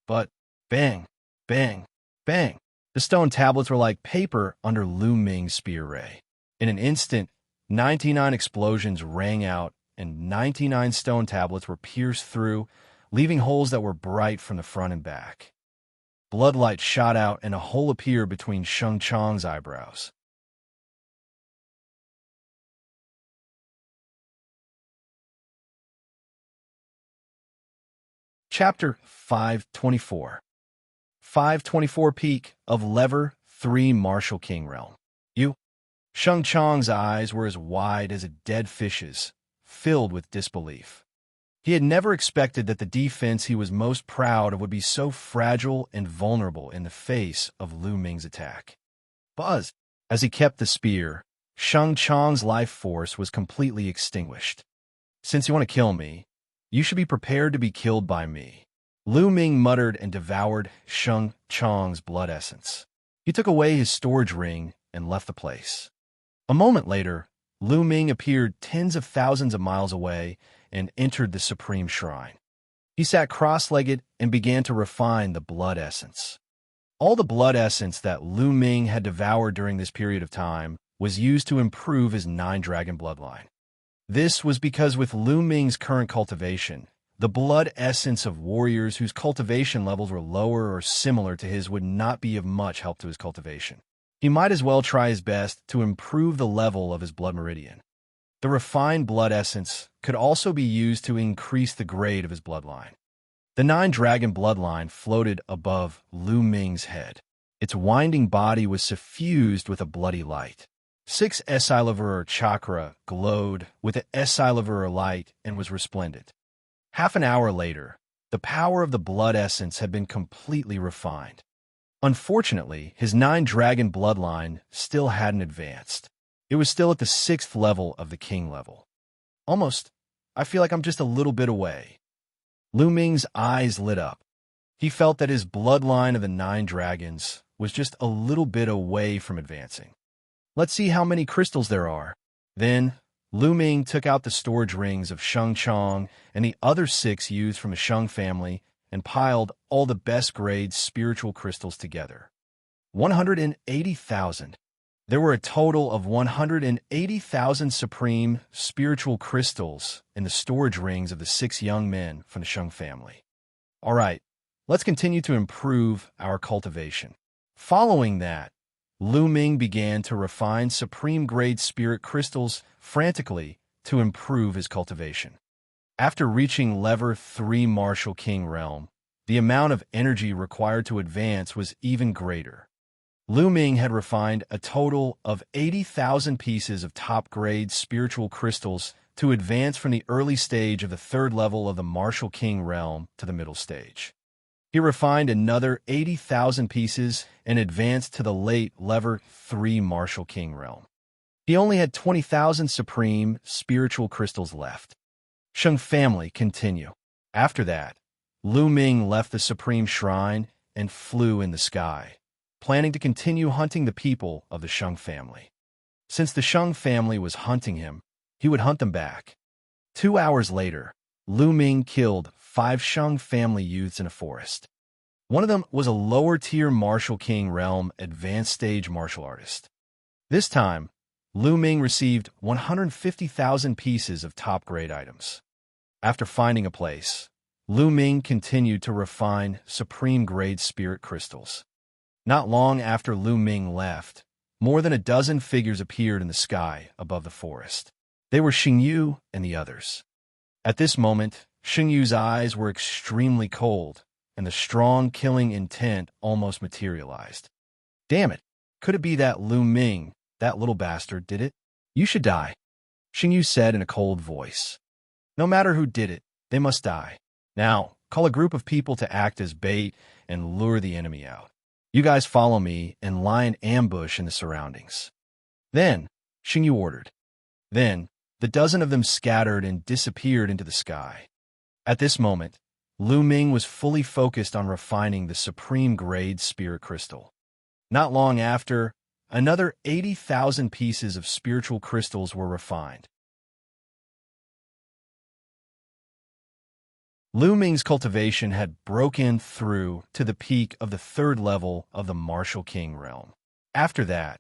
But bang, bang, bang. The stone tablets were like paper under Lu Ming's spear ray. In an instant, 99 explosions rang out and 99 stone tablets were pierced through, leaving holes that were bright from the front and back. Bloodlight shot out and a hole appeared between Sheng Chong's eyebrows. Chapter 524. 524 Peak of Lever 3 Martial King Realm. Xianxia's eyes were as wide as a dead fish's, filled with disbelief. He had never expected that the defense he was most proud of would be so fragile and vulnerable in the face of Lu Ming's attack. Buzz! As he kept the spear, Xianxia's life force was completely extinguished. Since you want to kill me, you should be prepared to be killed by me. Lu Ming muttered and devoured Xianxia's blood essence. He took away his storage ring and left the place. A moment later, Lu Ming appeared tens of thousands of miles away and entered the supreme shrine. He sat cross-legged and began to refine the blood essence. All the blood essence that Lu Ming had devoured during this period of time was used to improve his 9-dragon bloodline. This was because with Lu Ming's current cultivation, the blood essence of warriors whose cultivation levels were lower or similar to his would not be of much help to his cultivation. He might as well try his best to improve the level of his blood meridian. The refined blood essence could also be used to increase the grade of his bloodline. The 9-dragon bloodline floated above Lu Ming's head. Its winding body was suffused with a bloody light. 6 Esilever chakra glowed with an Esilever light and was resplendent. Half an hour later, the power of the blood essence had been completely refined. Unfortunately, his 9-dragon bloodline still hadn't advanced. It was still at the 6th level of the king level. Almost, I feel like I'm just a little bit away. Lu Ming's eyes lit up. He felt that his bloodline of the 9 dragons was just a little bit away from advancing. Let's see how many crystals there are. Then, Lu Ming took out the storage rings of Xianxia and the other 6 used from the Xiang family and piled all the best grade spiritual crystals together. 180,000. There were a total of 180,000 supreme spiritual crystals in the storage rings of the 6 young men from the Xiang family. All right, let's continue to improve our cultivation. Following that, Lu Ming began to refine supreme-grade spirit crystals frantically to improve his cultivation. After reaching Lever 3 Martial King Realm, the amount of energy required to advance was even greater. Lu Ming had refined a total of 80,000 pieces of top-grade spiritual crystals to advance from the early stage of the 3rd level of the Martial King Realm to the middle stage. He refined another 80,000 pieces and advanced to the late Lever 3 Martial King Realm. He only had 20,000 supreme spiritual crystals left. Xiang family continue. After that, Lu Ming left the supreme shrine and flew in the sky, planning to continue hunting the people of the Xiang family. Since the Xiang family was hunting him, he would hunt them back. 2 hours later, Lu Ming killed 5 Xiang family youths in a forest. One of them was a lower-tier Martial King Realm advanced stage martial artist. This time, Lu Ming received 150,000 pieces of top-grade items. After finding a place, Lu Ming continued to refine supreme-grade spirit crystals. Not long after Lu Ming left, more than a dozen figures appeared in the sky above the forest. They were Xingyu and the others. At this moment, Xingyu's eyes were extremely cold, and the strong killing intent almost materialized. Damn it! Could it be that Lu Ming, that little bastard, did it? You should die, Xingyu said in a cold voice. No matter who did it, they must die. Now, call a group of people to act as bait and lure the enemy out. You guys follow me and lie in ambush in the surroundings. Then, Xingyu ordered. Then, the dozen of them scattered and disappeared into the sky. At this moment, Lu Ming was fully focused on refining the supreme-grade spirit crystal. Not long after, another 80,000 pieces of spiritual crystals were refined. Lu Ming's cultivation had broken through to the peak of the 3rd level of the Martial King Realm. After that,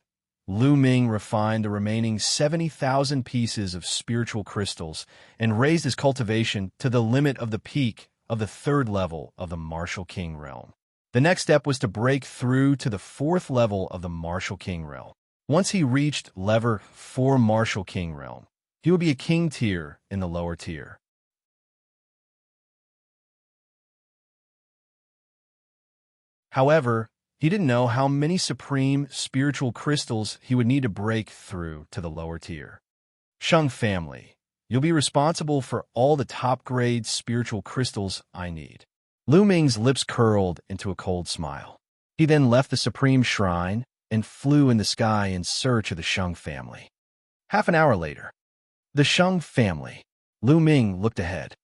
Lu Ming refined the remaining 70,000 pieces of spiritual crystals and raised his cultivation to the limit of the peak of the 3rd level of the Martial King Realm. The next step was to break through to the 4th level of the Martial King Realm. Once he reached Lever 4 Martial King Realm, he would be a king tier in the lower tier. However, he didn't know how many supreme spiritual crystals he would need to break through to the lower tier. Sheng family, you'll be responsible for all the top-grade spiritual crystals I need. Lu Ming's lips curled into a cold smile. He then left the supreme shrine and flew in the sky in search of the Sheng family. Half an hour later, the Sheng family. Lu Ming looked ahead.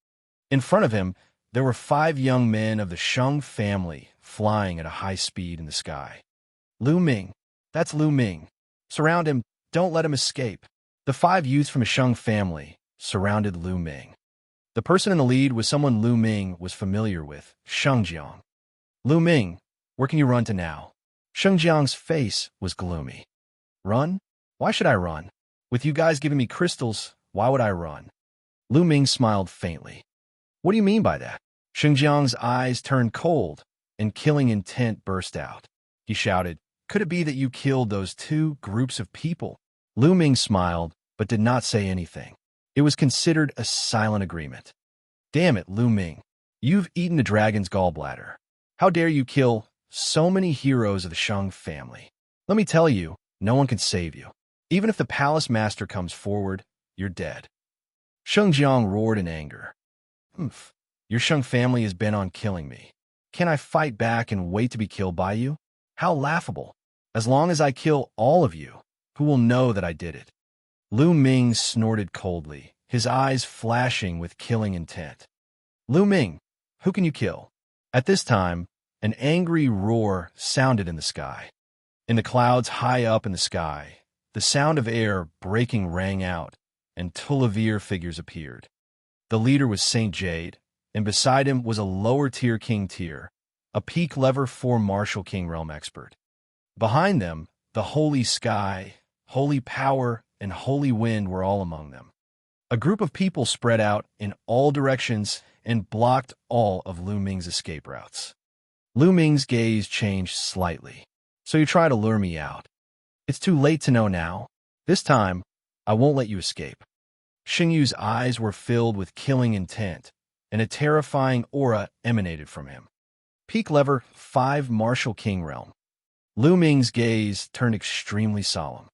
In front of him, there were 5 young men of the Sheng family flying at a high speed in the sky. Lu Ming, that's Lu Ming. Surround him, don't let him escape. The 5 youths from the Sheng family surrounded Lu Ming. The person in the lead was someone Lu Ming was familiar with, Xianxia. Lu Ming, where can you run to now? Xianxia's face was gloomy. Run? Why should I run? With you guys giving me crystals, why would I run? Lu Ming smiled faintly. What do you mean by that? Xianxia's eyes turned cold, and killing intent burst out. He shouted, could it be that you killed those 2 groups of people? Lu Ming smiled, but did not say anything. It was considered a silent agreement. Damn it, Lu Ming. You've eaten the dragon's gallbladder. How dare you kill so many heroes of the Sheng family? Let me tell you, no one can save you. Even if the palace master comes forward, you're dead. Xianxiang roared in anger. Humph. Your Sheng family is bent on killing me. Can I fight back and wait to be killed by you? How laughable. As long as I kill all of you, who will know that I did it? Lu Ming snorted coldly, his eyes flashing with killing intent. Lu Ming, who can you kill? At this time, an angry roar sounded in the sky. In the clouds high up in the sky, the sound of air breaking rang out, and Tulliver figures appeared. The leader was Saint Jade, and beside him was a lower-tier King Tier, a peak level 4 Martial King Realm expert. Behind them, the Holy Sky, Holy Power, and Holy Wind were all among them. A group of people spread out in all directions and blocked all of Lu Ming's escape routes. Lu Ming's gaze changed slightly. So you try to lure me out. It's too late to know now. This time, I won't let you escape. Xingyu's eyes were filled with killing intent, and a terrifying aura emanated from him. Peak level 5 Martial King Realm. Lu Ming's gaze turned extremely solemn.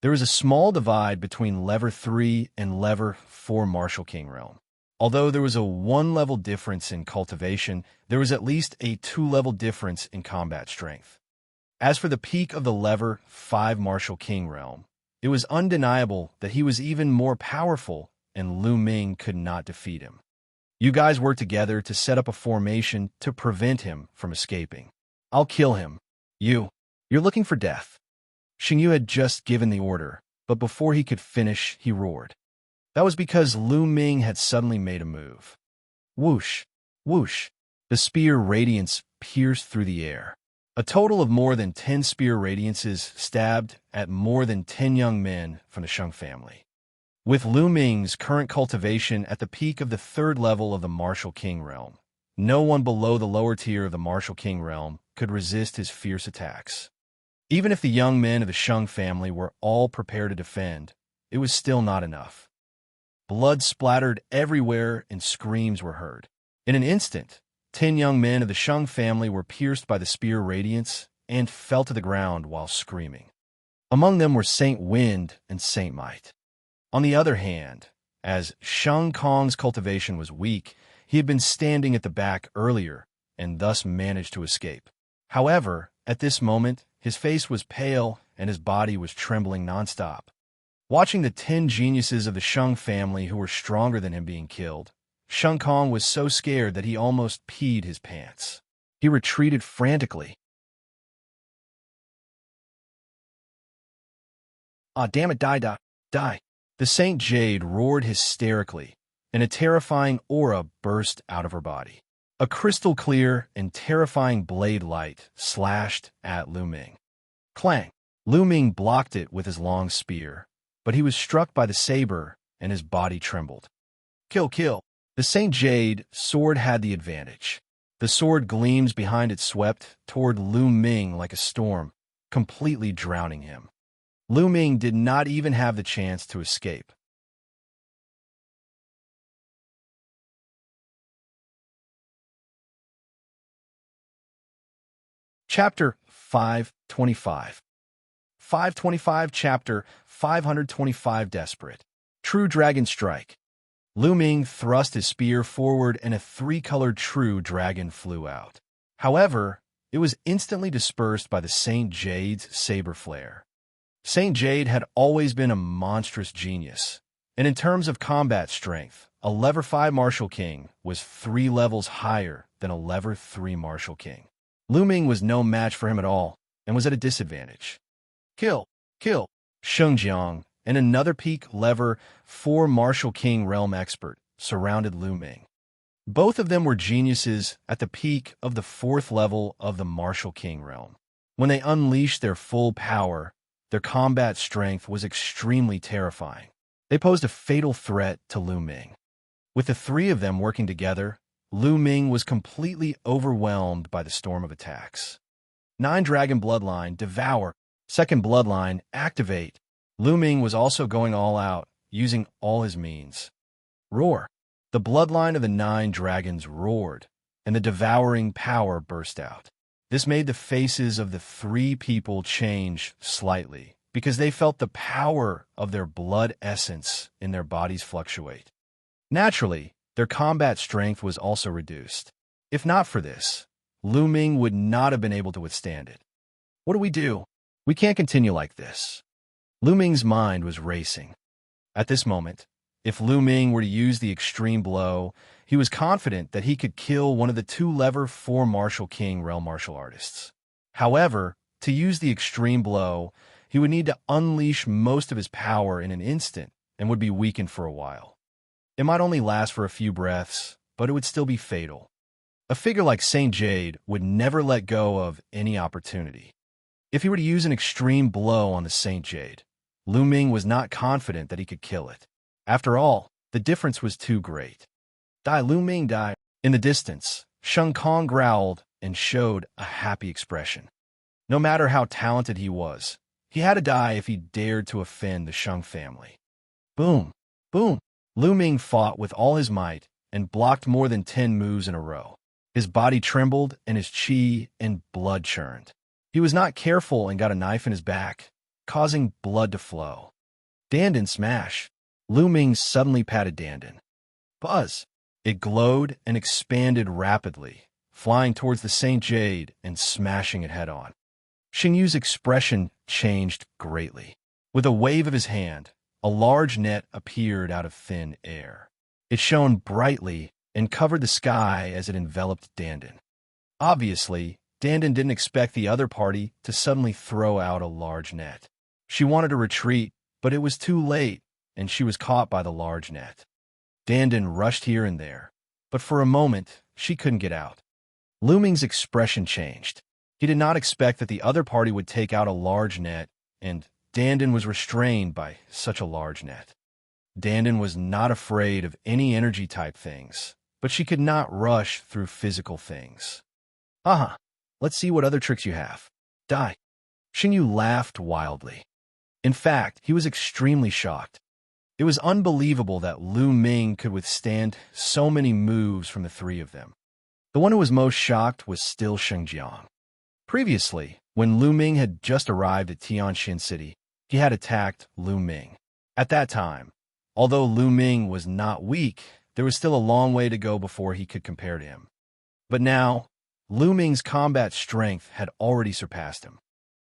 There was a small divide between level 3 and level 4 Martial King Realm. Although there was a 1-level difference in cultivation, there was at least a 2-level difference in combat strength. As for the peak of the level 5 Martial King Realm, it was undeniable that he was even more powerful, and Lu Ming could not defeat him. You guys work together to set up a formation to prevent him from escaping. I'll kill him. You're looking for death. Xingyu had just given the order, but before he could finish, he roared. That was because Lu Ming had suddenly made a move. Whoosh, whoosh. The spear radiance pierced through the air. A total of more than 10 spear radiances stabbed at more than 10 young men from the Sheng family. With Lu Ming's current cultivation at the peak of the 3rd level of the Martial King Realm, no one below the lower tier of the Martial King Realm could resist his fierce attacks. Even if the young men of the Sheng family were all prepared to defend, it was still not enough. Blood splattered everywhere and screams were heard. In an instant, 10 young men of the Sheng family were pierced by the spear radiance and fell to the ground while screaming. Among them were Saint Wind and Saint Might. On the other hand, as Sheng Kong's cultivation was weak, he had been standing at the back earlier and thus managed to escape. However, at this moment, his face was pale and his body was trembling nonstop. Watching the 10 geniuses of the Sheng family who were stronger than him being killed, Sheng Kong was so scared that he almost peed his pants. He retreated frantically. Ah, damn it, die. The Saint Jade roared hysterically, and a terrifying aura burst out of her body. A crystal clear and terrifying blade light slashed at Lu Ming. Clang! Lu Ming blocked it with his long spear, but he was struck by the saber and his body trembled. Kill! The Saint Jade sword had the advantage. The sword gleams behind it swept toward Lu Ming like a storm, completely drowning him. Lu Ming did not even have the chance to escape. Chapter 525. 525 Chapter 525 Desperate. True Dragon Strike. Lu Ming thrust his spear forward and a three-colored true dragon flew out. However, it was instantly dispersed by the Saint Jade's saber flare. Saint Jade had always been a monstrous genius, and in terms of combat strength, a Level 5 Martial King was 3 levels higher than a Level 3 Martial King. Lu Ming was no match for him at all, and was at a disadvantage. Kill! Kill! Xianxia and another peak Level 4 Martial King realm expert surrounded Lu Ming. Both of them were geniuses at the peak of the 4th level of the Martial King realm. When they unleashed their full power, their combat strength was extremely terrifying. They posed a fatal threat to Lu Ming. With the 3 of them working together, Lu Ming was completely overwhelmed by the storm of attacks. 9 Dragon Bloodline, Devour. 2nd Bloodline, Activate. Lu Ming was also going all out, using all his means. Roar. The bloodline of the 9 dragons roared, and the devouring power burst out. This made the faces of the 3 people change slightly, because they felt the power of their blood essence in their bodies fluctuate. Naturally, their combat strength was also reduced. If not for this, Lu Ming would not have been able to withstand it. What do we do? We can't continue like this. Lu Ming's mind was racing. At this moment, if Lu Ming were to use the extreme blow, he was confident that he could kill one of the 2 Level 4 Martial King realm martial artists. However, to use the extreme blow, he would need to unleash most of his power in an instant and would be weakened for a while. It might only last for a few breaths, but it would still be fatal. A figure like Saint Jade would never let go of any opportunity. If he were to use an extreme blow on the Saint Jade, Lu Ming was not confident that he could kill it. After all, the difference was too great. Die, Lu Ming, die. In the distance, Sheng Kong growled and showed a happy expression. No matter how talented he was, he had to die if he dared to offend the Sheng family. Boom! Boom! Lu Ming fought with all his might and blocked more than 10 moves in a row. His body trembled and his chi and blood churned. He was not careful and got a knife in his back, causing blood to flow. Dandan smash! Lu Ming suddenly patted Dandan. Buzz! It glowed and expanded rapidly, flying towards the Saint Jade and smashing it head-on. Xingyu's expression changed greatly. With a wave of his hand, a large net appeared out of thin air. It shone brightly and covered the sky as it enveloped Dandan. Obviously, Dandan didn't expect the other party to suddenly throw out a large net. She wanted to retreat, but it was too late, and she was caught by the large net. Dandan rushed here and there, but for a moment, she couldn't get out. Lu Ming's expression changed. He did not expect that the other party would take out a large net, and Dandan was restrained by such a large net. Dandan was not afraid of any energy-type things, but she could not rush through physical things. Aha! Let's see what other tricks you have. Die! Xingyu laughed wildly. In fact, he was extremely shocked. It was unbelievable that Lu Ming could withstand so many moves from the 3 of them. The one who was most shocked was still Xianxia. Previously, when Lu Ming had just arrived at Tianxin City, he had attacked Lu Ming. At that time, although Lu Ming was not weak, there was still a long way to go before he could compare to him. But now, Lu Ming's combat strength had already surpassed him.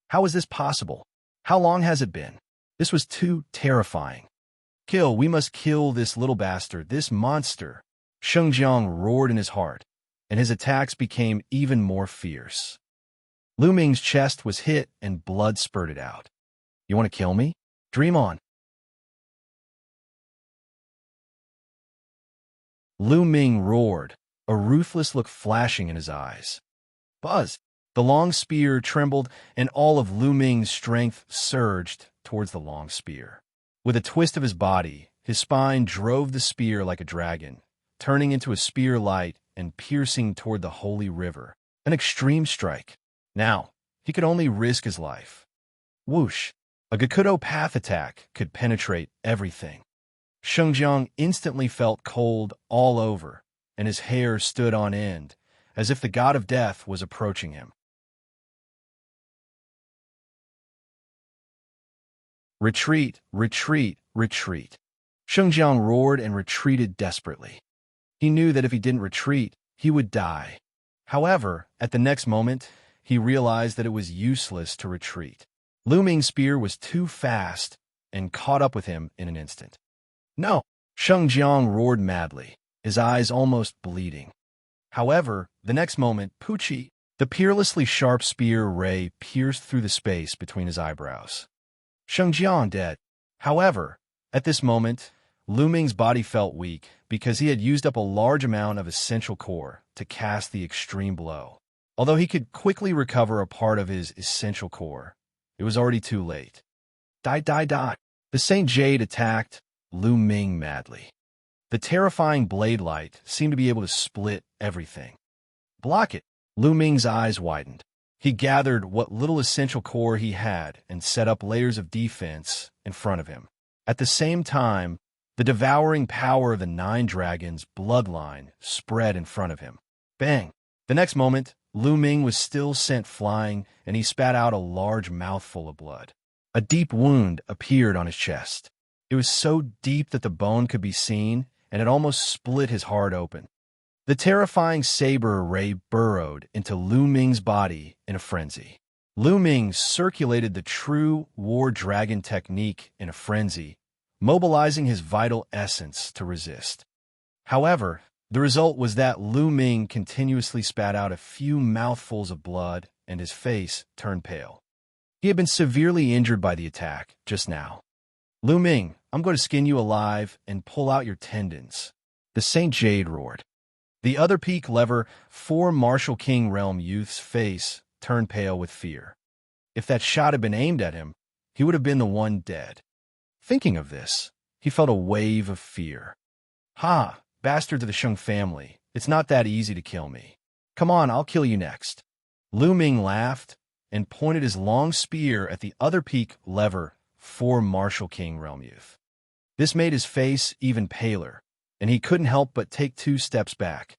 How is this possible? How long has it been? This was too terrifying. Kill, we must kill this little bastard, this monster. Xianxia roared in his heart, and his attacks became even more fierce. Lu Ming's chest was hit and blood spurted out. You want to kill me? Dream on. Lu Ming roared, a ruthless look flashing in his eyes. Buzz! The long spear trembled, and all of Lu Ming's strength surged towards the long spear. With a twist of his body, his spine drove the spear like a dragon, turning into a spear light and piercing toward the holy river. An extreme strike. Now, he could only risk his life. Whoosh! A Gakudo path attack could penetrate everything. Xianxia instantly felt cold all over, and his hair stood on end, as if the god of death was approaching him. Retreat, retreat, retreat. Xianxia roared and retreated desperately. He knew that if he didn't retreat, he would die. However, at the next moment, he realized that it was useless to retreat. Lu Ming's spear was too fast and caught up with him in an instant. No! Xianxia roared madly, his eyes almost bleeding. However, the next moment, Pucci, the peerlessly sharp spear ray pierced through the space between his eyebrows. Xianxia dead. However, at this moment, Lu Ming's body felt weak because he had used up a large amount of essential core to cast the extreme blow. Although he could quickly recover a part of his essential core, it was already too late. Die, die, die. The Saint Jade attacked Lu Ming madly. The terrifying blade light seemed to be able to split everything. Block it. Lu Ming's eyes widened. He gathered what little essential core he had and set up layers of defense in front of him. At the same time, the devouring power of the Nine Dragons' bloodline spread in front of him. Bang! The next moment, Lu Ming was still sent flying, and he spat out a large mouthful of blood. A deep wound appeared on his chest. It was so deep that the bone could be seen, and it almost split his heart open. The terrifying saber ray burrowed into Lu Ming's body in a frenzy. Lu Ming circulated the true war dragon technique in a frenzy, mobilizing his vital essence to resist. However, the result was that Lu Ming continuously spat out a few mouthfuls of blood, and his face turned pale. He had been severely injured by the attack just now. Lu Ming, I'm going to skin you alive and pull out your tendons. The Saint Jade roared. The other peak lever, 4 Martial King Realm youth's face turned pale with fear. If that shot had been aimed at him, he would have been the one dead. Thinking of this, he felt a wave of fear. Ha, bastard to the Sheng family, it's not that easy to kill me. Come on, I'll kill you next. Lu Ming laughed and pointed his long spear at the other peak lever, 4 Martial King Realm youth. This made his face even paler, and he couldn't help but take 2 steps back.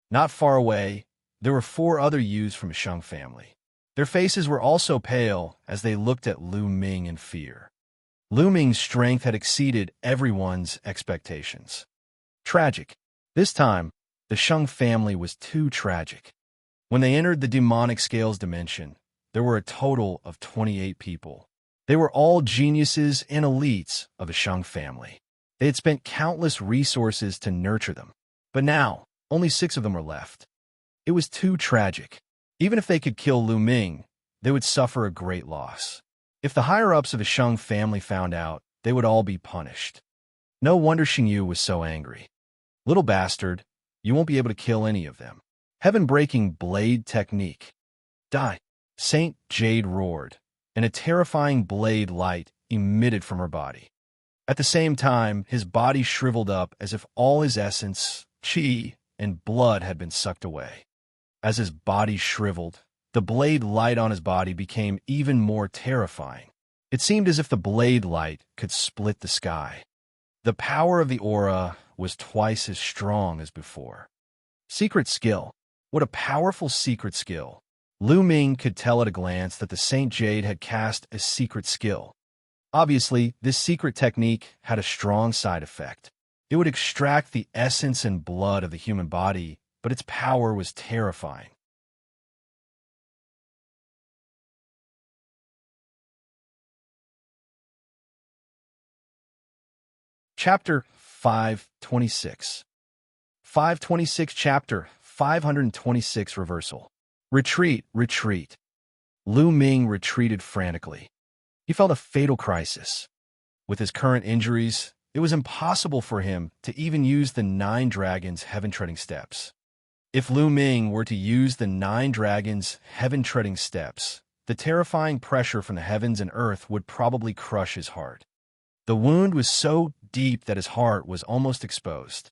Not far away, there were 4 other youths from the Sheng family. Their faces were also pale as they looked at Lu Ming in fear. Lu Ming's strength had exceeded everyone's expectations. Tragic. This time, the Sheng family was too tragic. When they entered the demonic scales dimension, there were a total of 28 people. They were all geniuses and elites of the Sheng family. They had spent countless resources to nurture them, but now only 6 of them were left. It was too tragic. Even if they could kill Lu Ming, they would suffer a great loss. If the higher-ups of the Sheng family found out, they would all be punished. No wonder Xingyu was so angry. Little bastard, you won't be able to kill any of them. Heaven-breaking blade technique. Die. Saint Jade roared, and a terrifying blade light emitted from her body. At the same time, his body shriveled up as if all his essence, qi, and blood had been sucked away. As his body shriveled, the blade light on his body became even more terrifying. It seemed as if the blade light could split the sky. The power of the aura was twice as strong as before. Secret skill. What a powerful secret skill. Lu Ming could tell at a glance that the Saint Jade had cast a secret skill. Obviously, this secret technique had a strong side effect. It would extract the essence and blood of the human body, but its power was terrifying. Chapter 526. 526 Chapter 526 Reversal. Retreat, retreat. Lu Ming retreated frantically. He felt a fatal crisis. With his current injuries, it was impossible for him to even use the 9 Dragons' heaven-treading steps. If Lu Ming were to use the 9 Dragons' heaven-treading steps, the terrifying pressure from the heavens and earth would probably crush his heart. The wound was so deep that his heart was almost exposed.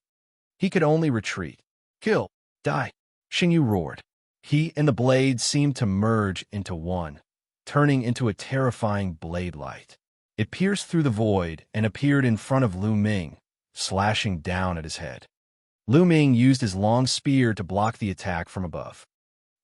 He could only retreat. Kill. Die. Xingyu roared. He and the blade seemed to merge into one, turning into a terrifying blade light. It pierced through the void and appeared in front of Lu Ming, slashing down at his head. Lu Ming used his long spear to block the attack from above.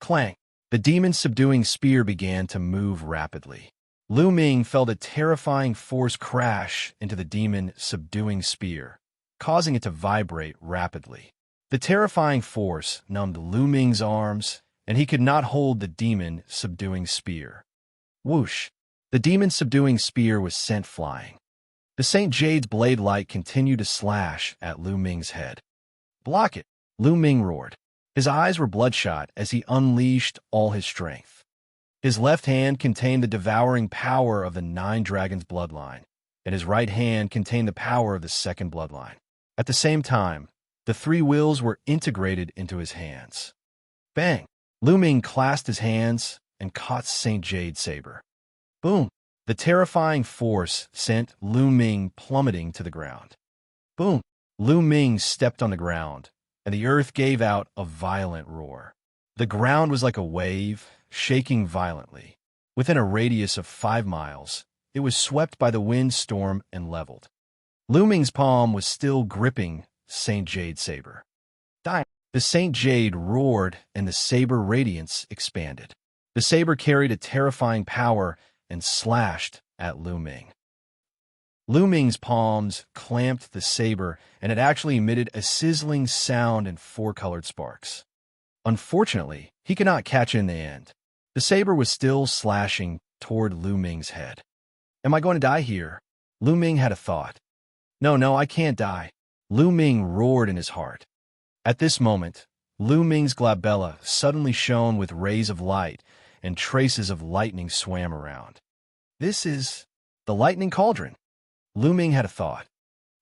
Clang! The demon-subduing spear began to move rapidly. Lu Ming felt a terrifying force crash into the demon-subduing spear, causing it to vibrate rapidly. The terrifying force numbed Lu Ming's arms, and he could not hold the demon-subduing spear. Whoosh! The demon-subduing spear was sent flying. The St. Jade's blade light continued to slash at Lu Ming's head. "Block it!" Lu Ming roared. His eyes were bloodshot as he unleashed all his strength. His left hand contained the devouring power of the 9 dragons' bloodline, and his right hand contained the power of the 2nd bloodline. At the same time, the 3 wills were integrated into his hands. Bang! Lu Ming clasped his hands and caught St. Jade's saber. Boom! The terrifying force sent Lu Ming plummeting to the ground. Boom! Lu Ming stepped on the ground, and the earth gave out a violent roar. The ground was like a wave, shaking violently. Within a radius of 5 miles, it was swept by the windstorm and leveled. Lu Ming's palm was still gripping St. Jade's saber. "Die!" The St. Jade roared, and the saber radiance expanded. The saber carried a terrifying power and slashed at Lu Ming. Lu Ming's palms clamped the saber, and it actually emitted a sizzling sound and 4-colored sparks. Unfortunately, he could not catch it in the end. The saber was still slashing toward Lu Ming's head. "Am I going to die here?" Lu Ming had a thought. No, I can't die." Lu Ming roared in his heart. At this moment, Lu Ming's glabella suddenly shone with rays of light, and traces of lightning swam around. "This is the lightning cauldron." Lu Ming had a thought.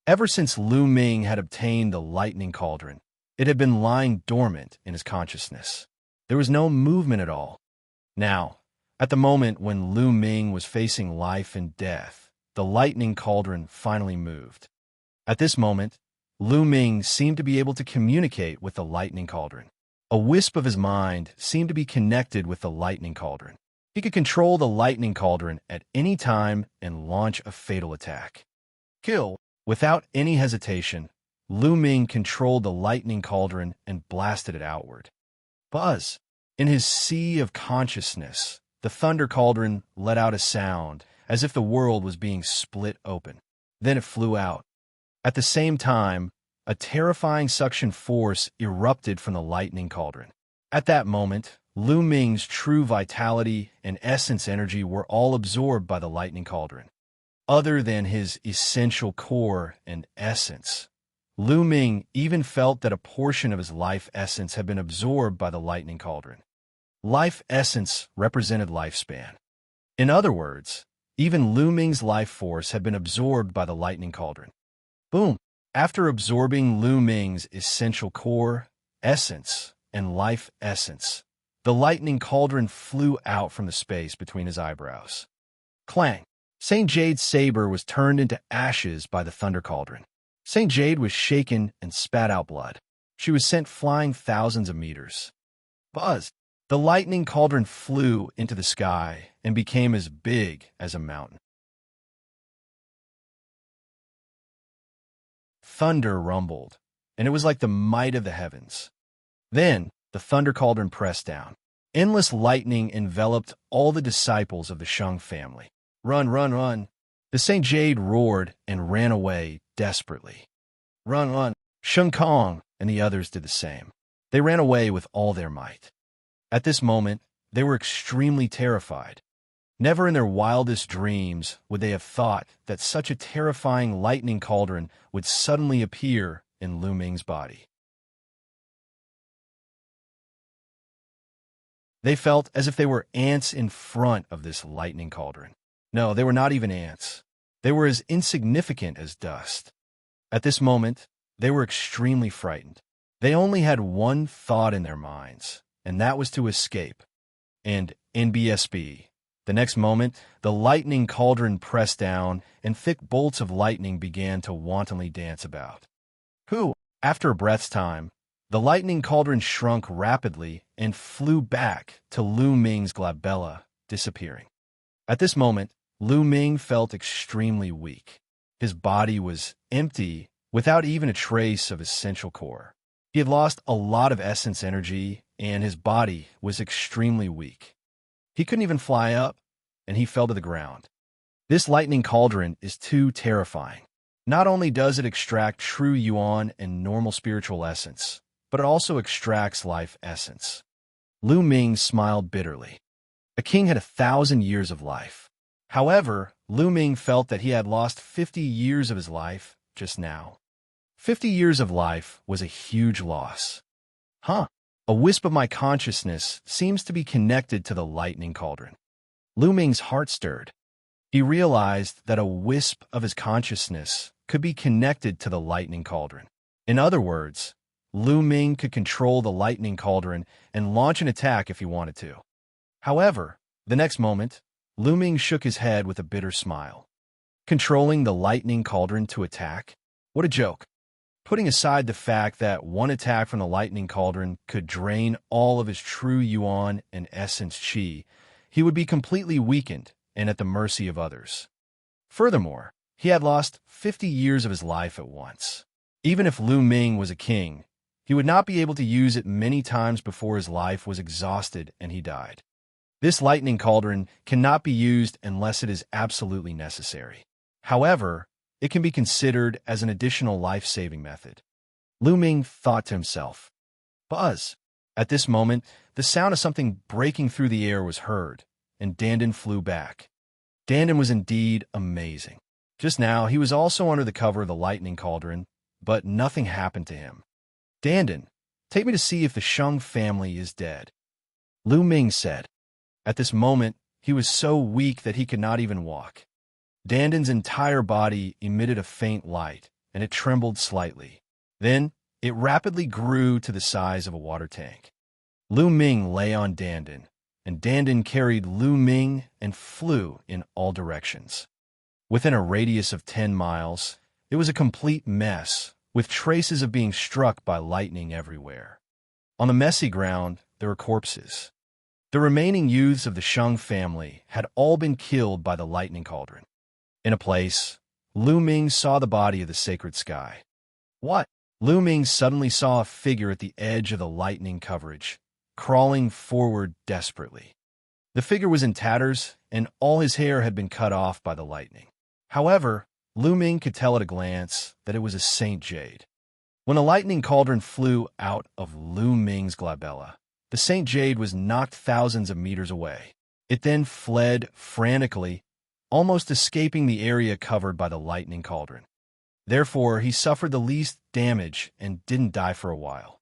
Ever since Lu Ming had obtained the lightning cauldron, it had been lying dormant in his consciousness. There was no movement at all. Now, at the moment when Lu Ming was facing life and death, the lightning cauldron finally moved. At this moment, Lu Ming seemed to be able to communicate with the lightning cauldron. A wisp of his mind seemed to be connected with the lightning cauldron. He could control the lightning cauldron at any time and launch a fatal attack. Kill! Without any hesitation, Lu Ming controlled the lightning cauldron and blasted it outward. Buzz! In his sea of consciousness, the thunder cauldron let out a sound, as if the world was being split open. Then it flew out. At the same time, a terrifying suction force erupted from the lightning cauldron. At that moment, Lu Ming's true vitality and essence energy were all absorbed by the lightning cauldron. Other than his essential core and essence, Lu Ming even felt that a portion of his life essence had been absorbed by the lightning cauldron. Life essence represented lifespan. In other words, even Lu Ming's life force had been absorbed by the lightning cauldron. Boom! After absorbing Lu Ming's essential core, essence, and life essence, the lightning cauldron flew out from the space between his eyebrows. Clang! St. Jade's saber was turned into ashes by the thunder cauldron. St. Jade was shaken and spat out blood. She was sent flying thousands of meters. Buzz! The lightning cauldron flew into the sky and became as big as a mountain. Thunder rumbled, and it was like the might of the heavens. Then the thunder cauldron pressed down. Endless lightning enveloped all the disciples of the Sheng family. "Run, run, run!" The St. Jade roared and ran away desperately. "Run, run!" Sheng Kong and the others did the same. They ran away with all their might. At this moment, they were extremely terrified. Never in their wildest dreams would they have thought that such a terrifying lightning cauldron would suddenly appear in Lu Ming's body. They felt as if they were ants in front of this lightning cauldron. No, they were not even ants. They were as insignificant as dust. At this moment, they were extremely frightened. They only had one thought in their minds, and that was to escape. And NBSB. The next moment, the lightning cauldron pressed down, and thick bolts of lightning began to wantonly dance about. Who? After a breath's time, the lightning cauldron shrunk rapidly and flew back to Lu Ming's glabella, disappearing. At this moment, Lu Ming felt extremely weak. His body was empty, without even a trace of essential core. He had lost a lot of essence energy, and his body was extremely weak. He couldn't even fly up. and he fell to the ground. This lightning cauldron is too terrifying. Not only does it extract true yuan and normal spiritual essence, but it also extracts life essence. Lu Ming smiled bitterly. A king had 1,000 years of life. However, Lu Ming felt that he had lost 50 years of his life just now. 50 years of life was a huge loss. Huh. A wisp of my consciousness seems to be connected to the lightning cauldron. Lu Ming's heart stirred. He realized that a wisp of his consciousness could be connected to the lightning cauldron. In other words, Lu Ming could control the lightning cauldron and launch an attack if he wanted to. However, the next moment, Lu Ming shook his head with a bitter smile. Controlling the lightning cauldron to attack? What a joke. Putting aside the fact that one attack from the lightning cauldron could drain all of his true yuan and essence qi, he would be completely weakened and at the mercy of others. Furthermore, he had lost 50 years of his life at once. Even if Lu Ming was a king, he would not be able to use it many times before his life was exhausted and he died. This lightning cauldron cannot be used unless it is absolutely necessary. However, it can be considered as an additional life-saving method. Lu Ming thought to himself. Buzz! At this moment, the sound of something breaking through the air was heard, and Dandan flew back. Dandan was indeed amazing. Just now, he was also under the cover of the lightning cauldron, but nothing happened to him. Dandan, take me to see if the Sheng family is dead. Lu Ming said. At this moment, he was so weak that he could not even walk. Dandan's entire body emitted a faint light, and it trembled slightly. Then, it rapidly grew to the size of a water tank. Lu Ming lay on Dandan, and Dandan carried Lu Ming and flew in all directions. Within a radius of 10 miles, it was a complete mess, with traces of being struck by lightning everywhere. On the messy ground, there were corpses. The remaining youths of the Sheng family had all been killed by the lightning cauldron. In a place, Lu Ming saw the body of the sacred sky. What? Lu Ming suddenly saw a figure at the edge of the lightning coverage, crawling forward desperately. The figure was in tatters, and all his hair had been cut off by the lightning. However, Lu Ming could tell at a glance that it was a Saint Jade. When the lightning cauldron flew out of Lu Ming's glabella, the Saint Jade was knocked thousands of meters away. It then fled frantically, almost escaping the area covered by the lightning cauldron. Therefore, he suffered the least damage and didn't die for a while.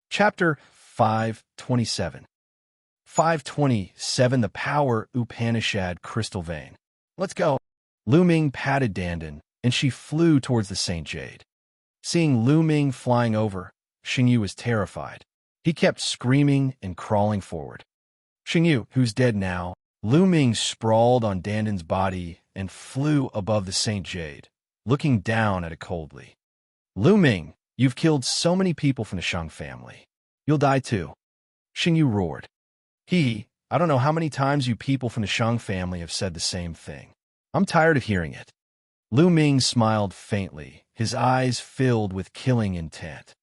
Chapter 527. 527. The Power Upanishad Crystal Vein. Let's go. Lu Ming patted Dandan, and she flew towards the Saint Jade. Seeing Lu Ming flying over, Xingyu was terrified. He kept screaming and crawling forward. Xingyu, who's dead now, Lu Ming sprawled on Dandan's body and flew above the Saint Jade, looking down at it coldly. Lu Ming, you've killed so many people from the Sheng family. You'll die too. Xingyu roared. I don't know how many times you people from the Sheng family have said the same thing. I'm tired of hearing it. Lu Ming smiled faintly, his eyes filled with killing intent.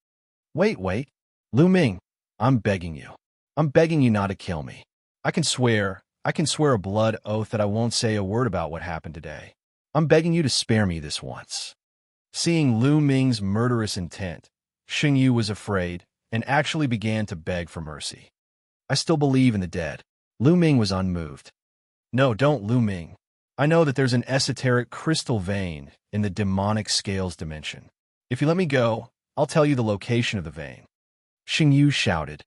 Wait. Lu Ming, I'm begging you. I'm begging you not to kill me. I can swear a blood oath that I won't say a word about what happened today. I'm begging you to spare me this once. Seeing Lu Ming's murderous intent, Xingyu was afraid and actually began to beg for mercy. I still believe in the dead. Lu Ming was unmoved. No, don't, Lu Ming. I know that there's an esoteric crystal vein in the demonic scales dimension. If you let me go, I'll tell you the location of the vein. Xingyu shouted.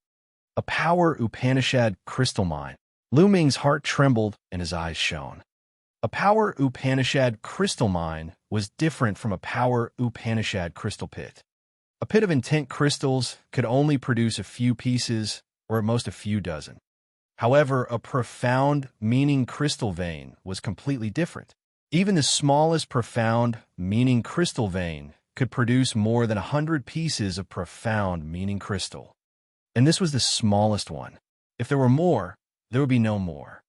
A power Upanishad crystal mine. Lu Ming's heart trembled and his eyes shone. A power Upanishad crystal mine was different from a power Upanishad crystal pit. A pit of intent crystals could only produce a few pieces, or at most a few dozen. However, a profound meaning crystal vein was completely different. Even the smallest profound meaning crystal vein could produce more than 100 pieces of profound meaning crystal. And this was the smallest one. If there were more, there would be no more.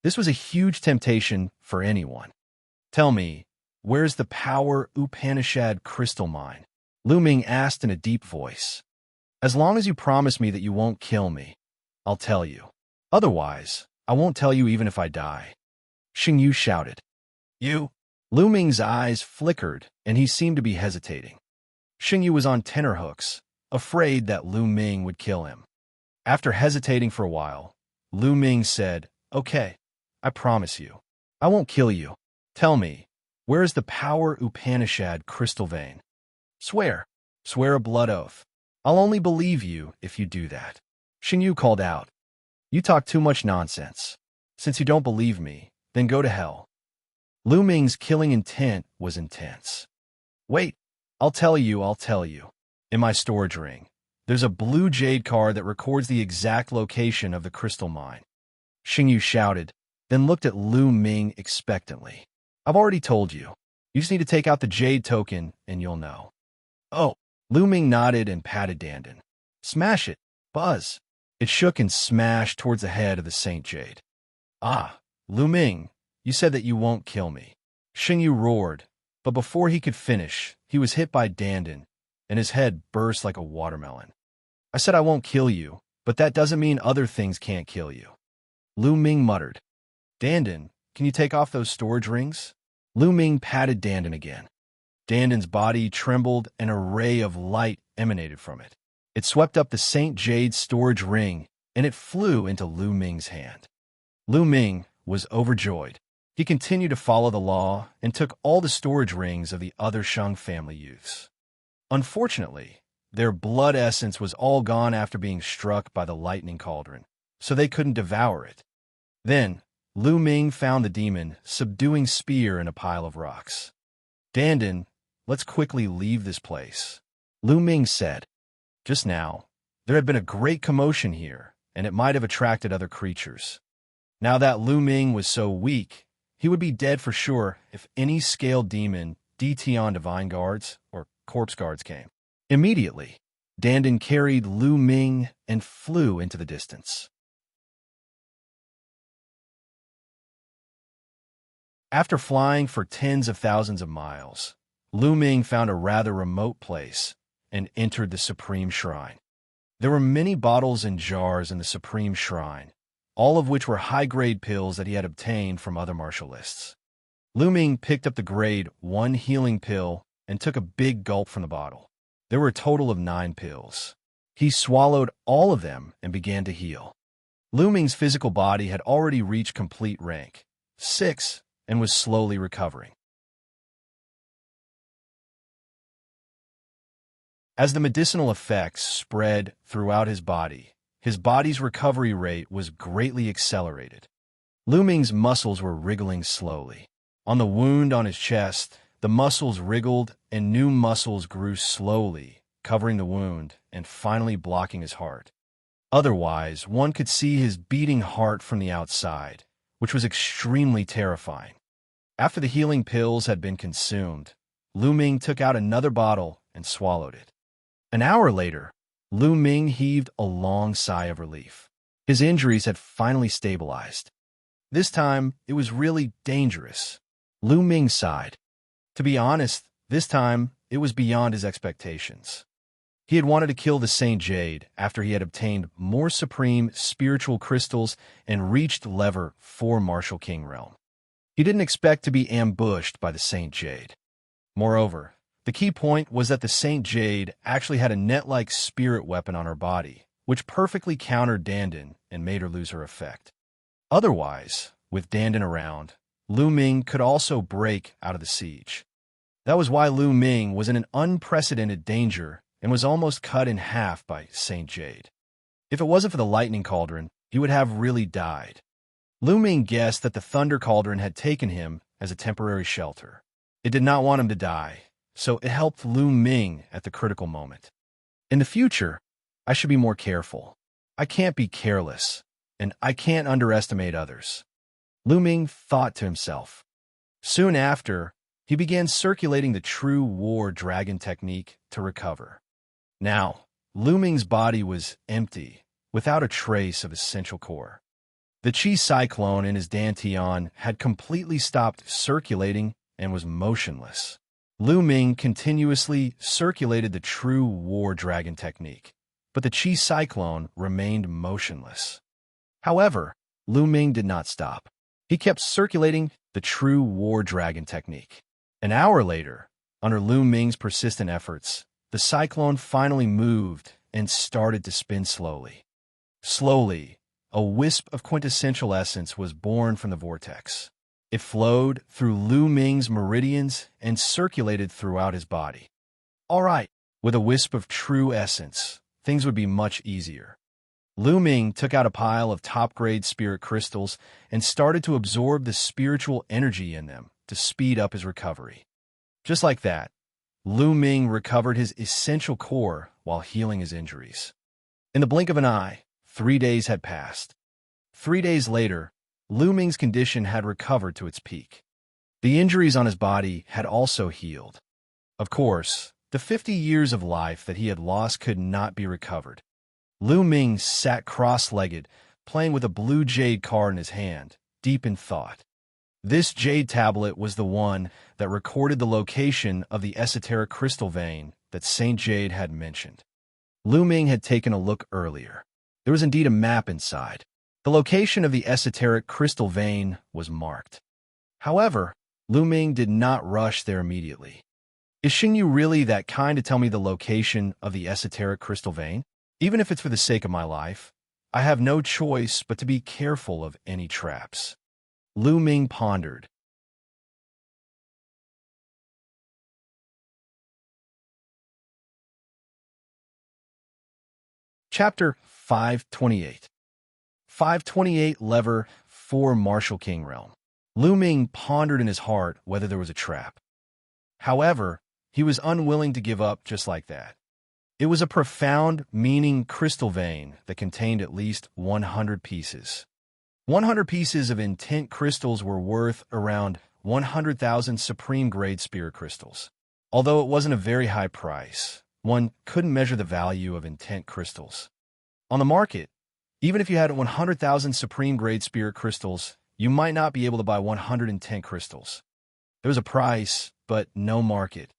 This was a huge temptation for anyone. Tell me, where's the power Upanishad crystal mine? Lu Ming asked in a deep voice. As long as you promise me that you won't kill me, I'll tell you. Otherwise, I won't tell you even if I die. Xingyu shouted. You? Lu Ming's eyes flickered, and he seemed to be hesitating. Xingyu was on tenterhooks, afraid that Lu Ming would kill him. After hesitating for a while, Lu Ming said, Okay, I promise you. I won't kill you. Tell me, where is the Power Upanishad crystal vein? Swear. Swear a blood oath. I'll only believe you if you do that. Xingyu called out. You talk too much nonsense. Since you don't believe me, then go to hell. Lu Ming's killing intent was intense. Wait, I'll tell you. In my storage ring, there's a blue jade card that records the exact location of the crystal mine. Xingyu shouted, then looked at Lu Ming expectantly. I've already told you. You just need to take out the jade token and you'll know. Oh, Lu Ming nodded and patted Dandan. Smash it, Buzz. It shook and smashed towards the head of the Saint Jade. Ah, Lu Ming, you said that you won't kill me. Xingyu roared, but before he could finish, he was hit by Dandan, and his head burst like a watermelon. I said I won't kill you, but that doesn't mean other things can't kill you. Lu Ming muttered. Dandan, can you take off those storage rings? Lu Ming patted Dandan again. Dandan's body trembled and a ray of light emanated from it. It swept up the Saint Jade's storage ring, and it flew into Lu Ming's hand. Lu Ming was overjoyed. He continued to follow the law and took all the storage rings of the other Shang family youths. Unfortunately, their blood essence was all gone after being struck by the lightning cauldron, so they couldn't devour it. Then, Lu Ming found the demon subduing Spear in a pile of rocks. Dandan, let's quickly leave this place, Lu Ming said. Just now, there had been a great commotion here, and it might have attracted other creatures. Now that Lu Ming was so weak, he would be dead for sure if any scaled demon, DT on divine guards, or corpse guards came. Immediately, Dandan carried Lu Ming and flew into the distance. After flying for tens of thousands of miles, Lu Ming found a rather remote place and entered the Supreme Shrine. There were many bottles and jars in the Supreme Shrine, all of which were high-grade pills that he had obtained from other martialists. Lu Ming picked up the grade 1 healing pill and took a big gulp from the bottle. There were a total of 9 pills. He swallowed all of them and began to heal. Lu Ming's physical body had already reached complete rank 6 and was slowly recovering. As the medicinal effects spread throughout his body's recovery rate was greatly accelerated. Lu Ming's muscles were wriggling slowly. On the wound on his chest, the muscles wriggled and new muscles grew slowly, covering the wound and finally blocking his heart. Otherwise, one could see his beating heart from the outside, which was extremely terrifying. After the healing pills had been consumed, Lu Ming took out another bottle and swallowed it. An hour later, Lu Ming heaved a long sigh of relief. His injuries had finally stabilized. This time, it was really dangerous. Lu Ming sighed. To be honest, this time, it was beyond his expectations. He had wanted to kill the Saint Jade after he had obtained more supreme spiritual crystals and reached level 4 Martial King realm. He didn't expect to be ambushed by the Saint Jade. Moreover, the key point was that the Saint Jade actually had a net-like spirit weapon on her body, which perfectly countered Dandan and made her lose her effect. Otherwise, with Dandan around, Lu Ming could also break out of the siege. That was why Lu Ming was in an unprecedented danger and was almost cut in half by Saint Jade. If it wasn't for the lightning cauldron, he would have really died. Lu Ming guessed that the thunder cauldron had taken him as a temporary shelter. It did not want him to die, so it helped Lu Ming at the critical moment. In the future, I should be more careful. I can't be careless, and I can't underestimate others. Lu Ming thought to himself. Soon after, he began circulating the true war dragon technique to recover. Now, Lu Ming's body was empty, without a trace of essential core. The Qi cyclone in his dantian had completely stopped circulating and was motionless. Lu Ming continuously circulated the true war dragon technique, but the Qi cyclone remained motionless. However, Lu Ming did not stop. He kept circulating the true war dragon technique. An hour later, under Lu Ming's persistent efforts, the cyclone finally moved and started to spin slowly. Slowly, a wisp of quintessential essence was born from the vortex. It flowed through Lu Ming's meridians and circulated throughout his body. All right, with a wisp of true essence, things would be much easier. Lu Ming took out a pile of top-grade spirit crystals and started to absorb the spiritual energy in them to speed up his recovery. Just like that, Lu Ming recovered his essential core while healing his injuries. In the blink of an eye, 3 days had passed. 3 days later, Lu Ming's condition had recovered to its peak. The injuries on his body had also healed. Of course, the 50 years of life that he had lost could not be recovered. Lu Ming sat cross-legged, playing with a blue jade card in his hand, deep in thought. This jade tablet was the one that recorded the location of the esoteric crystal vein that Saint Jade had mentioned. Lu Ming had taken a look earlier. There was indeed a map inside. The location of the esoteric crystal vein was marked. However, Lu Ming did not rush there immediately. Is Xingyu really that kind to tell me the location of the esoteric crystal vein? Even if it's for the sake of my life, I have no choice but to be careful of any traps. Lu Ming pondered. Chapter 528. 528 Lever 4 Martial King Realm. Lu Ming pondered in his heart whether there was a trap. However, he was unwilling to give up just like that. It was a profound, meaning crystal vein that contained at least 100 pieces. 100 pieces of intent crystals were worth around 100,000 supreme-grade spirit crystals. Although it wasn't a very high price, one couldn't measure the value of intent crystals. On the market, even if you had 100,000 supreme-grade spirit crystals, you might not be able to buy 100 intent crystals. There was a price, but no market.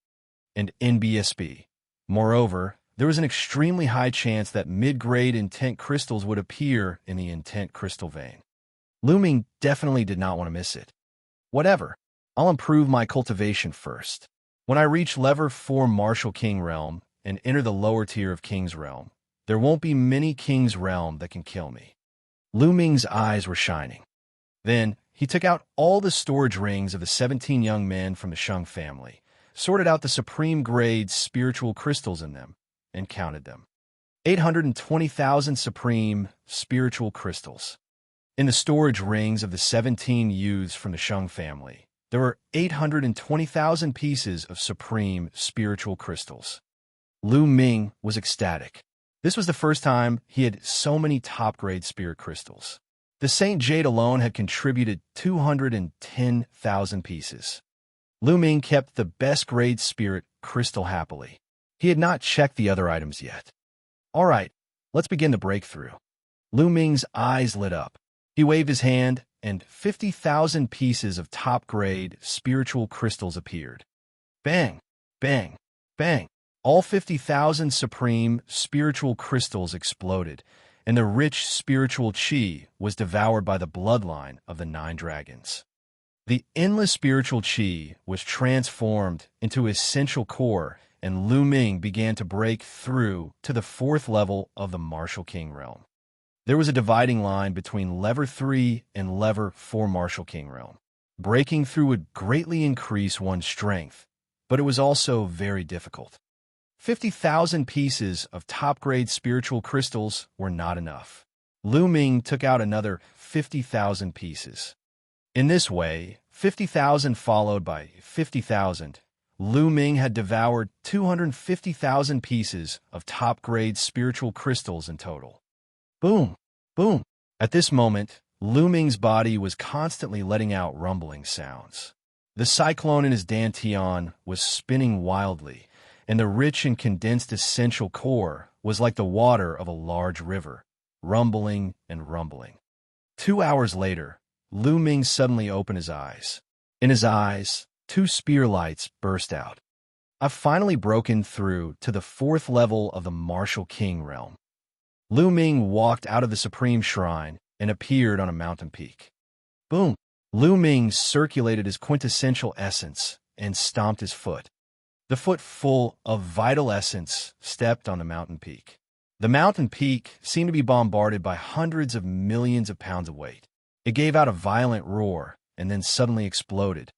And NBSB. Moreover, there was an extremely high chance that mid-grade intent crystals would appear in the intent crystal vein. Lu Ming definitely did not want to miss it. Whatever, I'll improve my cultivation first. When I reach Lever 4 Martial King Realm and enter the lower tier of King's Realm, there won't be many King's Realm that can kill me. Lu Ming's eyes were shining. Then, he took out all the storage rings of the 17 young men from the Sheng family, sorted out the supreme-grade spiritual crystals in them, and counted them. 820,000 supreme spiritual crystals. In the storage rings of the 17 youths from the Sheng family, there were 820,000 pieces of supreme spiritual crystals. Lu Ming was ecstatic. This was the first time he had so many top-grade spirit crystals. The Saint Jade alone had contributed 210,000 pieces. Lu Ming kept the best-grade spirit crystal happily. He had not checked the other items yet. All right, let's begin the breakthrough. Lu Ming's eyes lit up. He waved his hand, and 50,000 pieces of top-grade spiritual crystals appeared. Bang, bang, bang. All 50,000 supreme spiritual crystals exploded, and the rich spiritual qi was devoured by the bloodline of the 9 dragons. The endless spiritual qi was transformed into essential core, and Lu Ming began to break through to the 4th level of the Martial King Realm. There was a dividing line between Lever 3 and Lever 4 Martial King Realm. Breaking through would greatly increase one's strength, but it was also very difficult. 50,000 pieces of top-grade spiritual crystals were not enough. Lu Ming took out another 50,000 pieces. In this way, 50,000 followed by 50,000, Lu Ming had devoured 250,000 pieces of top-grade spiritual crystals in total. Boom! Boom! At this moment, Lu Ming's body was constantly letting out rumbling sounds. The cyclone in his dantian was spinning wildly, and the rich and condensed essential core was like the water of a large river, rumbling and rumbling. 2 hours later, Lu Ming suddenly opened his eyes. In his eyes, 2 spear lights burst out. I've finally broken through to the 4th level of the martial king realm. Lu Ming walked out of the supreme shrine and appeared on a mountain peak. Boom! Lu Ming circulated his quintessential essence and stomped his foot. The foot full of vital essence stepped on the mountain peak. The mountain peak seemed to be bombarded by hundreds of millions of pounds of weight. It gave out a violent roar and then suddenly exploded.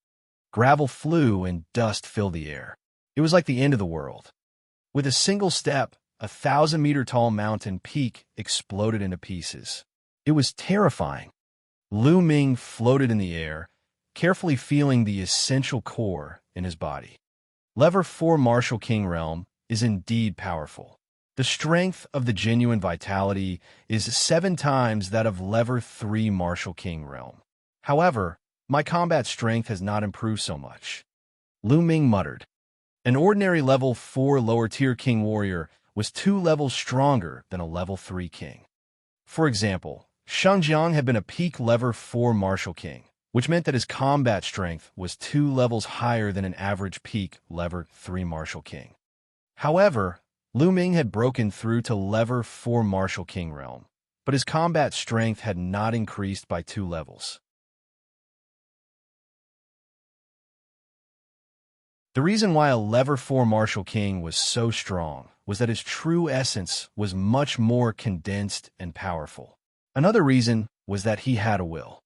Gravel flew and dust filled the air. It was like the end of the world. With a single step, a 1,000-meter-tall mountain peak exploded into pieces. It was terrifying. Lu Ming floated in the air, carefully feeling the essential core in his body. Level 4 Martial King Realm is indeed powerful. The strength of the genuine vitality is 7 times that of Level 3 Martial King Realm. However, my combat strength has not improved so much. Lu Ming muttered. An ordinary Level 4 lower-tier king warrior was 2 levels stronger than a Level 3 king. For example, Xianxia had been a peak Level 4 martial king, which meant that his combat strength was 2 levels higher than an average peak Level 3 martial king. However, Lu Ming had broken through to Level 4 martial king realm, but his combat strength had not increased by 2 levels. The reason why a Level 4 martial king was so strong was that his true essence was much more condensed and powerful. Another reason was that he had a will.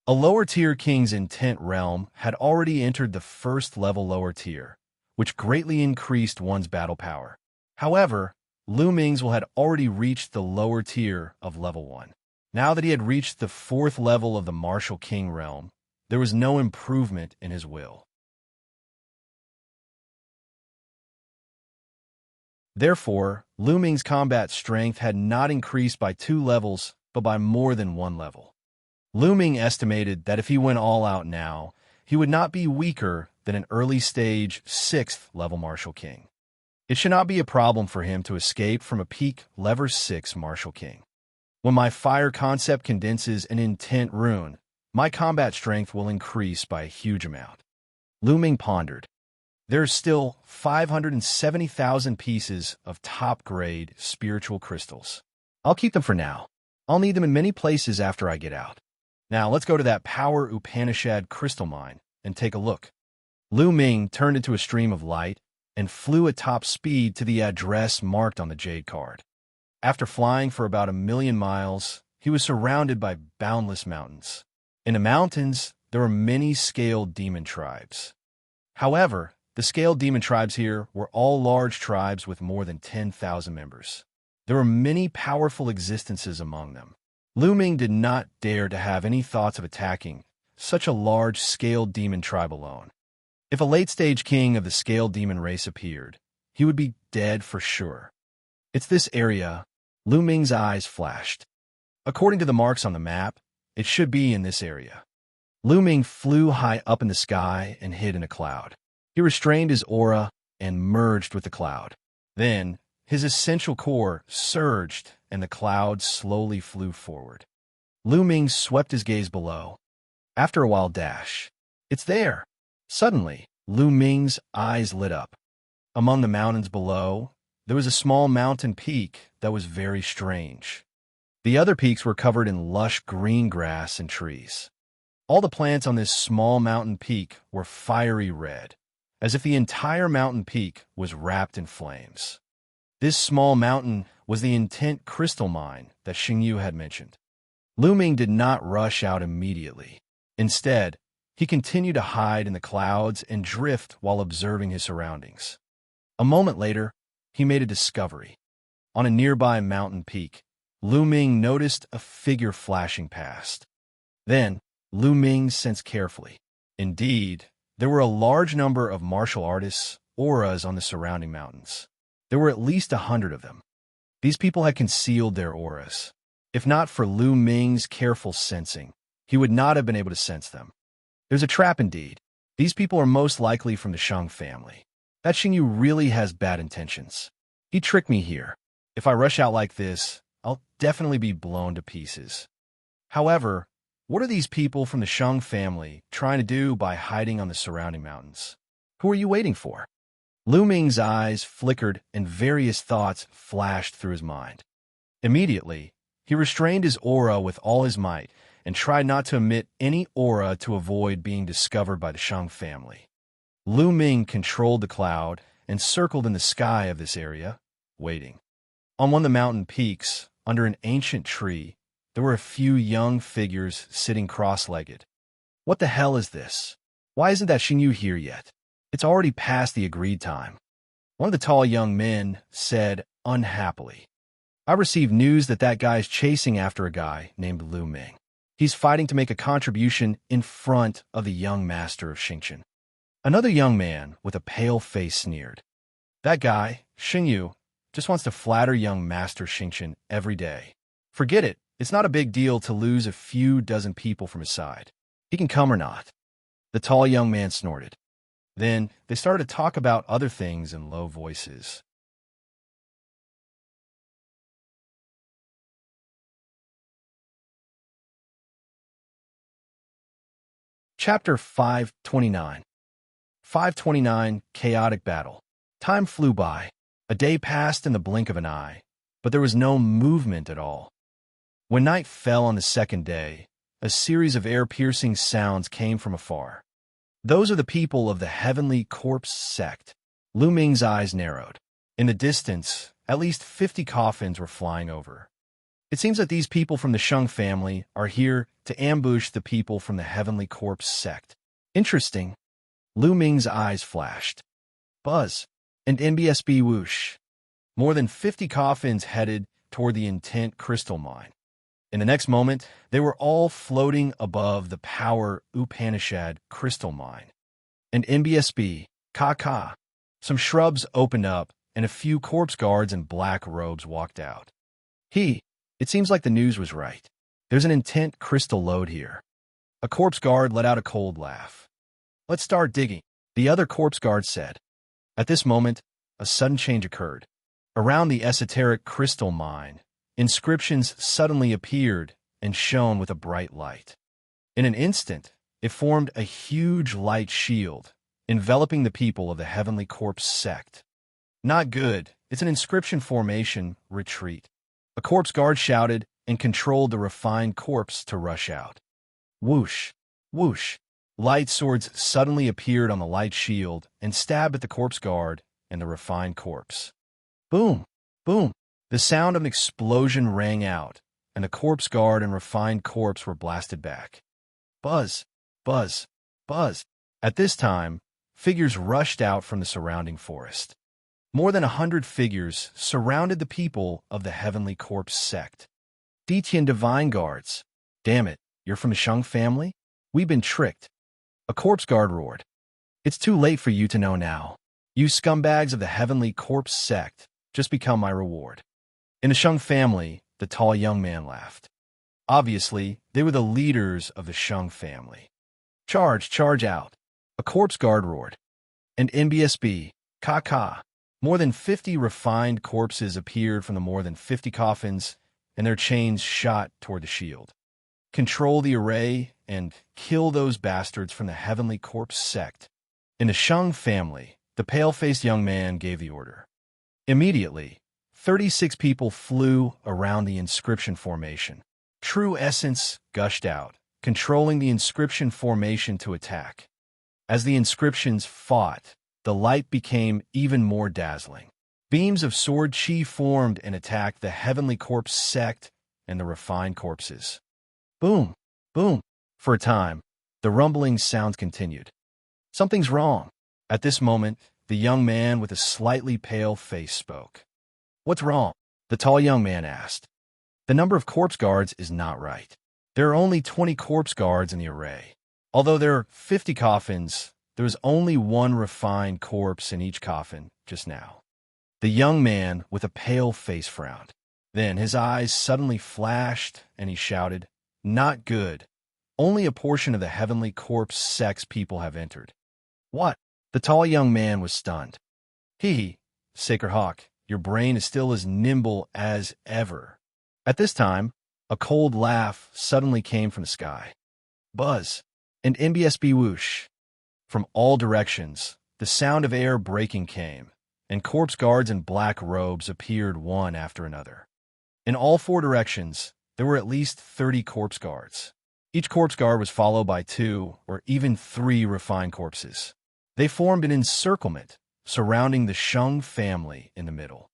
A lower-tier king's intent realm had already entered the 1st level lower tier, which greatly increased one's battle power. However, Lu Ming's will had already reached the lower tier of level 1. Now that he had reached the 4th level of the martial king realm, there was no improvement in his will. Therefore, Lu Ming's combat strength had not increased by 2 levels, but by more than 1 level. Lu Ming estimated that if he went all out now, he would not be weaker than an early-stage 6th level martial king. It should not be a problem for him to escape from a peak Level 6 martial king. When my fire concept condenses an intent rune, my combat strength will increase by a huge amount. Lu Ming pondered. There are still 570,000 pieces of top-grade spiritual crystals. I'll keep them for now. I'll need them in many places after I get out. Now let's go to that Power Upanishad crystal mine and take a look. Lu Ming turned into a stream of light and flew at top speed to the address marked on the jade card. After flying for about 1,000,000 miles, he was surrounded by boundless mountains. In the mountains, there were many scaled demon tribes. However, the scaled demon tribes here were all large tribes with more than 10,000 members. There were many powerful existences among them. Lu Ming did not dare to have any thoughts of attacking such a large scaled demon tribe alone. If a late-stage king of the scaled demon race appeared, he would be dead for sure. It's this area. Lu Ming's eyes flashed. According to the marks on the map, it should be in this area. Lu Ming flew high up in the sky and hid in a cloud. He restrained his aura and merged with the cloud. Then, his essential core surged and the cloud slowly flew forward. Lu Ming swept his gaze below. After a while, it's there. Suddenly, Lu Ming's eyes lit up. Among the mountains below, there was a small mountain peak that was very strange. The other peaks were covered in lush green grass and trees. All the plants on this small mountain peak were fiery red, as if the entire mountain peak was wrapped in flames. This small mountain was the intent crystal mine that Xingyu had mentioned. Lu Ming did not rush out immediately. Instead, he continued to hide in the clouds and drift while observing his surroundings. A moment later, he made a discovery. On a nearby mountain peak, Lu Ming noticed a figure flashing past. Then, Lu Ming sensed carefully. Indeed, there were a large number of martial artists' auras on the surrounding mountains. There were at least 100 of them. These people had concealed their auras. If not for Lu Ming's careful sensing, he would not have been able to sense them. There's a trap indeed. These people are most likely from the Shang family. That Xingyu really has bad intentions. He tricked me here. If I rush out like this, I'll definitely be blown to pieces. However, what are these people from the Shang family trying to do by hiding on the surrounding mountains? Who are you waiting for? Lu Ming's eyes flickered and various thoughts flashed through his mind. Immediately, he restrained his aura with all his might and tried not to emit any aura to avoid being discovered by the Shang family. Lu Ming controlled the cloud and circled in the sky of this area, waiting. On one of the mountain peaks, under an ancient tree, there were a few young figures sitting cross-legged. What the hell is this? Why isn't that Xianxia here yet? It's already past the agreed time. One of the tall young men said unhappily. I received news that guy's chasing after a guy named Lu Ming. He's fighting to make a contribution in front of the young master of Xianxia. Another young man with a pale face sneered. That guy, Xianxia, just wants to flatter young master Xianxia every day. Forget it. It's not a big deal to lose a few dozen people from his side. He can come or not. The tall young man snorted. Then they started to talk about other things in low voices. Chapter 529. 529 Chaotic Battle. Time flew by. A day passed in the blink of an eye, but there was no movement at all. When night fell on the second day, a series of air-piercing sounds came from afar. Those are the people of the Heavenly Corpse sect. Lu Ming's eyes narrowed. In the distance, at least 50 coffins were flying over. It seems that these people from the Shang family are here to ambush the people from the Heavenly Corpse sect. Interesting. Lu Ming's eyes flashed. Buzz. And NBSB whoosh. More than 50 coffins headed toward the intent crystal mine. In the next moment, they were all floating above the Power Upanishad crystal mine. And NBSB, Ka. Some shrubs opened up, and a few corpse guards in black robes walked out. It seems like the news was right. There's an intent crystal lode here. A corpse guard let out a cold laugh. Let's start digging, the other corpse guard said. At this moment, a sudden change occurred. Around the esoteric crystal mine, inscriptions suddenly appeared and shone with a bright light. In an instant, it formed a huge light shield, enveloping the people of the Heavenly Corpse sect. Not good. It's an inscription formation, retreat. A corpse guard shouted and controlled the refined corpse to rush out. Whoosh, whoosh. Light swords suddenly appeared on the light shield and stabbed at the corpse guard and the refined corpse. Boom, boom. The sound of an explosion rang out, and the corpse guard and refined corpse were blasted back. Buzz, buzz, buzz. At this time, figures rushed out from the surrounding forest. More than 100 figures surrounded the people of the Heavenly Corpse sect. Detian Divine Guards. Damn it, you're from the Shang family? We've been tricked. A corpse guard roared. It's too late for you to know now. You scumbags of the Heavenly Corpse sect, just become my reward. In the Shang family, the tall young man laughed. Obviously, they were the leaders of the Shang family. Charge out. A corpse guard roared. And NBSB, Ka. More than 50 refined corpses appeared from the more than 50 coffins, and their chains shot toward the shield. Control the array and kill those bastards from the Heavenly Corpse sect. In the Shang family, the pale-faced young man gave the order. Immediately, 36 people flew around the inscription formation. True essence gushed out, controlling the inscription formation to attack. As the inscriptions fought, the light became even more dazzling. Beams of sword chi formed and attacked the Heavenly Corpse sect and the refined corpses. Boom, boom. For a time, the rumbling sounds continued. Something's wrong. At this moment, the young man with a slightly pale face spoke. What's wrong? The tall young man asked. The number of corpse guards is not right. There are only 20 corpse guards in the array. Although there are 50 coffins, there was only one refined corpse in each coffin just now. The young man with a pale face frowned. Then his eyes suddenly flashed and he shouted, Not good. Only a portion of the Heavenly Corpse sect's people have entered. What? The tall young man was stunned. Sacred Hawk, your brain is still as nimble as ever. At this time, a cold laugh suddenly came from the sky. Buzz, and NBSB whoosh. From all directions, the sound of air breaking came, and corpse guards in black robes appeared one after another. In all four directions, there were at least 30 corpse guards. Each corpse guard was followed by 2 or even 3 refined corpses. They formed an encirclement surrounding the Sheng family in the middle.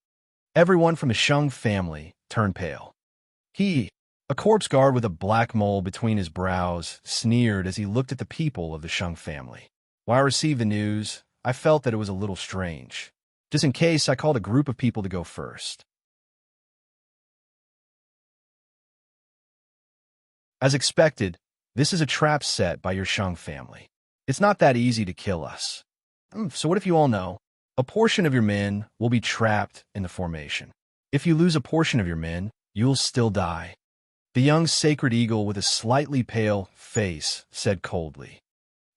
Everyone from the Sheng family turned pale. A corpse guard with a black mole between his brows, sneered as he looked at the people of the Sheng family. When I received the news, I felt that it was a little strange. Just in case, I called a group of people to go first. As expected, this is a trap set by your Sheng family. It's not that easy to kill us. So what if you all know? A portion of your men will be trapped in the formation. If you lose a portion of your men, you'll still die. The young sacred eagle with a slightly pale face said coldly.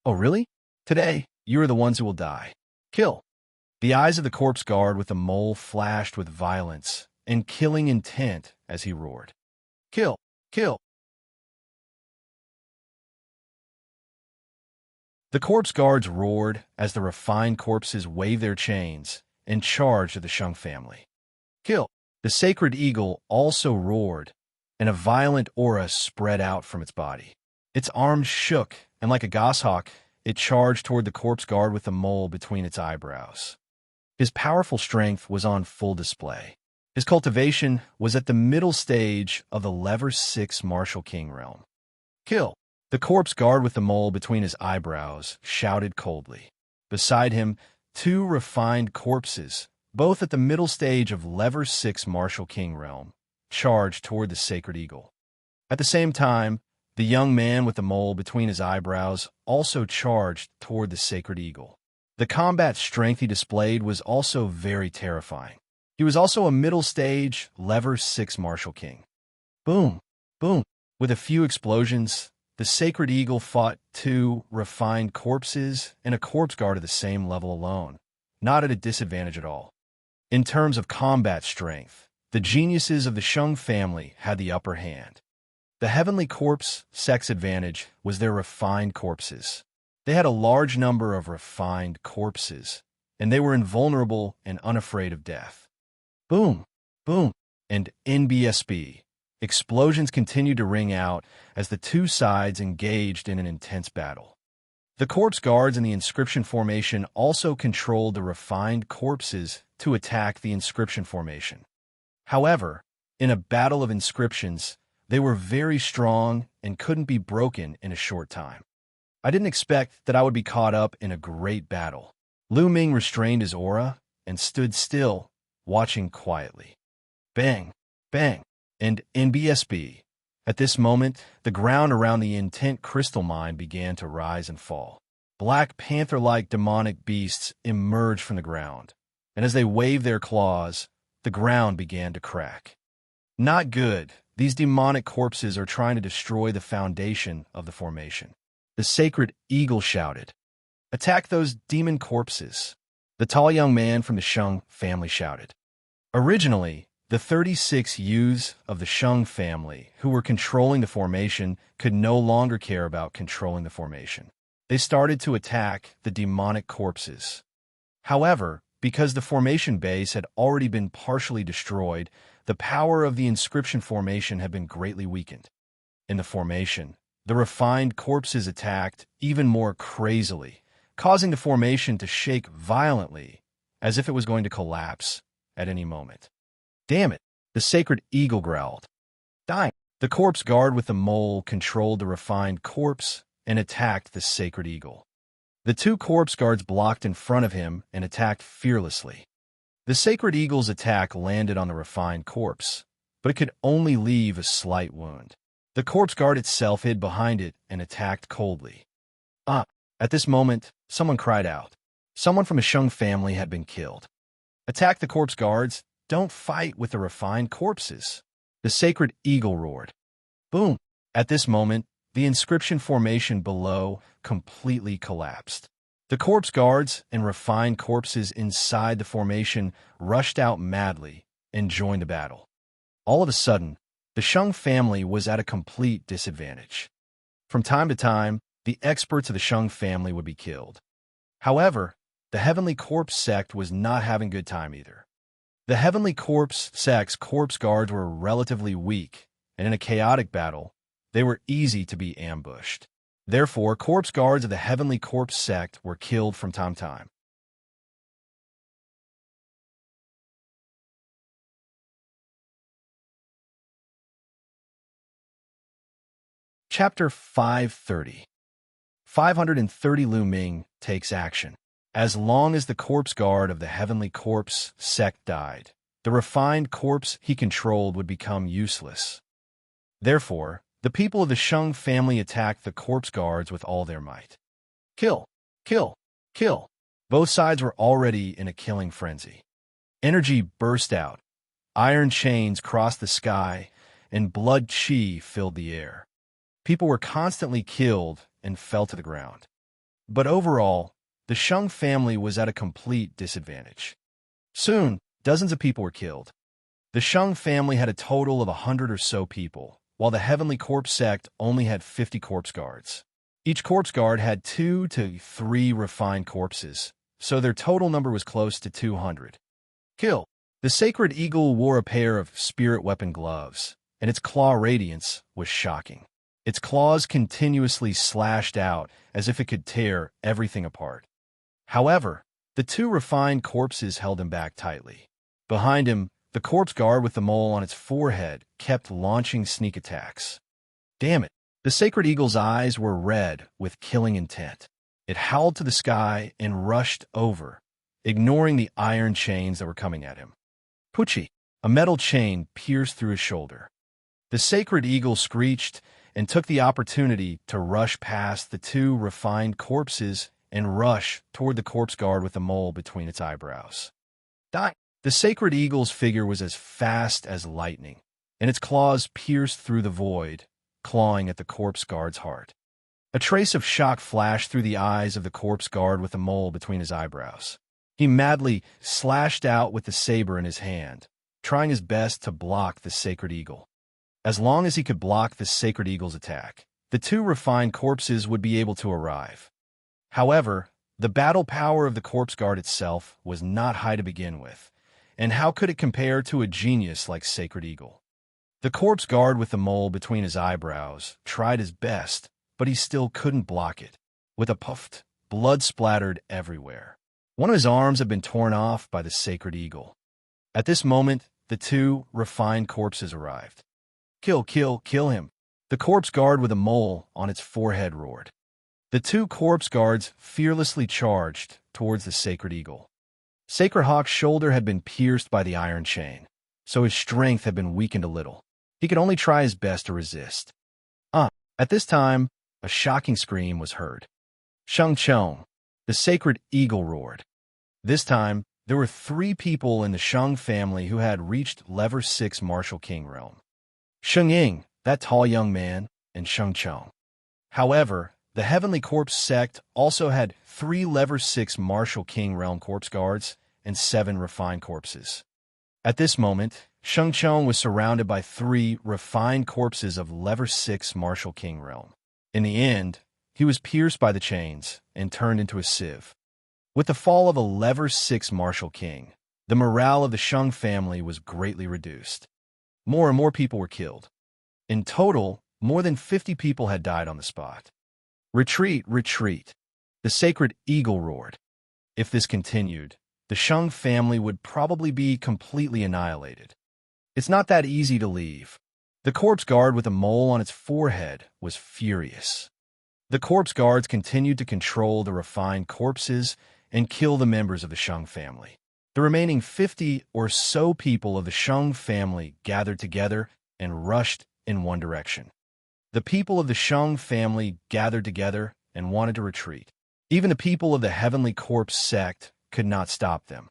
Oh, really? Today, you are the ones who will die. Kill. The eyes of the corpse guard with the mole flashed with violence and killing intent as he roared. Kill! Kill! The corpse guards roared as the refined corpses waved their chains and charged at the Sheng family. Kill! The sacred eagle also roared, and a violent aura spread out from its body. Its arms shook, and like a goshawk, it charged toward the corpse guard with the mole between its eyebrows. His powerful strength was on full display. His cultivation was at the middle stage of the Level 6 Martial King realm. Kill! The corpse guard with the mole between his eyebrows shouted coldly. Beside him, 2 refined corpses, both at the middle stage of Level 6 Martial King realm, charged toward the sacred eagle. At the same time, the young man with the mole between his eyebrows also charged toward the sacred eagle. The combat strength he displayed was also very terrifying. He was also a middle stage Level 6 Martial King. Boom! Boom! With a few explosions, the sacred eagle fought 2 refined corpses and a corpse guard of the same level alone, not at a disadvantage at all. In terms of combat strength, the geniuses of the Sheng family had the upper hand. The heavenly corpse sex advantage was their refined corpses. They had a large number of refined corpses, and they were invulnerable and unafraid of death. Boom! Boom! And NBSB. Explosions continued to ring out as the 2 sides engaged in an intense battle. The corpse guards in the inscription formation also controlled the refined corpses to attack the inscription formation. However, in a battle of inscriptions, they were very strong and couldn't be broken in a short time. I didn't expect that I would be caught up in a great battle. Lu Ming restrained his aura and stood still, watching quietly. Bang! Bang! And NBSB. At this moment, the ground around the intent crystal mine began to rise and fall. Black panther-like demonic beasts emerged from the ground, and as they waved their claws, the ground began to crack. Not good. These demonic corpses are trying to destroy the foundation of the formation. The sacred eagle shouted, "Attack those demon corpses." The tall young man from the Sheng family shouted. Originally, the 36 youths of the Sheng family who were controlling the formation could no longer care about controlling the formation. They started to attack the demonic corpses. However, because the formation base had already been partially destroyed, the power of the inscription formation had been greatly weakened. In the formation, the refined corpses attacked even more crazily, causing the formation to shake violently, as if it was going to collapse at any moment. Damn it! The sacred eagle growled. Dying! The corpse guard with the mole controlled the refined corpse and attacked the sacred eagle. The 2 corpse guards blocked in front of him and attacked fearlessly. The sacred eagle's attack landed on the refined corpse, but it could only leave a slight wound. The corpse guard itself hid behind it and attacked coldly. At this moment, someone cried out. Someone from a Sheng family had been killed. Attack the corpse guards. Don't fight with the refined corpses. The sacred eagle roared. Boom! At this moment, the inscription formation below completely collapsed. The corpse guards and refined corpses inside the formation rushed out madly and joined the battle. All of a sudden, the Sheng family was at a complete disadvantage. From time to time, the experts of the Sheng family would be killed. However, the Heavenly Corpse sect was not having a good time either. The Heavenly Corpse sect's corpse guards were relatively weak, and in a chaotic battle, they were easy to be ambushed. Therefore, corpse guards of the Heavenly Corpse sect were killed from time to time. Chapter 530. 530 Lu Ming takes action. As long as the corpse guard of the Heavenly Corpse sect died, the refined corpse he controlled would become useless. Therefore, the people of the Sheng family attacked the corpse guards with all their might. Kill! Kill! Kill! Both sides were already in a killing frenzy. Energy burst out, iron chains crossed the sky, and blood qi filled the air. People were constantly killed and fell to the ground. But overall, the Sheng family was at a complete disadvantage. Soon, dozens of people were killed. The Sheng family had a total of 100 or so people, while the Heavenly Corpse sect only had 50 corpse guards. Each corpse guard had 2 to 3 refined corpses, so their total number was close to 200. Kill! The Sacred Eagle wore a pair of spirit weapon gloves, and its claw radiance was shocking. Its claws continuously slashed out as if it could tear everything apart. However, the 2 refined corpses held him back tightly. Behind him, the corpse guard with the mole on its forehead kept launching sneak attacks. Damn it! The Sacred Eagle's eyes were red with killing intent. It howled to the sky and rushed over, ignoring the iron chains that were coming at him. Pucci! A metal chain pierced through his shoulder. The Sacred Eagle screeched and took the opportunity to rush past the 2 refined corpses and rush toward the corpse guard with the mole between its eyebrows. Die! The Sacred Eagle's figure was as fast as lightning, and its claws pierced through the void, clawing at the corpse guard's heart. A trace of shock flashed through the eyes of the corpse guard with the mole between his eyebrows. He madly slashed out with the saber in his hand, trying his best to block the Sacred Eagle. As long as he could block the Sacred Eagle's attack, the 2 refined corpses would be able to arrive. However, the battle power of the corpse guard itself was not high to begin with, and how could it compare to a genius like Sacred Eagle? The corpse guard with the mole between his eyebrows tried his best, but he still couldn't block it. With a puff, blood splattered everywhere. One of his arms had been torn off by the Sacred Eagle. At this moment, the 2 refined corpses arrived. Kill, kill, kill him! The corpse guard with a mole on its forehead roared. The 2 corpse guards fearlessly charged towards the Sacred Eagle. Sacred Hawk's shoulder had been pierced by the iron chain, so his strength had been weakened a little. He could only try his best to resist. At this time, a shocking scream was heard. Xianxia! The Sacred Eagle roared. This time, there were 3 people in the Sheng family who had reached level 6 Martial King realm. Sheng Ying, that tall young man, and Xianxia. However, the Heavenly Corpse sect also had 3 level 6 Martial King realm corpse guards and 7 refined corpses. At this moment, Xianxia was surrounded by 3 refined corpses of level 6 Martial King realm. In the end, he was pierced by the chains and turned into a sieve. With the fall of a level 6 Martial King, the morale of the Sheng family was greatly reduced. More and more people were killed. In total, more than 50 people had died on the spot. Retreat, retreat! The Sacred Eagle roared. If this continued, the Sheng family would probably be completely annihilated. It's not that easy to leave. The corpse guard with a mole on its forehead was furious. The corpse guards continued to control the refined corpses and kill the members of the Sheng family. The remaining 50 or so people of the Sheng family gathered together and rushed in one direction. The people of the Sheng family gathered together and wanted to retreat. Even the people of the Heavenly Corpse sect could not stop them.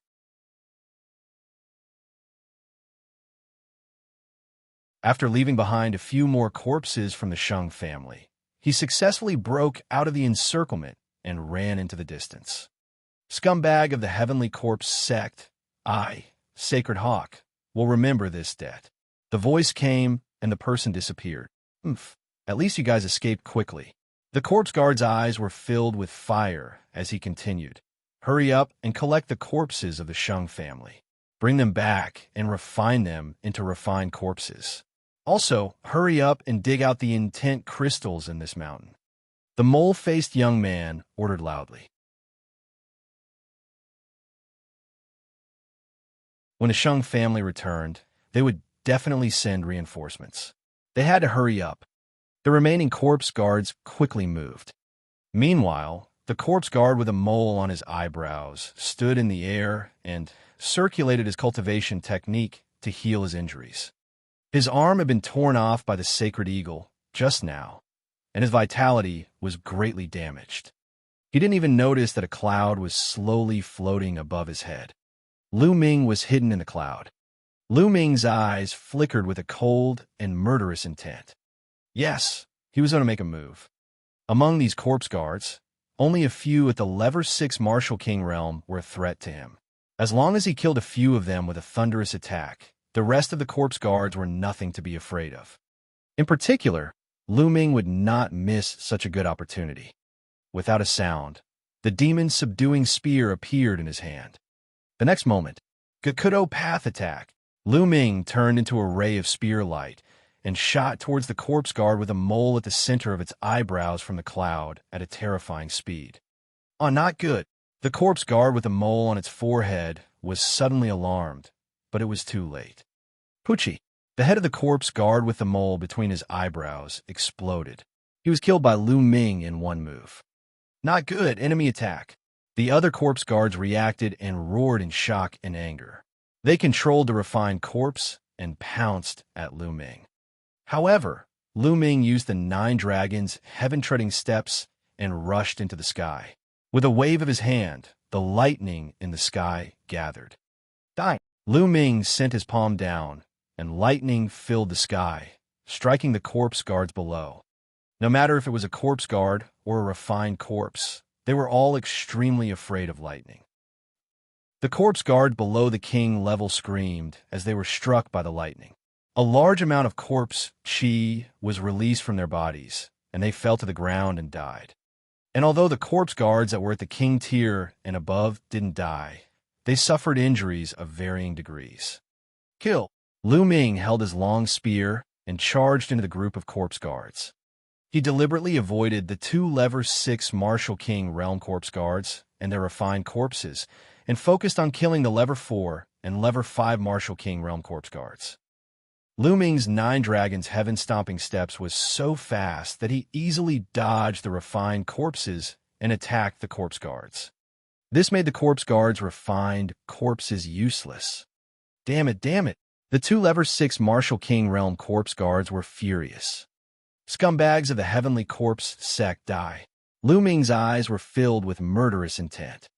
After leaving behind a few more corpses from the Sheng family, he successfully broke out of the encirclement and ran into the distance. Scumbag of the Heavenly Corpse sect, I, Sacred Hawk, will remember this debt. The voice came, and the person disappeared. At least you guys escaped quickly. The corpse guard's eyes were filled with fire as he continued. hurry up and collect the corpses of the Sheng family. Bring them back and refine them into refined corpses. Also, hurry up and dig out the intent crystals in this mountain. The mole-faced young man ordered loudly. When the Sheng family returned, they would definitely send reinforcements. They had to hurry up. The remaining corpse guards quickly moved. Meanwhile, the corpse guard with a mole on his eyebrows stood in the air and circulated his cultivation technique to heal his injuries. His arm had been torn off by the sacred eagle just now, and his vitality was greatly damaged. He didn't even notice that a cloud was slowly floating above his head. Lu Ming was hidden in the cloud. Lu Ming's eyes flickered with a cold and murderous intent. Yes, he was going to make a move. Among these corpse guards, only a few at the Level 6 Martial King realm were a threat to him. As long as he killed a few of them with a thunderous attack, the rest of the corpse guards were nothing to be afraid of. In particular, Lu Ming would not miss such a good opportunity. Without a sound, the demon's subduing spear appeared in his hand. The next moment, Gakudo Path attack. Lu Ming turned into a ray of spear light and shot towards the corpse guard with a mole at the center of its eyebrows from the cloud at a terrifying speed. Oh, not good. The corpse guard with a mole on its forehead was suddenly alarmed, but it was too late. Pucci, the head of the corpse guard with the mole between his eyebrows, exploded. He was killed by Lu Ming in one move. Not good. Enemy attack. The other corpse guards reacted and roared in shock and anger. They controlled the refined corpse and pounced at Lu Ming. However, Lu Ming used the 9 dragons' heaven-treading steps and rushed into the sky. With a wave of his hand, the lightning in the sky gathered. Dying. Lu Ming sent his palm down, and lightning filled the sky, striking the corpse guards below. No matter if it was a corpse guard or a refined corpse, they were all extremely afraid of lightning. The corpse guard below the king level screamed as they were struck by the lightning. A large amount of corpse chi was released from their bodies, and they fell to the ground and died. And although the corpse guards that were at the king tier and above didn't die, they suffered injuries of varying degrees. Kill. Lu Ming held his long spear and charged into the group of corpse guards. He deliberately avoided the 2 Level 6 Martial King realm corpse guards and their refined corpses, and focused on killing the Level 4 and Level 5 Martial King realm corpse guards. Lu Ming's 9 dragons' heaven-stomping steps was so fast that he easily dodged the refined corpses and attacked the corpse guards. This made the corpse guards' refined corpses useless. Damn it, damn it! The 2 Level 6 Martial King realm corpse guards were furious. Scumbags of the heavenly corpse sect die. Lu Ming's eyes were filled with murderous intent.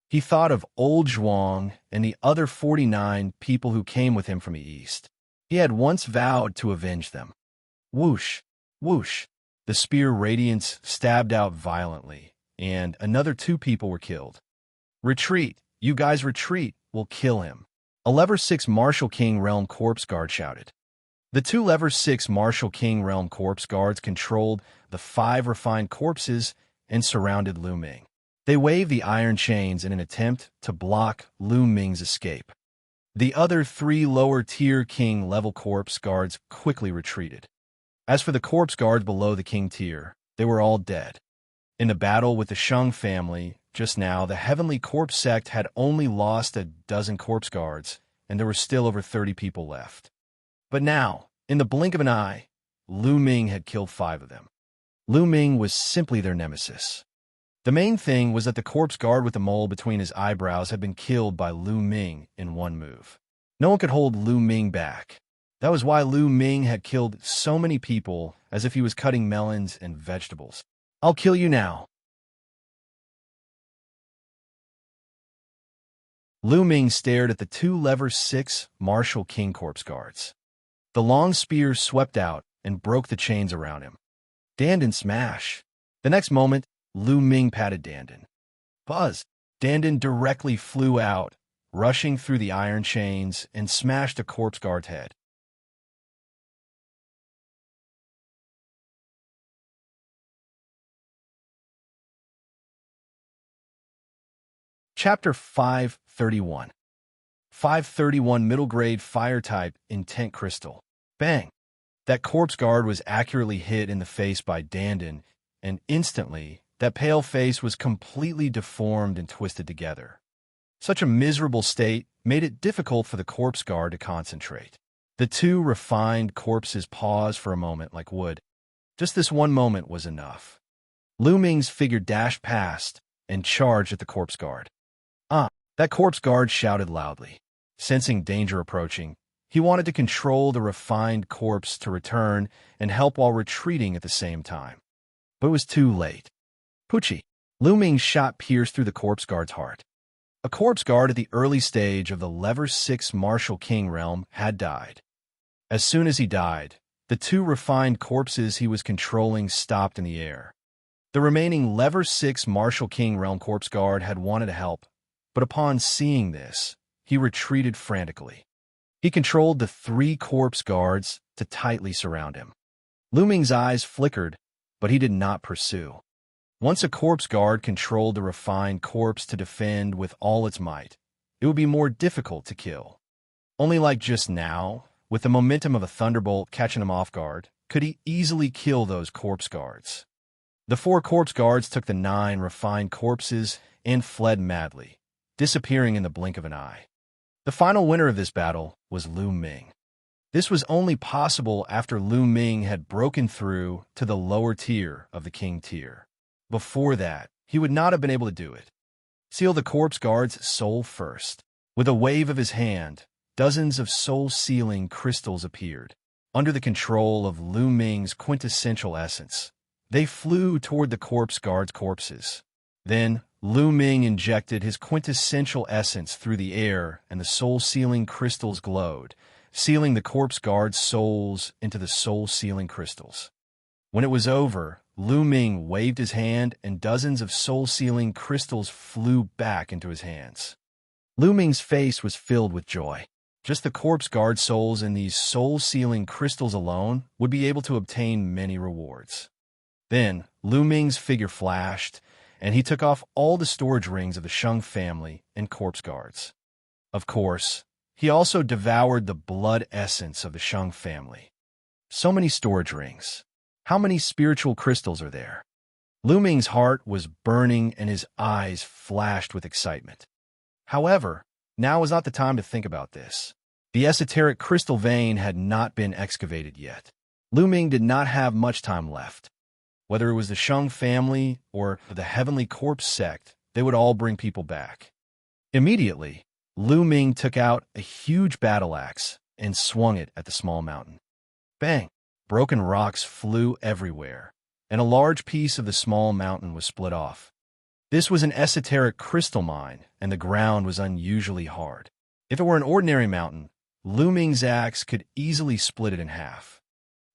He thought of old Zhuang and the other 49 people who came with him from the east. He had once vowed to avenge them. Whoosh, whoosh. The spear radiance stabbed out violently, and another 2 people were killed. Retreat, you guys retreat, we'll kill him. A Level 6 Martial King realm corpse guard shouted. The 2 Level 6 Martial King realm corpse guards controlled the 5 refined corpses and surrounded Lu Ming. They waved the iron chains in an attempt to block Lu Ming's escape. The other 3 lower-tier king level corpse guards quickly retreated. As for the corpse guards below the king tier, they were all dead. In the battle with the Sheng family, just now, the heavenly corpse sect had only lost a dozen corpse guards, and there were still over 30 people left. But now, in the blink of an eye, Lu Ming had killed 5 of them. Lu Ming was simply their nemesis. The main thing was that the corpse guard with the mole between his eyebrows had been killed by Lu Ming in one move. No one could hold Lu Ming back. That was why Lu Ming had killed so many people as if he was cutting melons and vegetables. I'll kill you now. Lu Ming stared at the 2 Level 6 Martial King corpse guards. The long spear swept out and broke the chains around him. Dandan smash. The next moment, Lu Ming patted Dandan. Buzz! Dandan directly flew out, rushing through the iron chains and smashed a corpse guard's head. Chapter 531. 531 Middle Grade Fire Type Intent Crystal. Bang! That corpse guard was accurately hit in the face by Dandin, and instantly, that pale face was completely deformed and twisted together. Such a miserable state made it difficult for the corpse guard to concentrate. The two refined corpses paused for a moment like wood. Just this one moment was enough. Lu Ming's figure dashed past and charged at the corpse guard. That corpse guard shouted loudly. Sensing danger approaching, he wanted to control the refined corpse to return and help while retreating at the same time. But it was too late. Pucci! Lu Ming's shot pierced through the corpse guard's heart. A corpse guard at the early stage of the Level 6 Martial King realm had died. As soon as he died, the two refined corpses he was controlling stopped in the air. The remaining Level 6 Martial King realm corpse guard had wanted to help, but upon seeing this, he retreated frantically. He controlled the three corpse guards to tightly surround him. Lu Ming's eyes flickered, but he did not pursue. Once a corpse guard controlled the refined corpse to defend with all its might, it would be more difficult to kill. Only like just now, with the momentum of a thunderbolt catching him off guard, could he easily kill those corpse guards. The four corpse guards took the 9 refined corpses and fled madly, disappearing in the blink of an eye. The final winner of this battle was Lu Ming. This was only possible after Lu Ming had broken through to the lower tier of the king tier. Before that, he would not have been able to do it. Seal the corpse guard's soul first. With a wave of his hand, dozens of soul-sealing crystals appeared. Under the control of Lu Ming's quintessential essence, they flew toward the corpse guard's corpses. Then, Lu Ming injected his quintessential essence through the air, and the soul-sealing crystals glowed, sealing the corpse guard's souls into the soul-sealing crystals. When it was over, Lu Ming waved his hand, and dozens of soul-sealing crystals flew back into his hands. Lu Ming's face was filled with joy. Just the corpse guard souls in these soul-sealing crystals alone would be able to obtain many rewards. Then, Lu Ming's figure flashed, and he took off all the storage rings of the Sheng family and corpse guards. Of course, he also devoured the blood essence of the Sheng family. So many storage rings. How many spiritual crystals are there? Lu Ming's heart was burning and his eyes flashed with excitement. However, now was not the time to think about this. The esoteric crystal vein had not been excavated yet. Lu Ming did not have much time left. Whether it was the Sheng family or the Heavenly Corpse sect, they would all bring people back. Immediately, Lu Ming took out a huge battle axe and swung it at the small mountain. Bang! Broken rocks flew everywhere, and a large piece of the small mountain was split off. This was an esoteric crystal mine, and the ground was unusually hard. If it were an ordinary mountain, Lu Ming's axe could easily split it in half.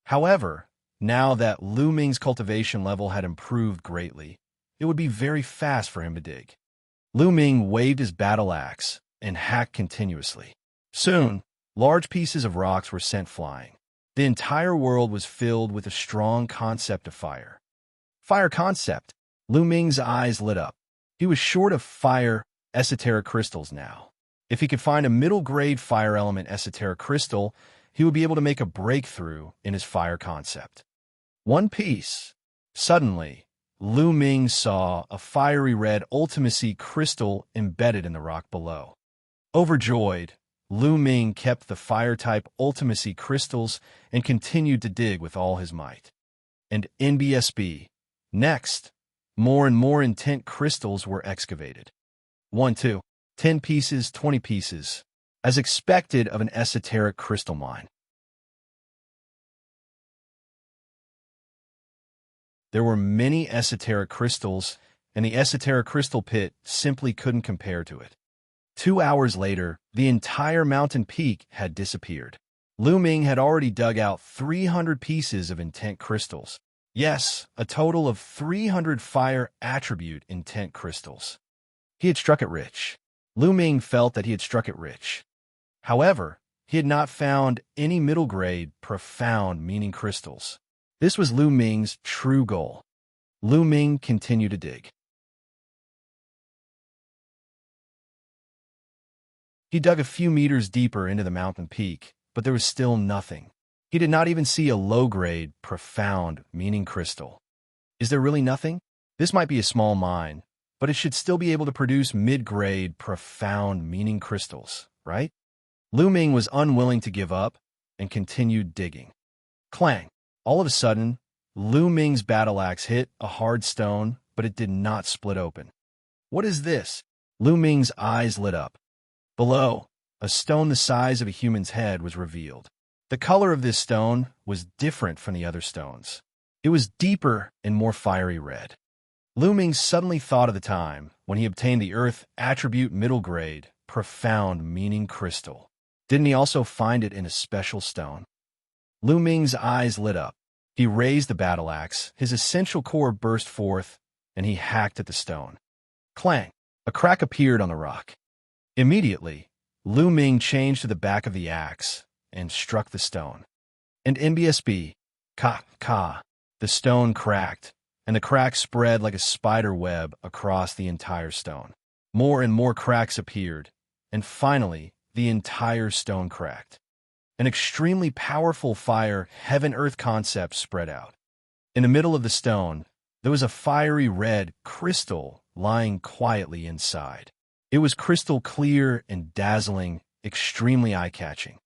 However, now that Lu Ming's cultivation level had improved greatly, it would be very fast for him to dig. Lu Ming waved his battle axe and hacked continuously. Soon, large pieces of rocks were sent flying. The entire world was filled with a strong concept of fire. Fire concept! Lu Ming's eyes lit up. He was short of fire esoteric crystals now. If he could find a middle-grade fire element esoteric crystal, he would be able to make a breakthrough in his fire concept. One piece. Suddenly, Lu Ming saw a fiery red ultimacy crystal embedded in the rock below. Overjoyed, Lu Ming kept the fire-type ultimacy crystals and continued to dig with all his might. And NBSB. Next, more and more intent crystals were excavated. 1, 2, 10 pieces, 20 pieces, as expected of an esoteric crystal mine. There were many esoteric crystals, and the esoteric crystal pit simply couldn't compare to it. 2 hours later, the entire mountain peak had disappeared. Lu Ming had already dug out 300 pieces of intent crystals. Yes, a total of 300 fire attribute intent crystals. He had struck it rich. Lu Ming felt that he had struck it rich. However, he had not found any middle-grade, profound meaning crystals. This was Lu Ming's true goal. Lu Ming continued to dig. He dug a few meters deeper into the mountain peak, but there was still nothing. He did not even see a low-grade, profound, meaning crystal. Is there really nothing? This might be a small mine, but it should still be able to produce mid-grade, profound, meaning crystals, right? Lu Ming was unwilling to give up and continued digging. Clang! All of a sudden, Lu Ming's battle axe hit a hard stone, but it did not split open. What is this? Lu Ming's eyes lit up. Below, a stone the size of a human's head was revealed. The color of this stone was different from the other stones. It was deeper and more fiery red. Lu Ming suddenly thought of the time when he obtained the Earth Attribute Middle Grade, Profound Meaning Crystal. Didn't he also find it in a special stone? Lu Ming's eyes lit up. He raised the battle axe, his essential core burst forth, and he hacked at the stone. Clang! A crack appeared on the rock. Immediately, Lu Ming changed to the back of the axe and struck the stone. And NBSB, ka, the stone cracked, and the crack spread like a spider web across the entire stone. More and more cracks appeared, and finally, the entire stone cracked. An extremely powerful fire heaven-earth concept spread out. In the middle of the stone, there was a fiery red crystal lying quietly inside. It was crystal clear and dazzling, extremely eye-catching.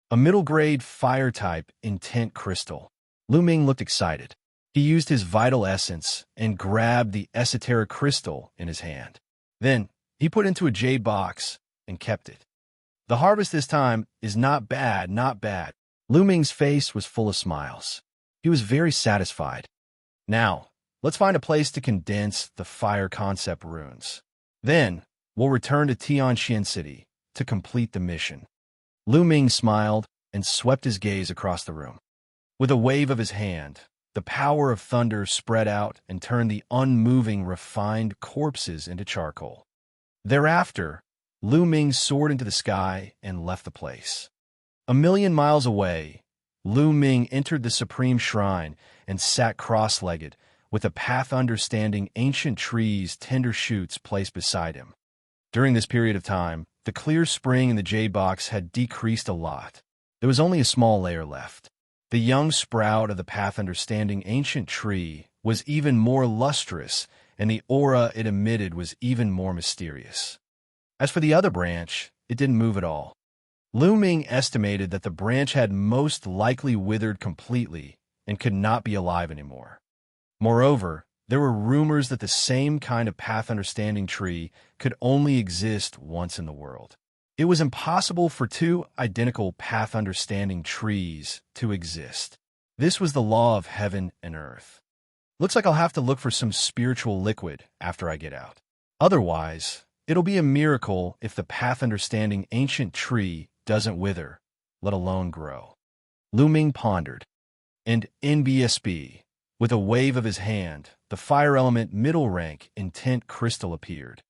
A middle-grade fire-type intent crystal. Lu Ming looked excited. He used his vital essence and grabbed the esoteric crystal in his hand. Then, he put it into a jade box and kept it. The harvest this time is not bad, not bad. Lu Ming's face was full of smiles. He was very satisfied. Now, let's find a place to condense the fire concept runes. Then, we'll return to Xianxia City to complete the mission. Lu Ming smiled and swept his gaze across the room. With a wave of his hand, the power of thunder spread out and turned the unmoving, refined corpses into charcoal. Thereafter, Lu Ming soared into the sky and left the place. 1,000,000 miles away, Lu Ming entered the Supreme Shrine and sat cross-legged, with a path understanding ancient trees' tender shoots placed beside him. During this period of time, the clear spring in the jade box had decreased a lot. There was only a small layer left. The young sprout of the path understanding ancient tree was even more lustrous, and the aura it emitted was even more mysterious. As for the other branch, it didn't move at all. Lu Ming estimated that the branch had most likely withered completely and could not be alive anymore. Moreover, there were rumors that the same kind of path understanding tree could only exist once in the world. It was impossible for two identical path understanding trees to exist. This was the law of heaven and earth. Looks like I'll have to look for some spiritual liquid after I get out. Otherwise, it'll be a miracle if the path understanding ancient tree doesn't wither, let alone grow. Lu Ming pondered. And NBSB, with a wave of his hand, the fire element middle rank intent crystal appeared.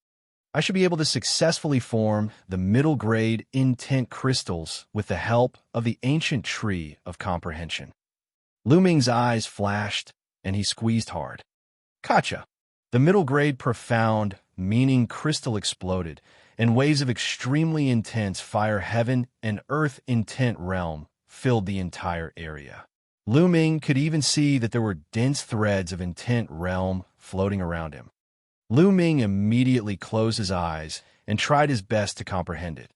I should be able to successfully form the middle grade intent crystals with the help of the ancient tree of comprehension. Lu Ming's eyes flashed, and he squeezed hard. Gotcha! The middle grade profound meaning crystal exploded, and waves of extremely intense fire heaven and earth intent realm filled the entire area. Lu Ming could even see that there were dense threads of intent realm floating around him. Lu Ming immediately closed his eyes and tried his best to comprehend it.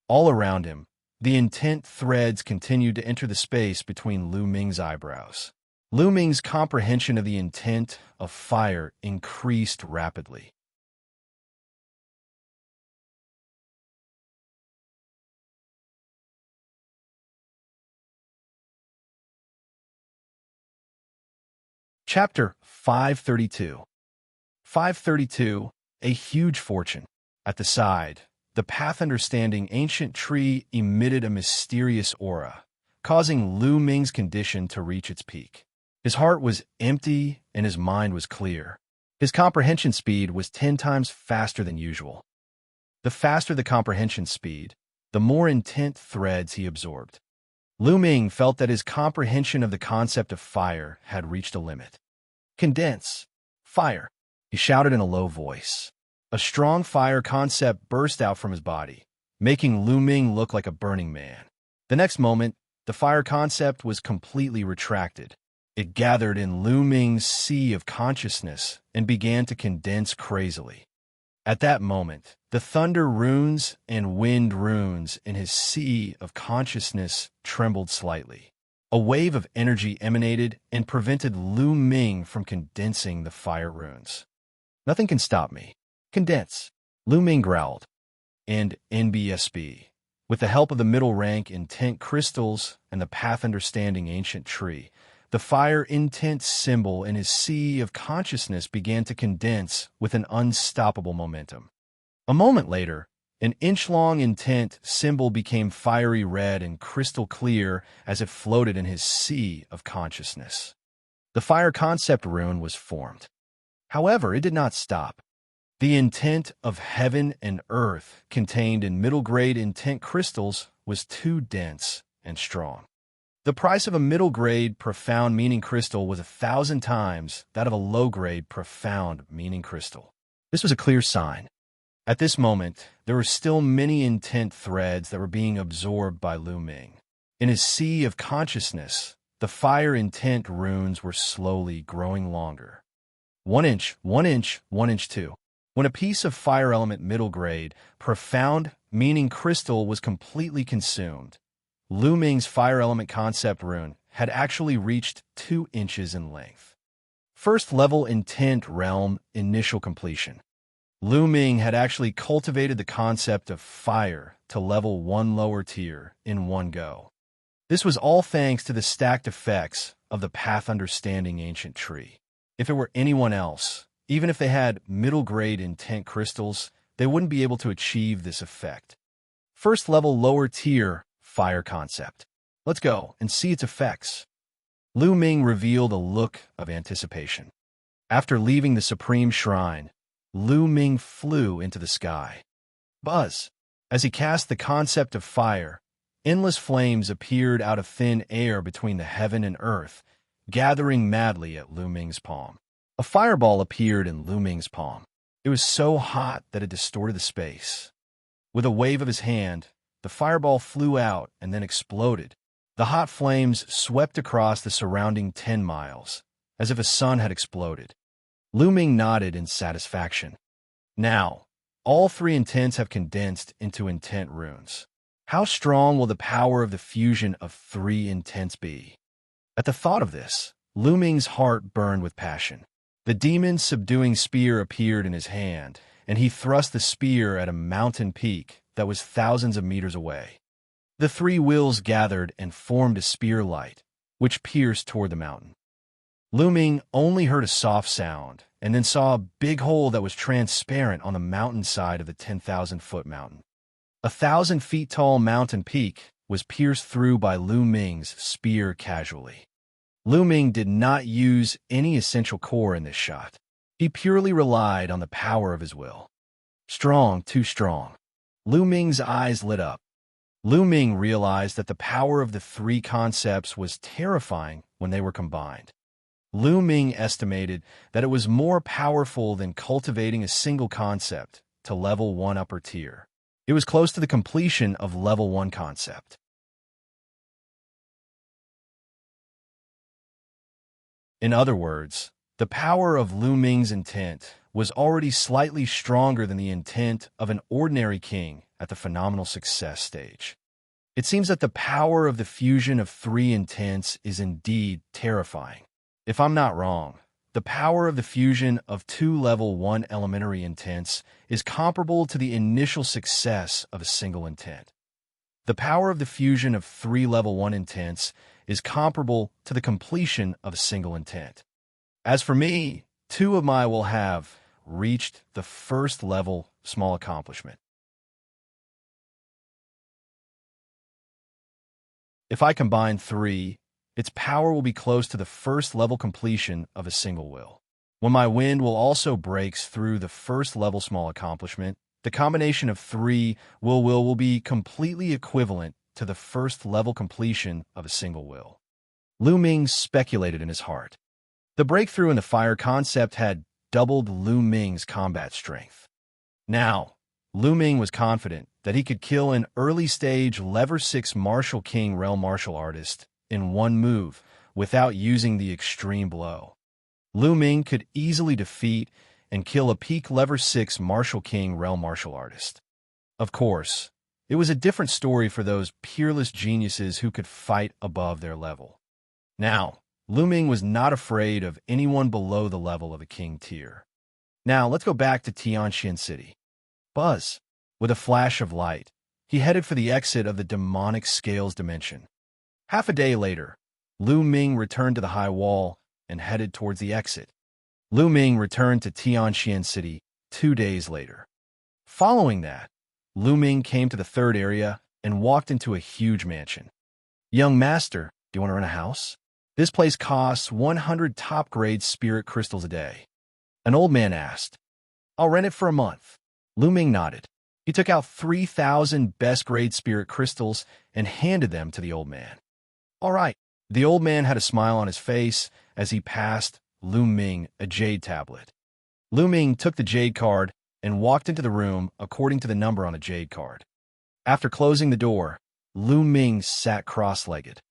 All around him, the intent threads continued to enter the space between Lu Ming's eyebrows. Lu Ming's comprehension of the intent of fire increased rapidly. Chapter 532. 532, a huge fortune. At the side, the path understanding ancient tree emitted a mysterious aura, causing Lu Ming's condition to reach its peak. His heart was empty and his mind was clear. His comprehension speed was 10 times faster than usual. The faster the comprehension speed, the more intent threads he absorbed. Lu Ming felt that his comprehension of the concept of fire had reached a limit. Condense. Fire. He shouted in a low voice. A strong fire concept burst out from his body, making Lu Ming look like a burning man. The next moment, the fire concept was completely retracted. It gathered in Lu Ming's sea of consciousness and began to condense crazily. At that moment, the thunder runes and wind runes in his sea of consciousness trembled slightly. A wave of energy emanated and prevented Lu Ming from condensing the fire runes. Nothing can stop me. Condense, Lu Ming growled. And NBSB. With the help of the middle rank intent crystals and the path understanding ancient tree, the fire intent symbol in his sea of consciousness began to condense with an unstoppable momentum. A moment later, an inch-long intent symbol became fiery red and crystal clear as it floated in his sea of consciousness. The fire concept rune was formed. However, it did not stop. The intent of heaven and earth contained in middle-grade intent crystals was too dense and strong. The price of a middle-grade profound meaning crystal was 1,000 times that of a low-grade profound meaning crystal. This was a clear sign. At this moment, there were still many intent threads that were being absorbed by Lu Ming. In his sea of consciousness, the fire intent runes were slowly growing longer. 1 inch, 1 inch, 1 inch 2. When a piece of fire element middle grade, profound meaning crystal was completely consumed, Lu Ming's fire element concept rune had actually reached 2 inches in length. First level intent realm initial completion. Lu Ming had actually cultivated the concept of fire to level 1 lower tier in one go. This was all thanks to the stacked effects of the path understanding ancient tree. If it were anyone else, even if they had middle-grade intent crystals, they wouldn't be able to achieve this effect. First level lower tier fire concept. Let's go and see its effects. Lu Ming revealed a look of anticipation. After leaving the Supreme Shrine, Lu Ming flew into the sky. Buzz! As he cast the concept of fire, endless flames appeared out of thin air between the heaven and earth, gathering madly at Lu Ming's palm. A fireball appeared in Lu Ming's palm. It was so hot that it distorted the space. With a wave of his hand, the fireball flew out and then exploded. The hot flames swept across the surrounding 10 miles, as if a sun had exploded. Lu Ming nodded in satisfaction. Now, all 3 intents have condensed into intent runes. How strong will the power of the fusion of 3 intents be? At the thought of this, Lu Ming's heart burned with passion. The demon subduing spear appeared in his hand, and he thrust the spear at a mountain peak that was thousands of meters away. The 3 wheels gathered and formed a spear light, which pierced toward the mountain. Lu Ming only heard a soft sound, and then saw a big hole that was transparent on the mountainside of the 10,000-foot mountain. 1,000 feet tall mountain peak was pierced through by Lu Ming's spear casually. Lu Ming did not use any essential core in this shot. He purely relied on the power of his will. Strong, too strong. Lu Ming's eyes lit up. Lu Ming realized that the power of the 3 concepts was terrifying when they were combined. Lu Ming estimated that it was more powerful than cultivating a single concept to level 1 upper tier. It was close to the completion of level 1 concept. In other words, the power of Lu Ming's intent was already slightly stronger than the intent of an ordinary king at the phenomenal success stage. It seems that the power of the fusion of 3 intents is indeed terrifying. If I'm not wrong, the power of the fusion of 2 level 1 elementary intents is comparable to the initial success of a single intent. The power of the fusion of 3 level 1 intents is comparable to the completion of a single intent. As for me, 2 of my will have reached the first level small accomplishment. If I combine 3, its power will be close to the first level completion of a single will. When my wind will also breaks through the first level small accomplishment, the combination of 3 will be completely equivalent to the first level completion of a single will. Lu Ming speculated in his heart. The breakthrough in the fire concept had doubled Lu Ming's combat strength. Now, Lu Ming was confident that he could kill an early-stage Level 6 Martial King Realm martial artist in one move without using the extreme blow. Lu Ming could easily defeat and kill a peak Level 6 Martial King Realm martial artist. Of course, it was a different story for those peerless geniuses who could fight above their level. Now, Lu Ming was not afraid of anyone below the level of a king tier. Now, let's go back to Xianxia City. Buzz. With a flash of light, he headed for the exit of the demonic scales dimension. Half a day later, Lu Ming returned to the high wall and headed towards the exit. Lu Ming returned to Xianxia City 2 days later. Following that, Lu Ming came to the third area and walked into a huge mansion. "Young master, do you want to rent a house? This place costs 100 top-grade spirit crystals a day." An old man asked. "I'll rent it for a month." Lu Ming nodded. He took out 3,000 best-grade spirit crystals and handed them to the old man. "All right." The old man had a smile on his face as he passed Lu Ming a jade tablet. Lu Ming took the jade card and walked into the room according to the number on a jade card. After closing the door, Lu Ming sat cross-legged.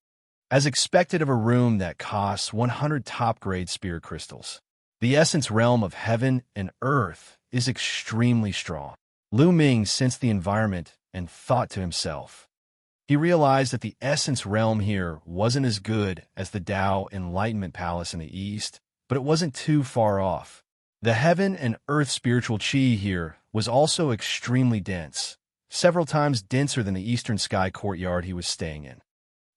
As expected of a room that costs 100 top-grade spirit crystals, the essence realm of heaven and earth is extremely strong. Lu Ming sensed the environment and thought to himself. He realized that the essence realm here wasn't as good as the Tao Enlightenment Palace in the east, but it wasn't too far off. The heaven and earth spiritual chi here was also extremely dense, several times denser than the eastern sky courtyard he was staying in.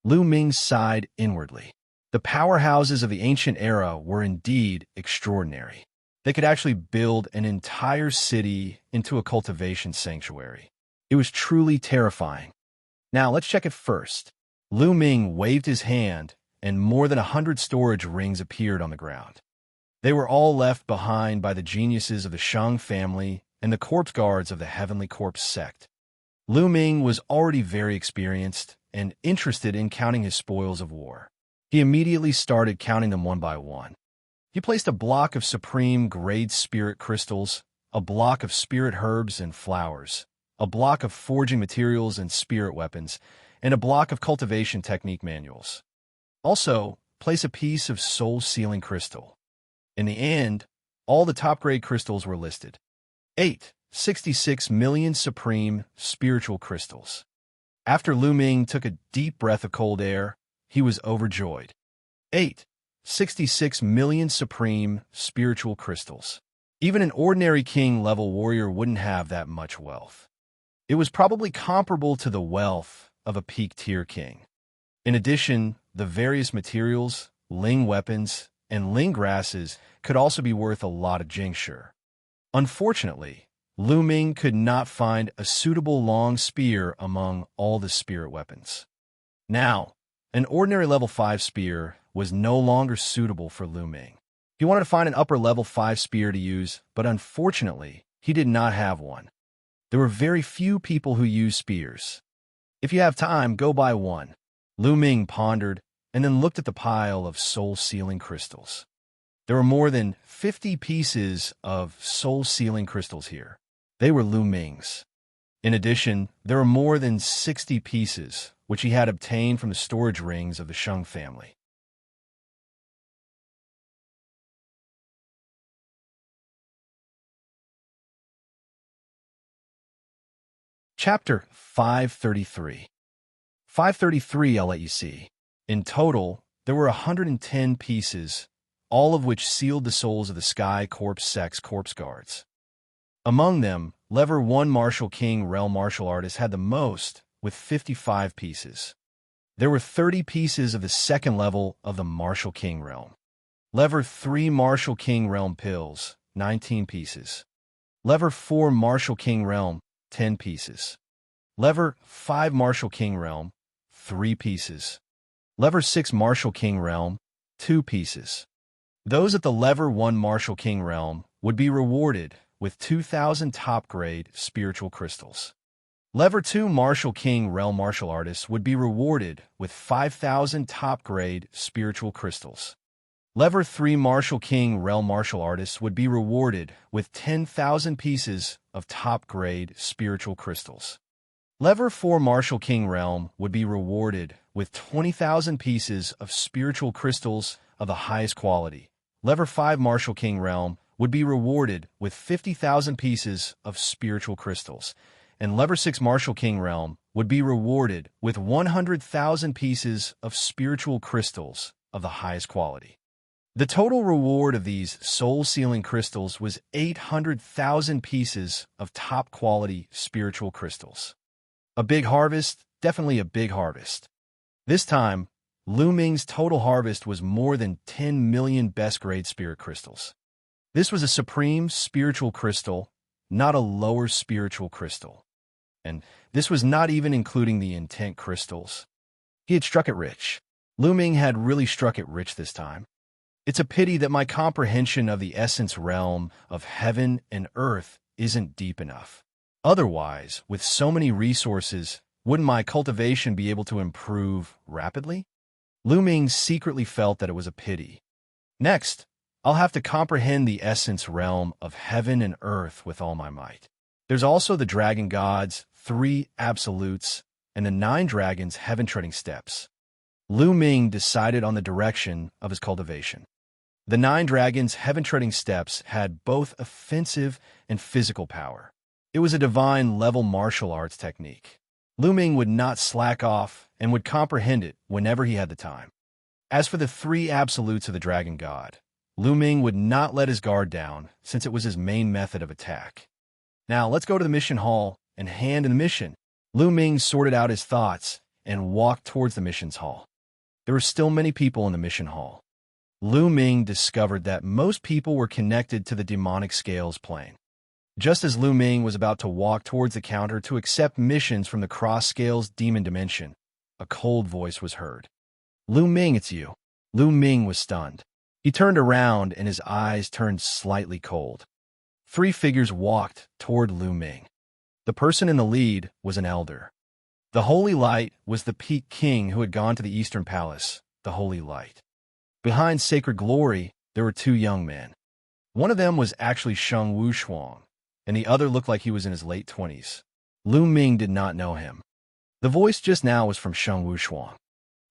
Lu Ming sighed inwardly. The powerhouses of the ancient era were indeed extraordinary. They could actually build an entire city into a cultivation sanctuary. It was truly terrifying. Now, let's check it first. Lu Ming waved his hand, and more than 100 storage rings appeared on the ground. They were all left behind by the geniuses of the Shang family and the corpse guards of the Heavenly Corpse sect. Lu Ming was already very experienced and interested in counting his spoils of war. He immediately started counting them one by one. He placed a block of supreme grade spirit crystals, a block of spirit herbs and flowers, a block of forging materials and spirit weapons, and a block of cultivation technique manuals. Also, place a piece of soul-sealing crystal. In the end, all the top-grade crystals were listed. 66 million supreme spiritual crystals. After Lu Ming took a deep breath of cold air, he was overjoyed. 66 million supreme spiritual crystals. Even an ordinary king-level warrior wouldn't have that much wealth. It was probably comparable to the wealth of a peak-tier king. In addition, the various materials, ling weapons, and ling grasses could also be worth a lot of jingshi. Unfortunately, Lu Ming could not find a suitable long spear among all the spirit weapons. Now, an ordinary level 5 spear was no longer suitable for Lu Ming. He wanted to find an upper level 5 spear to use, but unfortunately, he did not have one. There were very few people who used spears. If you have time, go buy one. Lu Ming pondered and then looked at the pile of soul-sealing crystals. There were more than 50 pieces of soul-sealing crystals here. They were Lu Ming's. In addition, there were more than 60 pieces, which he had obtained from the storage rings of the Shang family. Chapter 533. 533 I'll let you see. In total, there were 110 pieces, all of which sealed the souls of the Sky Corpse Sect's corpse guards. Among them, Level 1 Martial King Realm martial artists had the most, with 55 pieces. There were 30 pieces of the second level of the Martial King Realm. Level 3 Martial King Realm pills, 19 pieces. Level 4 Martial King Realm, 10 pieces. Level 5 Martial King Realm, 3 pieces. Level 6 Martial King Realm, 2 pieces. Those at the Level 1 Martial King Realm would be rewarded with 2,000 top-grade spiritual crystals. Level 2 Martial King Realm martial artists would be rewarded with 5,000 top-grade spiritual crystals. Level 3 Martial King Realm martial artists would be rewarded with 10,000 pieces of top-grade spiritual crystals. Lever 4 Martial King Realm would be rewarded with 20,000 pieces of spiritual crystals of the highest quality. Lever 5 Martial King Realm would be rewarded with 50,000 pieces of spiritual crystals. And Lever 6 Martial King Realm would be rewarded with 100,000 pieces of spiritual crystals of the highest quality. The total reward of these soul-sealing crystals was 800,000 pieces of top-quality spiritual crystals. A big harvest, definitely a big harvest. This time, Lu Ming's total harvest was more than 10 million best-grade spirit crystals. This was a supreme spiritual crystal, not a lower spiritual crystal. And this was not even including the intent crystals. He had struck it rich. Lu Ming had really struck it rich this time. It's a pity that my comprehension of the essence realm of heaven and earth isn't deep enough. Otherwise, with so many resources, wouldn't my cultivation be able to improve rapidly? Lu Ming secretly felt that it was a pity. Next, I'll have to comprehend the essence realm of heaven and earth with all my might. There's also the dragon gods, 3 absolutes, and the 9 dragons' heaven-treading steps. Lu Ming decided on the direction of his cultivation. The 9 dragons' heaven-treading steps had both offensive and physical power. It was a divine-level martial arts technique. Lu Ming would not slack off and would comprehend it whenever he had the time. As for the 3 absolutes of the dragon god, Lu Ming would not let his guard down since it was his main method of attack. Now, let's go to the mission hall and hand in the mission. Lu Ming sorted out his thoughts and walked towards the missions hall. There were still many people in the mission hall. Lu Ming discovered that most people were connected to the demonic scales plane. Just as Lu Ming was about to walk towards the counter to accept missions from the cross-scales demon dimension, a cold voice was heard. "Lu Ming, it's you." Lu Ming was stunned. He turned around and his eyes turned slightly cold. 3 figures walked toward Lu Ming. The person in the lead was an elder. The Holy Light was the Peak King who had gone to the Eastern Palace, the Holy Light. Behind Sacred Glory, there were 2 young men. One of them was actually Xianxia, and the other looked like he was in his late 20s. Lu Ming did not know him. The voice just now was from Xianxia.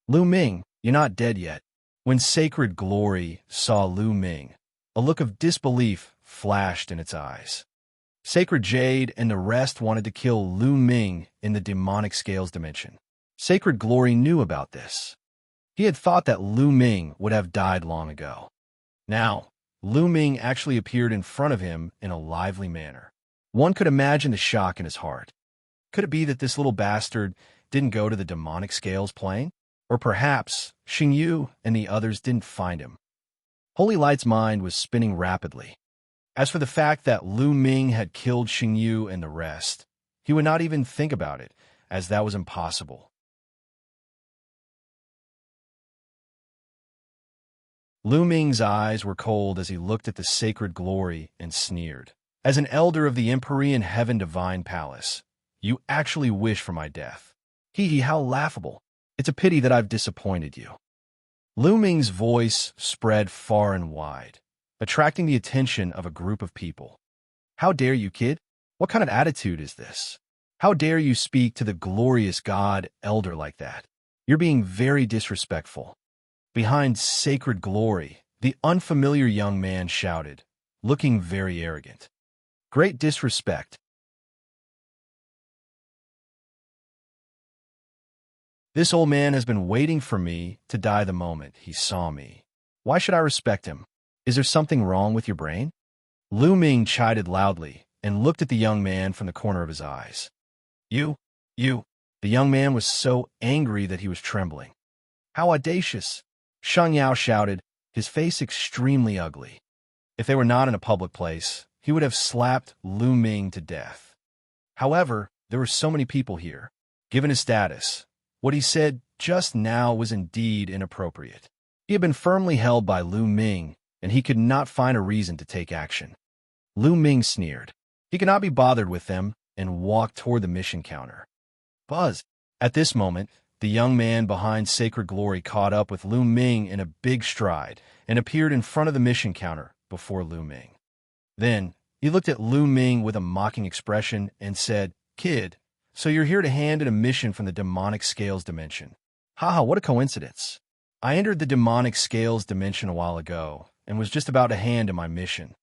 "Lu Ming, you're not dead yet." When Sacred Glory saw Lu Ming, a look of disbelief flashed in its eyes. Sacred Jade and the rest wanted to kill Lu Ming in the demonic scales dimension. Sacred Glory knew about this. He had thought that Lu Ming would have died long ago. Now, Lu Ming actually appeared in front of him in a lively manner. One could imagine the shock in his heart. Could it be that this little bastard didn't go to the demonic scales plane? Or perhaps Xingyu and the others didn't find him? Holy Light's mind was spinning rapidly. As for the fact that Lu Ming had killed Xingyu and the rest, he would not even think about it, as that was impossible. Lu Ming's eyes were cold as he looked at the Sacred Glory and sneered. "As an elder of the Empyrean Heaven Divine Palace, you actually wish for my death. Hee, how laughable. It's a pity that I've disappointed you." Lu Ming's voice spread far and wide, attracting the attention of a group of people. "How dare you, kid? What kind of attitude is this? How dare you speak to the glorious God Elder like that? You're being very disrespectful." Behind Sacred Glory, the unfamiliar young man shouted, looking very arrogant. "Great disrespect. This old man has been waiting for me to die the moment he saw me. Why should I respect him? Is there something wrong with your brain?" Lu Ming chided loudly and looked at the young man from the corner of his eyes. You. The young man was so angry that he was trembling. "How audacious!" Xianxia shouted, his face extremely ugly. If they were not in a public place, he would have slapped Lu Ming to death. However, there were so many people here. Given his status, what he said just now was indeed inappropriate. He had been firmly held by Lu Ming, and he could not find a reason to take action. Lu Ming sneered. He could not be bothered with them and walked toward the mission counter. Buzz! At this moment, the young man behind Sacred Glory caught up with Lu Ming in a big stride and appeared in front of the mission counter before Lu Ming. Then, he looked at Lu Ming with a mocking expression and said, "Kid, so you're here to hand in a mission from the demonic scales dimension. Haha, what a coincidence. I entered the demonic scales dimension a while ago and was just about to hand in my mission.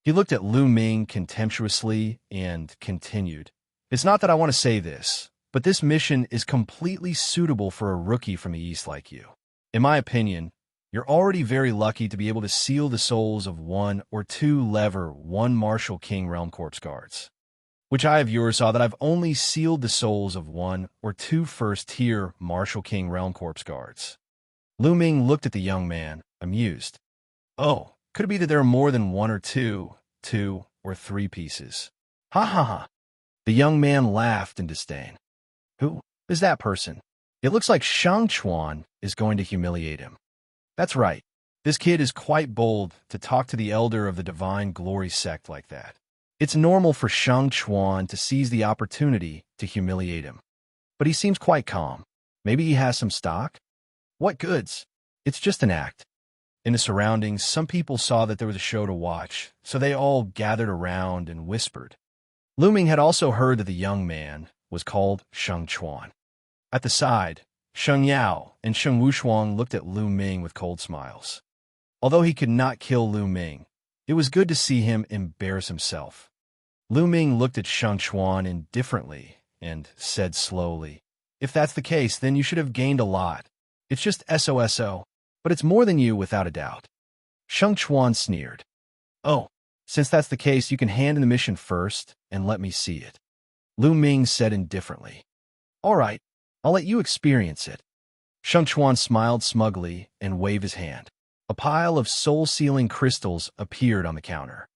He looked at Lu Ming contemptuously and continued. It's not that I want to say this, but this mission is completely suitable for a rookie from the East like you. In my opinion, you're already very lucky to be able to seal the souls of 1 or 2 Lever 1 Martial King Realm Corpse Guards. Which I of yours saw that I've only sealed the souls of 1 or 2 first-tier Martial King Realm Corpse Guards. Lu Ming looked at the young man, amused. Oh, could it be that there are more than 1 or 2 or 3 pieces? Ha ha ha. The young man laughed in disdain. Who is that person? It looks like Xianxia is going to humiliate him. That's right. This kid is quite bold to talk to the elder of the Divine Glory sect like that. It's normal for Xianxia to seize the opportunity to humiliate him. But he seems quite calm. Maybe he has some stock? What goods? It's just an act. In the surroundings, some people saw that there was a show to watch, so they all gathered around and whispered. Lu Ming had also heard that the young man was called Xianxia. At the side, Xianxia and Sheng Wushuang looked at Lu Ming with cold smiles. Although he could not kill Lu Ming, it was good to see him embarrass himself. Lu Ming looked at Xianxia indifferently and said slowly, If that's the case, then you should have gained a lot. It's just SOSO, but it's more than you without a doubt. Xianxia sneered. Oh, since that's the case, you can hand in the mission first and let me see it. Lu Ming said indifferently. All right, I'll let you experience it. Xianxia smiled smugly and waved his hand. A pile of soul-sealing crystals appeared on the counter.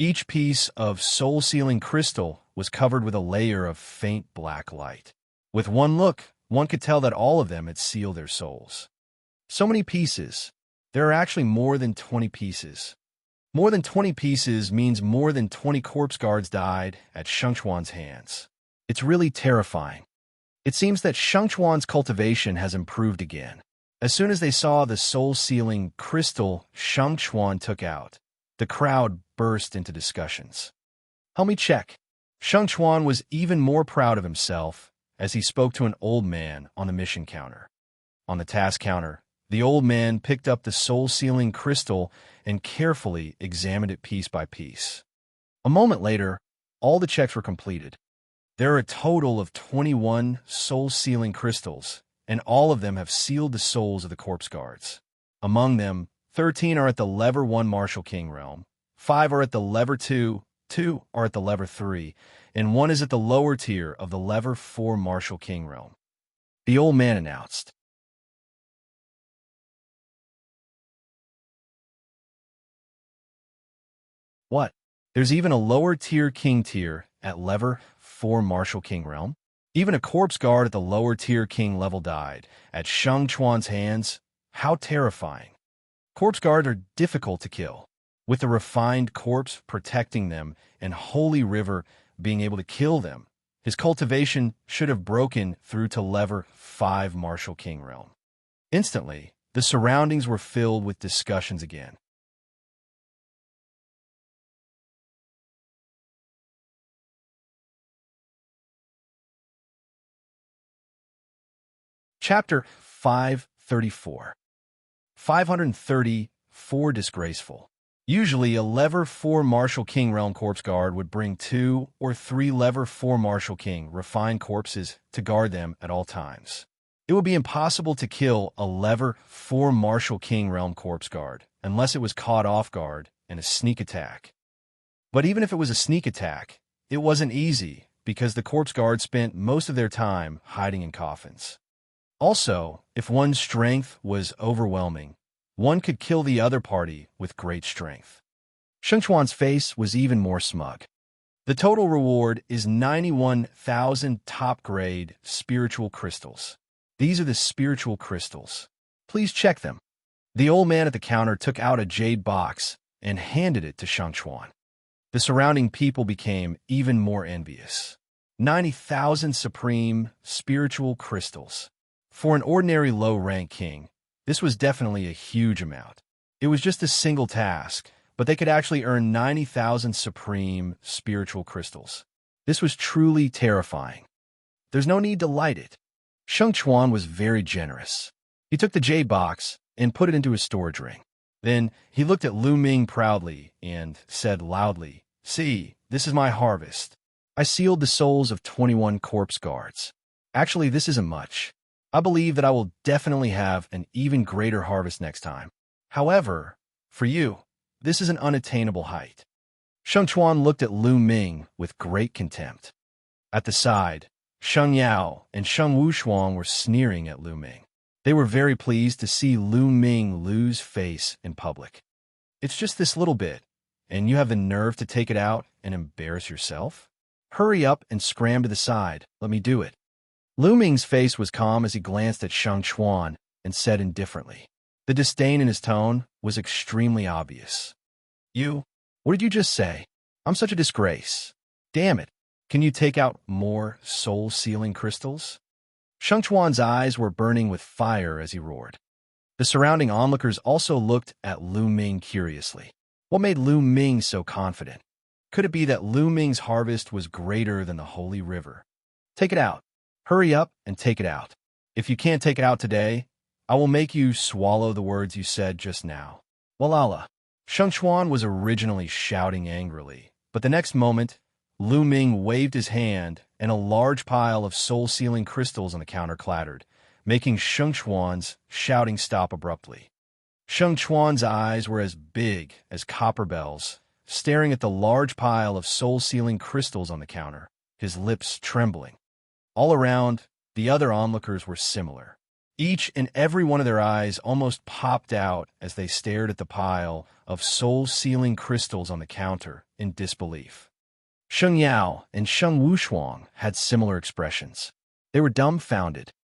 Each piece of soul-sealing crystal was covered with a layer of faint black light. With one look, one could tell that all of them had sealed their souls. So many pieces. There are actually more than 20 pieces. More than 20 pieces means more than 20 corpse guards died at Xianxia's hands. It's really terrifying. It seems that Xianxia's cultivation has improved again. As soon as they saw the soul-sealing crystal Xianxia took out, the crowd burst into discussions. Help me check. Xianxia was even more proud of himself as he spoke to an old man on the mission counter. On the task counter, the old man picked up the soul-sealing crystal and carefully examined it piece by piece. A moment later, all the checks were completed. There are a total of 21 soul-sealing crystals, and all of them have sealed the souls of the corpse guards. Among them, 13 are at the Lever 1 Martial King realm, 5 are at the Lever 2, 2 are at the Lever 3, and 1 is at the lower tier of the Lever 4 Martial King realm. The old man announced. What? There's even a lower tier king tier at Lever 4 Martial King realm? Even a corpse guard at the lower tier king level died at Xianxuan's hands. How terrifying. Corpse guards are difficult to kill, with the refined corpse protecting them and Holy River being able to kill them. His cultivation should have broken through to Lever 5 Martial King realm. Instantly, the surroundings were filled with discussions again. Chapter 534. 534 Disgraceful. Usually, a Lever 4 Martial King Realm Corpse Guard would bring 2 or 3 Lever 4 Martial King refined corpses to guard them at all times. It would be impossible to kill a Lever 4 Martial King Realm Corpse Guard unless it was caught off guard in a sneak attack. But even if it was a sneak attack, it wasn't easy because the corpse guard spent most of their time hiding in coffins. Also, if one's strength was overwhelming, one could kill the other party with great strength. Xianxuan's face was even more smug. The total reward is 91,000 top-grade spiritual crystals. These are the spiritual crystals. Please check them. The old man at the counter took out a jade box and handed it to Xianxia. The surrounding people became even more envious. 90,000 supreme spiritual crystals. For an ordinary low-rank king, this was definitely a huge amount. It was just a single task, but they could actually earn 90,000 supreme spiritual crystals. This was truly terrifying. There's no need to light it. Xianxia was very generous. He took the jade box and put it into his storage ring. Then he looked at Lu Ming proudly and said loudly, "See, this is my harvest. I sealed the souls of 21 corpse guards. Actually, this isn't much. I believe that I will definitely have an even greater harvest next time. However, for you, this is an unattainable height." Xianxia looked at Lu Ming with great contempt. At the side, Sheng Yao and Sheng Wushuang were sneering at Lu Ming. They were very pleased to see Lu Ming lose face in public. "It's just this little bit, and you have the nerve to take it out and embarrass yourself? Hurry up and scram to the side. Let me do it." Lu Ming's face was calm as he glanced at Xianxia and said indifferently. The disdain in his tone was extremely obvious. "You? What did you just say? I'm such a disgrace. Damn it. Can you take out more soul-sealing crystals?" Xianxia's eyes were burning with fire as he roared. The surrounding onlookers also looked at Lu Ming curiously. What made Lu Ming so confident? Could it be that Lu Ming's harvest was greater than the holy river? "Take it out. Hurry up and take it out. If you can't take it out today, I will make you swallow the words you said just now." "Walala." Xianxia was originally shouting angrily, but the next moment, Lu Ming waved his hand and a large pile of soul-sealing crystals on the counter clattered, making Xianxia's shouting stop abruptly. Xianxia's eyes were as big as copper bells, staring at the large pile of soul-sealing crystals on the counter, his lips trembling. All around, the other onlookers were similar. Each and every one of their eyes almost popped out as they stared at the pile of soul-sealing crystals on the counter in disbelief. Sheng Yao and Sheng Wushuang had similar expressions. They were dumbfounded.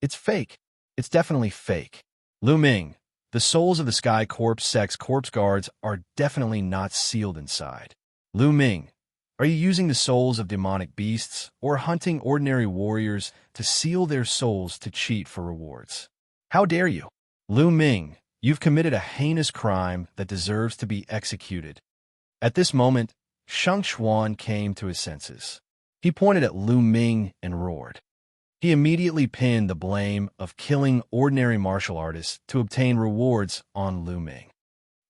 "It's fake. It's definitely fake. Lu Ming, the souls of the Sky Corpse Sex Corpse Guards are definitely not sealed inside. Lu Ming, are you using the souls of demonic beasts or hunting ordinary warriors to seal their souls to cheat for rewards? How dare you? Lu Ming, you've committed a heinous crime that deserves to be executed." At this moment, Xianxia came to his senses. He pointed at Lu Ming and roared. He immediately pinned the blame of killing ordinary martial artists to obtain rewards on Lu Ming.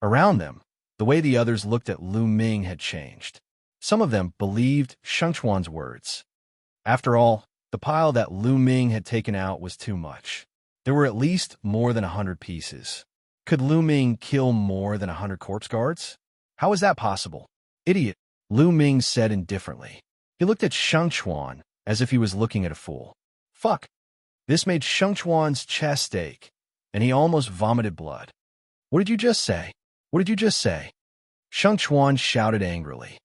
Around them, the way the others looked at Lu Ming had changed. Some of them believed Xianxia's words. After all, the pile that Lu Ming had taken out was too much. There were at least more than 100 pieces. Could Lu Ming kill more than 100 corpse guards? How is that possible? "Idiot," Lu Ming said indifferently. He looked at Xianxia as if he was looking at a fool. "Fuck." This made Xianxia's chest ache, and he almost vomited blood. "What did you just say? What did you just say?" Xianxia shouted angrily.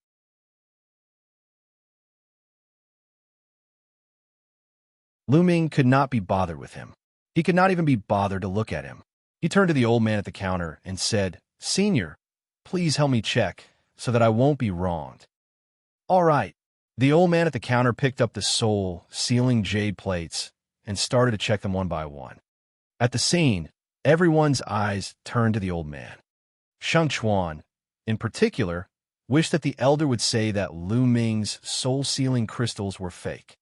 Lu Ming could not be bothered with him. He could not even be bothered to look at him. He turned to the old man at the counter and said, "Senior, please help me check so that I won't be wronged." "All right." The old man at the counter picked up the soul-sealing jade plates and started to check them one by one. At the scene, everyone's eyes turned to the old man. Xianxia, in particular, wished that the elder would say that Lu Ming's soul-sealing crystals were fake.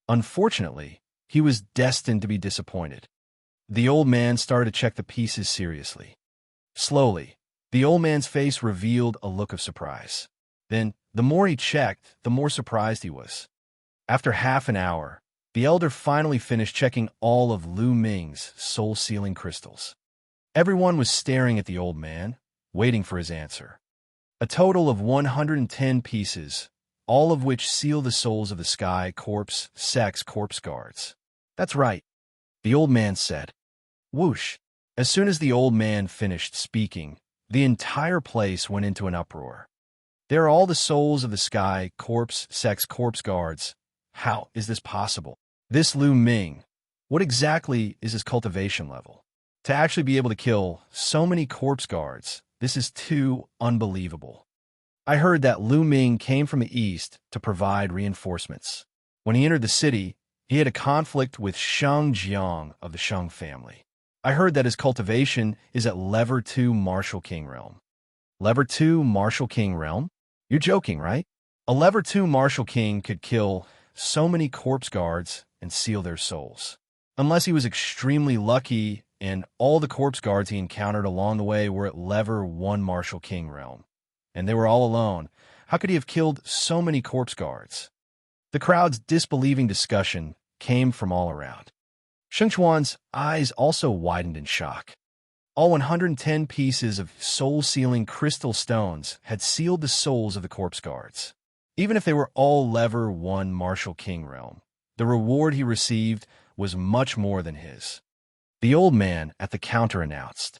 Unfortunately, he was destined to be disappointed. The old man started to check the pieces seriously. Slowly, the old man's face revealed a look of surprise. Then, the more he checked, the more surprised he was. After half an hour, the elder finally finished checking all of Lu Ming's soul-sealing crystals. Everyone was staring at the old man, waiting for his answer. A total of 110 pieces, all of which seal the souls of the Sky Corpse Sex Corpse Guards. "That's right," the old man said. Whoosh! As soon as the old man finished speaking, the entire place went into an uproar. "There are all the souls of the Sky Corpse Sex Corpse Guards. How is this possible? This Lu Ming, what exactly is his cultivation level? To actually be able to kill so many corpse guards, this is too unbelievable. I heard that Lu Ming came from the east to provide reinforcements. When he entered the city, he had a conflict with Sheng Jiang of the Sheng family. I heard that his cultivation is at Level 2 Martial King Realm." "Level 2 Martial King Realm? You're joking, right? A level 2 martial king could kill so many corpse guards and seal their souls. Unless he was extremely lucky and all the corpse guards he encountered along the way were at level 1 martial king realm. And they were all alone. How could he have killed so many corpse guards? The crowd's disbelieving discussion came from all around. Xianxia's eyes also widened in shock. All 110 pieces of soul-sealing crystal stones had sealed the souls of the corpse guards. Even if they were all level 1 martial king realm, the reward he received was much more than his. The old man at the counter announced,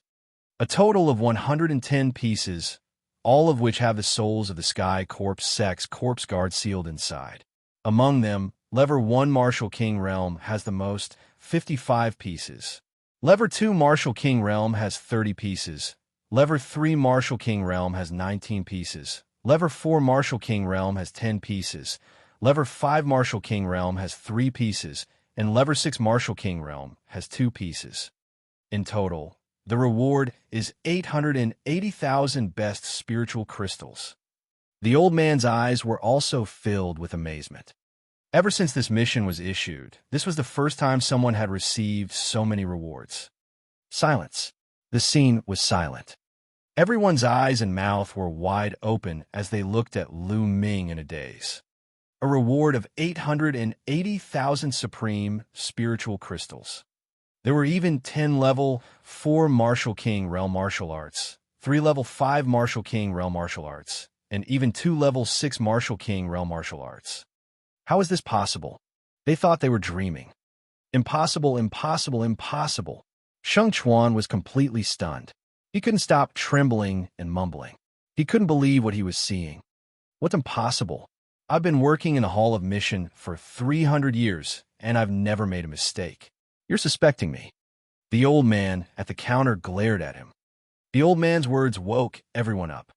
"A total of 110 pieces, all of which have the souls of the Sky Corpse Sex corpse guard sealed inside. Among them, level 1 martial king realm has the most, 55 pieces. Level 2 martial king realm has 30 pieces. Level 3 martial king realm has 19 pieces. Level 4 martial king realm has 10 pieces. Level 5 martial king realm has 3 pieces. And level 6 martial king realm has 2 pieces. In total, the reward is 880,000 best spiritual crystals." The old man's eyes were also filled with amazement. Ever since this mission was issued, this was the first time someone had received so many rewards. Silence. The scene was silent. Everyone's eyes and mouth were wide open as they looked at Lu Ming in a daze. A reward of 880,000 supreme spiritual crystals. There were even 10 level 4 martial king realm martial arts, 3 level 5 martial king realm martial arts, and even 2 level 6 martial king realm martial arts. How is this possible? They thought they were dreaming. Impossible, impossible, impossible. Xianxia was completely stunned. He couldn't stop trembling and mumbling. He couldn't believe what he was seeing. What's impossible? I've been working in the Hall of Mission for 300 years, and I've never made a mistake. You're suspecting me. The old man at the counter glared at him. The old man's words woke everyone up.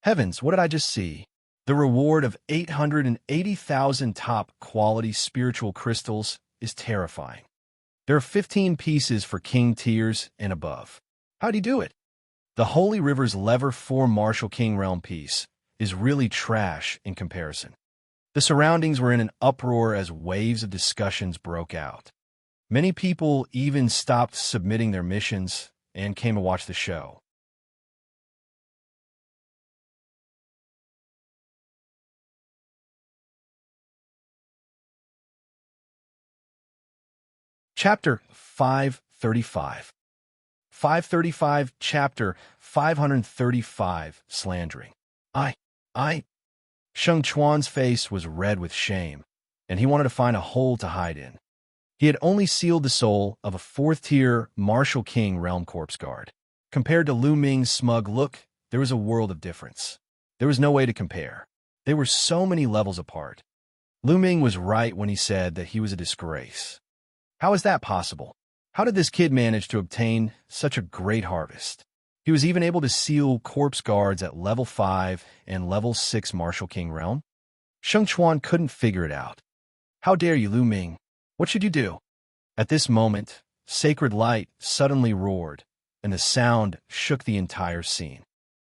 Heavens, what did I just see? The reward of 880,000 top-quality spiritual crystals is terrifying. There are 15 pieces for king tiers and above. How'd he do it? The Holy River's level 4 martial king realm piece is really trash in comparison. The surroundings were in an uproar as waves of discussions broke out. Many people even stopped submitting their missions and came to watch the show. Chapter 535. 535, Chapter 535, Slandering. I. Xianxia's face was red with shame, and he wanted to find a hole to hide in. He had only sealed the soul of a 4th-tier martial king realm corpse guard. Compared to Lu Ming's smug look, there was a world of difference. There was no way to compare. They were so many levels apart. Lu Ming was right when he said that he was a disgrace. How is that possible? How did this kid manage to obtain such a great harvest? He was even able to seal corpse guards at level 5 and level 6 martial king realm. Xianxia couldn't figure it out. How dare you, Lu Ming? What should you do? At this moment, sacred light suddenly roared, and the sound shook the entire scene.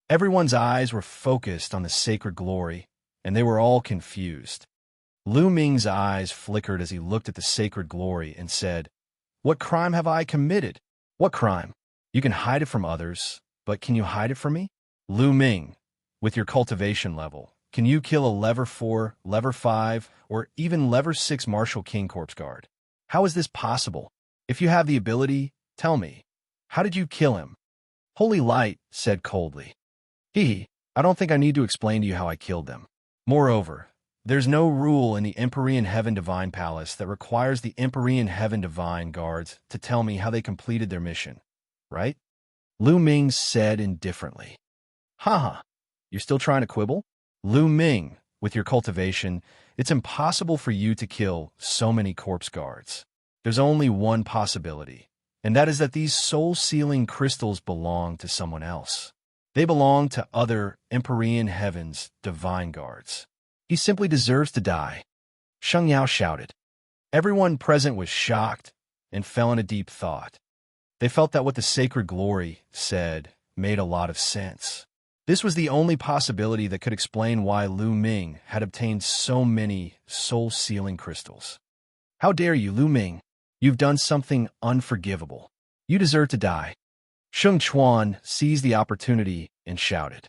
Everyone's eyes were focused on the sacred glory, and they were all confused. Lu Ming's eyes flickered as he looked at the sacred glory and said, "What crime have I committed?" "What crime? You can hide it from others, but can you hide it from me?" "Lu Ming, with your cultivation level, can you kill a level 4, level 5, or even level 6 martial king corpse guard? How is this possible? If you have the ability, tell me. How did you kill him?" Holy Light said coldly, I don't think I need to explain to you how I killed them. Moreover, there's no rule in the Empyrean Heaven Divine Palace that requires the Empyrean Heaven Divine Guards to tell me how they completed their mission, right?" Lu Ming said indifferently. Haha, you're still trying to quibble? Lu Ming, with your cultivation, it's impossible for you to kill so many corpse guards. There's only one possibility, and that is that these soul-sealing crystals belong to someone else. They belong to other Empyrean Heaven's divine guards. He simply deserves to die. Xianxia shouted. Everyone present was shocked and fell in a deep thought. They felt that what the sacred glory said made a lot of sense. This was the only possibility that could explain why Lu Ming had obtained so many soul-sealing crystals. How dare you, Lu Ming? You've done something unforgivable. You deserve to die. Sheng Chuan seized the opportunity and shouted.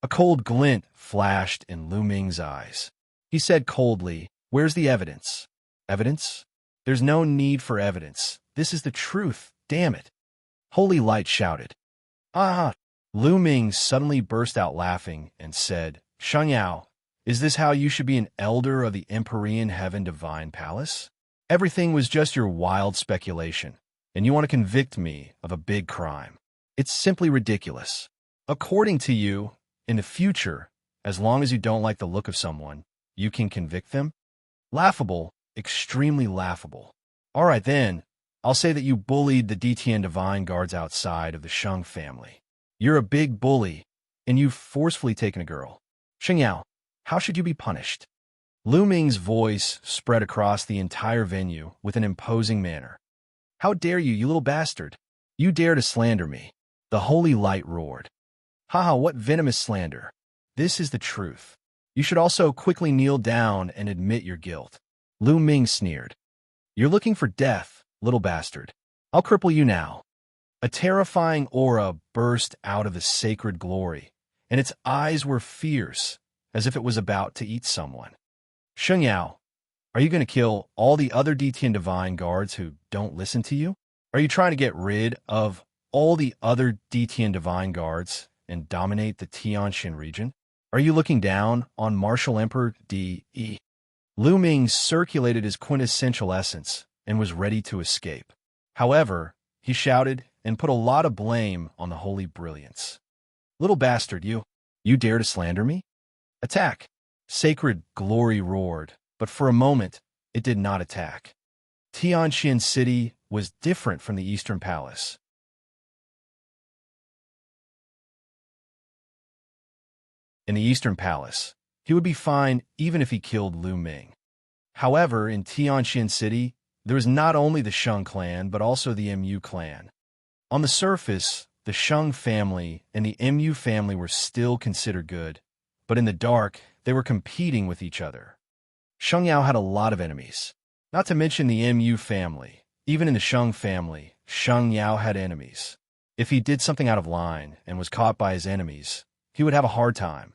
A cold glint flashed in Lu Ming's eyes. He said coldly, "Where's the evidence?" Evidence? There's no need for evidence. This is the truth, damn it. Holy Light shouted. Ah! Lu Ming suddenly burst out laughing and said, Xianxia, is this how you should be an elder of the Empyrean Heaven Divine Palace? Everything was just your wild speculation, and you want to convict me of a big crime. It's simply ridiculous. According to you, in the future, as long as you don't like the look of someone, you can convict them? Laughable, extremely laughable. All right then, I'll say that you bullied the DTN Divine Guards outside of the Sheng family. You're a big bully, and you've forcefully taken a girl. Xianxia, how should you be punished? Lu Ming's voice spread across the entire venue with an imposing manner. How dare you, you little bastard? You dare to slander me. The Holy Light roared. Haha, what venomous slander. This is the truth. You should also quickly kneel down and admit your guilt. Lu Ming sneered. You're looking for death, little bastard. I'll cripple you now. A terrifying aura burst out of the sacred glory, and its eyes were fierce, as if it was about to eat someone. Xianxia, are you going to kill all the other DTN Divine Guards who don't listen to you? Are you trying to get rid of all the other DTN Divine Guards and dominate the Tianxin region? Are you looking down on Martial Emperor D.E.? Lu Ming circulated his quintessential essence and was ready to escape. However, he shouted and put a lot of blame on the holy brilliance. Little bastard, you dare to slander me? Attack! Sacred glory roared, but for a moment, it did not attack. Tianxin City was different from the Eastern Palace. In the Eastern Palace, he would be fine even if he killed Lu Ming. However, in Tianxin City, there was not only the Sheng clan, but also the Mu clan. On the surface, the Sheng family and the Mu family were still considered good, but in the dark, they were competing with each other. Xianxia had a lot of enemies, not to mention the Mu family. Even in the Sheng family, Xianxia had enemies. If he did something out of line and was caught by his enemies, he would have a hard time.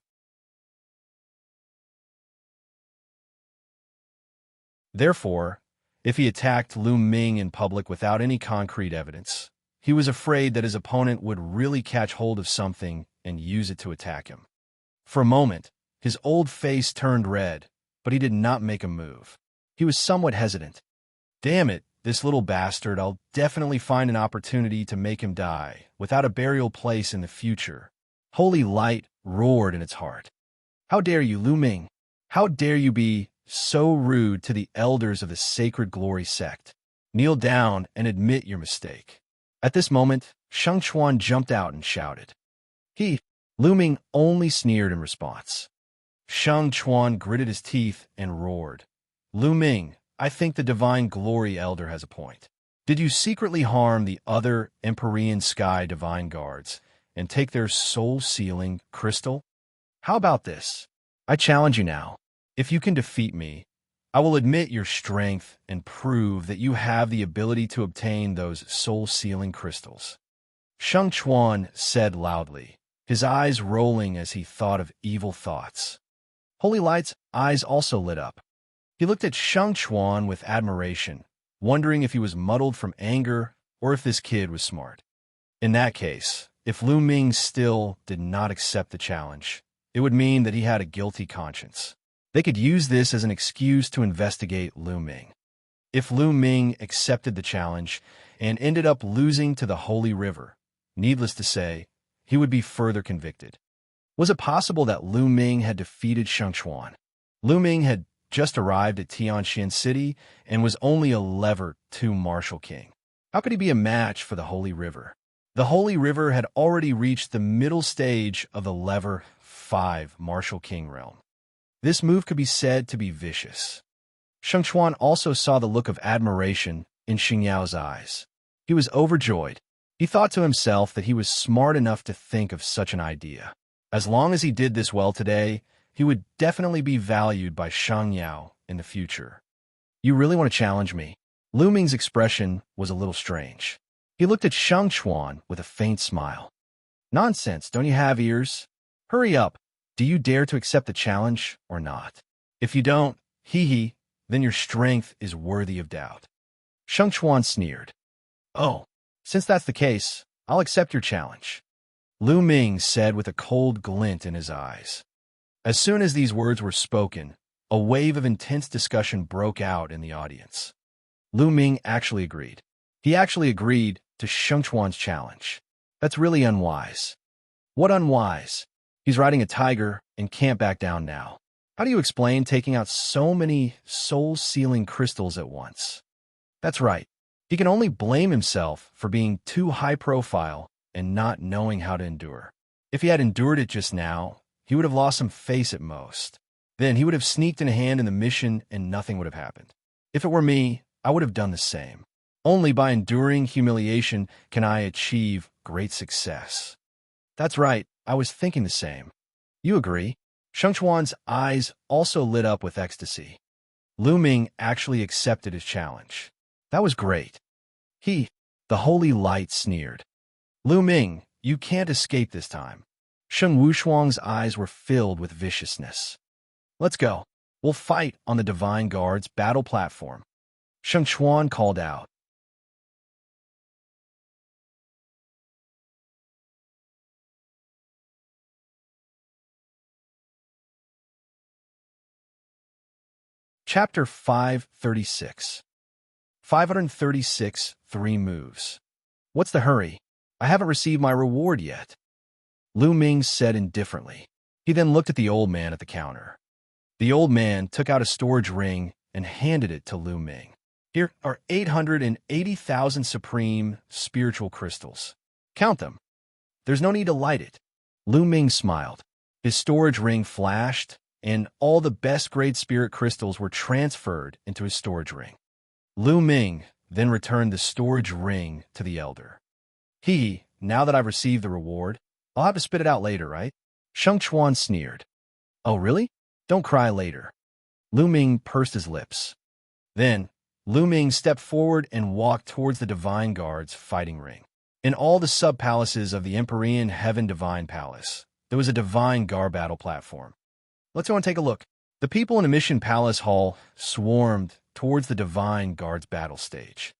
Therefore, if he attacked Lu Ming in public without any concrete evidence, he was afraid that his opponent would really catch hold of something and use it to attack him. For a moment, his old face turned red, but he did not make a move. He was somewhat hesitant. Damn it, this little bastard, I'll definitely find an opportunity to make him die, without a burial place in the future. Holy Light roared in its heart. How dare you, Lu Ming? How dare you be so rude to the elders of the Sacred Glory sect? Kneel down and admit your mistake. At this moment, Sheng Chuan jumped out and shouted. Lu Ming only sneered in response. Sheng Chuan gritted his teeth and roared. Lu Ming, I think the Divine Glory Elder has a point. Did you secretly harm the other Empyrean Sky Divine Guards and take their soul-sealing crystal? How about this? I challenge you now. If you can defeat me, I will admit your strength and prove that you have the ability to obtain those soul-sealing crystals. Sheng Chuan said loudly, his eyes rolling as he thought of evil thoughts. Holy Light's eyes also lit up. He looked at Sheng Chuan with admiration, wondering if he was muddled from anger or if this kid was smart. In that case, if Lu Ming still did not accept the challenge, it would mean that he had a guilty conscience. They could use this as an excuse to investigate Lu Ming. If Lu Ming accepted the challenge and ended up losing to the Holy River, needless to say, he would be further convicted. Was it possible that Lu Ming had defeated Sheng Chuan? Lu Ming had just arrived at Tianxin City and was only a level 2 Martial King. How could he be a match for the Holy River? The Holy River had already reached the middle stage of the level 5 Martial King realm. This move could be said to be vicious. Sheng Chuan also saw the look of admiration in Xianxia's eyes. He was overjoyed. He thought to himself that he was smart enough to think of such an idea. As long as he did this well today, he would definitely be valued by Xianxia in the future. You really want to challenge me? Lu Ming's expression was a little strange. He looked at Xianxia with a faint smile. Nonsense, don't you have ears? Hurry up. Do you dare to accept the challenge or not? If you don't, hee, then your strength is worthy of doubt. Xianxia sneered. Oh, since that's the case, I'll accept your challenge, Lu Ming said with a cold glint in his eyes. As soon as these words were spoken, a wave of intense discussion broke out in the audience. Lu Ming actually agreed. He actually agreed to Xianxia's challenge. That's really unwise. What unwise? He's riding a tiger and can't back down now. How do you explain taking out so many soul-sealing crystals at once? That's right. He can only blame himself for being too high-profile and not knowing how to endure. If he had endured it just now, he would have lost some face at most. Then he would have sneaked in a hand in the mission and nothing would have happened. If it were me, I would have done the same. Only by enduring humiliation can I achieve great success. That's right, I was thinking the same. You agree? Xianxia's eyes also lit up with ecstasy. Lu Ming actually accepted his challenge. That was great. The holy light sneered. Lu Ming, you can't escape this time. Sheng Wushuang's eyes were filled with viciousness. Let's go. We'll fight on the Divine Guard's battle platform. Xianxia called out. Chapter 536. 536 3 moves. What's the hurry? I haven't received my reward yet, Lu Ming said indifferently. He then looked at the old man at the counter. The old man took out a storage ring and handed it to Lu Ming. Here are 880,000 supreme spiritual crystals. Count them. There's no need to light it. Lu Ming smiled. His storage ring flashed, and all the best-grade spirit crystals were transferred into his storage ring. Lu Ming then returned the storage ring to the elder. Now that I've received the reward, I'll have to spit it out later, right? Xianxia sneered. Oh, really? Don't cry later. Lu Ming pursed his lips. Then, Lu Ming stepped forward and walked towards the Divine Guard's fighting ring. In all the sub-palaces of the Empyrean Heaven Divine Palace, there was a Divine Guard battle platform. Let's go and take a look. The people in the Mission Palace Hall swarmed towards the Divine Guard's battle stage.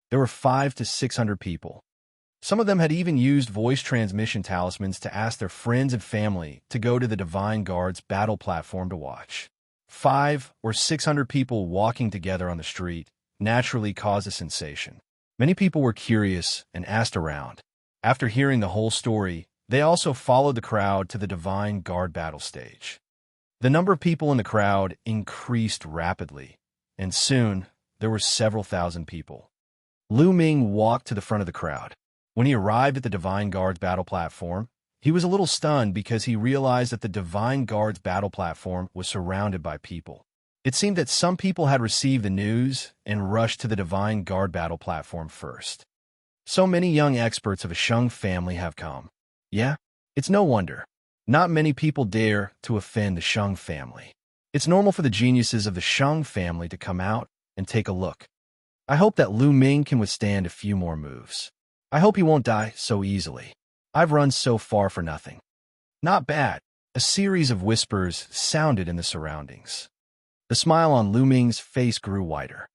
There were 500 to 600 people. Some of them had even used voice transmission talismans to ask their friends and family to go to the Divine Guard's battle platform to watch. 500 or 600 people walking together on the street naturally caused a sensation. Many people were curious and asked around. After hearing the whole story, they also followed the crowd to the Divine Guard battle stage. The number of people in the crowd increased rapidly, and soon there were several thousand people. Lu Ming walked to the front of the crowd. When he arrived at the Divine Guard's battle platform, he was a little stunned because he realized that the Divine Guard's battle platform was surrounded by people. It seemed that some people had received the news and rushed to the Divine Guard battle platform first. So many young experts of a Sheng family have come. Yeah, it's no wonder. Not many people dare to offend the Sheng family. It's normal for the geniuses of the Sheng family to come out and take a look. I hope that Lu Ming can withstand a few more moves. I hope he won't die so easily. I've run so far for nothing. Not bad. A series of whispers sounded in the surroundings. The smile on Lu Ming's face grew wider.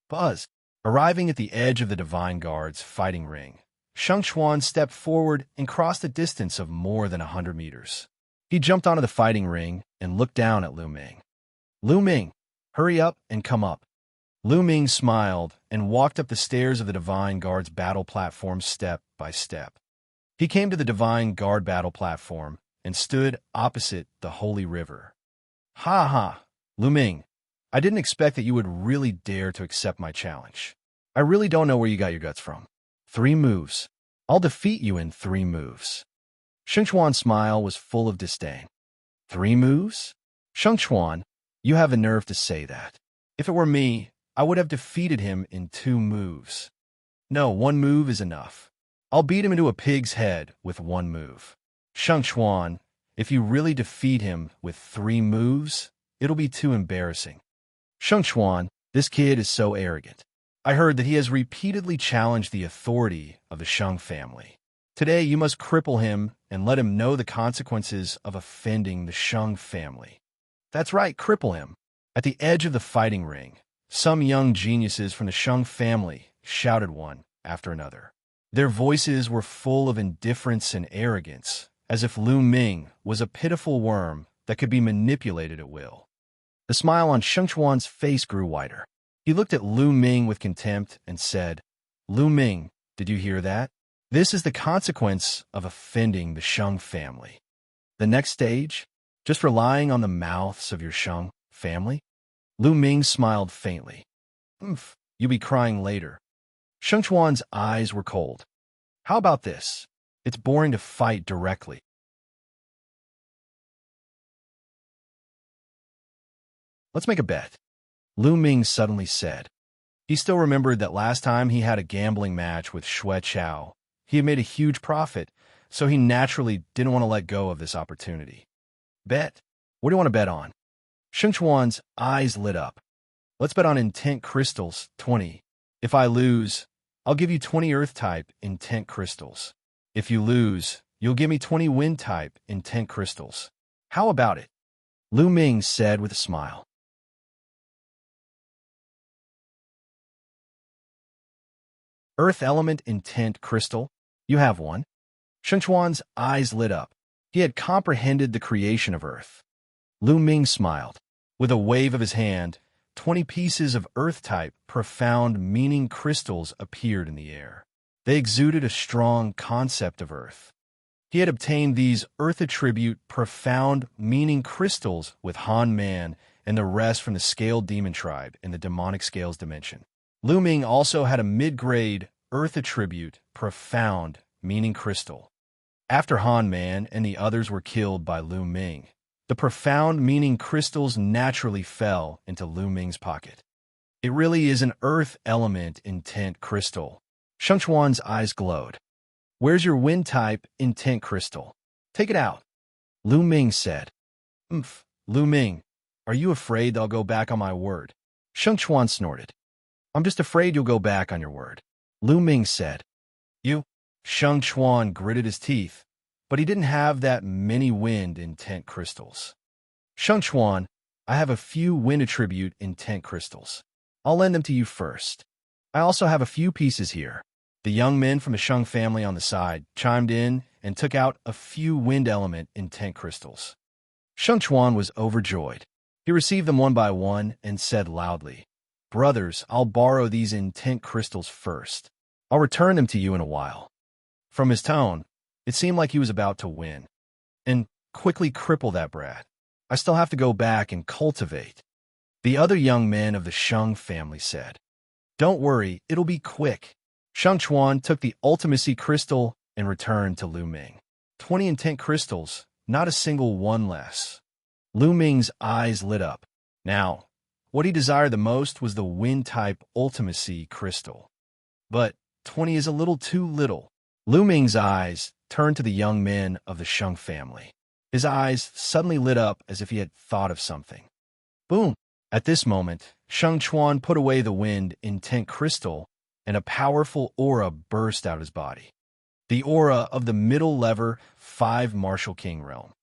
Buzz. Arriving at the edge of the Divine Guard's fighting ring, Xianxia stepped forward and crossed a distance of more than 100 meters. He jumped onto the fighting ring and looked down at Lu Ming. Lu Ming, hurry up and come up. Lu Ming smiled and walked up the stairs of the Divine Guard's battle platform step by step. He came to the Divine Guard battle platform and stood opposite the Holy River. Ha, Lu Ming, I didn't expect that you would really dare to accept my challenge. I really don't know where you got your guts from. 3 moves. I'll defeat you in 3 moves. Xianxuan's smile was full of disdain. 3 moves? Xianxuan, you have the nerve to say that. If it were me, I would have defeated him in 2 moves. No, 1 move is enough. I'll beat him into a pig's head with 1 move. Xianxuan, If you really defeat him with 3 moves, it'll be too embarrassing. Xianxia, this kid is so arrogant. I heard that he has repeatedly challenged the authority of the Shang family. Today you must cripple him and let him know the consequences of offending the Shang family. That's right, cripple him. At the edge of the fighting ring, some young geniuses from the Shang family shouted one after another. Their voices were full of indifference and arrogance, as if Lu Ming was a pitiful worm that could be manipulated at will. The smile on Xianxia's face grew wider. He looked at Lu Ming with contempt and said, "Lu Ming, did you hear that? This is the consequence of offending the Shang family. The next stage? Just relying on the mouths of your Shang family?" Lu Ming smiled faintly. You'll be crying later." Xianxia's eyes were cold. "How about this? It's boring to fight directly. Let's make a bet," Lu Ming suddenly said. He still remembered that last time he had a gambling match with Xue Chao. He had made a huge profit, so he naturally didn't want to let go of this opportunity. "Bet? What do you want to bet on?" Xianxia's eyes lit up. "Let's bet on intent crystals, 20. If I lose, I'll give you 20 earth-type intent crystals. If you lose, you'll give me 20 wind-type intent crystals. How about it?" Lu Ming said with a smile. "Earth element intent crystal? You have one?" Xianxia's eyes lit up. He had comprehended the creation of Earth. Lu Ming smiled. With a wave of his hand, 20 pieces of Earth-type profound meaning crystals appeared in the air. They exuded a strong concept of Earth. He had obtained these Earth-attribute profound meaning crystals with Han Man and the rest from the Scaled Demon tribe in the demonic scales dimension. Lu Ming also had a mid-grade Earth-attribute profound meaning crystal. After Han Man and the others were killed by Lu Ming, the profound meaning crystals naturally fell into Lu Ming's pocket. "It really is an Earth element intent crystal." Xianxia's eyes glowed. "Where's your wind-type intent crystal? Take it out," Lu Ming said. Lu Ming, are you afraid that I'll go back on my word?" Xianxia snorted. "I'm just afraid you'll go back on your word," Lu Ming said. "You?" Xianxia gritted his teeth, but he didn't have that many wind intent crystals. "Xianxia, I have a few wind attribute intent crystals. I'll lend them to you first. I also have a few pieces here." The young men from the Shang family on the side chimed in and took out a few wind element intent crystals. Xianxia was overjoyed. He received them one by one and said loudly, "Brothers, I'll borrow these intent crystals first. I'll return them to you in a while." From his tone, it seemed like he was about to win. "And quickly cripple that brat. I still have to go back and cultivate," the other young men of the Shang family said. "Don't worry, it'll be quick." Xianxia took the ultimacy crystal and returned to Lu Ming. 20 intent crystals, not a single one less. Lu Ming's eyes lit up. Now, what he desired the most was the wind-type ultimacy crystal. But 20 is a little too little. Lu Ming's eyes turned to the young men of the Shang family. His eyes suddenly lit up as if he had thought of something. Boom! At this moment, Xianxia put away the wind intent crystal, and a powerful aura burst out of his body. The aura of the middle lever 5 Martial King realm.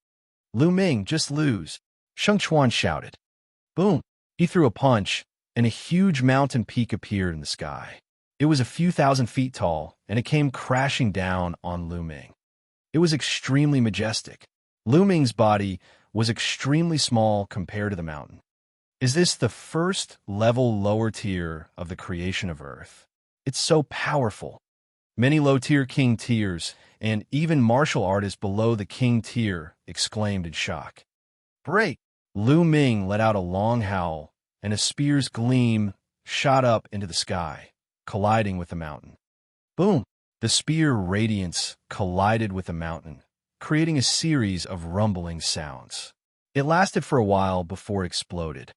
"Lu Ming, just lose," Xianxia shouted. Boom! He threw a punch, and a huge mountain peak appeared in the sky. It was a few thousand feet tall, and it came crashing down on Lu Ming. It was extremely majestic. Lu Ming's body was extremely small compared to the mountain. Is this the first level lower tier of the creation of Earth? It's so powerful. Many low-tier king tiers, and even martial artists below the king tier, exclaimed in shock. "Break!" Lu Ming let out a long howl, and a spear's gleam shot up into the sky, colliding with the mountain. Boom! The spear radiance collided with the mountain, creating a series of rumbling sounds. It lasted for a while before it exploded.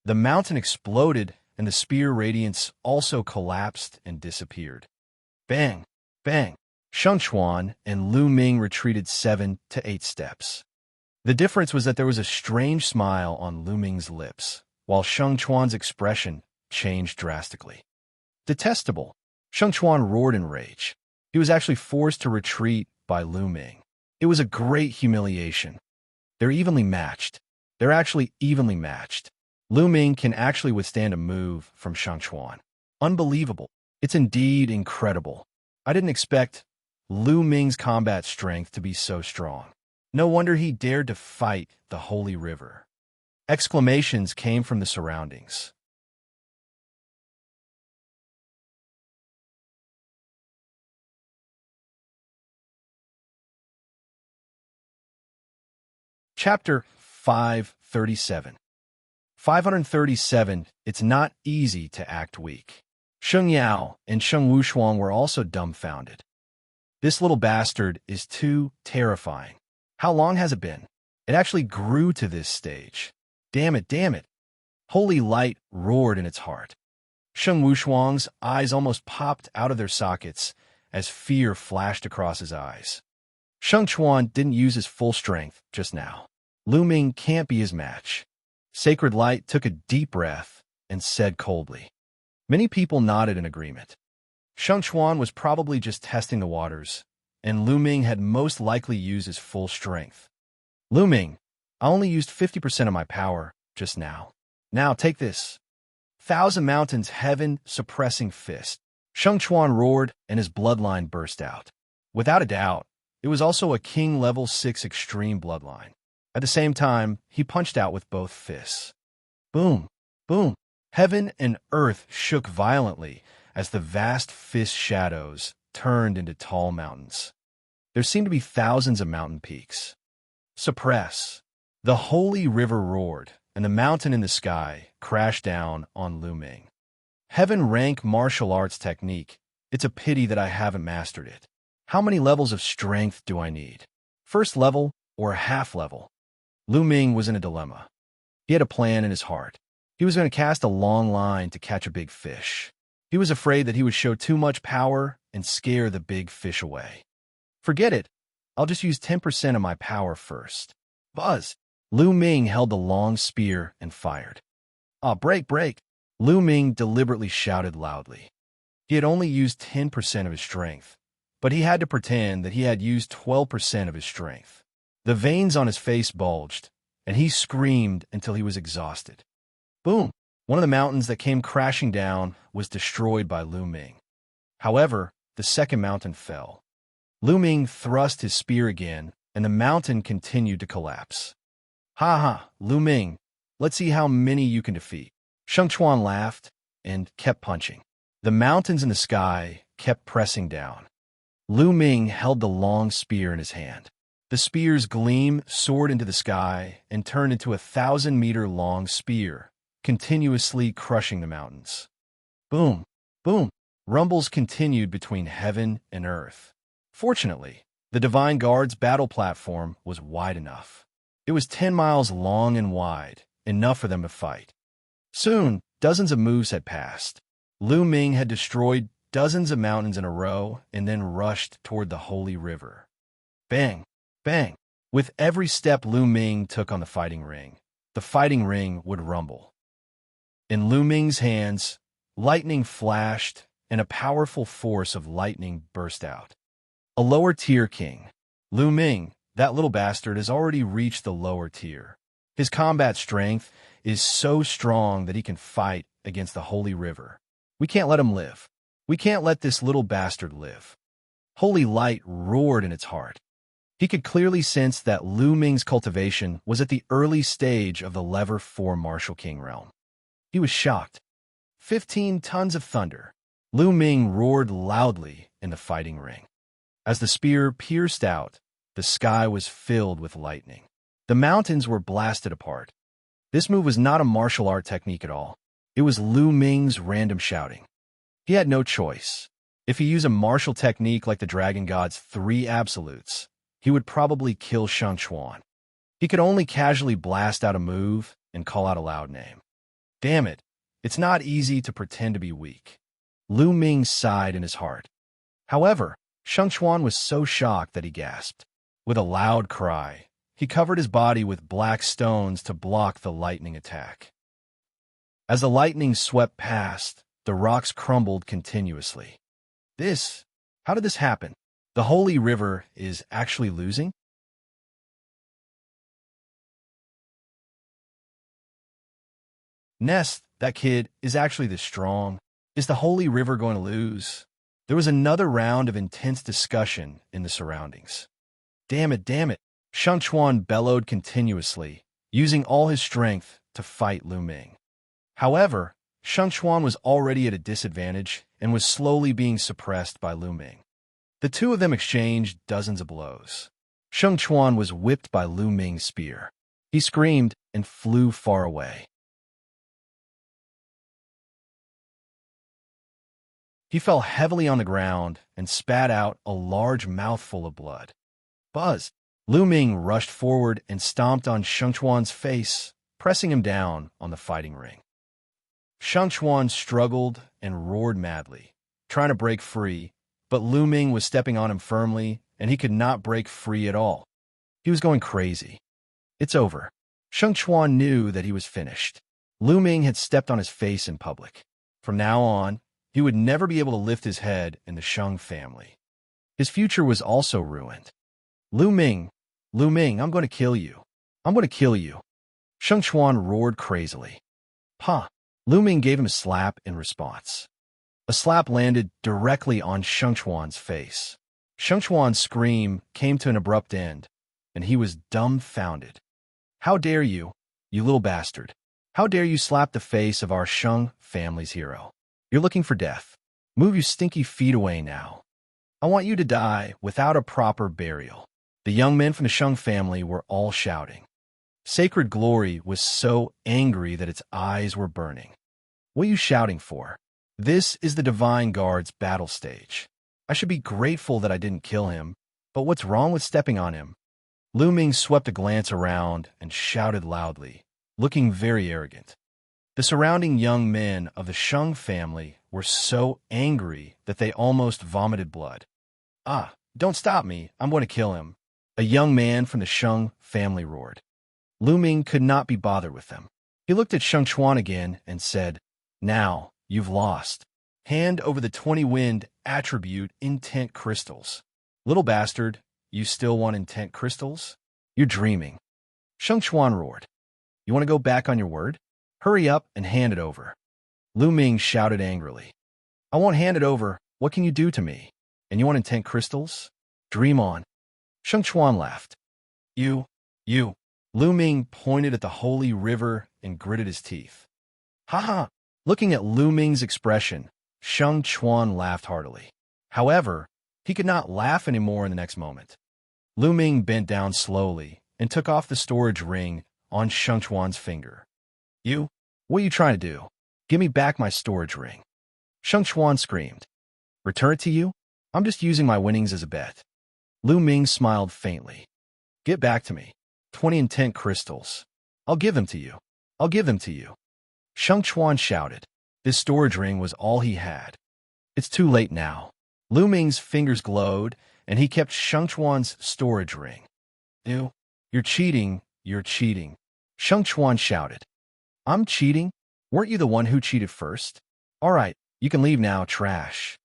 The mountain exploded, and the spear radiance also collapsed and disappeared. Bang! Bang! Xianxia and Lu Ming retreated 7 to 8 steps. The difference was that there was a strange smile on Lu Ming's lips, while Xianxuan's expression changed drastically. Detestable! Xianxuan roared in rage. He was actually forced to retreat by Lu Ming. It was a great humiliation. They're evenly matched. They're actually evenly matched. Lu Ming can actually withstand a move from Xianxuan. Unbelievable. It's indeed incredible. I didn't expect Lu Ming's combat strength to be so strong. No wonder he dared to fight the Holy River. Exclamations came from the surroundings. Chapter 537. 537. It's not easy to act weak. Sheng Yao and Sheng Wushuang were also dumbfounded. This little bastard is too terrifying. How long has it been? It actually grew to this stage. Damn it, damn it. Holy light roared in its heart. Sheng Wushuang's eyes almost popped out of their sockets as fear flashed across his eyes. Xianxuan didn't use his full strength just now. Lu Ming can't be his match. Sacred Light took a deep breath and said coldly. Many people nodded in agreement. Xianxuan was probably just testing the waters, and Lu Ming had most likely used his full strength. Lu Ming, I only used 50% of my power just now. Now take this. Thousand Mountains heaven-suppressing fist. Xianxuan roared, and his bloodline burst out. Without a doubt, it was also a King Level 6 extreme bloodline. At the same time, he punched out with both fists. Boom, boom. Heaven and earth shook violently as the vast fist shadows turned into tall mountains. There seemed to be thousands of mountain peaks. Suppress. The holy river roared, and the mountain in the sky crashed down on Lu Ming. Heaven rank martial arts technique. It's a pity that I haven't mastered it. How many levels of strength do I need? First level or half level? Lu Ming was in a dilemma. He had a plan in his heart. He was going to cast a long line to catch a big fish. He was afraid that he would show too much power and scare the big fish away. Forget it. I'll just use 10% of my power first. Buzz! Lu Ming held the long spear and fired. Break, break! Lu Ming deliberately shouted loudly. He had only used 10% of his strength, but he had to pretend that he had used 12% of his strength. The veins on his face bulged, and he screamed until he was exhausted. Boom! One of the mountains that came crashing down was destroyed by Lu Ming. However, the second mountain fell. Lu Ming thrust his spear again, and the mountain continued to collapse. Ha ha, Lu Ming, let's see how many you can defeat. Xianxuan laughed and kept punching. The mountains in the sky kept pressing down. Lu Ming held the long spear in his hand. The spear's gleam soared into the sky and turned into a 1,000-meter-long spear, continuously crushing the mountains. Boom, boom. Rumbles continued between heaven and earth. Fortunately, the Divine Guard's battle platform was wide enough. It was 10 miles long and wide, enough for them to fight. Soon, dozens of moves had passed. Lu Ming had destroyed dozens of mountains in a row and then rushed toward the Holy River. Bang, bang. With every step Lu Ming took on the fighting ring would rumble. In Lu Ming's hands, lightning flashed and a powerful force of lightning burst out. A lower-tier king. Lu Ming, that little bastard, has already reached the lower tier. His combat strength is so strong that he can fight against the Holy River. We can't let him live. We can't let this little bastard live. Holy light roared in its heart. He could clearly sense that Lu Ming's cultivation was at the early stage of the Lever 4 Martial King realm. He was shocked. 15 tons of thunder. Lu Ming roared loudly in the fighting ring. As the spear pierced out, the sky was filled with lightning. The mountains were blasted apart. This move was not a martial art technique at all. It was Lu Ming's random shouting. He had no choice. If he used a martial technique like the Dragon God's 3 absolutes, he would probably kill Xianxuan. He could only casually blast out a move and call out a loud name. Damn it, it's not easy to pretend to be weak. Lu Ming sighed in his heart. However, Xianxuan was so shocked that he gasped. With a loud cry, he covered his body with black stones to block the lightning attack. As the lightning swept past, the rocks crumbled continuously. How did this happen? The holy river is actually losing? Nest, that kid is actually this strong. Is the holy river going to lose? There was another round of intense discussion in the surroundings. Damn it, damn it. Xianxia bellowed continuously, using all his strength to fight Lu Ming. However, Xianxia was already at a disadvantage and was slowly being suppressed by Lu Ming. The two of them exchanged dozens of blows. Xianxia was whipped by Lu Ming's spear. He screamed and flew far away. He fell heavily on the ground and spat out a large mouthful of blood. Buzz! Lu Ming rushed forward and stomped on Xianxia's face, pressing him down on the fighting ring. Xianxia struggled and roared madly, trying to break free, but Lu Ming was stepping on him firmly, and he could not break free at all. He was going crazy. It's over. Xianxia knew that he was finished. Lu Ming had stepped on his face in public. From now on, he would never be able to lift his head in the Shang family. His future was also ruined. Lu Ming, I'm going to kill you. I'm going to kill you. Xianxia roared crazily. Pa! Lu Ming gave him a slap in response. A slap landed directly on Xianxia's face. Xianxia's scream came to an abrupt end, and he was dumbfounded. How dare you, you little bastard! How dare you slap the face of our Shang family's hero? You're looking for death. Move your stinky feet away now. I want you to die without a proper burial. The young men from the Shang family were all shouting. Sacred Glory was so angry that its eyes were burning. What are you shouting for? This is the Divine Guard's battle stage. I should be grateful that I didn't kill him, but what's wrong with stepping on him? Lu Ming swept a glance around and shouted loudly, looking very arrogant. The surrounding young men of the Shang family were so angry that they almost vomited blood. Ah, don't stop me, I'm going to kill him. A young man from the Shang family roared. Lu Ming could not be bothered with them. He looked at Xianxia again and said, Now, you've lost. Hand over the 20 wind attribute intent crystals. Little bastard, you still want intent crystals? You're dreaming. Xianxia roared. You want to go back on your word? Hurry up and hand it over. Lu Ming shouted angrily. I won't hand it over. What can you do to me? And you want intent crystals? Dream on. Xianxia laughed. You. Lu Ming pointed at the holy river and gritted his teeth. Ha ha! Looking at Lu Ming's expression, Xianxia laughed heartily. However, he could not laugh anymore in the next moment. Lu Ming bent down slowly and took off the storage ring on Xianxia's finger. What are you trying to do? Give me back my storage ring. Xianxia screamed. Return it to you? I'm just using my winnings as a bet. Lu Ming smiled faintly. Get back to me. 20 intent crystals. I'll give them to you. I'll give them to you. Xianxia shouted. This storage ring was all he had. It's too late now. Lu Ming's fingers glowed, and he kept Xianxia's storage ring. You're cheating. You're cheating. Xianxia shouted. I'm cheating? Weren't you the one who cheated first? All right, you can leave now, trash.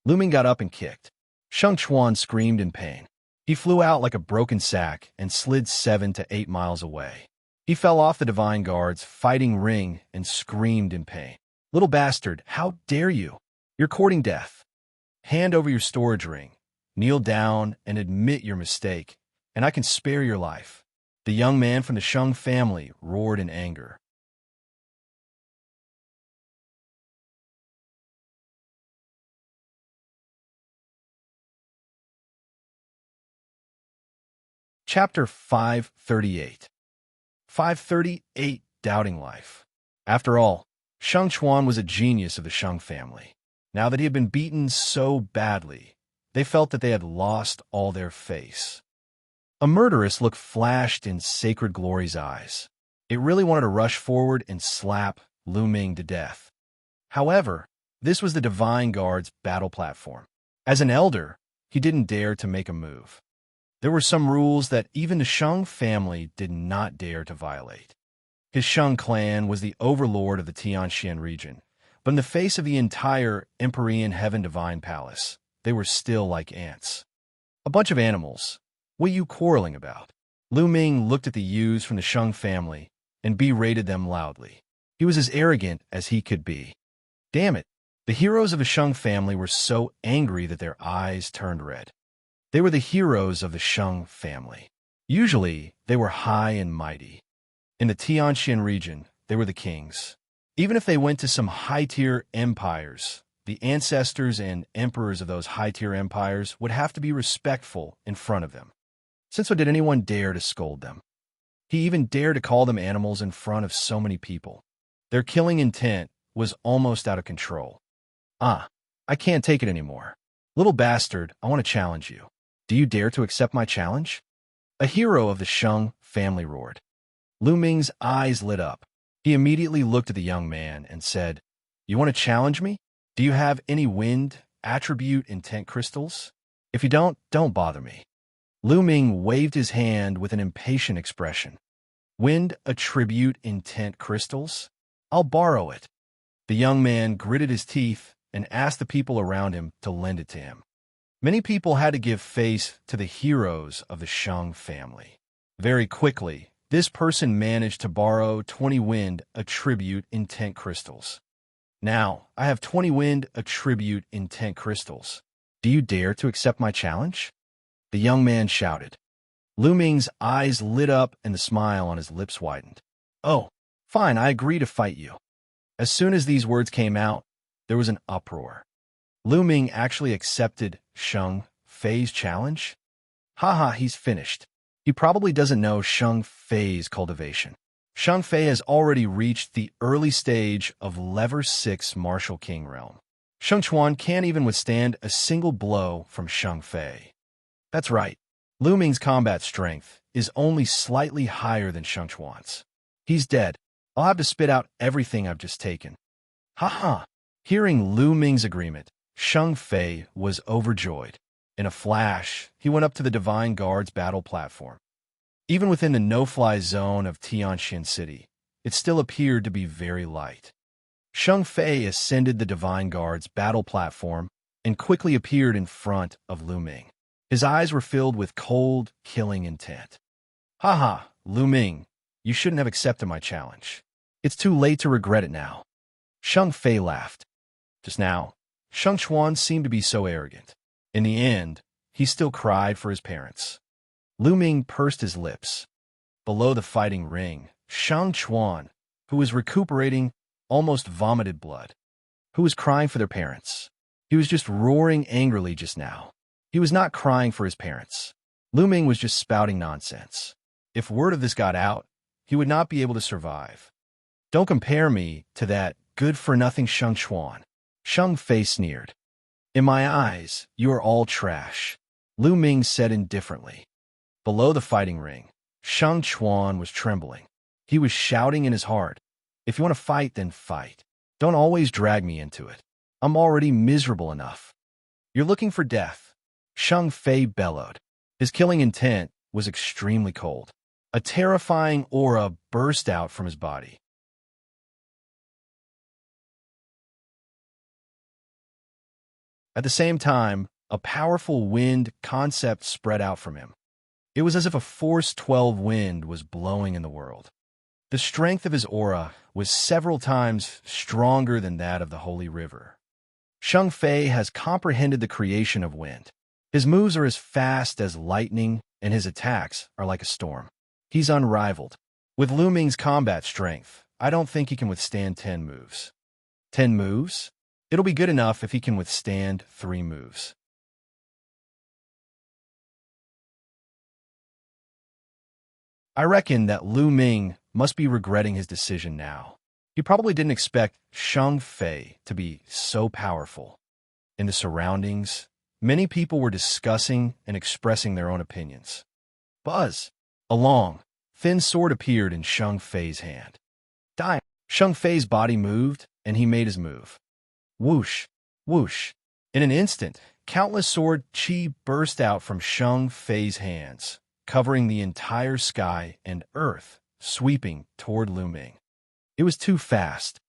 Lu Ming got up and kicked. Xianxia screamed in pain. He flew out like a broken sack and slid 7 to 8 miles away. He fell off the Divine Guard's fighting ring and screamed in pain. Little bastard, how dare you? You're courting death. Hand over your storage ring. Kneel down and admit your mistake, and I can spare your life. The young man from the Shang family roared in anger. Chapter 538. 538 Doubting Life. After all, Xianxia was a genius of the Shang family. Now that he had been beaten so badly, they felt that they had lost all their face. A murderous look flashed in Sacred Glory's eyes. It really wanted to rush forward and slap Lu Ming to death. However, this was the Divine Guard's battle platform. As an elder, he didn't dare to make a move. There were some rules that even the Shang family did not dare to violate. His Shang clan was the overlord of the Xianxia region, but in the face of the entire Empyrean Heaven Divine Palace, they were still like ants. A bunch of animals. What are you quarreling about? Lu Ming looked at the youths from the Shang family and berated them loudly. He was as arrogant as he could be. Damn it! The heroes of the Shang family were so angry that their eyes turned red. They were the heroes of the Shang family. Usually, they were high and mighty. In the Tianxian region, they were the kings. Even if they went to some high-tier empires, the ancestors and emperors of those high-tier empires would have to be respectful in front of them. Since when did anyone dare to scold them? He even dared to call them animals in front of so many people. Their killing intent was almost out of control. I can't take it anymore. Little bastard, I want to challenge you. Do you dare to accept my challenge? A hero of the Shang family roared. Lu Ming's eyes lit up. He immediately looked at the young man and said, "You want to challenge me? Do you have any wind, attribute, intent crystals? If you don't bother me." Lu Ming waved his hand with an impatient expression. "Wind, attribute, intent crystals? I'll borrow it." The young man gritted his teeth and asked the people around him to lend it to him. Many people had to give face to the heroes of the Shang family. Very quickly, this person managed to borrow 20 wind attribute intent crystals. "Now, I have 20 wind attribute intent crystals. Do you dare to accept my challenge?" The young man shouted. Lu Ming's eyes lit up and the smile on his lips widened. "Oh, fine, I agree to fight you." As soon as these words came out, there was an uproar. Lu Ming actually accepted Shang Fei's challenge? Haha, he's finished. He probably doesn't know Shang Fei's cultivation. Shang Fei has already reached the early stage of Level 6 Martial King realm. Shang Chuan can't even withstand a single blow from Shang Fei. That's right. Lu Ming's combat strength is only slightly higher than Shang Chuan's. He's dead. I'll have to spit out everything I've just taken. Haha. Hearing Lu Ming's agreement, Shang Fei was overjoyed. In a flash, he went up to the Divine Guard's battle platform. Even within the no-fly zone of Tianxian City, it still appeared to be very light. Shang Fei ascended the Divine Guard's battle platform and quickly appeared in front of Lu Ming. His eyes were filled with cold, killing intent. Haha, Lu Ming, you shouldn't have accepted my challenge. It's too late to regret it now. Shang Fei laughed. Just now, Shang Chuan seemed to be so arrogant. In the end, he still cried for his parents. Lu Ming pursed his lips. Below the fighting ring, Shang Chuan, who was recuperating, almost vomited blood. Who was crying for their parents? He was just roaring angrily just now. He was not crying for his parents. Lu Ming was just spouting nonsense. If word of this got out, he would not be able to survive. Don't compare me to that good-for-nothing Shang Chuan. Shang Fei sneered. In my eyes, you are all trash, Lu Ming said indifferently. Below the fighting ring, Shang Chuan was trembling. He was shouting in his heart, "If you want to fight, then fight. Don't always drag me into it. I'm already miserable enough." "You're looking for death," Shang Fei bellowed. His killing intent was extremely cold. A terrifying aura burst out from his body. At the same time, a powerful wind concept spread out from him. It was as if a Force 12 wind was blowing in the world. The strength of his aura was several times stronger than that of the Holy River. Shang Fei has comprehended the creation of wind. His moves are as fast as lightning, and his attacks are like a storm. He's unrivaled. With Lu Ming's combat strength, I don't think he can withstand 10 moves. 10 moves? It'll be good enough if he can withstand 3 moves. I reckon that Lu Ming must be regretting his decision now. He probably didn't expect Shang Fei to be so powerful. In the surroundings, many people were discussing and expressing their own opinions. Buzz! A long, thin sword appeared in Shang Fei's hand. Die! Shang Fei's body moved, and he made his move. Whoosh! Whoosh! In an instant, countless sword qi burst out from Shang Fei's hands, covering the entire sky and earth, sweeping toward Lu Ming. It was too fast.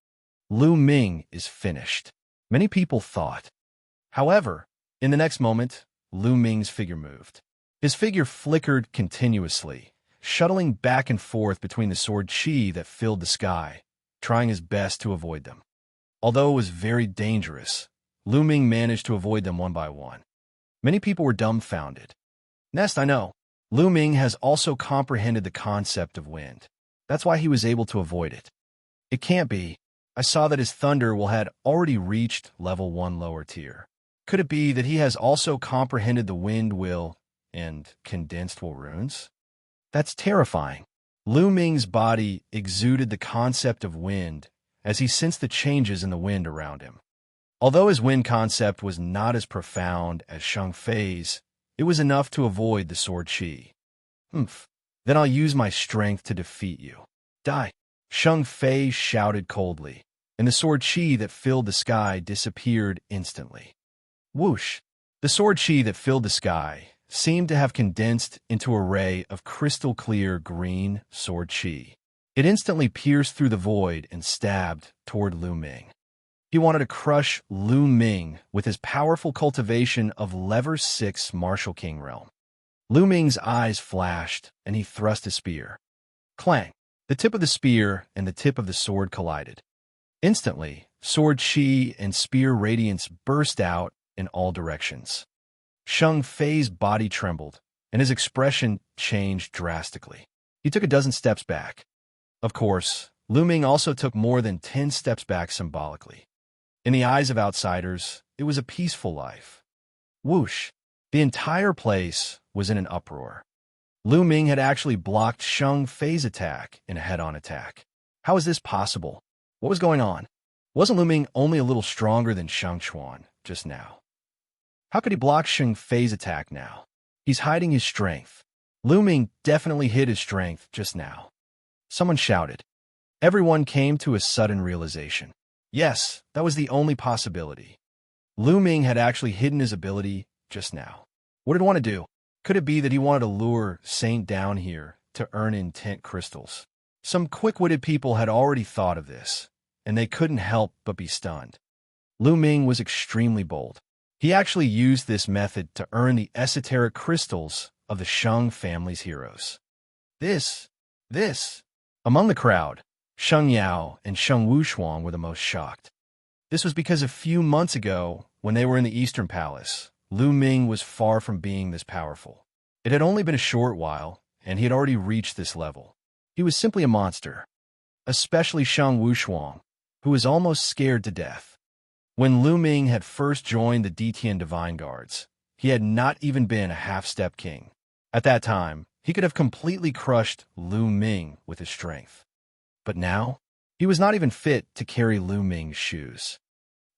Lu Ming is finished, many people thought. However, in the next moment, Lu Ming's figure moved. His figure flickered continuously, shuttling back and forth between the sword qi that filled the sky, trying his best to avoid them. Although it was very dangerous, Lu Ming managed to avoid them one by one. Many people were dumbfounded. Next, I know, Lu Ming has also comprehended the concept of wind. That's why he was able to avoid it. It can't be. I saw that his thunder will had already reached level 1 lower tier. Could it be that he has also comprehended the wind will and condensed will runes? That's terrifying. Lu Ming's body exuded the concept of wind as he sensed the changes in the wind around him. Although his wind concept was not as profound as Shang Fei's, it was enough to avoid the sword qi. Humph. Then I'll use my strength to defeat you. Die. Shang Fei shouted coldly, and the sword qi that filled the sky disappeared instantly. Whoosh! The sword qi that filled the sky seemed to have condensed into a ray of crystal-clear green sword qi. It instantly pierced through the void and stabbed toward Lu Ming. He wanted to crush Lu Ming with his powerful cultivation of Lever 6 Martial King Realm. Lu Ming's eyes flashed, and he thrust his spear. Clang! The tip of the spear and the tip of the sword collided. Instantly, sword qi and spear radiance burst out in all directions. Shang Fei's body trembled, and his expression changed drastically. He took a dozen steps back. Of course, Lu Ming also took more than 10 steps back symbolically. In the eyes of outsiders, it was a peaceful life. Whoosh! The entire place was in an uproar. Lu Ming had actually blocked Shang Fei's attack in a head-on attack. How is this possible? What was going on? Wasn't Lu Ming only a little stronger than Shang Chuan just now? How could he block Shang Fei's attack now? He's hiding his strength. Lu Ming definitely hid his strength just now. Someone shouted. Everyone came to a sudden realization. Yes, that was the only possibility. Lu Ming had actually hidden his ability just now. What did he want to do? Could it be that he wanted to lure Saint down here to earn intent crystals? Some quick-witted people had already thought of this, and they couldn't help but be stunned. Lu Ming was extremely bold. He actually used this method to earn the esoteric crystals of the Shang family's heroes. This. Among the crowd, Sheng Yao and Sheng Wushuang were the most shocked. This was because a few months ago, when they were in the Eastern Palace, Lu Ming was far from being this powerful. It had only been a short while, and he had already reached this level. He was simply a monster. Especially Sheng Wushuang, who was almost scared to death. When Lu Ming had first joined the Detian Divine Guards, he had not even been a half-step king. At that time, he could have completely crushed Lu Ming with his strength. But now, he was not even fit to carry Lu Ming's shoes.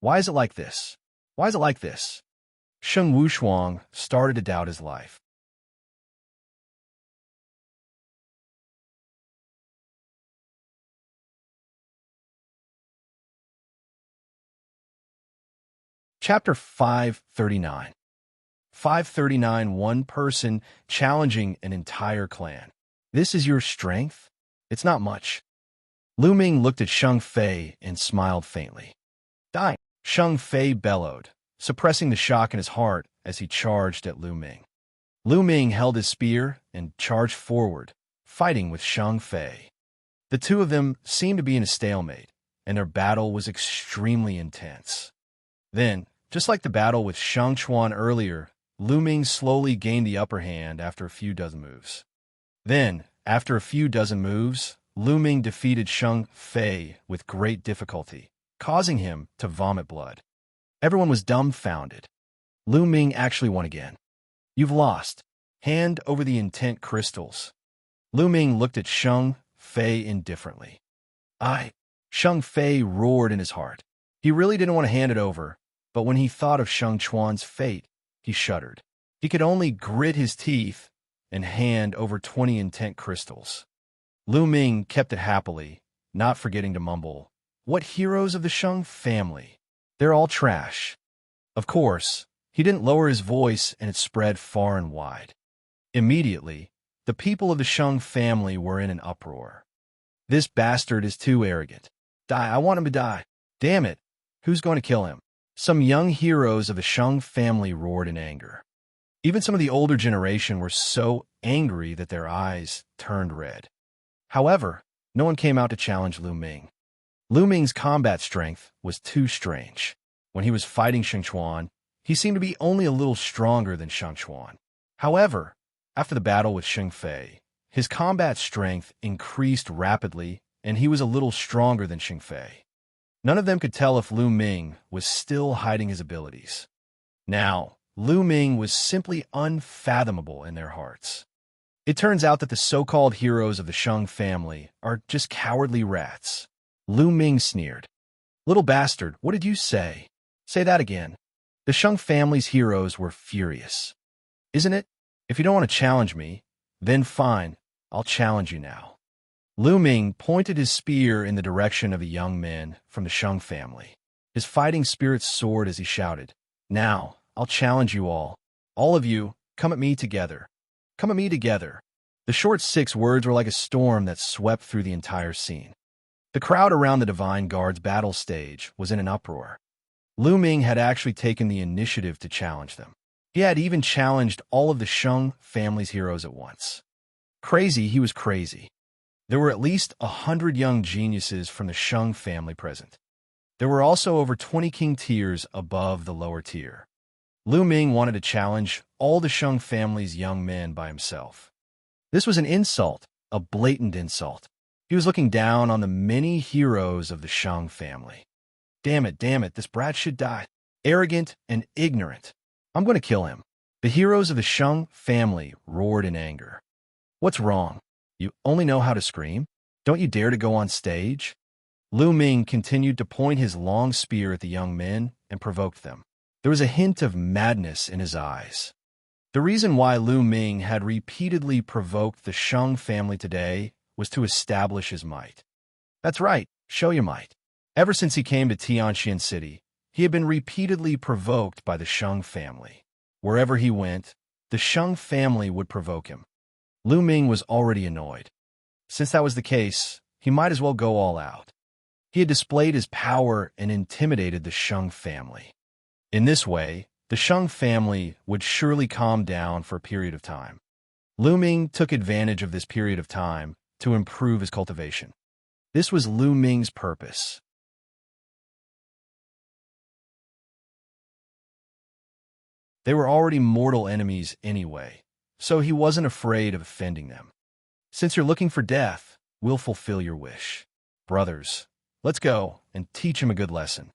Why is it like this? Why is it like this? Sheng Wushuang started to doubt his life. Chapter 539. 539. One person challenging an entire clan. This is your strength? It's not much. Lu Ming looked at Shang Fei and smiled faintly. Die! Shang Fei bellowed, suppressing the shock in his heart as he charged at Lu Ming. Lu Ming held his spear and charged forward, fighting with Shang Fei. The two of them seemed to be in a stalemate, and their battle was extremely intense. Then, just like the battle with Shang Chuan earlier, Lu Ming slowly gained the upper hand after a few dozen moves. Then, after a few dozen moves, Lu Ming defeated Shang Fei with great difficulty, causing him to vomit blood. Everyone was dumbfounded. Lu Ming actually won again. You've lost. Hand over the intent crystals. Lu Ming looked at Shang Fei indifferently. Shang Fei roared in his heart. He really didn't want to hand it over, but when he thought of Shang Chuan's fate, he shuddered. He could only grit his teeth and hand over 20 intent crystals. Lu Ming kept it happily, not forgetting to mumble, "What heroes of the Shang family? They're all trash." Of course, He didn't lower his voice, and it spread far and wide. Immediately, the people of the Shang family were in an uproar. This bastard is too arrogant. Die, I want him to die. Damn it, who's going to kill him? Some young heroes of the Shang family roared in anger. Even some of the older generation were so angry that their eyes turned red. However, no one came out to challenge Lu Ming. Lu Ming's combat strength was too strange. When he was fighting Xianxia, he seemed to be only a little stronger than Xianxia. However, after the battle with Xingfei, his combat strength increased rapidly, and he was a little stronger than Xingfei. None of them could tell if Lu Ming was still hiding his abilities. Now, Lu Ming was simply unfathomable in their hearts. It turns out that the so-called heroes of the Shang family are just cowardly rats. Lu Ming sneered. Little bastard, what did you say? Say that again. The Shang family's heroes were furious. Isn't it? If you don't want to challenge me, then fine, I'll challenge you now. Lu Ming pointed his spear in the direction of a young man from the Shang family. His fighting spirit soared as he shouted, Now, I'll challenge you all. All of you, come at me together. Come at me together. The short 6 words were like a storm that swept through the entire scene. The crowd around the Divine Guard's battle stage was in an uproar. Lu Ming had actually taken the initiative to challenge them. He had even challenged all of the Shang family's heroes at once. Crazy, he was crazy. There were at least 100 young geniuses from the Shang family present. There were also over 20 king tiers above the lower tier. Lu Ming wanted to challenge all the Shang family's young men by himself. This was an insult, a blatant insult. He was looking down on the many heroes of the Shang family. Damn it, this brat should die. Arrogant and ignorant. I'm going to kill him. The heroes of the Shang family roared in anger. What's wrong? You only know how to scream? Don't you dare to go on stage? Lu Ming continued to point his long spear at the young men and provoked them. There was a hint of madness in his eyes. The reason why Lu Ming had repeatedly provoked the Shang family today was to establish his might. That's right, show your might. Ever since he came to Tianxian City, he had been repeatedly provoked by the Shang family. Wherever he went, the Shang family would provoke him. Lu Ming was already annoyed. Since that was the case, he might as well go all out. He had displayed his power and intimidated the Shang family. In this way, the Shang family would surely calm down for a period of time. Lu Ming took advantage of this period of time to improve his cultivation. This was Lu Ming's purpose. They were already mortal enemies anyway, so he wasn't afraid of offending them. Since you're looking for death, we'll fulfill your wish. Brothers, let's go and teach him a good lesson.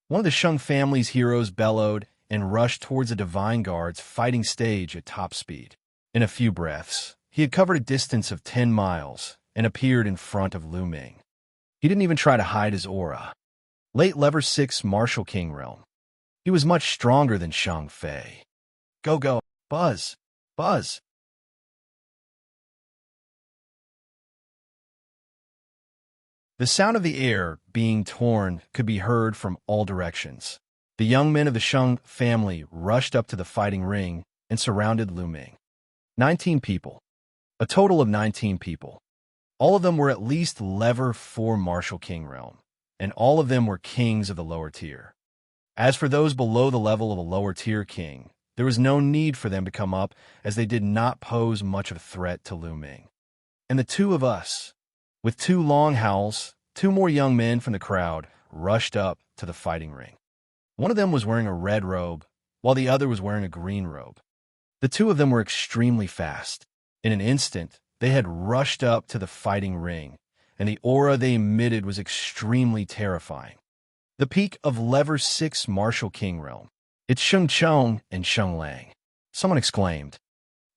One of the Shang family's heroes bellowed and rushed towards the Divine Guard's fighting stage at top speed. In a few breaths, he had covered a distance of 10 miles and appeared in front of Lu Ming. He didn't even try to hide his aura. Late Level 6 Martial King realm. He was much stronger than Shang Fei. Go, buzz, buzz. The sound of the air being torn could be heard from all directions. The young men of the Shang family rushed up to the fighting ring and surrounded Lu Ming. 19 people. A total of 19 people. All of them were at least Level 4 Martial King realm, and all of them were kings of the lower tier. As for those below the level of a lower tier king, there was no need for them to come up, as they did not pose much of a threat to Lu Ming. And the two of us, with 2 long howls, 2 more young men from the crowd rushed up to the fighting ring. One of them was wearing a red robe, while the other was wearing a green robe. The 2 of them were extremely fast. In an instant, they had rushed up to the fighting ring, and the aura they emitted was extremely terrifying. The peak of Level 6 Martial King realm. It's Sheng Chong and Sheng Lang. Someone exclaimed.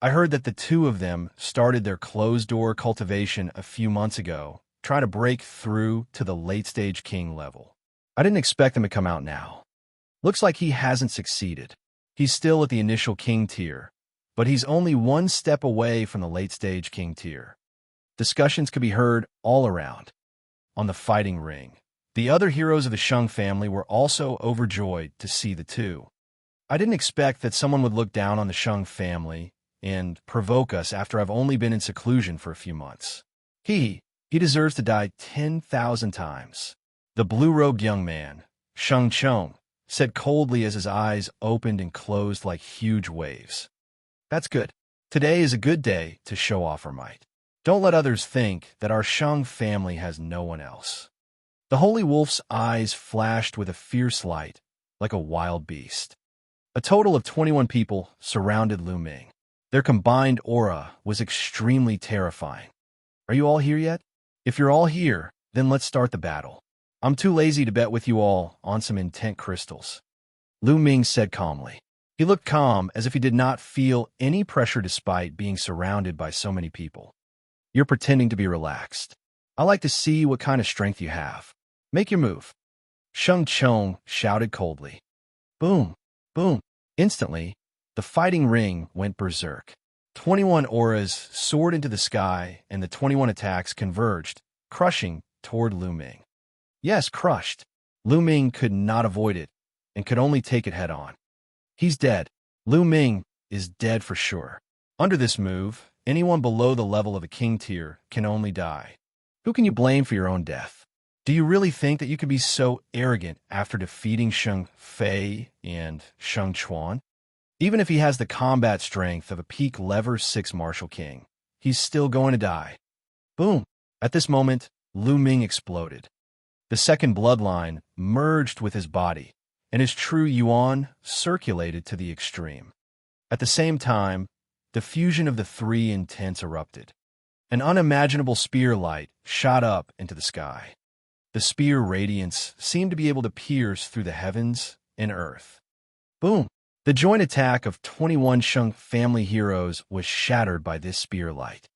I heard that the 2 of them started their closed-door cultivation a few months ago, trying to break through to the late-stage king level. I didn't expect them to come out now. Looks like he hasn't succeeded. He's still at the initial king tier, but he's only 1 step away from the late-stage king tier. Discussions could be heard all around. On the fighting ring, the other heroes of the Shang family were also overjoyed to see the 2. I didn't expect that someone would look down on the Shang family and provoke us after I've only been in seclusion for a few months. He deserves to die 10,000 times. The blue-robed young man, Sheng Chong, said coldly as his eyes opened and closed like huge waves. That's good. Today is a good day to show off our might. Don't let others think that our Shang family has no one else. The holy wolf's eyes flashed with a fierce light, like a wild beast. A total of 21 people surrounded Lu Ming. Their combined aura was extremely terrifying. Are you all here yet? If you're all here, then let's start the battle. I'm too lazy to bet with you all on some intent crystals. Lu Ming said calmly. He looked calm, as if he did not feel any pressure despite being surrounded by so many people. You're pretending to be relaxed. I like to see what kind of strength you have. Make your move. Sheng Chong shouted coldly. Boom, boom. Instantly, the fighting ring went berserk. 21 auras soared into the sky, and the 21 attacks converged, crushing toward Lu Ming. Yes, crushed. Lu Ming could not avoid it, and could only take it head-on. He's dead. Lu Ming is dead for sure. Under this move, anyone below the level of a king tier can only die. Who can you blame for your own death? Do you really think that you could be so arrogant after defeating Sheng Fei and Sheng Chuan? Even if he has the combat strength of a peak level 6 martial king, he's still going to die. Boom! At this moment, Lu Ming exploded. The second bloodline merged with his body, and his true yuan circulated to the extreme. At the same time, the fusion of the three intents erupted. An unimaginable spear light shot up into the sky. The spear radiance seemed to be able to pierce through the heavens and earth. Boom! The joint attack of 21 Sheng family heroes was shattered by this spear light.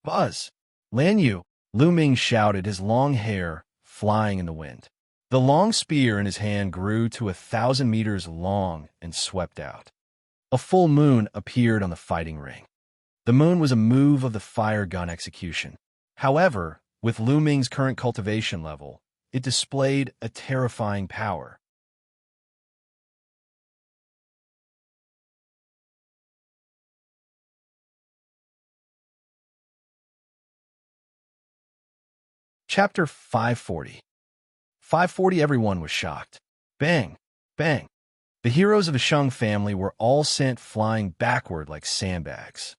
Buzz! Lan Yu! Lu Ming shouted, his long hair flying in the wind. The long spear in his hand grew to 1,000 meters long and swept out. A full moon appeared on the fighting ring. The moon was a move of the fire gun execution. However, with Lu Ming's current cultivation level, it displayed a terrifying power. Chapter 540. 540. Everyone was shocked. Bang! Bang! The heroes of the Sheng family were all sent flying backward like sandbags.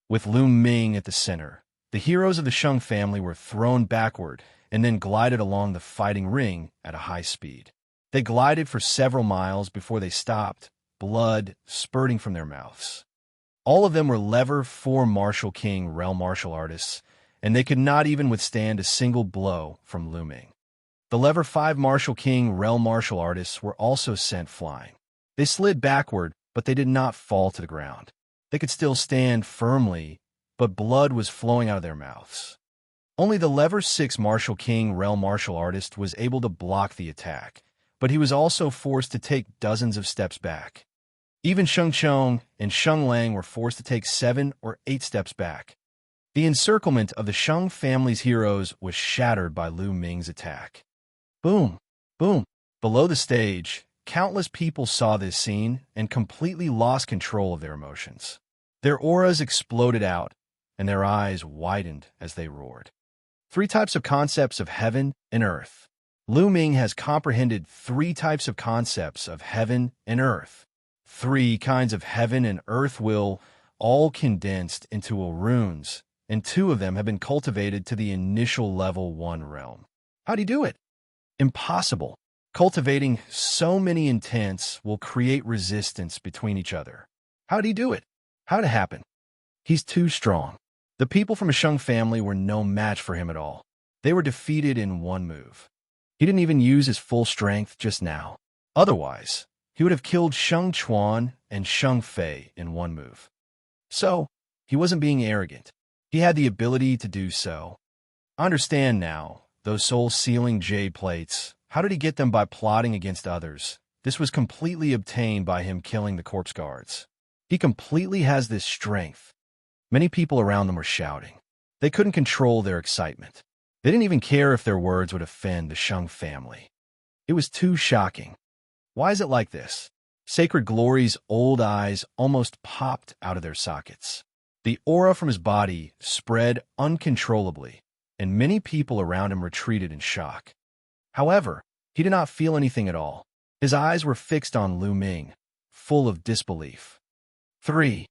With Lu Ming at the center, the heroes of the Sheng family were thrown backward and then glided along the fighting ring at a high speed. They glided for several miles before they stopped, blood spurting from their mouths. All of them were level 4 martial king realm martial artists, and they could not even withstand a single blow from Lu Ming. The level 5 martial king realm martial artists were also sent flying. They slid backward, but they did not fall to the ground. They could still stand firmly, but blood was flowing out of their mouths. Only the level 6 martial king realm martial artist was able to block the attack, but he was also forced to take dozens of steps back. Even Sheng Chong and Sheng Lang were forced to take 7 or 8 steps back. The encirclement of the Sheng family's heroes was shattered by Lu Ming's attack. Boom! Boom! Below the stage, countless people saw this scene and completely lost control of their emotions. Their auras exploded out, and their eyes widened as they roared. 3 types of concepts of heaven and earth. Lu Ming has comprehended 3 types of concepts of heaven and earth. 3 kinds of heaven and earth will all condensed into runes, and 2 of them have been cultivated to the initial level 1 realm. How'd he do it? Impossible. Cultivating so many intents will create resistance between each other. How'd he do it? How'd it happen? He's too strong. The people from a Sheng family were no match for him at all. They were defeated in one move. He didn't even use his full strength just now. Otherwise, he would have killed Sheng Chuan and Sheng Fei in one move. So, he wasn't being arrogant. He had the ability to do so. I understand now, those soul-sealing jade plates. How did he get them? By plotting against others. This was completely obtained by him killing the corpse guards. He completely has this strength. Many people around them were shouting. They couldn't control their excitement. They didn't even care if their words would offend the Sheng family. It was too shocking. Why is it like this? Sacred Glory's old eyes almost popped out of their sockets. The aura from his body spread uncontrollably, and many people around him retreated in shock. However, he did not feel anything at all. His eyes were fixed on Lu Ming, full of disbelief. Three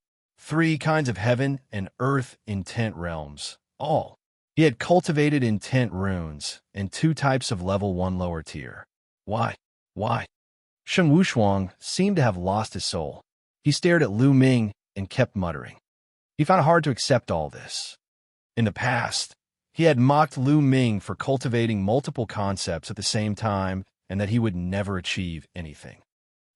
kinds of heaven and earth intent realms, all. He had cultivated intent runes and 2 types of level 1 lower tier. Why? Sheng Wuxuang seemed to have lost his soul. He stared at Lu Ming and kept muttering. He found it hard to accept all this. In the past, he had mocked Lu Ming for cultivating multiple concepts at the same time and that he would never achieve anything.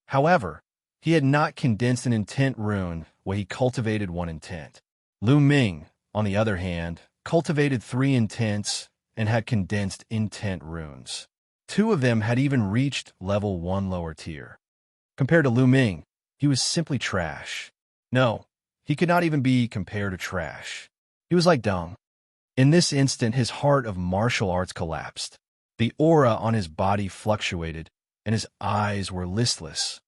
However, he had not condensed an intent rune where he cultivated 1 intent. Lu Ming, on the other hand, cultivated 3 intents and had condensed intent runes. 2 of them had even reached level 1 lower tier. Compared to Lu Ming, he was simply trash. No, he could not even be compared to trash. He was like dung. In this instant, his heart of martial arts collapsed. The aura on his body fluctuated, and his eyes were listless.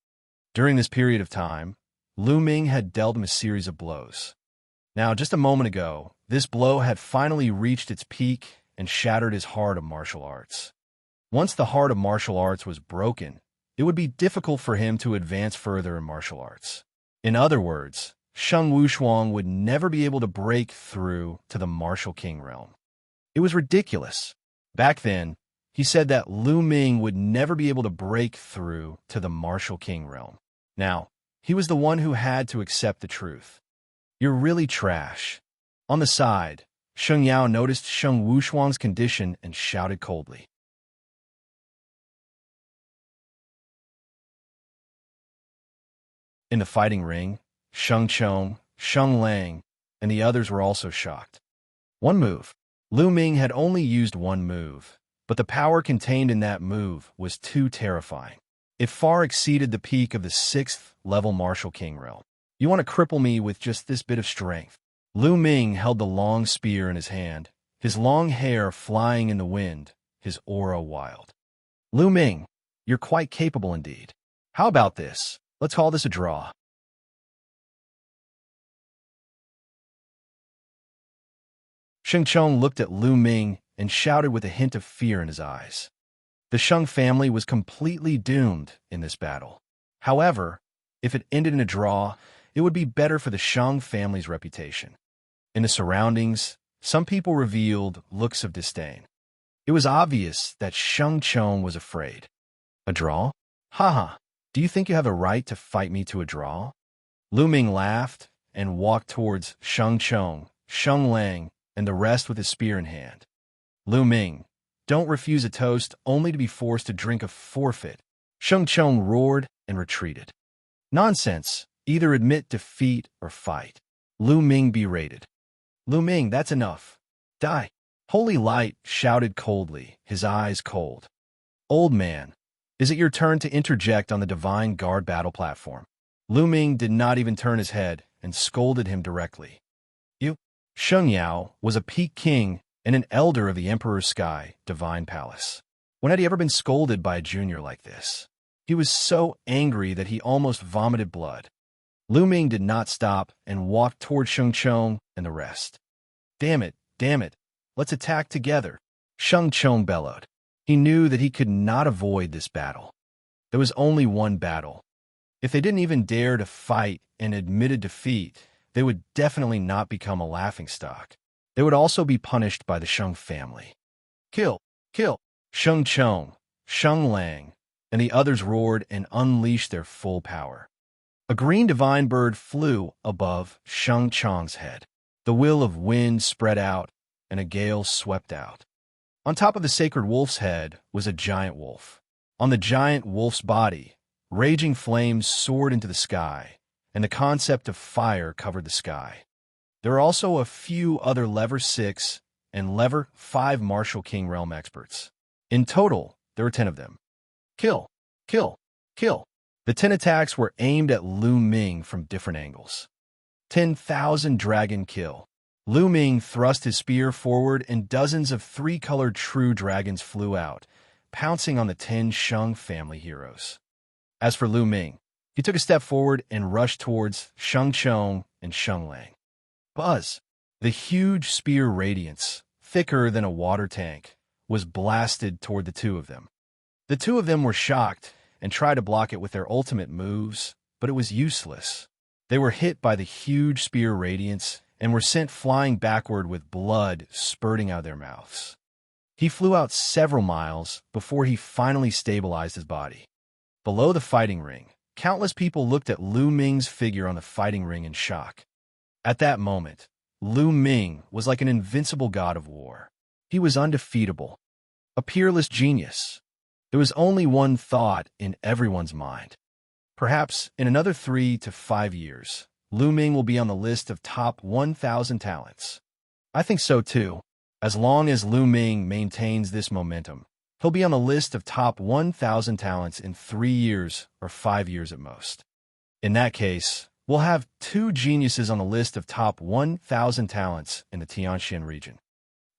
During this period of time, Lu Ming had dealt him a series of blows. Now, just a moment ago, this blow had finally reached its peak and shattered his heart of martial arts. Once the heart of martial arts was broken, it would be difficult for him to advance further in martial arts. In other words, Sheng Wuxuang would never be able to break through to the martial king realm. It was ridiculous. Back then, he said that Lu Ming would never be able to break through to the martial king realm. Now, he was the one who had to accept the truth. You're really trash. On the side, Sheng Yao noticed Sheng Wuxuang's condition and shouted coldly. In the fighting ring, Sheng Chong, Sheng Lang, and the others were also shocked. 1 move. Lu Ming had only used 1 move, but the power contained in that move was too terrifying. It far exceeded the peak of the 6th level martial king realm. You want to cripple me with just this bit of strength? Lu Ming held the long spear in his hand, his long hair flying in the wind, his aura wild. Lu Ming, you're quite capable indeed. How about this? Let's call this a draw. Sheng Chong looked at Lu Ming and shouted with a hint of fear in his eyes. The Sheng family was completely doomed in this battle. However, if it ended in a draw, it would be better for the Sheng family's reputation. In the surroundings, some people revealed looks of disdain. It was obvious that Sheng Chong was afraid. A draw? Haha, do you think you have a right to fight me to a draw? Lu Ming laughed and walked towards Sheng Chong, Sheng Lang, and the rest with his spear in hand. Lu Ming, don't refuse a toast only to be forced to drink a forfeit. Sheng Chong roared and retreated. Nonsense. Either admit defeat or fight. Lu Ming berated. Lu Ming, that's enough. Die. Holy Light shouted coldly, his eyes cold. Old man, is it your turn to interject on the Divine Guard battle platform? Lu Ming did not even turn his head and scolded him directly. You? Sheng Yao was a peak king and an elder of the Emperor's Sky, Divine Palace. When had he ever been scolded by a junior like this? He was so angry that he almost vomited blood. Lu Ming did not stop and walked toward Sheng Chong and the rest. Damn it, let's attack together, Sheng Chong bellowed. He knew that he could not avoid this battle. There was only one battle. If they didn't even dare to fight and admitted defeat, they would definitely not become a laughingstock. They would also be punished by the Sheng family. Kill! Sheng Chong, Sheng Lang, and the others roared and unleashed their full power. A green divine bird flew above Sheng Chong's head. The will of wind spread out, and a gale swept out. On top of the sacred wolf's head was a giant wolf. On the giant wolf's body, raging flames soared into the sky, and the concept of fire covered the sky. There are also a few other Level 6 and Level 5 Martial King Realm experts. In total, there were 10 of them. Kill! The 10 attacks were aimed at Lu Ming from different angles. 10,000 dragon kill. Lu Ming thrust his spear forward and dozens of 3-colored true dragons flew out, pouncing on the 10 Sheng family heroes. As for Lu Ming, He took a step forward and rushed towards Xianxia and Xianglang. Buzz! The huge spear radiance, thicker than a water tank, was blasted toward the two of them. The two of them were shocked and tried to block it with their ultimate moves, but it was useless. They were hit by the huge spear radiance and were sent flying backward with blood spurting out of their mouths. He flew out several miles before he finally stabilized his body. Below the fighting ring, countless people looked at Lu Ming's figure on the fighting ring in shock. At that moment, Lu Ming was like an invincible god of war. He was undefeatable, a peerless genius. There was only one thought in everyone's mind. Perhaps in another 3 to 5 years, Lu Ming will be on the list of top 1,000 talents. I think so too. As long as Lu Ming maintains this momentum, he'll be on the list of top 1,000 talents in 3 years or 5 years at most. In that case, we'll have 2 geniuses on the list of top 1,000 talents in the Xianxia region.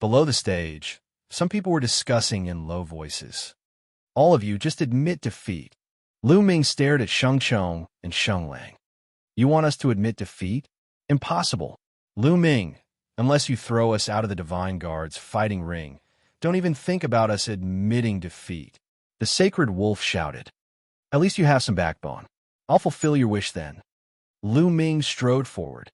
Below the stage, some people were discussing in low voices. All of you just admit defeat. Lu Ming stared at Xianxia and Xianglang. You want us to admit defeat? Impossible. Lu Ming, unless you throw us out of the Divine Guard's fighting ring, don't even think about us admitting defeat. The Sacred Wolf shouted. At least you have some backbone. I'll fulfill your wish then. Lu Ming strode forward.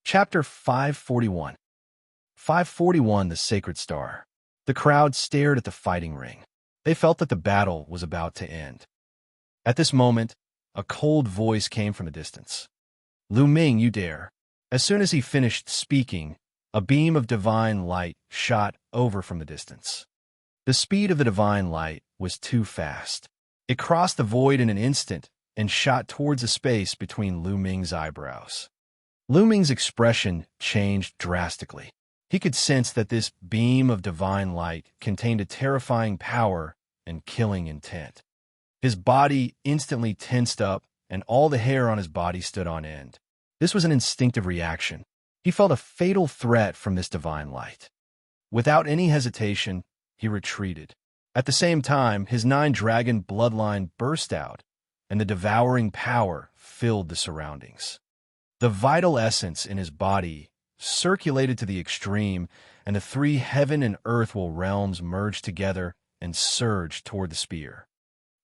Chapter 541. 541, the Sacred Star. The crowd stared at the fighting ring. They felt that the battle was about to end. At this moment, a cold voice came from the distance. Lu Ming, you dare. As soon as he finished speaking, a beam of divine light shot over from the distance. The speed of the divine light was too fast. It crossed the void in an instant and shot towards a space between Lu Ming's eyebrows. Lu Ming's expression changed drastically. He could sense that this beam of divine light contained a terrifying power and killing intent. His body instantly tensed up, and all the hair on his body stood on end. This was an instinctive reaction. He felt a fatal threat from this divine light. Without any hesitation, he retreated. At the same time, his 9-dragon bloodline burst out, and the devouring power filled the surroundings. The vital essence in his body circulated to the extreme, and the 3 heaven and earthwell realms merged together and surged toward the spear.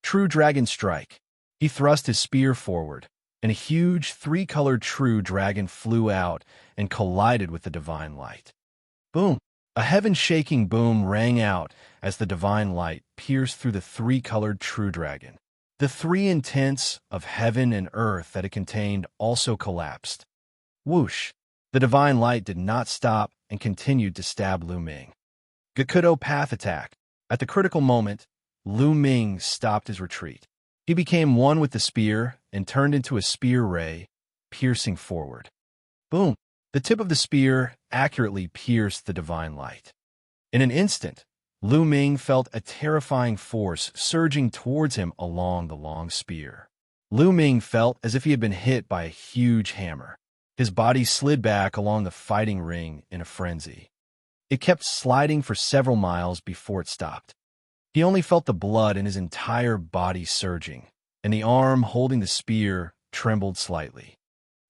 True Dragon Strike. He thrust his spear forward, and a huge 3-colored true dragon flew out and collided with the divine light. Boom! A heaven-shaking boom rang out as the divine light pierced through the 3-colored true dragon. The 3 intents of heaven and earth that it contained also collapsed. Whoosh! The divine light did not stop and continued to stab Lu Ming. Gakudo Path Attack. At the critical moment, Lu Ming stopped his retreat. He became one with the spear and turned into a spear ray, piercing forward. Boom! The tip of the spear accurately pierced the divine light. In an instant, Lu Ming felt a terrifying force surging towards him along the long spear. Lu Ming felt as if he had been hit by a huge hammer. His body slid back along the fighting ring in a frenzy. It kept sliding for several miles before it stopped. He only felt the blood in his entire body surging, and the arm holding the spear trembled slightly.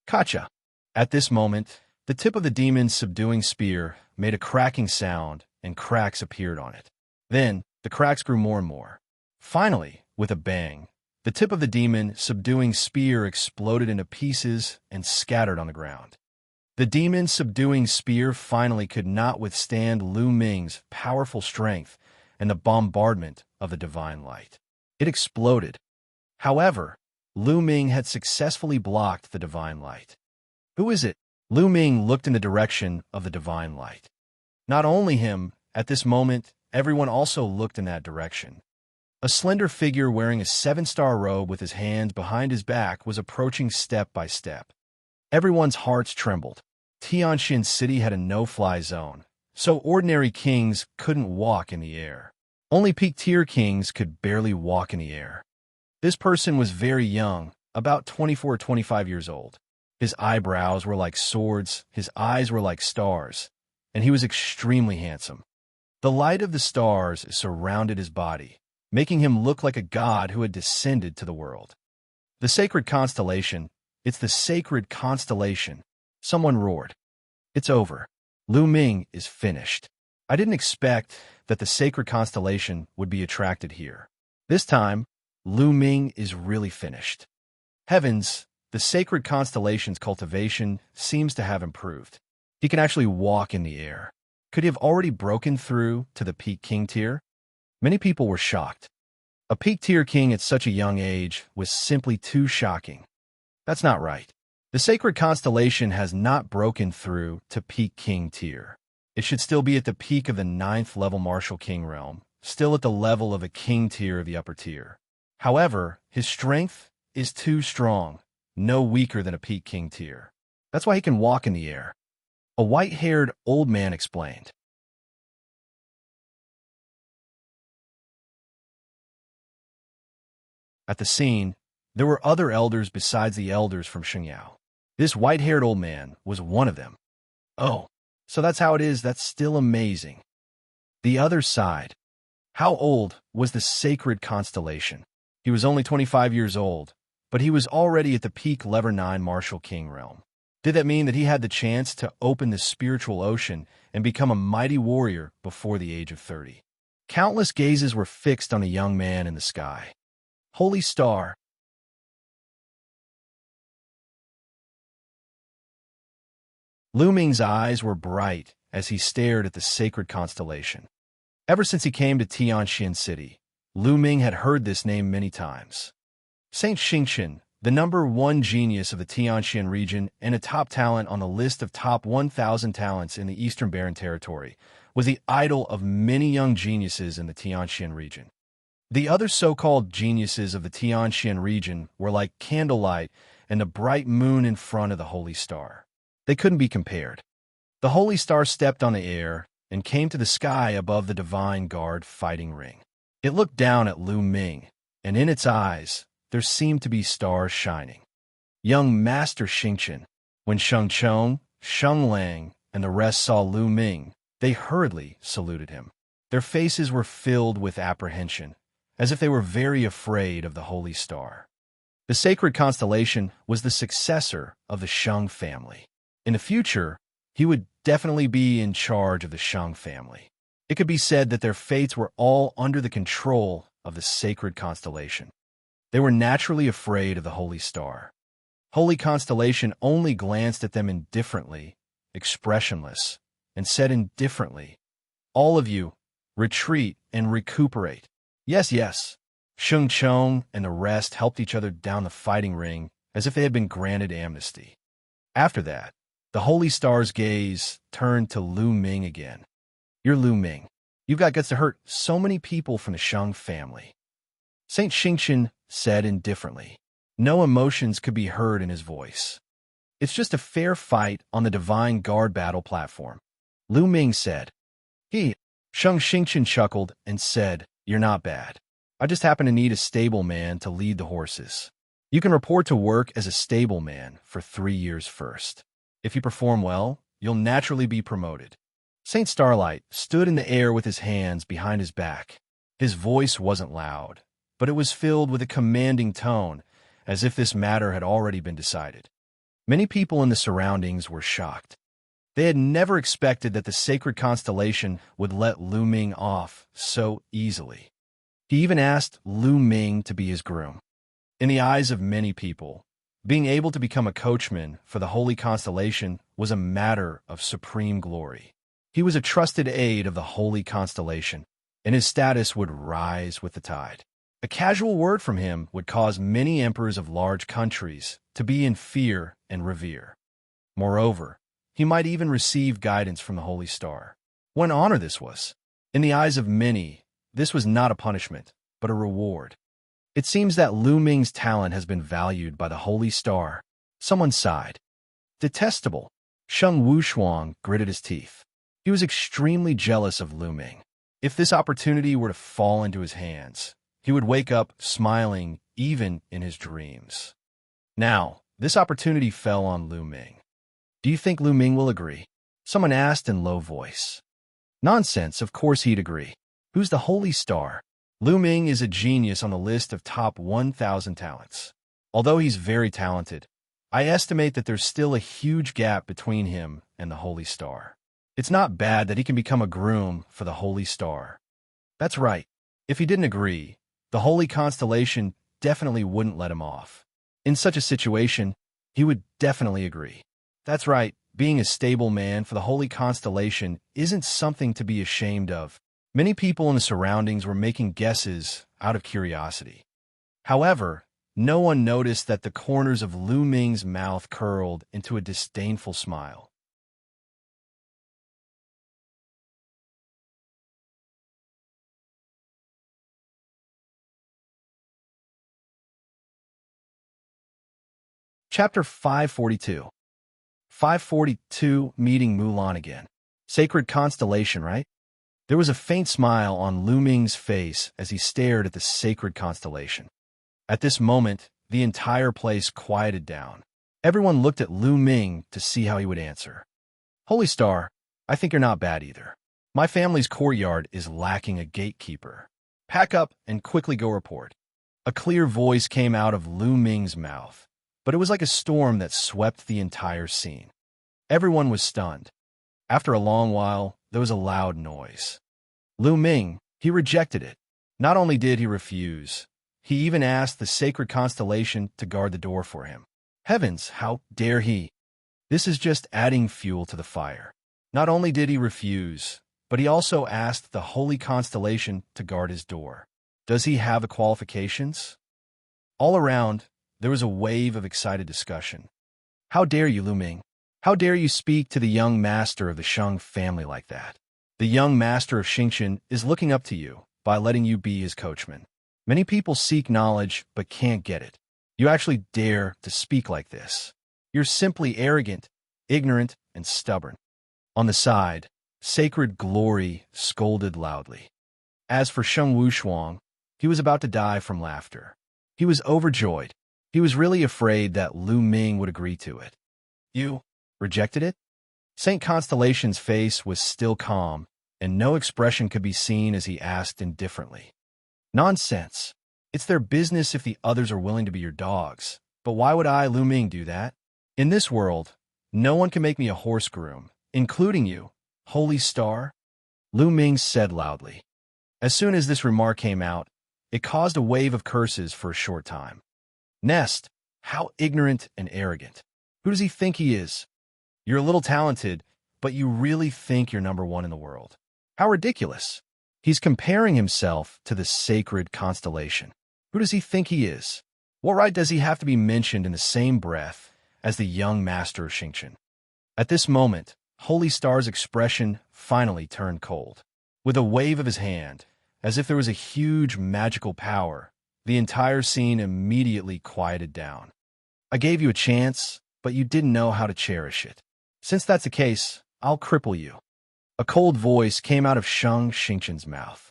Kacha! At this moment, the tip of the demon's subduing spear made a cracking sound, and cracks appeared on it. Then, the cracks grew more and more. Finally, with a bang, the tip of the demon subduing spear exploded into pieces and scattered on the ground. The demon's subduing spear finally could not withstand Lu Ming's powerful strength and the bombardment of the divine light. It exploded. However, Lu Ming had successfully blocked the divine light. Who is it? Lu Ming looked in the direction of the divine light. Not only him, at this moment, everyone also looked in that direction. A slender figure wearing a 7-star robe with his hands behind his back was approaching step by step. Everyone's hearts trembled. Tianxin City had a no-fly zone, so ordinary kings couldn't walk in the air. Only peak-tier kings could barely walk in the air. This person was very young, about 24 or 25 years old. His eyebrows were like swords, his eyes were like stars, and he was extremely handsome. The light of the stars surrounded his body, making him look like a god who had descended to the world. The sacred constellation, it's the sacred constellation. Someone roared. It's over. Lu Ming is finished. I didn't expect that the sacred constellation would be attracted here. This time, Lu Ming is really finished. Heavens, the sacred constellation's cultivation seems to have improved. He can actually walk in the air. Could he have already broken through to the peak king tier? Many people were shocked. A peak tier king at such a young age was simply too shocking. That's not right. The sacred constellation has not broken through to peak king tier. It should still be at the peak of the 9th level martial king realm, still at the level of a king tier of the upper tier. However, his strength is too strong, no weaker than a peak king tier. That's why he can walk in the air. A white-haired old man explained. At the scene, there were other elders besides the elders from Xianxia. This white-haired old man was one of them. Oh, so that's how it is. That's still amazing. The other side. How old was the sacred constellation? He was only 25 years old, but he was already at the peak level 9 martial king realm. Did that mean that he had the chance to open the spiritual ocean and become a mighty warrior before the age of 30? Countless gazes were fixed on a young man in the sky. Holy Star. Lu Ming's eyes were bright as he stared at the sacred constellation. Ever since he came to Xianxia City, Lu Ming had heard this name many times. Saint Xianxia, the #1 genius of the Xianxia region and a top talent on the list of top 1,000 talents in the Eastern Barren Territory, was the idol of many young geniuses in the Xianxia region. The other so-called geniuses of the Xianxia region were like candlelight and the bright moon in front of the Holy Star. They couldn't be compared. The Holy Star stepped on the air and came to the sky above the Divine Guard fighting ring. It looked down at Lu Ming, and in its eyes, there seemed to be stars shining. Young Master Xianxia, when Sheng Chong, Sheng Lang, and the rest saw Lu Ming, they hurriedly saluted him. Their faces were filled with apprehension, as if they were very afraid of the Holy Star. The sacred constellation was the successor of the Sheng family. In the future, he would definitely be in charge of the Sheng family. It could be said that their fates were all under the control of the sacred constellation. They were naturally afraid of the Holy Star. Holy Constellation only glanced at them indifferently, expressionless, and said indifferently, "All of you, retreat and recuperate." Yes, yes. Sheng Chong and the rest helped each other down the fighting ring as if they had been granted amnesty. After that, the Holy Star's gaze turned to Lu Ming again. "You're Lu Ming. You've got guts to hurt so many people from the Sheng family." Saint Xianxia said indifferently. No emotions could be heard in his voice. "It's just a fair fight on the Divine Guard battle platform," Lu Ming said. Sheng Xianxia chuckled and said, "You're not bad. I just happen to need a stable man to lead the horses. You can report to work as a stable man for 3 years first. If you perform well, you'll naturally be promoted." Saint Starlight stood in the air with his hands behind his back. His voice wasn't loud, but it was filled with a commanding tone, as if this matter had already been decided. Many people in the surroundings were shocked. They had never expected that the sacred constellation would let Lu Ming off so easily. He even asked Lu Ming to be his groom. In the eyes of many people, being able to become a coachman for the Holy Constellation was a matter of supreme glory. He was a trusted aide of the Holy Constellation, and his status would rise with the tide. A casual word from him would cause many emperors of large countries to be in fear and revere. Moreover, he might even receive guidance from the Holy Star. What an honor this was! In the eyes of many, this was not a punishment, but a reward. It seems that Lu Ming's talent has been valued by the Holy Star. Someone sighed. Detestable. Sheng Wushuang gritted his teeth. He was extremely jealous of Lu Ming. If this opportunity were to fall into his hands, he would wake up smiling even in his dreams. Now, This opportunity fell on Lu Ming. Do you think Lu Ming will agree? Someone asked in low voice. Nonsense, of course he'd agree. Who's the holy star? Lu Ming is a genius on the list of top 1,000 talents. Although he's very talented, I estimate that there's still a huge gap between him and the holy star. It's not bad that he can become a groom for the holy star. That's right. If he didn't agree, the holy constellation definitely wouldn't let him off. In such a situation, he would definitely agree. That's right, being a stable man for the holy constellation isn't something to be ashamed of. Many people in the surroundings were making guesses out of curiosity. However, no one noticed that the corners of Lu Ming's mouth curled into a disdainful smile. Chapter 542. 542, Meeting Mulan Again. Sacred constellation, right? There was a faint smile on Lu Ming's face as he stared at the sacred constellation. At this moment, the entire place quieted down. Everyone looked at Lu Ming to see how he would answer. Holy Star, I think you're not bad either. My family's courtyard is lacking a gatekeeper. Pack up and quickly go report. A clear voice came out of Lu Ming's mouth, but it was like a storm that swept the entire scene. Everyone was stunned. After a long while, there was a loud noise. Lu Ming, he rejected it. Not only did he refuse, he even asked the sacred constellation to guard the door for him. Heavens, how dare he! This is just adding fuel to the fire. Not only did he refuse, but he also asked the holy constellation to guard his door. Does he have the qualifications? All around, there was a wave of excited discussion. How dare you, Lu Ming? How dare you speak to the young master of the Sheng family like that? The young master of Xianxia is looking up to you by letting you be his coachman. Many people seek knowledge but can't get it. You actually dare to speak like this. You're simply arrogant, ignorant, and stubborn. On the side, Sacred Glory scolded loudly. As for Sheng Wushuang, he was about to die from laughter. He was overjoyed. He was really afraid that Lu Ming would agree to it. You rejected it? Saint Constellation's face was still calm, and no expression could be seen as he asked indifferently. Nonsense. It's their business if the others are willing to be your dogs. But why would I, Lu Ming, do that? In this world, no one can make me a horse groom, including you, Holy Star, Lu Ming said loudly. As soon as this remark came out, it caused a wave of curses for a short time. Nest, how ignorant and arrogant. Who does he think he is? You're a little talented, but you really think you're number one in the world. How ridiculous. He's comparing himself to the sacred constellation. Who does he think he is? What right does he have to be mentioned in the same breath as the young master of Xianxia? At this moment, Holy Star's expression finally turned cold. With a wave of his hand, as if there was a huge magical power, the entire scene immediately quieted down. I gave you a chance, but you didn't know how to cherish it. Since that's the case, I'll cripple you. A cold voice came out of Sheng Xingqian's mouth.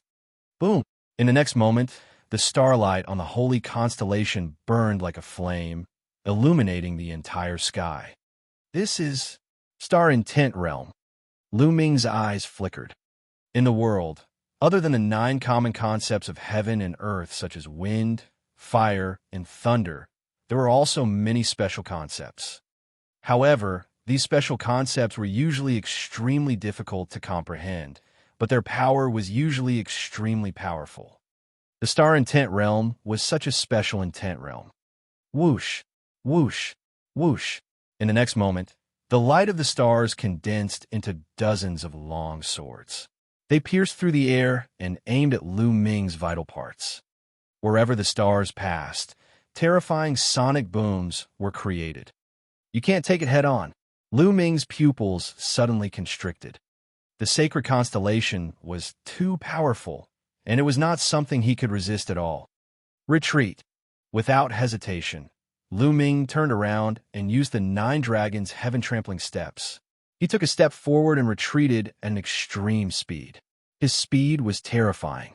Boom! In the next moment, the starlight on the holy constellation burned like a flame, illuminating the entire sky. This is Star Intent Realm. Lu Ming's eyes flickered. In the world, other than the 9 common concepts of heaven and earth such as wind, fire, and thunder, there were also many special concepts. However, these special concepts were usually extremely difficult to comprehend, but their power was usually extremely powerful. The Star Intent Realm was such a special intent realm. Whoosh, whoosh, whoosh. In the next moment, the light of the stars condensed into dozens of long swords. They pierced through the air and aimed at Lu Ming's vital parts. Wherever the stars passed, terrifying sonic booms were created. You can't take it head on. Lu Ming's pupils suddenly constricted. The sacred constellation was too powerful, and it was not something he could resist at all. Retreat. Without hesitation, Lu Ming turned around and used the 9 dragons' heaven-trampling steps. He took a step forward and retreated at an extreme speed. His speed was terrifying.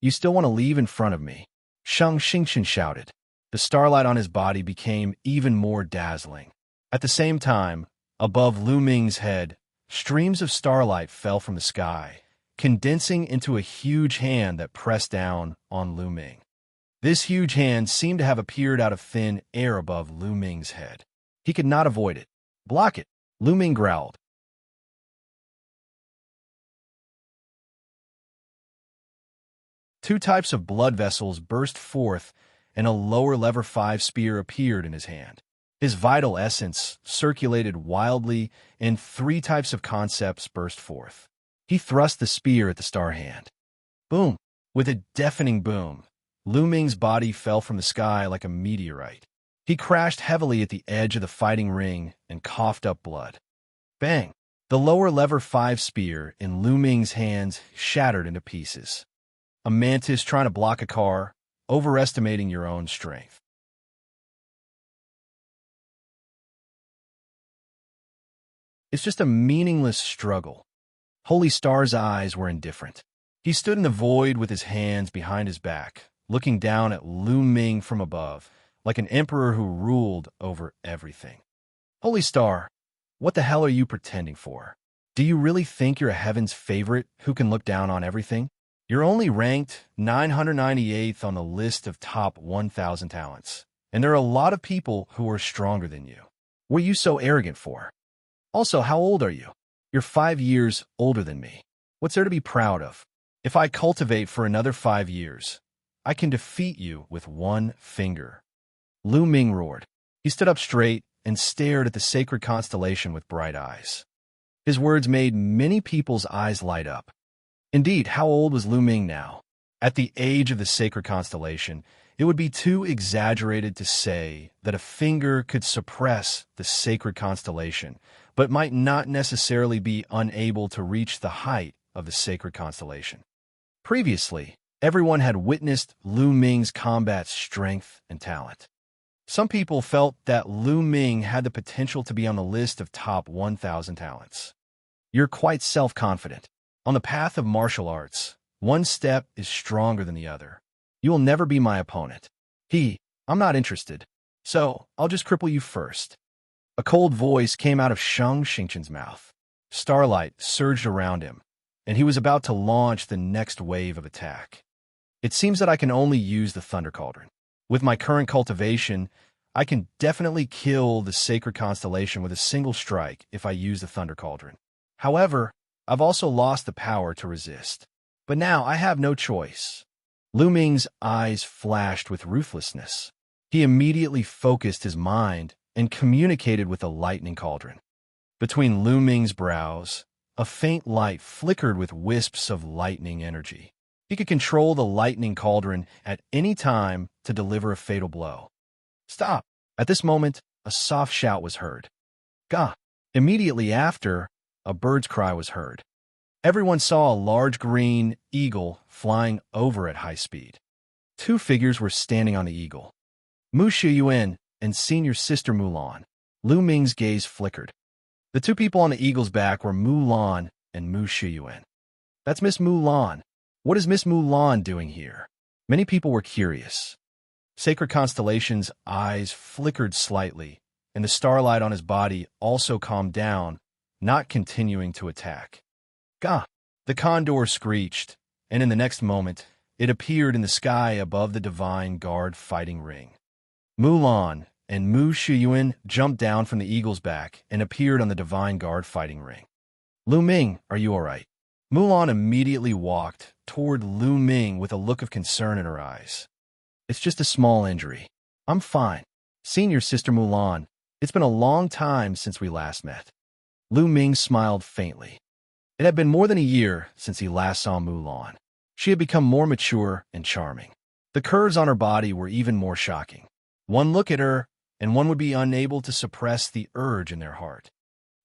You still want to leave in front of me? Sheng Xingqian shouted. The starlight on his body became even more dazzling. At the same time, above Lu Ming's head, streams of starlight fell from the sky, condensing into a huge hand that pressed down on Lu Ming. This huge hand seemed to have appeared out of thin air above Lu Ming's head. He could not avoid it. Block it, Lu Ming growled. Two types of blood vessels burst forth, and a lower lever 5 spear appeared in his hand. His vital essence circulated wildly, and 3 types of concepts burst forth. He thrust the spear at the star hand. Boom! With a deafening boom, Lu Ming's body fell from the sky like a meteorite. He crashed heavily at the edge of the fighting ring and coughed up blood. Bang! The lower lever 5 spear in Lu Ming's hands shattered into pieces. A mantis trying to block a car, overestimating your own strength. It's just a meaningless struggle. Holy Star's eyes were indifferent. He stood in the void with his hands behind his back, looking down at Lu Ming from above, like an emperor who ruled over everything. Holy Star, what the hell are you pretending for? Do you really think you're a heaven's favorite who can look down on everything? You're only ranked 998th on the list of top 1,000 talents, and there are a lot of people who are stronger than you. What are you so arrogant for? Also, how old are you? You're 5 years older than me. What's there to be proud of? If I cultivate for another 5 years, I can defeat you with one finger. Lu Ming roared. He stood up straight and stared at the sacred constellation with bright eyes. His words made many people's eyes light up. Indeed, how old was Lu Ming now? At the age of the sacred constellation, it would be too exaggerated to say that a finger could suppress the sacred constellation, but might not necessarily be unable to reach the height of the sacred constellation. Previously, everyone had witnessed Lu Ming's combat strength and talent. Some people felt that Lu Ming had the potential to be on the list of top 1,000 talents. You're quite self-confident. On the path of martial arts, one step is stronger than the other. You will never be my opponent. I'm not interested. So, I'll just cripple you first. A cold voice came out of Xianxia's mouth. Starlight surged around him, and he was about to launch the next wave of attack. It seems that I can only use the Thunder Cauldron. With my current cultivation, I can definitely kill the sacred constellation with a single strike if I use the Thunder Cauldron. However, I've also lost the power to resist. But now I have no choice. Lu Ming's eyes flashed with ruthlessness. He immediately focused his mind and communicated with the lightning cauldron. Between Lu Ming's brows, a faint light flickered with wisps of lightning energy. He could control the lightning cauldron at any time to deliver a fatal blow. Stop! At this moment, a soft shout was heard. Gah! Immediately after, a bird's cry was heard. Everyone saw a large green eagle flying over at high speed. 2 figures were standing on the eagle. Mu Shiyuan and senior sister Mulan. Lu Ming's gaze flickered. The 2 people on the eagle's back were Mulan and Mu Shiyuan. That's Miss Mulan. What is Miss Mulan doing here? Many people were curious. Sacred Constellation's eyes flickered slightly, and the starlight on his body also calmed down, not continuing to attack. Gah! The condor screeched, and in the next moment, it appeared in the sky above the Divine Guard fighting ring. Mulan and Mu Shiyuan jumped down from the eagle's back and appeared on the Divine Guard fighting ring. Lu Ming, are you all right? Mulan immediately walked toward Lu Ming with a look of concern in her eyes. It's just a small injury. I'm fine. Senior sister Mulan, it's been a long time since we last met. Lu Ming smiled faintly. It had been more than a year since he last saw Mulan. She had become more mature and charming. The curves on her body were even more shocking. One look at her, and one would be unable to suppress the urge in their heart.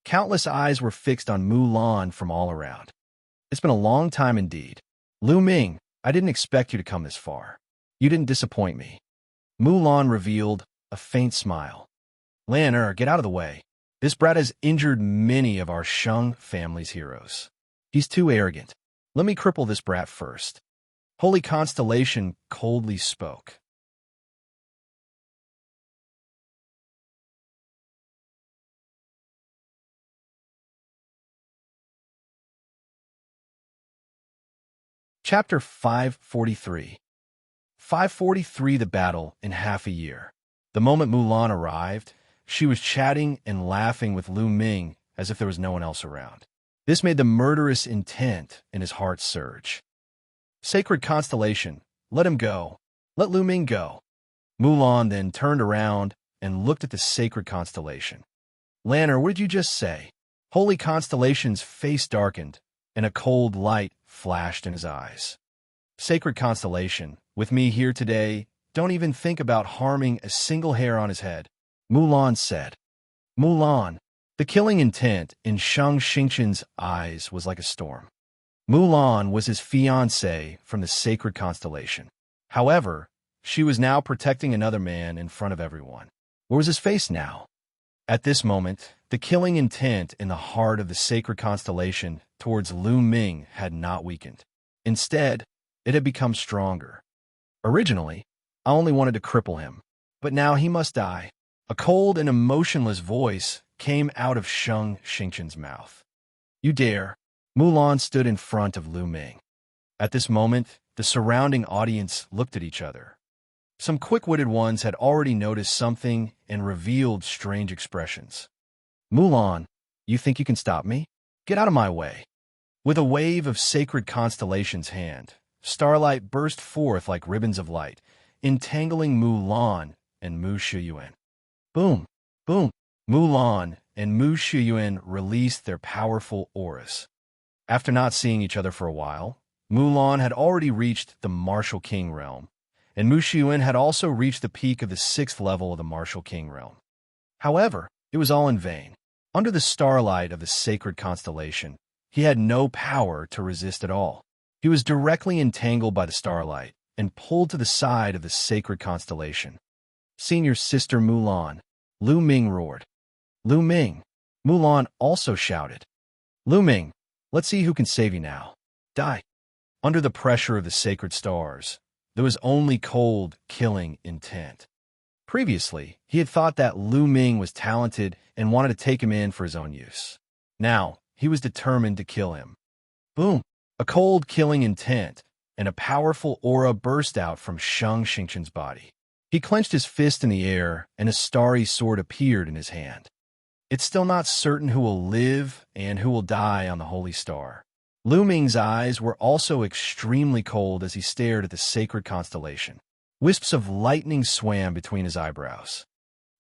Countless eyes were fixed on Mulan from all around. It's been a long time indeed. Lu Ming, I didn't expect you to come this far. You didn't disappoint me. Mulan revealed a faint smile. Lan get out of the way. This brat has injured many of our Shang family's heroes. He's too arrogant. Let me cripple this brat first. Holy Constellation coldly spoke. Chapter 543. 543 The Battle in Half a Year. The moment Mulan arrived, she was chatting and laughing with Lu Ming as if there was no one else around. This made the murderous intent in his heart surge. Sacred Constellation, let him go. Let Lu Ming go. Mulan then turned around and looked at the sacred constellation. Lanner, what did you just say? Holy Constellation's face darkened, and a cold light flashed in his eyes. Sacred Constellation, with me here today, don't even think about harming a single hair on his head, Mulan said. Mulan. The killing intent in Xianxia's eyes was like a storm. Mulan was his fiancée from the sacred constellation. However, she was now protecting another man in front of everyone. Where was his face now? At this moment, the killing intent in the heart of the sacred constellation towards Lu Ming had not weakened. Instead, it had become stronger. Originally, I only wanted to cripple him, but now he must die. A cold and emotionless voice came out of Xianxia's mouth. You dare. Mulan stood in front of Lu Ming. At this moment, the surrounding audience looked at each other. Some quick-witted ones had already noticed something and revealed strange expressions. Mulan, you think you can stop me? Get out of my way. With a wave of sacred constellation's hand, starlight burst forth like ribbons of light, entangling Mulan and Mu Shiyuan. Boom, boom. Mulan and Mu Shiyuan released their powerful auras. After not seeing each other for a while, Mulan had already reached the Martial King realm, and Mu Shiyuan had also reached the peak of the 6th level of the Martial King realm. However, it was all in vain. Under the starlight of the sacred constellation, he had no power to resist at all. He was directly entangled by the starlight and pulled to the side of the sacred constellation. Senior sister Mulan, Lu Ming roared. Lu Ming. Mulan also shouted. Lu Ming, let's see who can save you now. Die. Under the pressure of the sacred stars, there was only cold, killing intent. Previously, he had thought that Lu Ming was talented and wanted to take him in for his own use. Now, he was determined to kill him. Boom! A cold, killing intent, and a powerful aura burst out from Xianxia's body. He clenched his fist in the air, and a starry sword appeared in his hand. It's still not certain who will live and who will die on the holy star. Lu Ming's eyes were also extremely cold as he stared at the sacred constellation. Wisps of lightning swam between his eyebrows.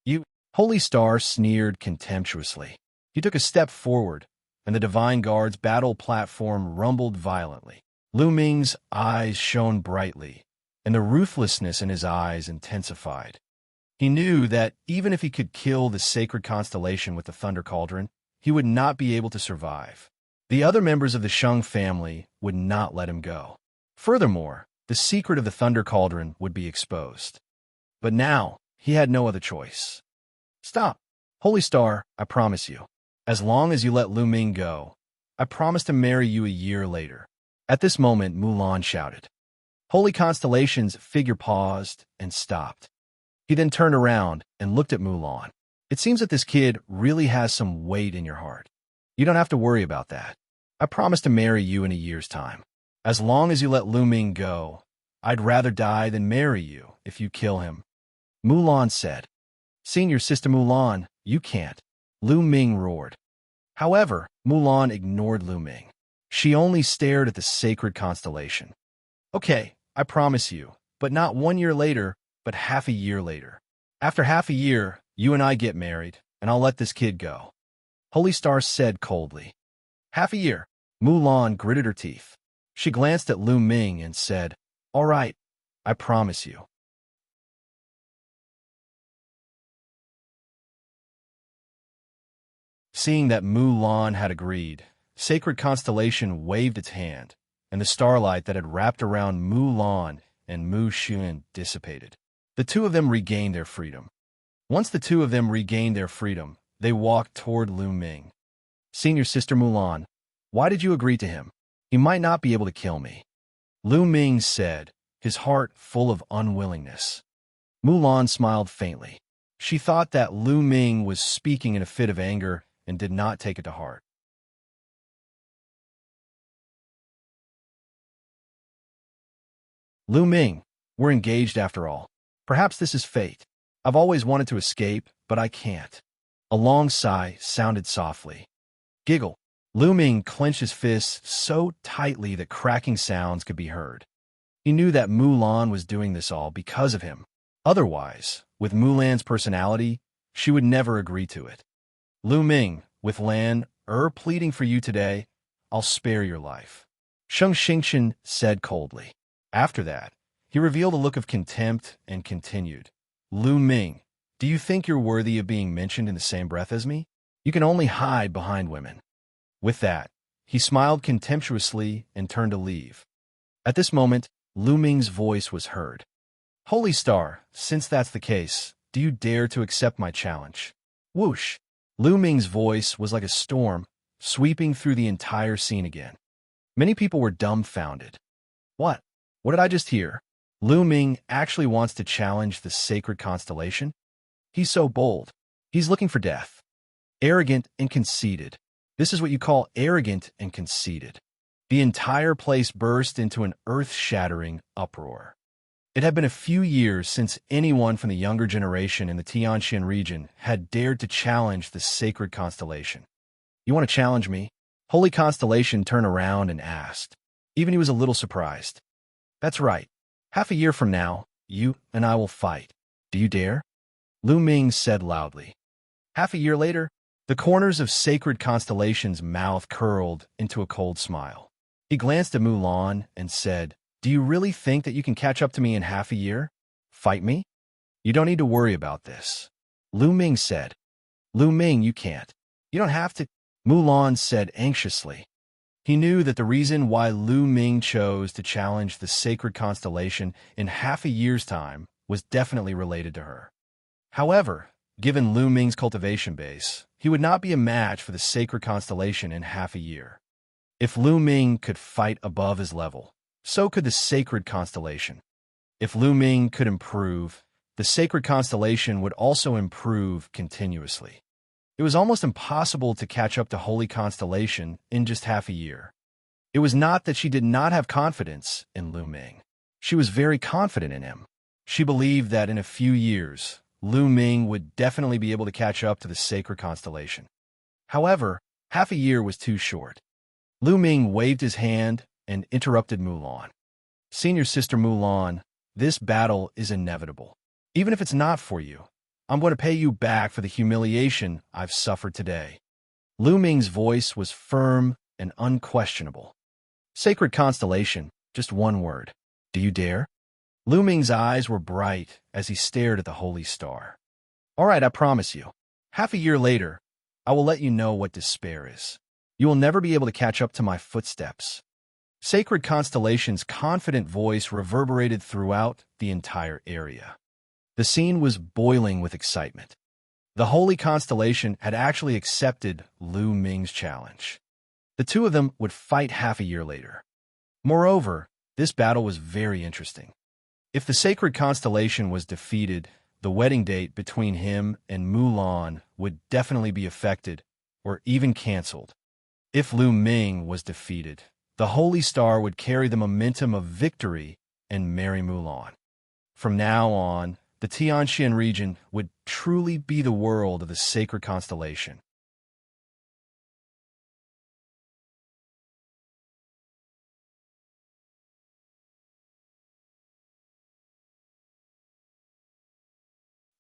You, holy star, sneered contemptuously. He took a step forward, and the Divine Guard's battle platform rumbled violently. Lu Ming's eyes shone brightly, and the ruthlessness in his eyes intensified. He knew that even if he could kill the sacred constellation with the Thunder Cauldron, he would not be able to survive. The other members of the Shang family would not let him go. Furthermore, the secret of the Thunder Cauldron would be exposed. But now, he had no other choice. Stop. Holy Star, I promise you. As long as you let Lu Ming go, I promise to marry you a year later. At this moment, Mulan shouted. Holy Constellation's figure paused and stopped. He then turned around and looked at Mulan. It seems that this kid really has some weight in your heart. You don't have to worry about that. I promise to marry you in a year's time. As long as you let Lu Ming go, I'd rather die than marry you if you kill him. Mulan said. Senior sister Mulan, you can't. Lu Ming roared. However, Mulan ignored Lu Ming. She only stared at the sacred constellation. Okay, I promise you, but not 1 year later, but half a year later. After half a year, you and I get married, and I'll let this kid go. Holy Star said coldly. Half a year. Mulan gritted her teeth. She glanced at Lu Ming and said, All right, I promise you. Seeing that Mulan had agreed, Sacred Constellation waved its hand, and the starlight that had wrapped around Mulan and Mu Shiyuan dissipated. The two of them regained their freedom. Once the two of them regained their freedom, they walked toward Lu Ming. Senior sister Mulan, why did you agree to him? He might not be able to kill me. Lu Ming said, his heart full of unwillingness. Mulan smiled faintly. She thought that Lu Ming was speaking in a fit of anger and did not take it to heart. Lu Ming, we're engaged after all. Perhaps this is fate. I've always wanted to escape, but I can't. A long sigh sounded softly. Giggle. Lu Ming clenched his fists so tightly that cracking sounds could be heard. He knew that Mulan was doing this all because of him. Otherwise, with Mulan's personality, she would never agree to it. Lu Ming, with Lan pleading for you today, I'll spare your life. Xianxia said coldly. After that, he revealed a look of contempt and continued. Lu Ming, do you think you're worthy of being mentioned in the same breath as me? You can only hide behind women. With that, he smiled contemptuously and turned to leave. At this moment, Lu Ming's voice was heard. Holy Star, since that's the case, do you dare to accept my challenge? Whoosh! Lu Ming's voice was like a storm, sweeping through the entire scene again. Many people were dumbfounded. What? What did I just hear? Lu Ming actually wants to challenge the sacred constellation? He's so bold. He's looking for death. Arrogant and conceited. This is what you call arrogant and conceited. The entire place burst into an earth-shattering uproar. It had been a few years since anyone from the younger generation in the Xianxia region had dared to challenge the sacred constellation. You want to challenge me? Holy Constellation turned around and asked. Even he was a little surprised. That's right. Half a year from now, you and I will fight. Do you dare? Lu Ming said loudly. Half a year later, the corners of Sacred Constellation's mouth curled into a cold smile. He glanced at Mulan and said, Do you really think that you can catch up to me in half a year? Fight me? You don't need to worry about this. Lu Ming said. Lu Ming, you can't. You don't have to, Mulan said anxiously. He knew that the reason why Lu Ming chose to challenge the sacred constellation in half a year's time was definitely related to her. However, given Lu Ming's cultivation base, he would not be a match for the sacred constellation in half a year. If Lu Ming could fight above his level, so could the sacred constellation. If Lu Ming could improve, the sacred constellation would also improve continuously. It was almost impossible to catch up to Holy Constellation in just half a year. It was not that she did not have confidence in Lu Ming. She was very confident in him. She believed that in a few years, Lu Ming would definitely be able to catch up to the sacred constellation. However, half a year was too short. Lu Ming waved his hand and interrupted Mulan. Senior Sister Mulan, this battle is inevitable. Even if it's not for you, I'm going to pay you back for the humiliation I've suffered today. Lu Ming's voice was firm and unquestionable. Sacred Constellation, just one word. Do you dare? Lu Ming's eyes were bright as he stared at the holy star. All right, I promise you. Half a year later, I will let you know what despair is. You will never be able to catch up to my footsteps. Sacred Constellation's confident voice reverberated throughout the entire area. The scene was boiling with excitement. The Holy Constellation had actually accepted Lu Ming's challenge. The two of them would fight half a year later. Moreover, this battle was very interesting. If the Sacred Constellation was defeated, the wedding date between him and Mulan would definitely be affected or even canceled. If Lu Ming was defeated, the Holy Star would carry the momentum of victory and marry Mulan. From now on, the Xianxia region would truly be the world of the sacred constellation.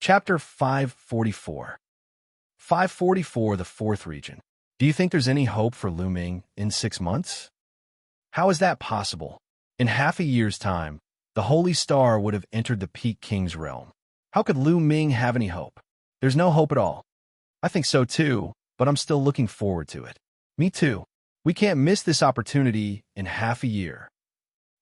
Chapter 544. 544, the fourth region. Do you think there's any hope for Lu Ming in 6 months? How is that possible? In half a year's time, the Holy Star would have entered the Peak King's realm. How could Lu Ming have any hope? There's no hope at all. I think so too, but I'm still looking forward to it. Me too. We can't miss this opportunity in half a year.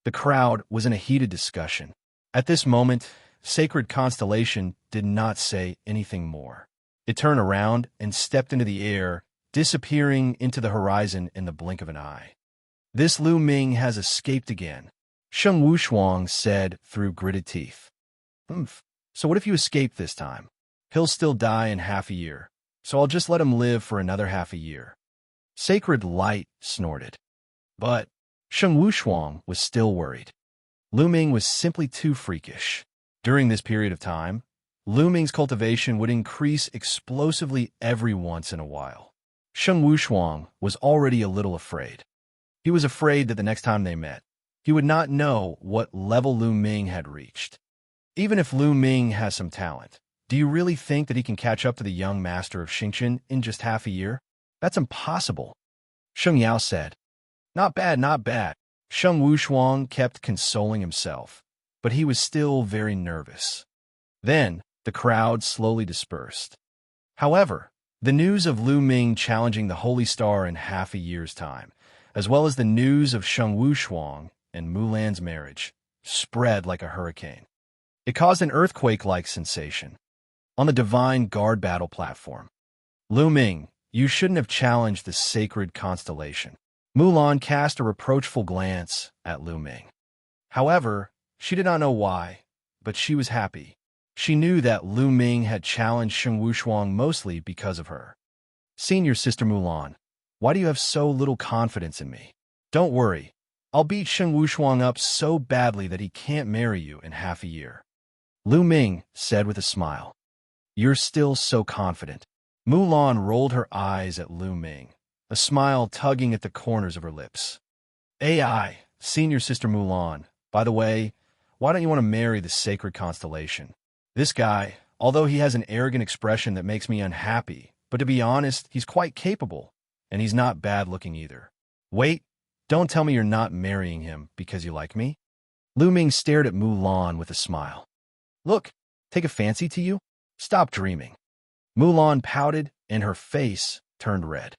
The crowd was in a heated discussion. At this moment, Sacred Constellation did not say anything more. It turned around and stepped into the air, disappearing into the horizon in the blink of an eye. This Lu Ming has escaped again, Sheng Wushuang said through gritted teeth. So what if you escape this time? He'll still die in half a year, so I'll just let him live for another half a year. Sacred Light snorted. But Sheng Wushuang was still worried. Lu Ming was simply too freakish. During this period of time, Lu Ming's cultivation would increase explosively every once in a while. Sheng Wushuang was already a little afraid. He was afraid that the next time they met, he would not know what level Lu Ming had reached. Even if Lu Ming has some talent, do you really think that he can catch up to the young master of Xianxia in just half a year? That's impossible. Xianxia said. Not bad, not bad. Sheng Wushuang kept consoling himself, but he was still very nervous. Then, the crowd slowly dispersed. However, the news of Lu Ming challenging the Holy Star in half a year's time, as well as the news of Sheng Wushuang and Mulan's marriage, spread like a hurricane. It caused an earthquake-like sensation. On the Divine Guard battle platform, Lu Ming, you shouldn't have challenged the sacred constellation. Mulan cast a reproachful glance at Lu Ming. However, she did not know why, but she was happy. She knew that Lu Ming had challenged Sheng Wushuang mostly because of her. Senior Sister Mulan, why do you have so little confidence in me? Don't worry, I'll beat Sheng Wushuang up so badly that he can't marry you in half a year. Lu Ming said with a smile. You're still so confident. Mulan rolled her eyes at Lu Ming, a smile tugging at the corners of her lips. AI, Senior Sister Mulan, by the way, why don't you want to marry the sacred constellation? This guy, although he has an arrogant expression that makes me unhappy, but to be honest, he's quite capable, and he's not bad-looking either. Wait, don't tell me you're not marrying him because you like me? Lu Ming stared at Mulan with a smile. Look, take a fancy to you? Stop dreaming. Mulan pouted, and her face turned red.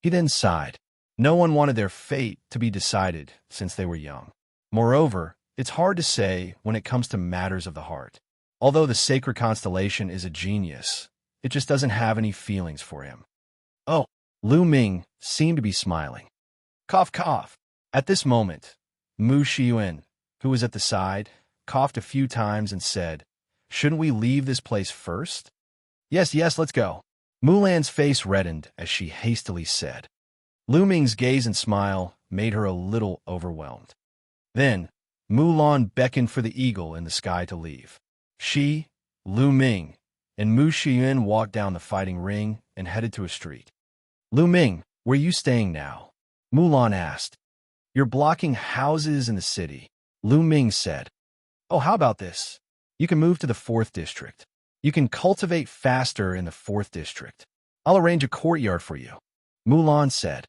He then sighed. No one wanted their fate to be decided since they were young. Moreover, it's hard to say when it comes to matters of the heart. Although the sacred constellation is a genius, it just doesn't have any feelings for him. Oh, Lu Ming seemed to be smiling. Cough, cough. At this moment, Mu Xiyuan, who was at the side, coughed a few times and said, Shouldn't we leave this place first? Yes, yes, let's go. Mulan's face reddened as she hastily said. Lu Ming's gaze and smile made her a little overwhelmed. Then, Mulan beckoned for the eagle in the sky to leave. She, Lu Ming, and Mu Xiyuan walked down the fighting ring and headed to a street. Lu Ming, where are you staying now? Mulan asked. You're blocking houses in the city, Lu Ming said. Oh, how about this? You can move to the 4th district. You can cultivate faster in the 4th district. I'll arrange a courtyard for you, Mulan said.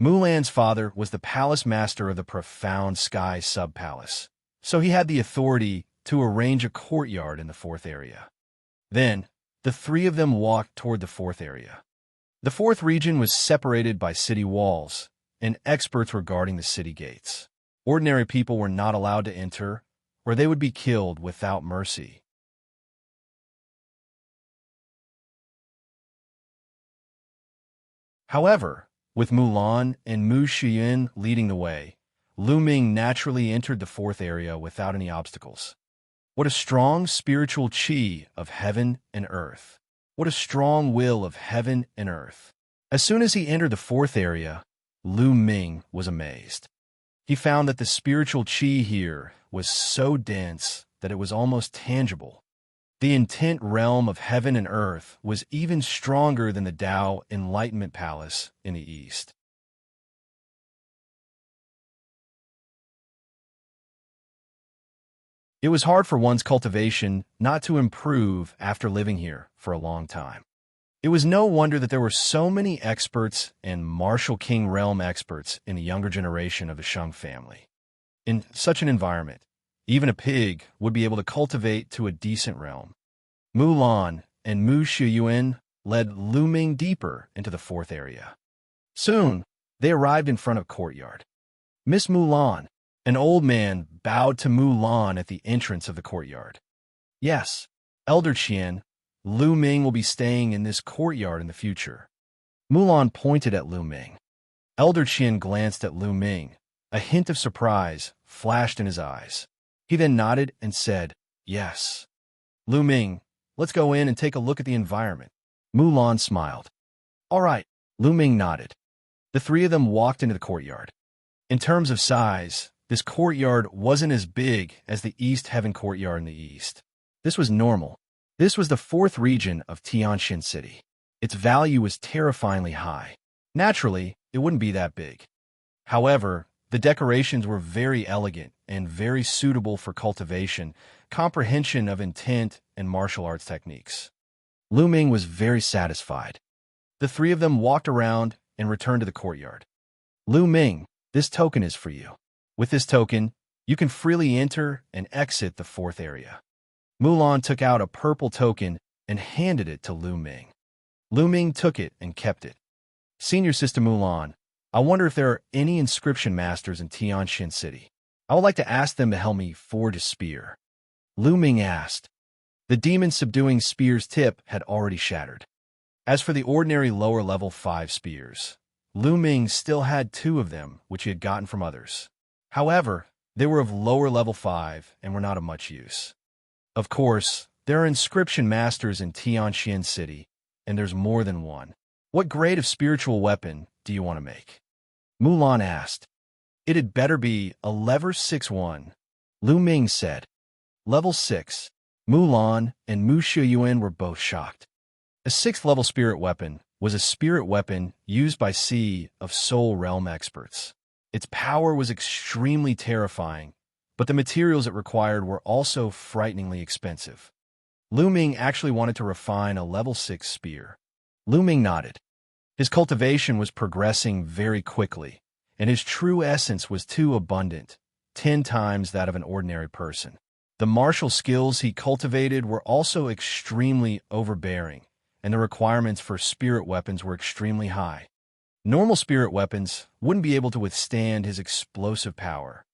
Mulan's father was the palace master of the profound sky sub-palace, so he had the authority to arrange a courtyard in the 4th area. Then, the three of them walked toward the 4th area. The 4th region was separated by city walls, and experts were guarding the city gates. Ordinary people were not allowed to enter, or they would be killed without mercy. However, with Mulan and Mu Xiyuan leading the way, Lu Ming naturally entered the 4th area without any obstacles. What a strong spiritual qi of heaven and earth. What a strong will of heaven and earth. As soon as he entered the 4th area, Lu Ming was amazed. He found that the spiritual qi here was so dense that it was almost tangible. The intent realm of heaven and earth was even stronger than the Tao Enlightenment Palace in the east. It was hard for one's cultivation not to improve after living here for a long time. It was no wonder that there were so many experts and martial king realm experts in the younger generation of the Sheng family. In such an environment, even a pig would be able to cultivate to a decent realm. Mulan and Mu Xiyuan led Lu Ming deeper into the 4th area. Soon, they arrived in front of a courtyard. Miss Mulan, an old man, bowed to Mulan at the entrance of the courtyard. Yes, Elder Qian, Lu Ming will be staying in this courtyard in the future. Mulan pointed at Lu Ming. Elder Qian glanced at Lu Ming. A hint of surprise flashed in his eyes. He then nodded and said, Yes. Lu Ming, let's go in and take a look at the environment. Mulan smiled. All right, Lu Ming nodded. The three of them walked into the courtyard. In terms of size, This courtyard wasn't as big as the East Heaven courtyard in the east. This was normal. This was the fourth region of Xianxia City. Its value was terrifyingly high. Naturally, it wouldn't be that big. However, the decorations were very elegant and very suitable for cultivation, comprehension of intent, and martial arts techniques. Lu Ming was very satisfied. The three of them walked around and returned to the courtyard. Lu Ming, this token is for you. With this token, you can freely enter and exit the fourth area. Mulan took out a purple token and handed it to Lu Ming. Lu Ming took it and kept it. Senior Sister Mulan, I wonder if there are any inscription masters in Tianxin City. I would like to ask them to help me forge a spear. Lu Ming asked. The demon subduing spear's tip had already shattered. As for the ordinary lower level 5 spears, Lu Ming still had 2 of them, which he had gotten from others. However, they were of lower level 5 and were not of much use. Of course, there are inscription masters in Tianxin City, and there's more than one. What grade of spiritual weapon do you want to make? Mulan asked. It had better be a level 6-1. Lu Ming said. Level 6. Mulan and Mu Shiyuan were both shocked. A 6th level spirit weapon was a spirit weapon used by Sea of Soul Realm experts. Its power was extremely terrifying, but the materials it required were also frighteningly expensive. Lu Ming actually wanted to refine a level 6 spear. Lu Ming nodded. His cultivation was progressing very quickly, and his true essence was too abundant, 10 times that of an ordinary person. The martial skills he cultivated were also extremely overbearing, and the requirements for spirit weapons were extremely high. Normal spirit weapons wouldn't be able to withstand his explosive power.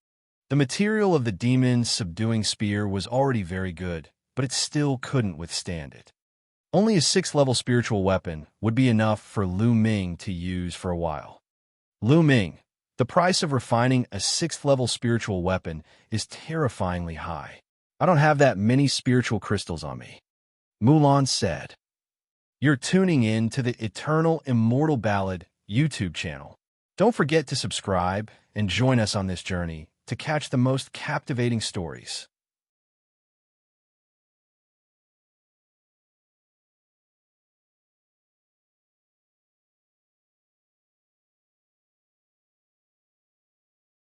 The material of the demon's subduing spear was already very good, but it still couldn't withstand it. Only a 6th level spiritual weapon would be enough for Lu Ming to use for a while. Lu Ming, the price of refining a 6th level spiritual weapon is terrifyingly high. I don't have that many spiritual crystals on me. Mulan said. You're tuning in to the Eternal Immortal Ballad YouTube channel. Don't forget to subscribe and join us on this journey to catch the most captivating stories.